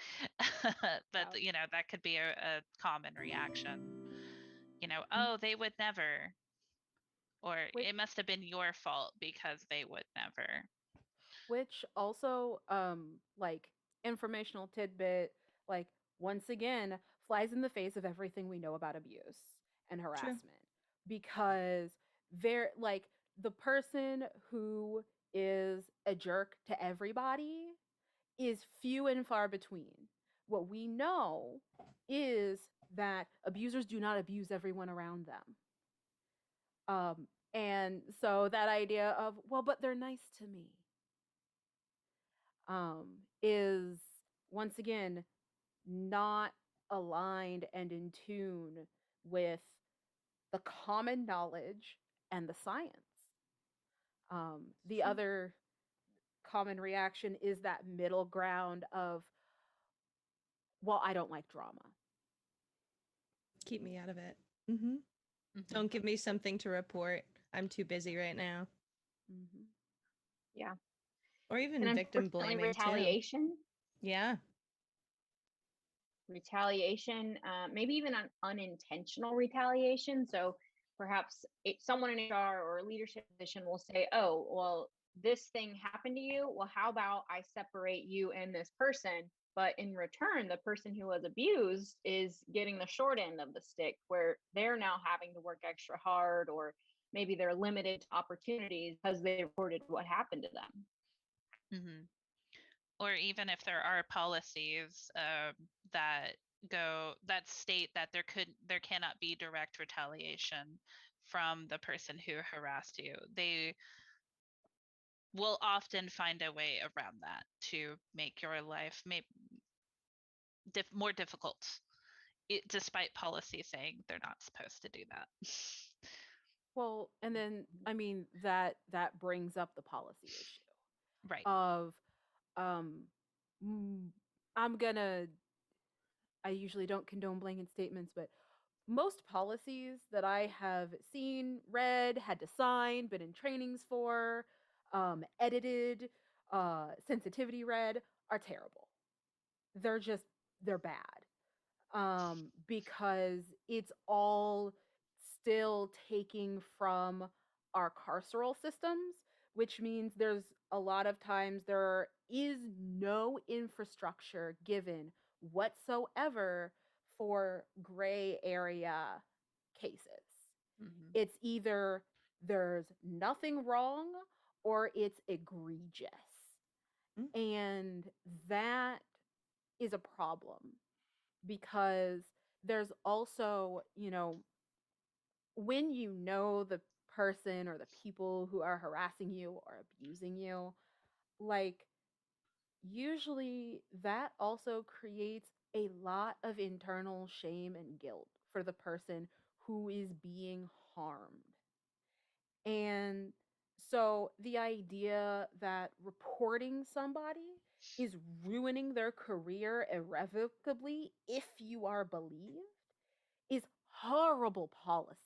But, that could be a common reaction. Oh, they would never. Or it must have been your fault because they would never. Which also, like, informational tidbit, like, once again, flies in the face of everything we know about abuse and harassment. Because like, the person who is a jerk to everybody is few and far between. What we know is that abusers do not abuse everyone around them. And so that idea of, well, but they're nice to me, is once again not aligned and in tune with the common knowledge and the science. The other common reaction is that middle ground of, well, I don't like drama. Keep me out of it. Don't give me something to report. I'm too busy right now. Yeah. Or even victim blaming retaliation. Too. Yeah. Retaliation, maybe even unintentional retaliation. So perhaps someone in HR or a leadership position will say, oh, well, this thing happened to you. Well, how about I separate you and this person? But in return, the person who was abused is getting the short end of the stick, where they're now having to work extra hard, or maybe they're limited to opportunities because they reported what happened to them. Or even if there are policies that state that there cannot be direct retaliation from the person who harassed you, they will often find a way around that to make your life more difficult, despite policy saying they're not supposed to do that. Well, and then, I mean, that brings up the policy issue. Right. Of, I usually don't condone blanket statements, but most policies that I have seen, read, had to sign, been in trainings for, edited, sensitivity read, are terrible. They're bad. Because it's all still taking from our carceral systems, which means there's a lot of times there is no infrastructure given whatsoever for gray area cases. It's either there's nothing wrong or it's egregious. And that is a problem, because there's also, when you know the person or the people who are harassing you or abusing you, like, usually that also creates a lot of internal shame and guilt for the person who is being harmed. And so the idea that reporting somebody is ruining their career irrevocably if you are believed is horrible policy.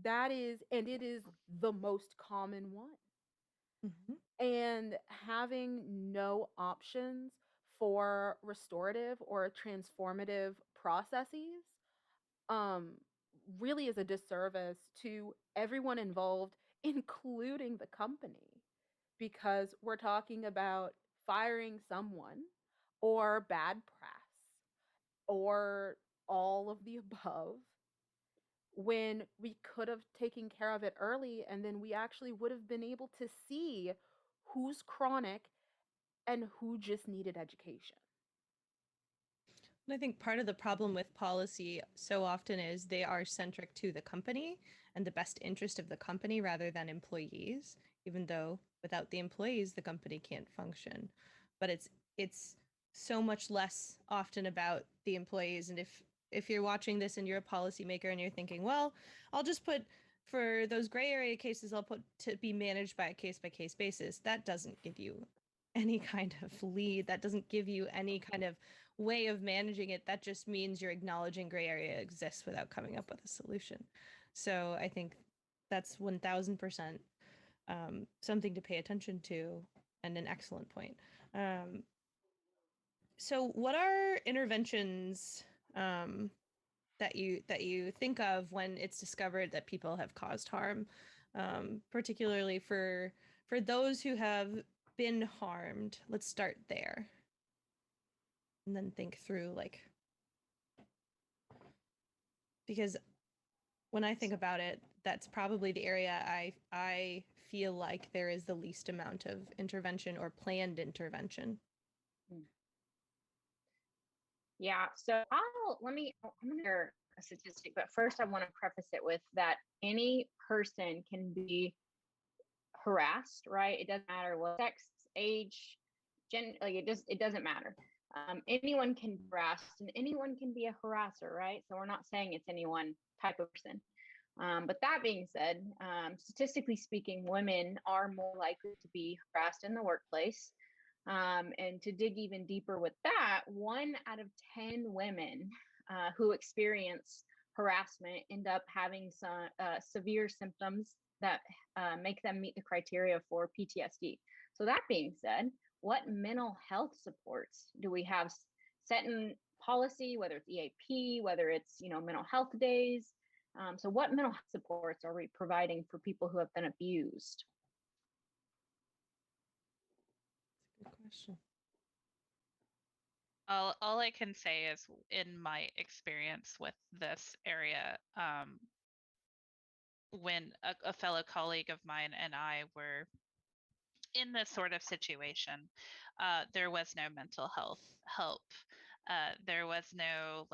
That is, and it is the most common one. And having no options for restorative or transformative processes really is a disservice to everyone involved, including the company, because we're talking about firing someone or bad press or all of the above, when we could have taken care of it early, and then we actually would have been able to see who's chronic and who just needed education. And I think part of the problem with policy so often is they are centric to the company and the best interest of the company rather than employees, even though without the employees, the company can't function. But it's so much less often about the employees. And if you're watching this and you're a policymaker and you're thinking, well, I'll just put for those gray area cases, I'll put to be managed by a case basis. That doesn't give you any kind of lead. That doesn't give you any kind of way of managing it. That just means you're acknowledging gray area exists without coming up with a solution. So I think that's 1000% something to pay attention to, and an excellent point. So what are interventions that you think of when it's discovered that people have caused harm, particularly for those who have been harmed? Let's start there, and then think through, like, because when I think about it, that's probably the area I feel like there is the least amount of intervention or planned intervention. Yeah, so I'm gonna share a statistic, but first I want to preface it with that any person can be harassed, right? It doesn't matter what sex, age, like it doesn't matter. Anyone can be harassed and anyone can be a harasser, right? So we're not saying it's any one type of person. But that being said, statistically speaking, women are more likely to be harassed in the workplace. And to dig even deeper with that, 1 out of 10 women who experience harassment end up having some severe symptoms that make them meet the criteria for PTSD. So that being said, what mental health supports do we have set in policy, whether it's EAP, whether it's mental health days? So what mental health supports are we providing for people who have been abused? Good question. All I can say is, in my experience with this area, when a fellow colleague of mine and I were in this sort of situation, there was no mental health help. There was no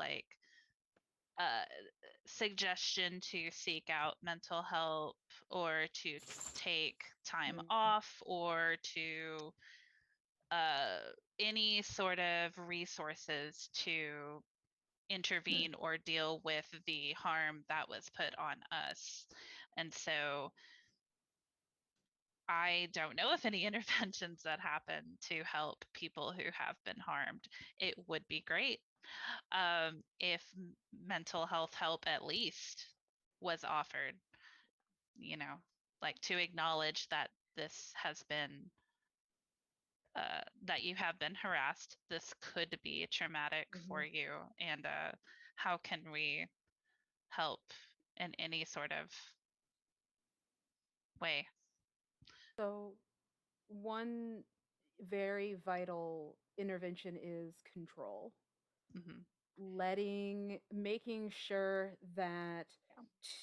suggestion to seek out mental help or to take time off or to any sort of resources to intervene or deal with the harm that was put on us. And so I don't know if any interventions that happen to help people who have been harmed. It would be great if mental health help at least was offered, like to acknowledge that this has been that you have been harassed. This could be traumatic for you, and how can we help in any sort of way? So one very vital intervention is control. Making sure that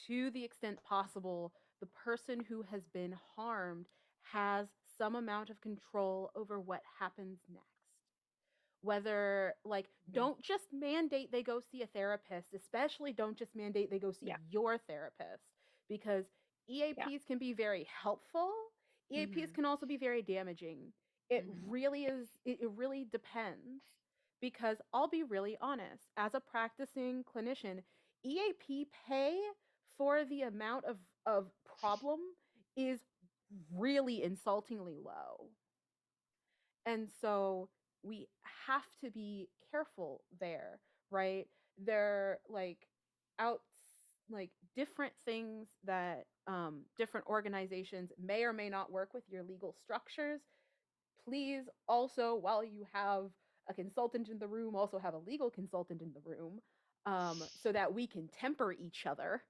to the extent possible, the person who has been harmed has some amount of control over what happens next. Whether, don't just mandate they go see a therapist, especially don't just mandate they go see your therapist, because EAPs can be very helpful. EAPs can also be very damaging. It really is, it really depends. Because I'll be really honest, as a practicing clinician, EAP pay for the amount of problem is really insultingly low. And so we have to be careful there, right? They're different things that different organizations may or may not work with your legal structures. Please also, while you have a consultant in the room, also have a legal consultant in the room, so that we can temper each other.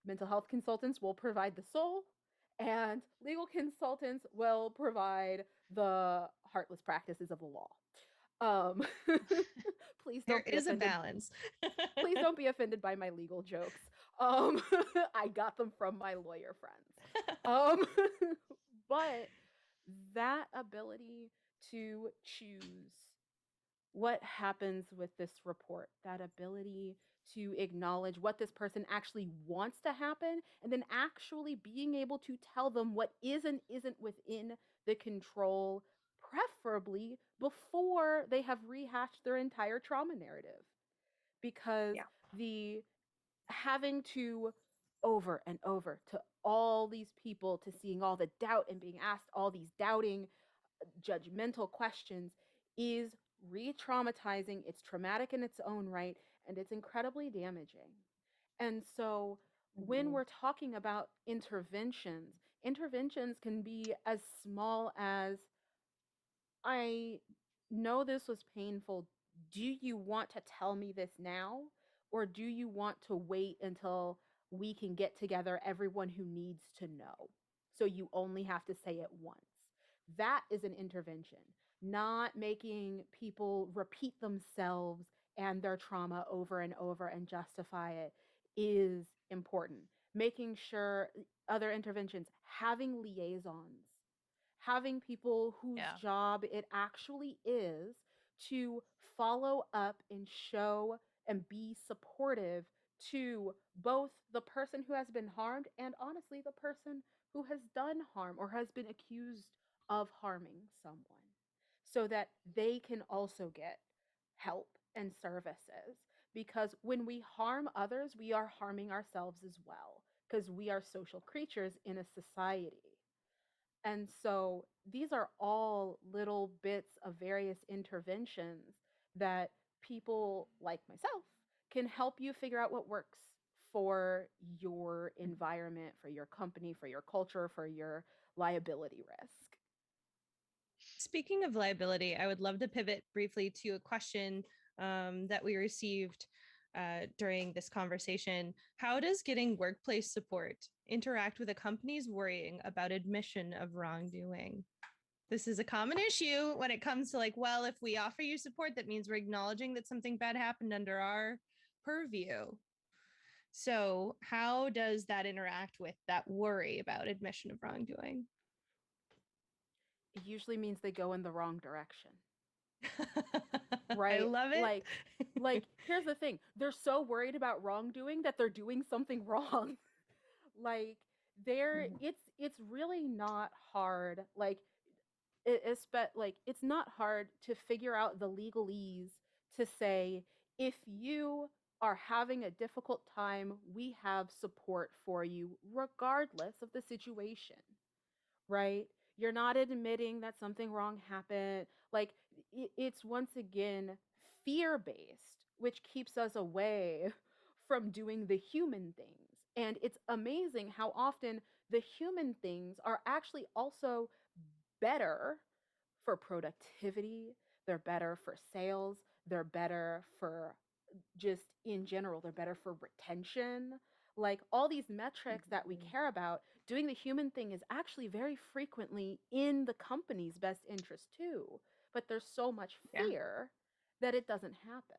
Mental health consultants will provide the soul, and legal consultants will provide the heartless practices of the law. Um, please There don't be is a offended. balance. Please don't be offended by my legal jokes. I got them from my lawyer friends. But that ability to choose what happens with this report, that ability to acknowledge what this person actually wants to happen, and then actually being able to tell them what is and isn't within the control, preferably before they have rehashed their entire trauma narrative. Because the having to over and over to all these people, to seeing all the doubt and being asked all these doubting, judgmental questions is re-traumatizing. It's traumatic in its own right, and it's incredibly damaging. And so when we're talking about interventions, interventions can be as small as, I know this was painful. Do you want to tell me this now? Or do you want to wait until we can get together everyone who needs to know? So you only have to say it once. That is an intervention, not making people repeat themselves and their trauma over and over and justify it is important. Making sure other interventions, having liaisons, having people whose job it actually is to follow up and show and be supportive to both the person who has been harmed and honestly the person who has done harm or has been accused of harming someone, so that they can also get help and services. Because when we harm others, we are harming ourselves as well, because we are social creatures in a society. And so these are all little bits of various interventions that people like myself can help you figure out what works for your environment, for your company, for your culture, for your liability risk. Speaking of liability, I would love to pivot briefly to a question that we received during this conversation. How does getting workplace support interact with a company's worrying about admission of wrongdoing? This is a common issue when it comes to like, well, if we offer you support, that means we're acknowledging that something bad happened under our purview. So how does that interact with that worry about admission of wrongdoing? It usually means they go in the wrong direction. Right? I love it. Like here's the thing. They're so worried about wrongdoing that they're doing something wrong. Like it's really not hard. Like it's not hard to figure out the legalese to say, if you are having a difficult time, we have support for you regardless of the situation. Right? You're not admitting that something wrong happened. Like it's once again fear-based, which keeps us away from doing the human things. And it's amazing how often the human things are actually also better for productivity, they're better for sales, they're better for just in general, they're better for retention. Like all these metrics that we care about, doing the human thing is actually very frequently in the company's best interest too. But there's so much fear that it doesn't happen.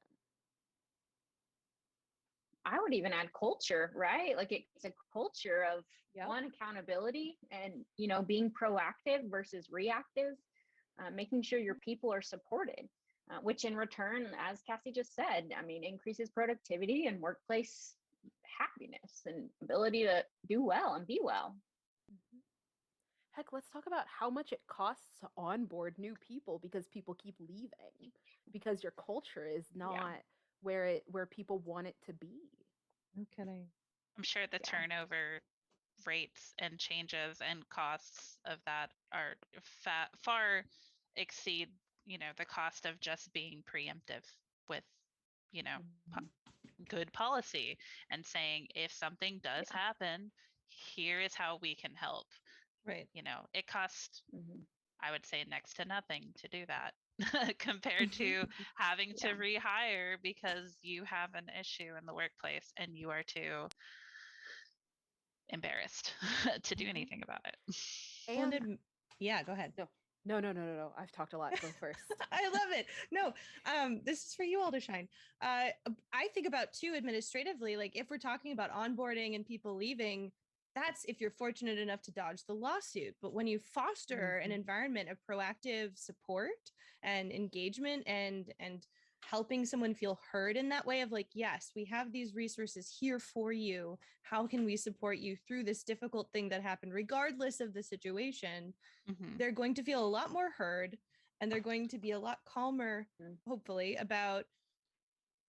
I would even add culture, right? Like it's a culture of one, accountability, and being proactive versus reactive, making sure your people are supported, which in return, as Cassie just said, I mean, increases productivity and workplace happiness and ability to do well and be well. Heck, let's talk about how much it costs to onboard new people because people keep leaving because your culture is not where people want it to be. No kidding. I'm sure the turnover rates and changes and costs of that are far exceed, the cost of just being preemptive with, good policy and saying, if something does happen, here is how we can help. Right. It costs, I would say, next to nothing to do that compared to having to rehire because you have an issue in the workplace and you are to embarrassed to do anything about it. And yeah, go ahead. No. I've talked a lot. Go first. I love it. No, this is for you all to shine. I think about too administratively, like if we're talking about onboarding and people leaving, that's if you're fortunate enough to dodge the lawsuit. But when you foster an environment of proactive support and engagement and helping someone feel heard in that way of like, yes, we have these resources here for you. How can we support you through this difficult thing that happened, regardless of the situation? They're going to feel a lot more heard, and they're going to be a lot calmer, hopefully, about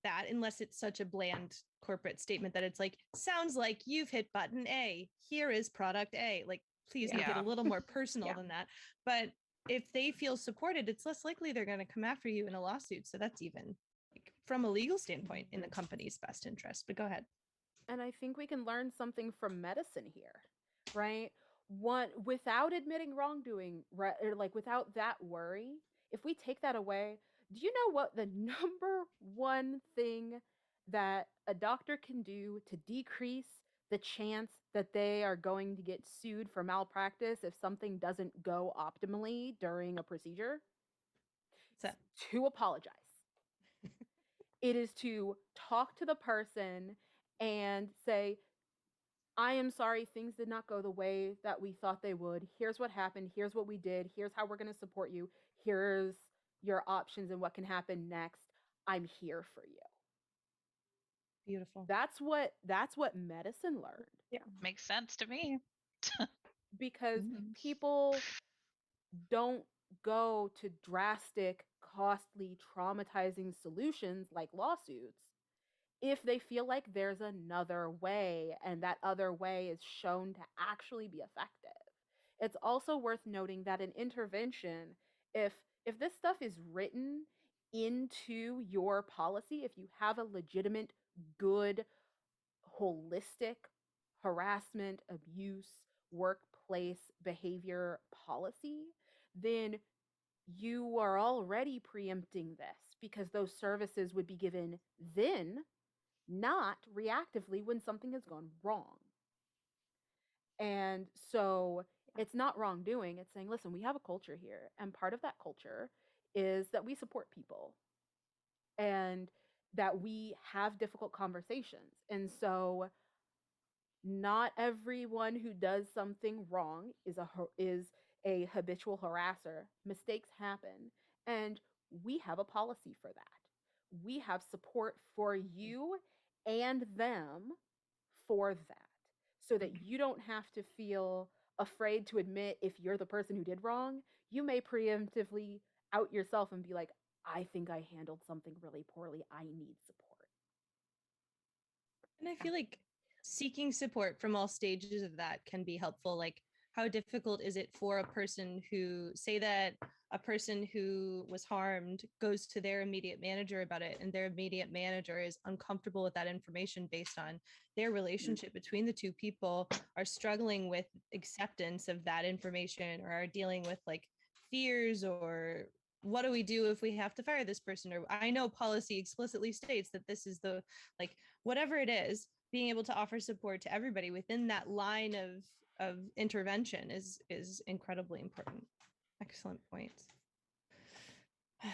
that, unless it's such a bland corporate statement that it's like, sounds like you've hit button A, here is product A. Like, please make it a little more personal than that. But if they feel supported, it's less likely they're going to come after you in a lawsuit. So that's even like, from a legal standpoint in the company's best interest. But go ahead. And I think we can learn something from medicine here, right? One, without admitting wrongdoing, right, or like without that worry, if we take that away, do you know what the number one thing that a doctor can do to decrease the chance that they are going to get sued for malpractice if something doesn't go optimally during a procedure? To apologize. It is to talk to the person and say, I am sorry, things did not go the way that we thought they would. Here's what happened. Here's what we did. Here's how we're going to support you. Here's your options and what can happen next. I'm here for you. Beautiful. That's what medicine learned. Yeah. Makes sense to me. Because people don't go to drastic, costly, traumatizing solutions like lawsuits if they feel like there's another way and that other way is shown to actually be effective. It's also worth noting that an intervention, if this stuff is written into your policy, if you have a legitimate, good, holistic harassment, abuse, workplace behavior policy, then you are already preempting this because those services would be given then, not reactively when something has gone wrong. And so it's not wrongdoing. It's saying, listen, we have a culture here. And part of that culture is that we support people and that we have difficult conversations. And so not everyone who does something wrong is a habitual harasser. Mistakes happen. And we have a policy for that. We have support for you and them for that, so that you don't have to feel afraid to admit if you're the person who did wrong. You may preemptively out yourself and be like, I think I handled something really poorly. I need support. And I feel like seeking support from all stages of that can be helpful. Like, how difficult is it for a person who, say that a person who was harmed goes to their immediate manager about it, and their immediate manager is uncomfortable with that information based on their relationship between the two people, are struggling with acceptance of that information, or are dealing with like fears, or what do we do if we have to fire this person? Or I know policy explicitly states that this is the, like, whatever it is, being able to offer support to everybody within that line of intervention is incredibly important. Excellent points.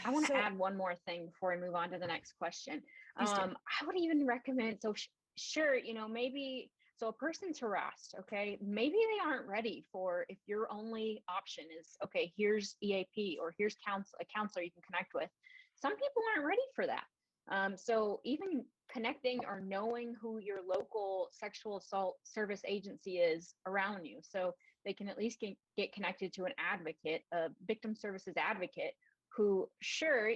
I want to add one more thing before we move on to the next question. I would even recommend, so sure, maybe, so a person's harassed, okay, maybe they aren't ready for, if your only option is, okay, here's EAP or here's a counselor you can connect with. Some people aren't ready for that. So even connecting or knowing who your local sexual assault service agency is around you, so they can at least get connected to an advocate, a victim services advocate, who, sure,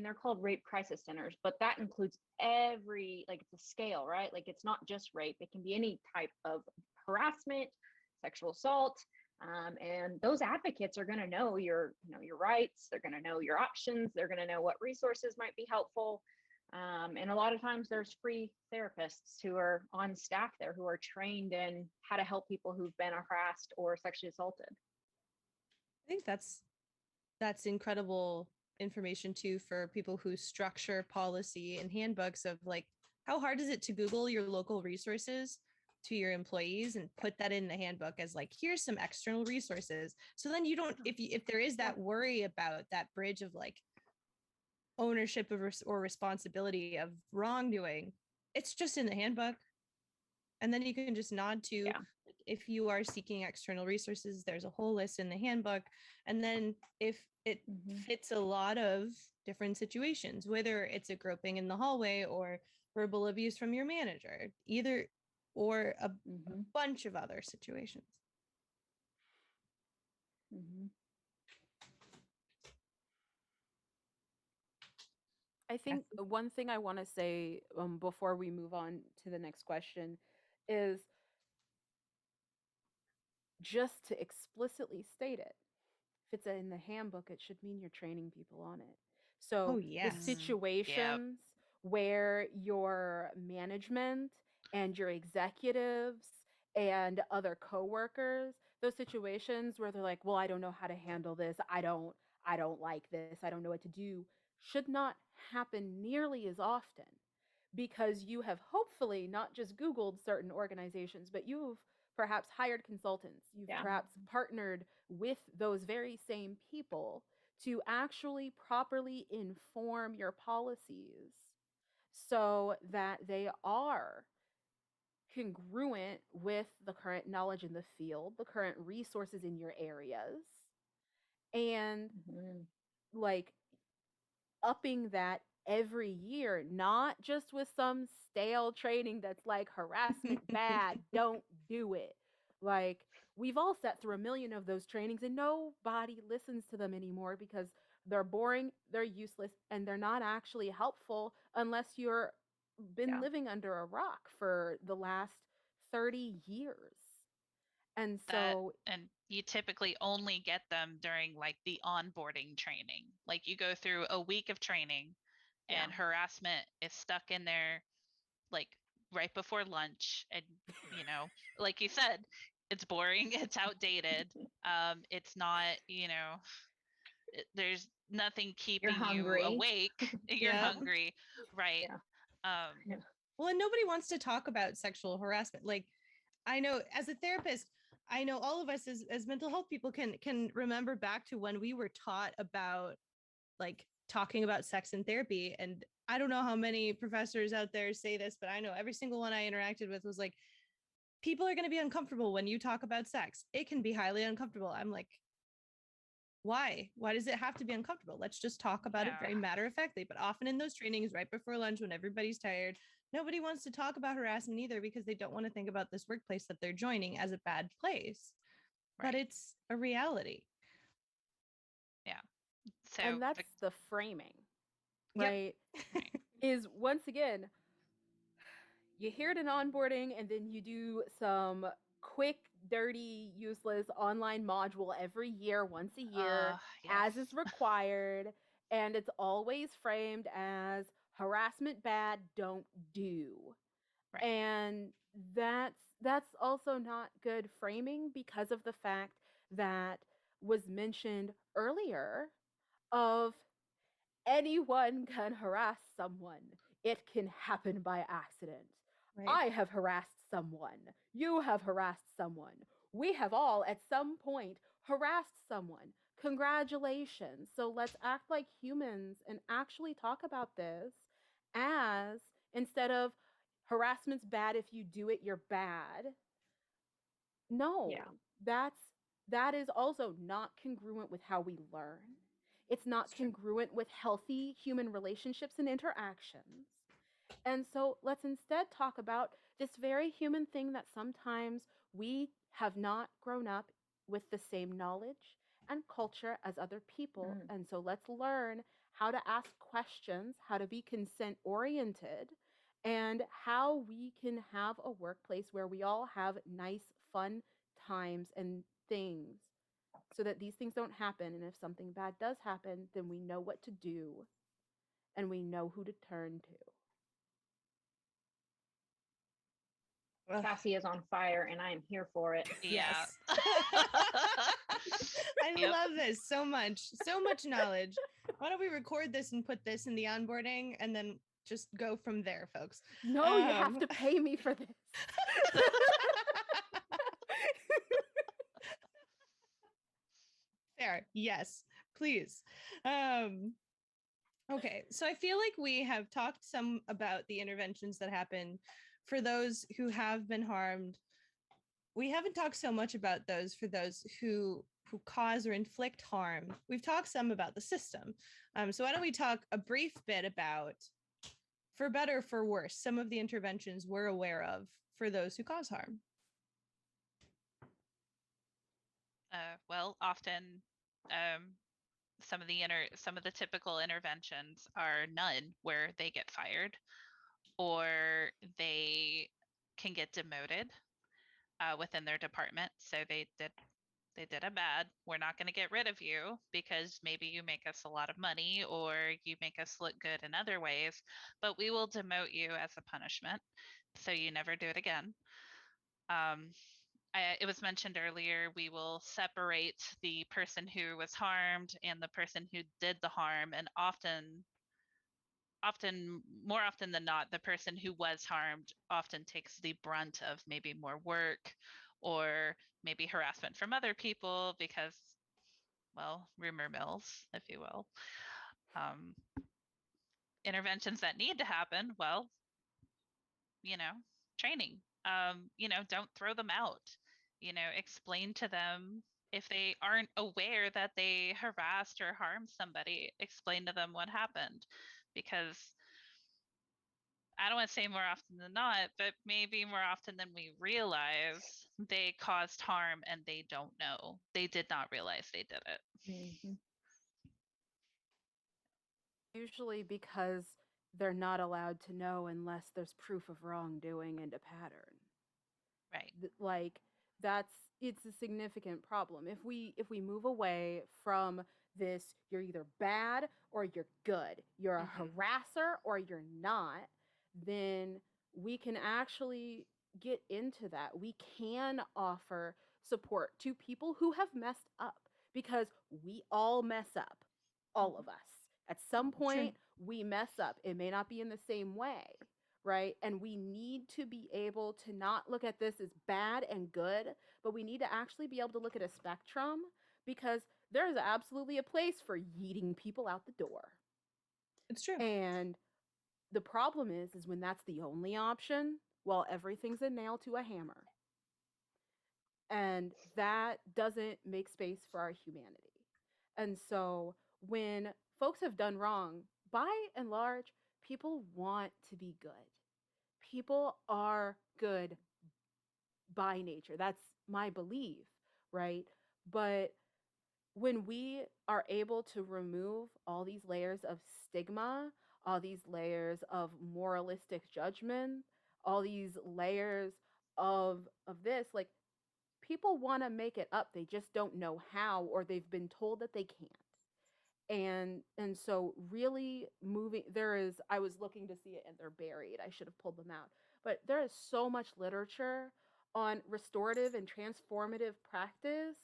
they're called rape crisis centers, but that includes every, like, it's a scale, right? Like, it's not just rape. It can be any type of harassment, sexual assault. And those advocates are going to know your rights. They're going to know your options. They're going to know what resources might be helpful. And a lot of times there's free therapists who are on staff there who are trained in how to help people who've been harassed or sexually assaulted. I think that's incredible information too for people who structure policy and handbooks of, like, how hard is it to Google your local resources to your employees and put that in the handbook as like, here's some external resources. So then you don't, if there is that worry about that bridge of like ownership of or responsibility of wrongdoing, it's just in the handbook. And then you can just nod to, if you are seeking external resources, there's a whole list in the handbook. And then if it fits a lot of different situations, whether it's a groping in the hallway or verbal abuse from your manager, either or a bunch of other situations. I think one thing I want to say before we move on to the next question is just to explicitly state it. If it's in the handbook, it should mean you're training people on it. So the situations where your management and your executives and other coworkers, those situations where they're like, well, I don't know how to handle this. I don't like this. I don't know what to do, should not happen nearly as often, because you have hopefully not just Googled certain organizations, but you've perhaps hired consultants. You've perhaps partnered with those very same people to actually properly inform your policies so that they are congruent with the current knowledge in the field, the current resources in your areas, and like upping that every year, not just with some stale training that's like harassment bad, don't do it. Like, we've all sat through a million of those trainings and nobody listens to them anymore because they're boring, they're useless, and they're not actually helpful unless you're been living under a rock for the last 30 years. And so and you typically only get them during like the onboarding training. Like you go through a week of training and harassment is stuck in there like right before lunch. And, you know, like you said, it's boring, it's outdated. It's not, you know, there's nothing keeping you awake. You're hungry. Right. Well, and nobody wants to talk about sexual harassment. Like, I know as a therapist, I know all of us as mental health people can remember back to when we were taught about like talking about sex in therapy. And I don't know how many professors out there say this, but I know every single one I interacted with was like, people are going to be uncomfortable when you talk about sex. It can be highly uncomfortable. I'm like, why? Why does it have to be uncomfortable? Let's just talk about it very matter-of-factly. But often in those trainings right before lunch when everybody's tired, nobody wants to talk about harassment either because they don't want to think about this workplace that they're joining as a bad place. But it's a reality. Yeah. So and that's the framing, right? Is once again, you hear it in onboarding and then you do some quick, dirty, useless online module every year, once a year, as is required. And it's always framed as harassment bad, don't do. And that's also not good framing because of the fact that was mentioned earlier of anyone can harass someone. It can happen by accident. I have harassed someone. You have harassed someone. We have all at some point harassed someone. Congratulations. So let's act like humans and actually talk about this as, instead of harassment's bad, if you do it, you're bad. No, that is also not congruent with how we learn. It's not congruent with healthy human relationships and interactions. And so let's instead talk about this very human thing that sometimes we have not grown up with the same knowledge and culture as other people. And so let's learn how to ask questions, how to be consent oriented, and how we can have a workplace where we all have nice, fun times and things so that these things don't happen. And if something bad does happen, then we know what to do and we know who to turn to. Cassie is on fire and I am here for it. Yes. I love this so much. So much knowledge. Why don't we record this and put this in the onboarding and then just go from there, folks? No, you have to pay me for this. Yes, please. Okay, so I feel like we have talked some about the interventions that happen for those who have been harmed. We haven't talked so much about those for those who cause or inflict harm. We've talked some about the system. So why don't we talk a brief bit about, for better or for worse, some of the interventions we're aware of for those who cause harm. Well, often some of the typical interventions are none, where they get fired or they can get demoted within their department. So they did a bad. We're not going to get rid of you because maybe you make us a lot of money or you make us look good in other ways, but we will demote you as a punishment so you never do it again. It was mentioned earlier, we will separate the person who was harmed and the person who did the harm, and more often than not, the person who was harmed often takes the brunt of maybe more work or maybe harassment from other people because, well, rumor mills, if you will. Interventions that need to happen, well, training. Don't throw them out. Explain to them if they aren't aware that they harassed or harmed somebody, explain to them what happened. Because I don't want to say more often than not, but maybe more often than we realize, they caused harm and they don't know. They did not realize they did it. Mm-hmm. Usually because they're not allowed to know unless there's proof of wrongdoing and a pattern. Right. Like it's a significant problem. If we move away from this, you're either bad or you're good, you're a harasser or you're not, then we can actually get into that. We can offer support to people who have messed up, because we all mess up, all of us. At some point, we mess up. It may not be in the same way, right? And we need to be able to not look at this as bad and good, but we need to actually be able to look at a spectrum, because there is absolutely a place for yeeting people out the door. It's true. And the problem is when that's the only option, well, everything's a nail to a hammer. And that doesn't make space for our humanity. And so when folks have done wrong, by and large, people want to be good. People are good by nature. That's my belief, right? But when we are able to remove all these layers of stigma, all these layers of moralistic judgment, all these layers of this, like, people want to make it up. They just don't know how, or they've been told that they can't. And so really moving, I was looking to see it and they're buried. I should have pulled them out. But there is so much literature on restorative and transformative practice.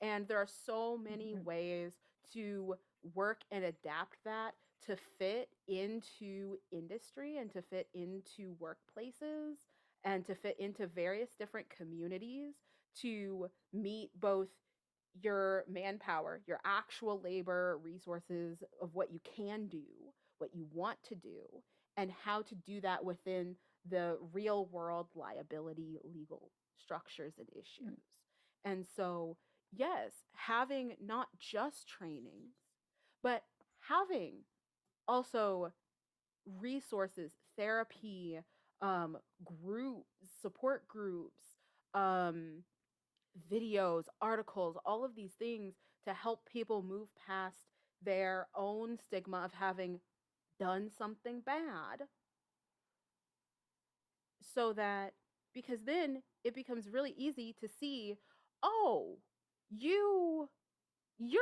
And there are so many ways to work and adapt that to fit into industry and to fit into workplaces and to fit into various different communities to meet both your manpower, your actual labor resources of what you can do, what you want to do, and how to do that within the real world liability legal structures and issues. And so, yes, having not just trainings, but having also resources, therapy, groups, support groups, videos, articles, all of these things to help people move past their own stigma of having done something bad. So that, because then it becomes really easy to see, oh, you're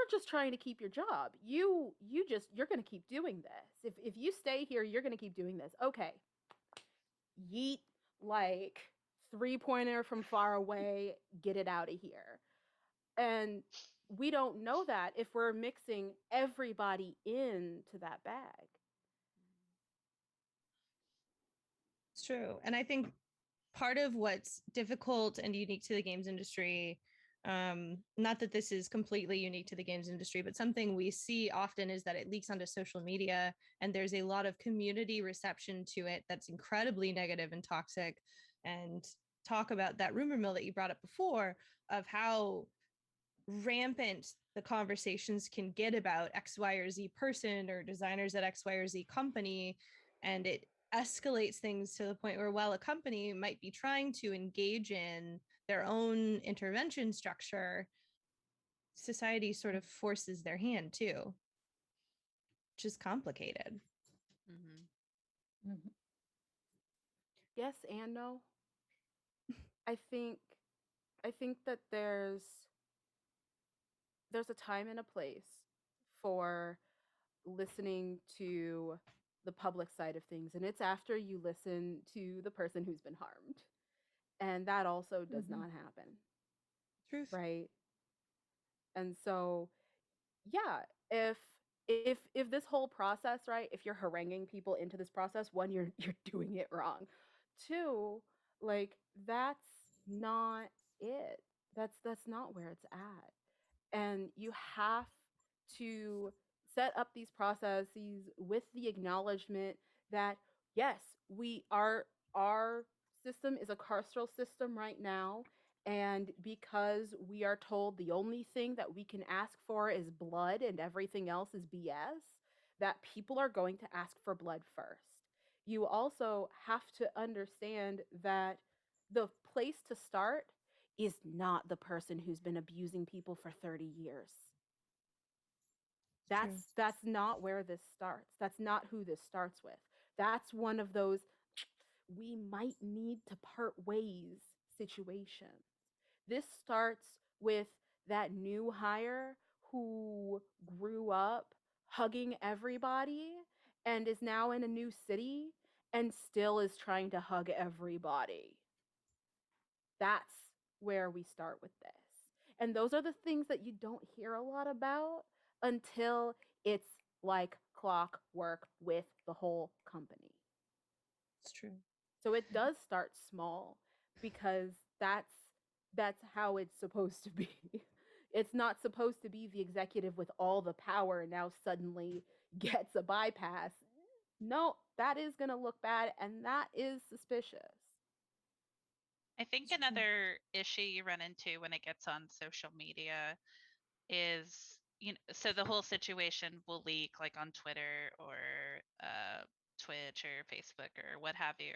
just trying to keep your job. You're going to keep doing this. If you stay here, you're going to keep doing this. Okay. Yeet, like, 3-pointer from far away, get it out of here. And we don't know that if we're mixing everybody into that bag. It's true. And I think part of what's difficult and unique to the games industry Not that this is completely unique to the games industry, but something we see often is that it leaks onto social media, and there's a lot of community reception to it that's incredibly negative and toxic. And talk about that rumor mill that you brought up before, of how rampant the conversations can get about X, Y, or Z person or designers at X, Y, or Z company. And it escalates things to the point where, while a company might be trying to engage in their own intervention structure, society sort of forces their hand too, which is complicated. Yes and no. I think that there's a time and a place for listening to the public side of things, and it's after you listen to the person who's been harmed, and that also does not happen. Truth. Right? And so, yeah, if this whole process, right, if you're haranguing people into this process, one, you're doing it wrong. Two, like, that's not it. That's not where it's at. And you have to set up these processes with the acknowledgement that, yes, our system is a carceral system right now, and because we are told the only thing that we can ask for is blood and everything else is BS, that people are going to ask for blood first. You also have to understand that the place to start is not the person who's been abusing people for 30 years. That's not where this starts. That's not who this starts with. That's one of those we might need to part ways situations. This starts with that new hire who grew up hugging everybody and is now in a new city and still is trying to hug everybody. That's where we start with this. And those are the things that you don't hear a lot about until it's like clockwork with the whole company. It's true. So it does start small, because that's how it's supposed to be. It's not supposed to be the executive with all the power now suddenly gets a bypass. No, that is going to look bad, and that is suspicious. I think another issue you run into when it gets on social media is, so the whole situation will leak like on Twitter or Twitch or Facebook or what have you.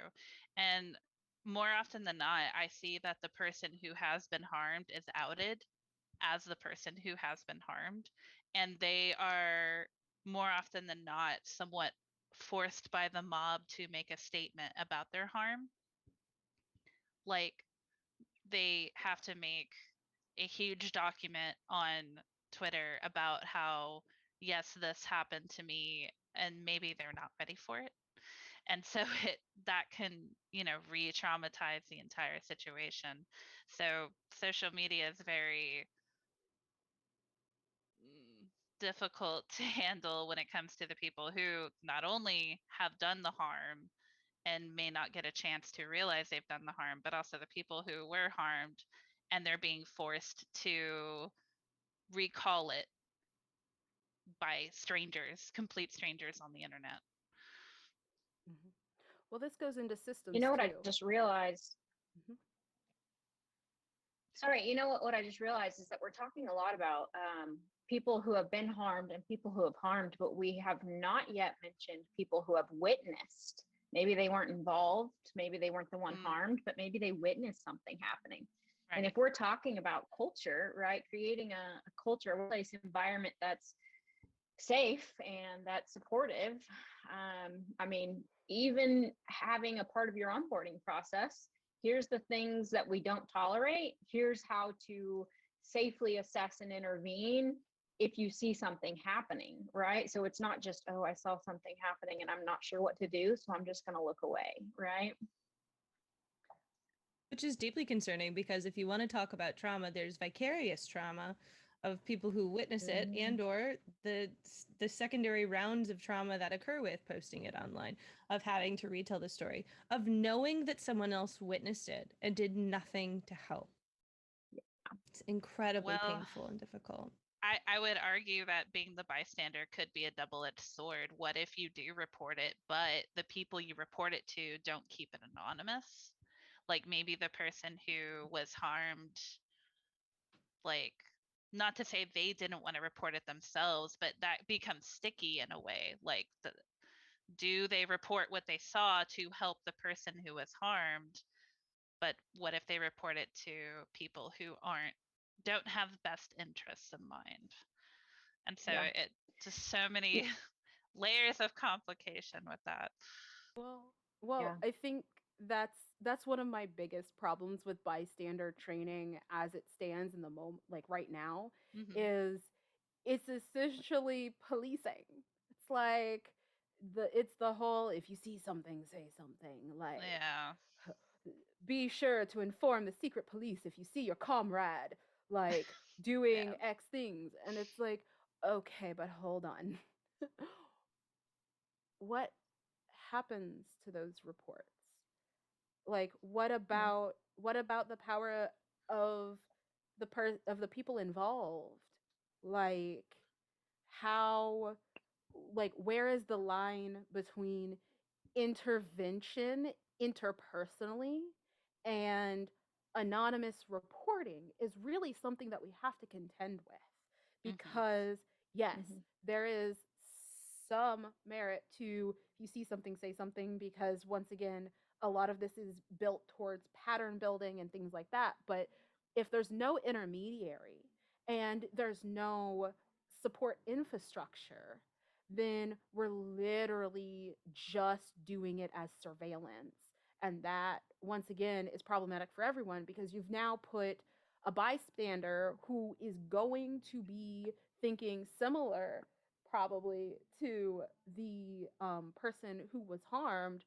And more often than not, I see that the person who has been harmed is outed as the person who has been harmed. And they are more often than not somewhat forced by the mob to make a statement about their harm. Like, they have to make a huge document on Twitter about how, yes, this happened to me, and maybe they're not ready for it. And so that can, re-traumatize the entire situation. So social media is very difficult to handle when it comes to the people who not only have done the harm and may not get a chance to realize they've done the harm, but also the people who were harmed and they're being forced to recall it by strangers, complete strangers on the internet. Well, this goes into systems. You know what too. I just realized? Sorry, you know what I just realized is that we're talking a lot about people who have been harmed and people who have harmed, but we have not yet mentioned people who have witnessed. Maybe they weren't involved, maybe they weren't the one harmed, but maybe they witnessed something happening. Right. And if we're talking about culture, right, creating a culture, a workplace environment that's safe and that's supportive, I mean, even having a part of your onboarding process, here's the things that we don't tolerate, here's how to safely assess and intervene if you see something happening, right? So it's not just, oh, I saw something happening and I'm not sure what to do, so I'm just going to look away, right? Which is deeply concerning, because if you want to talk about trauma, there's vicarious trauma of people who witness it, and or the secondary rounds of trauma that occur with posting it online, of having to retell the story, of knowing that someone else witnessed it and did nothing to help. It's incredibly Well, painful and difficult. I would argue that being the bystander could be a double-edged sword. What if you do report it, but the people you report it to don't keep it anonymous? Like maybe the person who was harmed, like, not to say they didn't want to report it themselves, but that becomes sticky in a way. Like, do they report what they saw to help the person who was harmed? But what if they report it to people who don't have best interests in mind? And so it just so many layers of complication with that. Well, I think that's one of my biggest problems with bystander training as it stands in the moment, like right now, is it's essentially policing. It's like it's the whole if you see something, say something. Like, be sure to inform the secret police if you see your comrade like doing X things. And it's like, okay, but hold on. What happens to those reports? Like, what about the power of the people involved? Like, how, like, where is the line between intervention interpersonally and anonymous reporting is really something that we have to contend with, because yes, there is some merit to if you see something, say something, because once again, a lot of this is built towards pattern building and things like that. But if there's no intermediary and there's no support infrastructure, then we're literally just doing it as surveillance. And that, once again, is problematic for everyone because you've now put a bystander who is going to be thinking similar, probably, to the person who was harmed.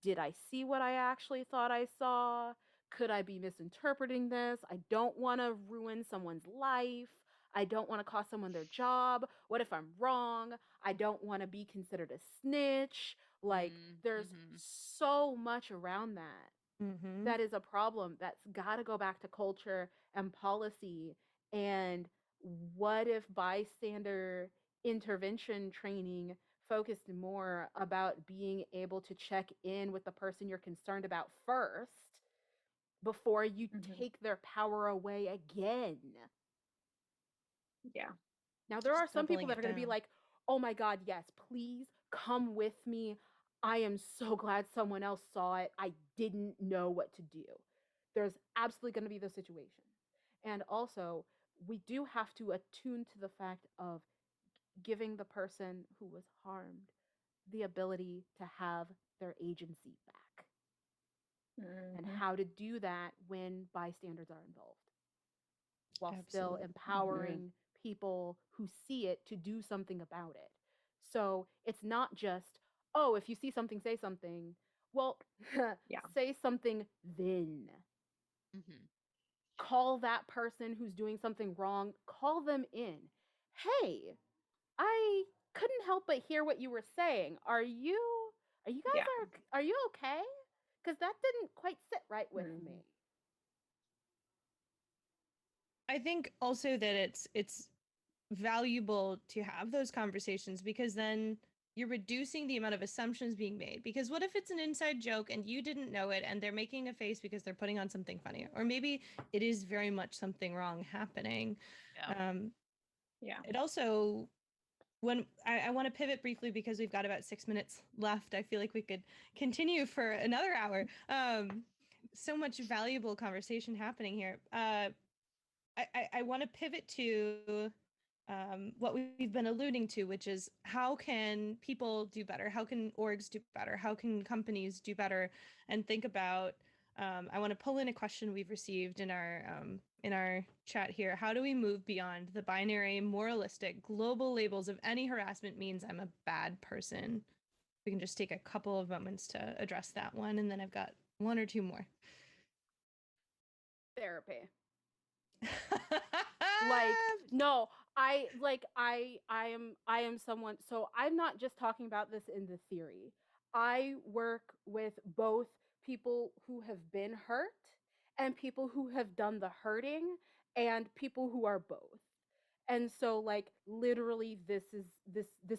Did I see what I actually thought I saw? Could I be misinterpreting this? I don't want to ruin someone's life. I don't want to cost someone their job. What if I'm wrong? I don't want to be considered a snitch. Like, there's so much around that. That is a problem that's got to go back to culture and policy. And what if bystander intervention training focused more about being able to check in with the person you're concerned about first before you take their power away again? Yeah. Now, there are some people that are going to be like, oh my God, yes, please come with me. I am so glad someone else saw it. I didn't know what to do. There's absolutely going to be those situations. And also, we do have to attune to the fact of giving the person who was harmed the ability to have their agency back. And how to do that when bystanders are involved, while still empowering people who see it to do something about it. So it's not just, oh, if you see something, say something. Well, say something then. Call that person who's doing something wrong, call them in. Hey, I couldn't help but hear what you were saying. Are you guys are you okay? Because that didn't quite sit right with me. I think also that it's valuable to have those conversations because then you're reducing the amount of assumptions being made. Because what if it's an inside joke and you didn't know it and they're making a face because they're putting on something funny? Or maybe it is very much something wrong happening. It also, when I want to pivot briefly because we've got about 6 minutes left. I feel like we could continue for another hour. So much valuable conversation happening here. I want to pivot to what we've been alluding to, which is how can people do better? How can orgs do better? How can companies do better? And think about, I want to pull in a question we've received in our chat here. How do we move beyond the binary, moralistic, global labels of any harassment means I'm a bad person? We can just take a couple of moments to address that one, and then I've got one or two more. Therapy. Like, no, I am someone, so I'm not just talking about this in the theory. I work with both people who have been hurt and people who have done the hurting, and people who are both. And so like literally this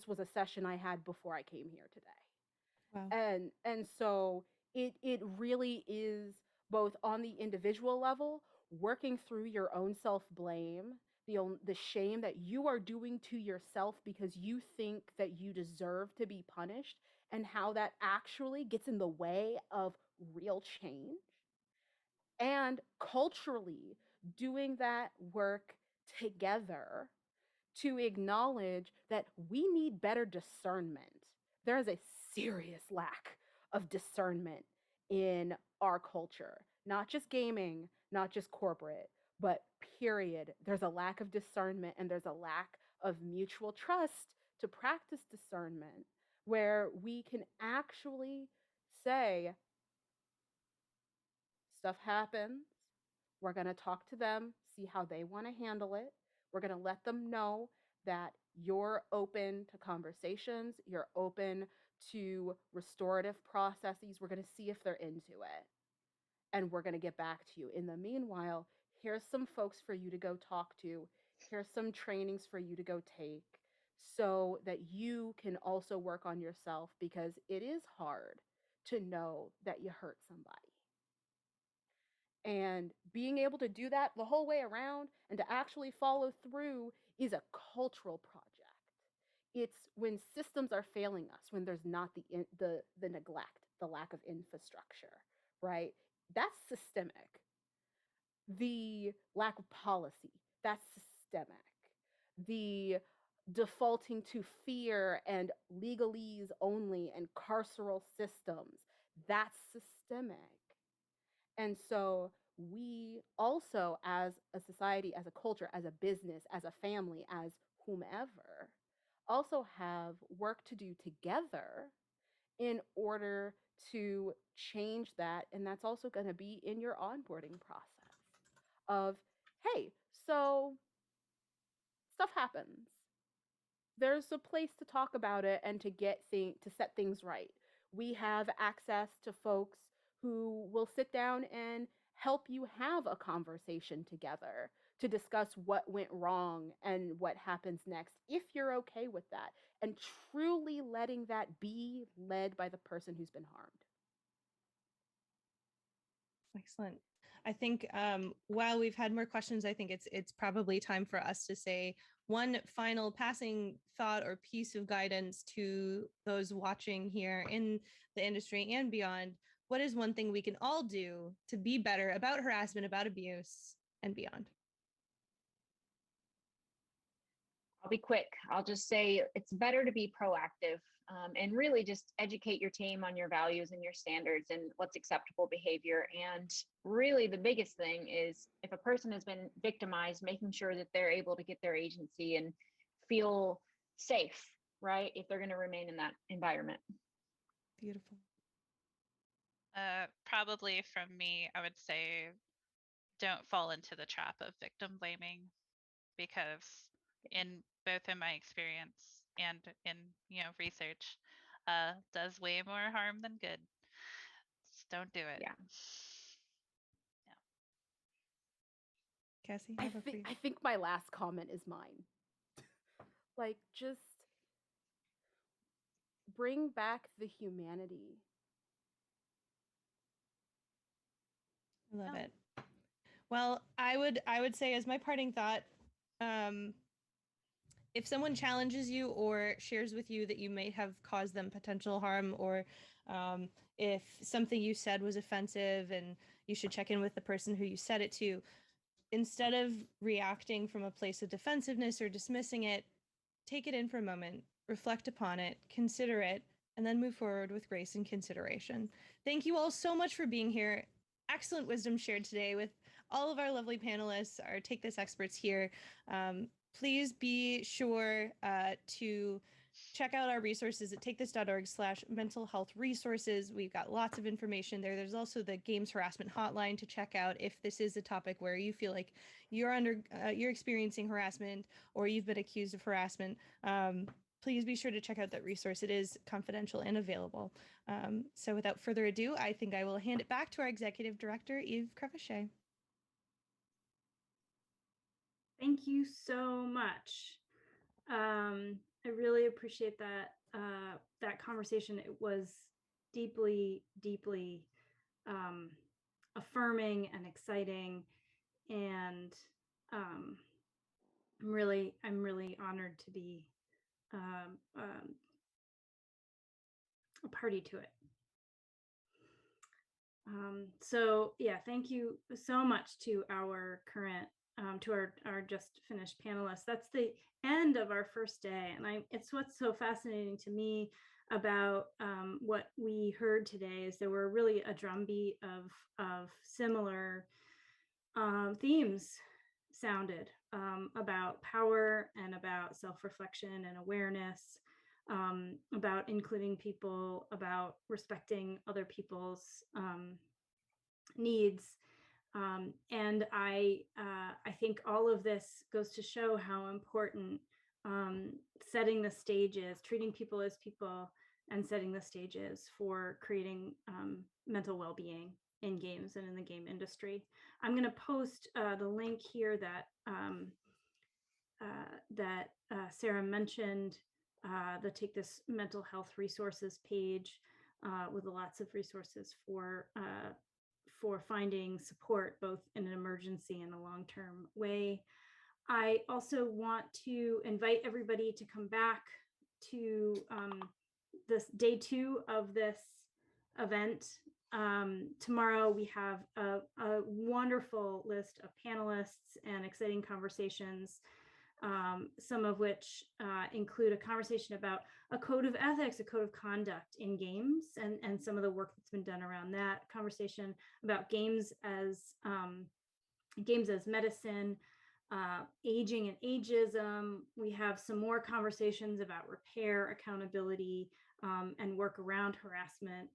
was a session I had before I came here today. Wow. And so it really is both on the individual level, working through your own self-blame, the shame that you are doing to yourself because you think that you deserve to be punished, and how that actually gets in the way of real change. And culturally doing that work together to acknowledge that we need better discernment. There is a serious lack of discernment in our culture, not just gaming, not just corporate, but period. There's a lack of discernment, and there's a lack of mutual trust to practice discernment, where we can actually say, stuff happens. We're going to talk to them, see how they want to handle it. We're going to let them know that you're open to conversations, you're open to restorative processes. We're going to see if they're into it. And we're going to get back to you. In the meanwhile, here's some folks for you to go talk to. Here's some trainings for you to go take, so that you can also work on yourself, because it is hard to know that you hurt somebody. And being able to do that the whole way around and to actually follow through is a cultural project. It's when systems are failing us, when there's not the neglect, the lack of infrastructure, right? That's systemic. The lack of policy, that's systemic. The defaulting to fear and legalese only and carceral systems, that's systemic. And so we also, as a society, as a culture, as a business, as a family, as whomever, also have work to do together in order to change that. And that's also going to be in your onboarding process of, hey, so stuff happens. There's a place to talk about it and to set things right. We have access to folks who will sit down and help you have a conversation together to discuss what went wrong and what happens next, if you're okay with that, and truly letting that be led by the person who's been harmed. Excellent. I think while we've had more questions, I think it's probably time for us to say one final passing thought or piece of guidance to those watching here in the industry and beyond. What is one thing we can all do to be better about harassment, about abuse, and beyond? I'll be quick. I'll just say it's better to be proactive, and really just educate your team on your values and your standards and what's acceptable behavior. And really the biggest thing is, if a person has been victimized, making sure that they're able to get their agency and feel safe, right? If they're going to remain in that environment. Beautiful. Probably from me, I would say don't fall into the trap of victim blaming, because both in my experience and in research, does way more harm than good. Just don't do it. Yeah. Cassie, I think my last comment is mine. Like, just bring back the humanity. I love it. Well, I would say, as my parting thought, if someone challenges you or shares with you that you may have caused them potential harm, or if something you said was offensive and you should check in with the person who you said it to, instead of reacting from a place of defensiveness or dismissing it, take it in for a moment, reflect upon it, consider it, and then move forward with grace and consideration. Thank you all so much for being here. Excellent wisdom shared today with all of our lovely panelists, our Take This experts here. Please be sure to check out our resources at takethis.org/mental health resources. We've got lots of information there. There's also the Games Harassment Hotline to check out if this is a topic where you feel like you're experiencing harassment or you've been accused of harassment. Please be sure to check out that resource. It is confidential and available. So without further ado, I think I will hand it back to our Executive Director, Yves Crevichet. Thank you so much. I really appreciate that that conversation. It was deeply, deeply affirming and exciting, and I'm really honored to be a party to it. So yeah, thank you so much to our current to our just finished panelists. That's the end of our first day, and it's what's so fascinating to me about what we heard today is there were really a drumbeat of similar themes sounded about power and about self-reflection and awareness, about including people, about respecting other people's needs. And I think all of this goes to show how important setting the stage is, treating people as people, and setting the stages for creating mental well-being in games and in the game industry. I'm going to post the link here that Sarah mentioned, the Take This Mental Health Resources page with lots of resources for finding support both in an emergency and a long-term way. I also want to invite everybody to come back to this day 2 of this event. Tomorrow we have a wonderful list of panelists and exciting conversations, some of which include a conversation about a code of ethics, a code of conduct in games, and some of the work that's been done around that, conversation about games as medicine, aging and ageism. We have some more conversations about repair, accountability, and work around harassment,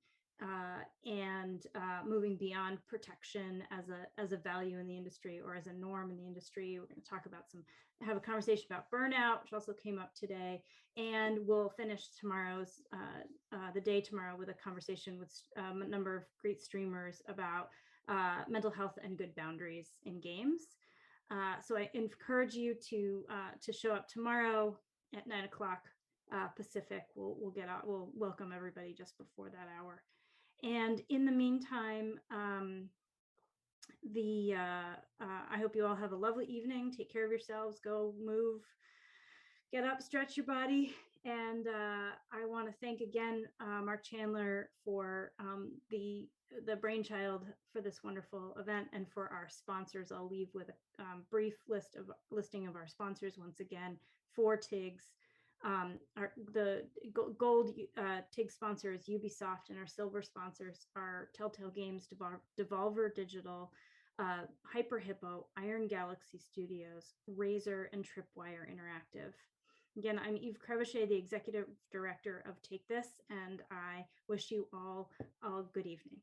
and moving beyond protection as a value in the industry or as a norm in the industry. We're going to have a conversation about burnout, which also came up today, and we'll finish the day tomorrow with a conversation with a number of great streamers about mental health and good boundaries in games. So I encourage you to show up tomorrow at 9 o'clock Pacific. We'll welcome everybody just before that hour. And in the meantime, I hope you all have a lovely evening. Take care of yourselves. Go move, get up, stretch your body. And I want to thank again Mark Chandler for the brainchild for this wonderful event, and for our sponsors. I'll leave with a brief listing of our sponsors once again. For TIGs, the gold TIG sponsor is Ubisoft, and our silver sponsors are Telltale Games, Devolver Digital, Hyper Hippo, Iron Galaxy Studios, Razer, and Tripwire Interactive. Again, I'm Eve Crevichet, the Executive Director of Take This, and I wish you all a good evening.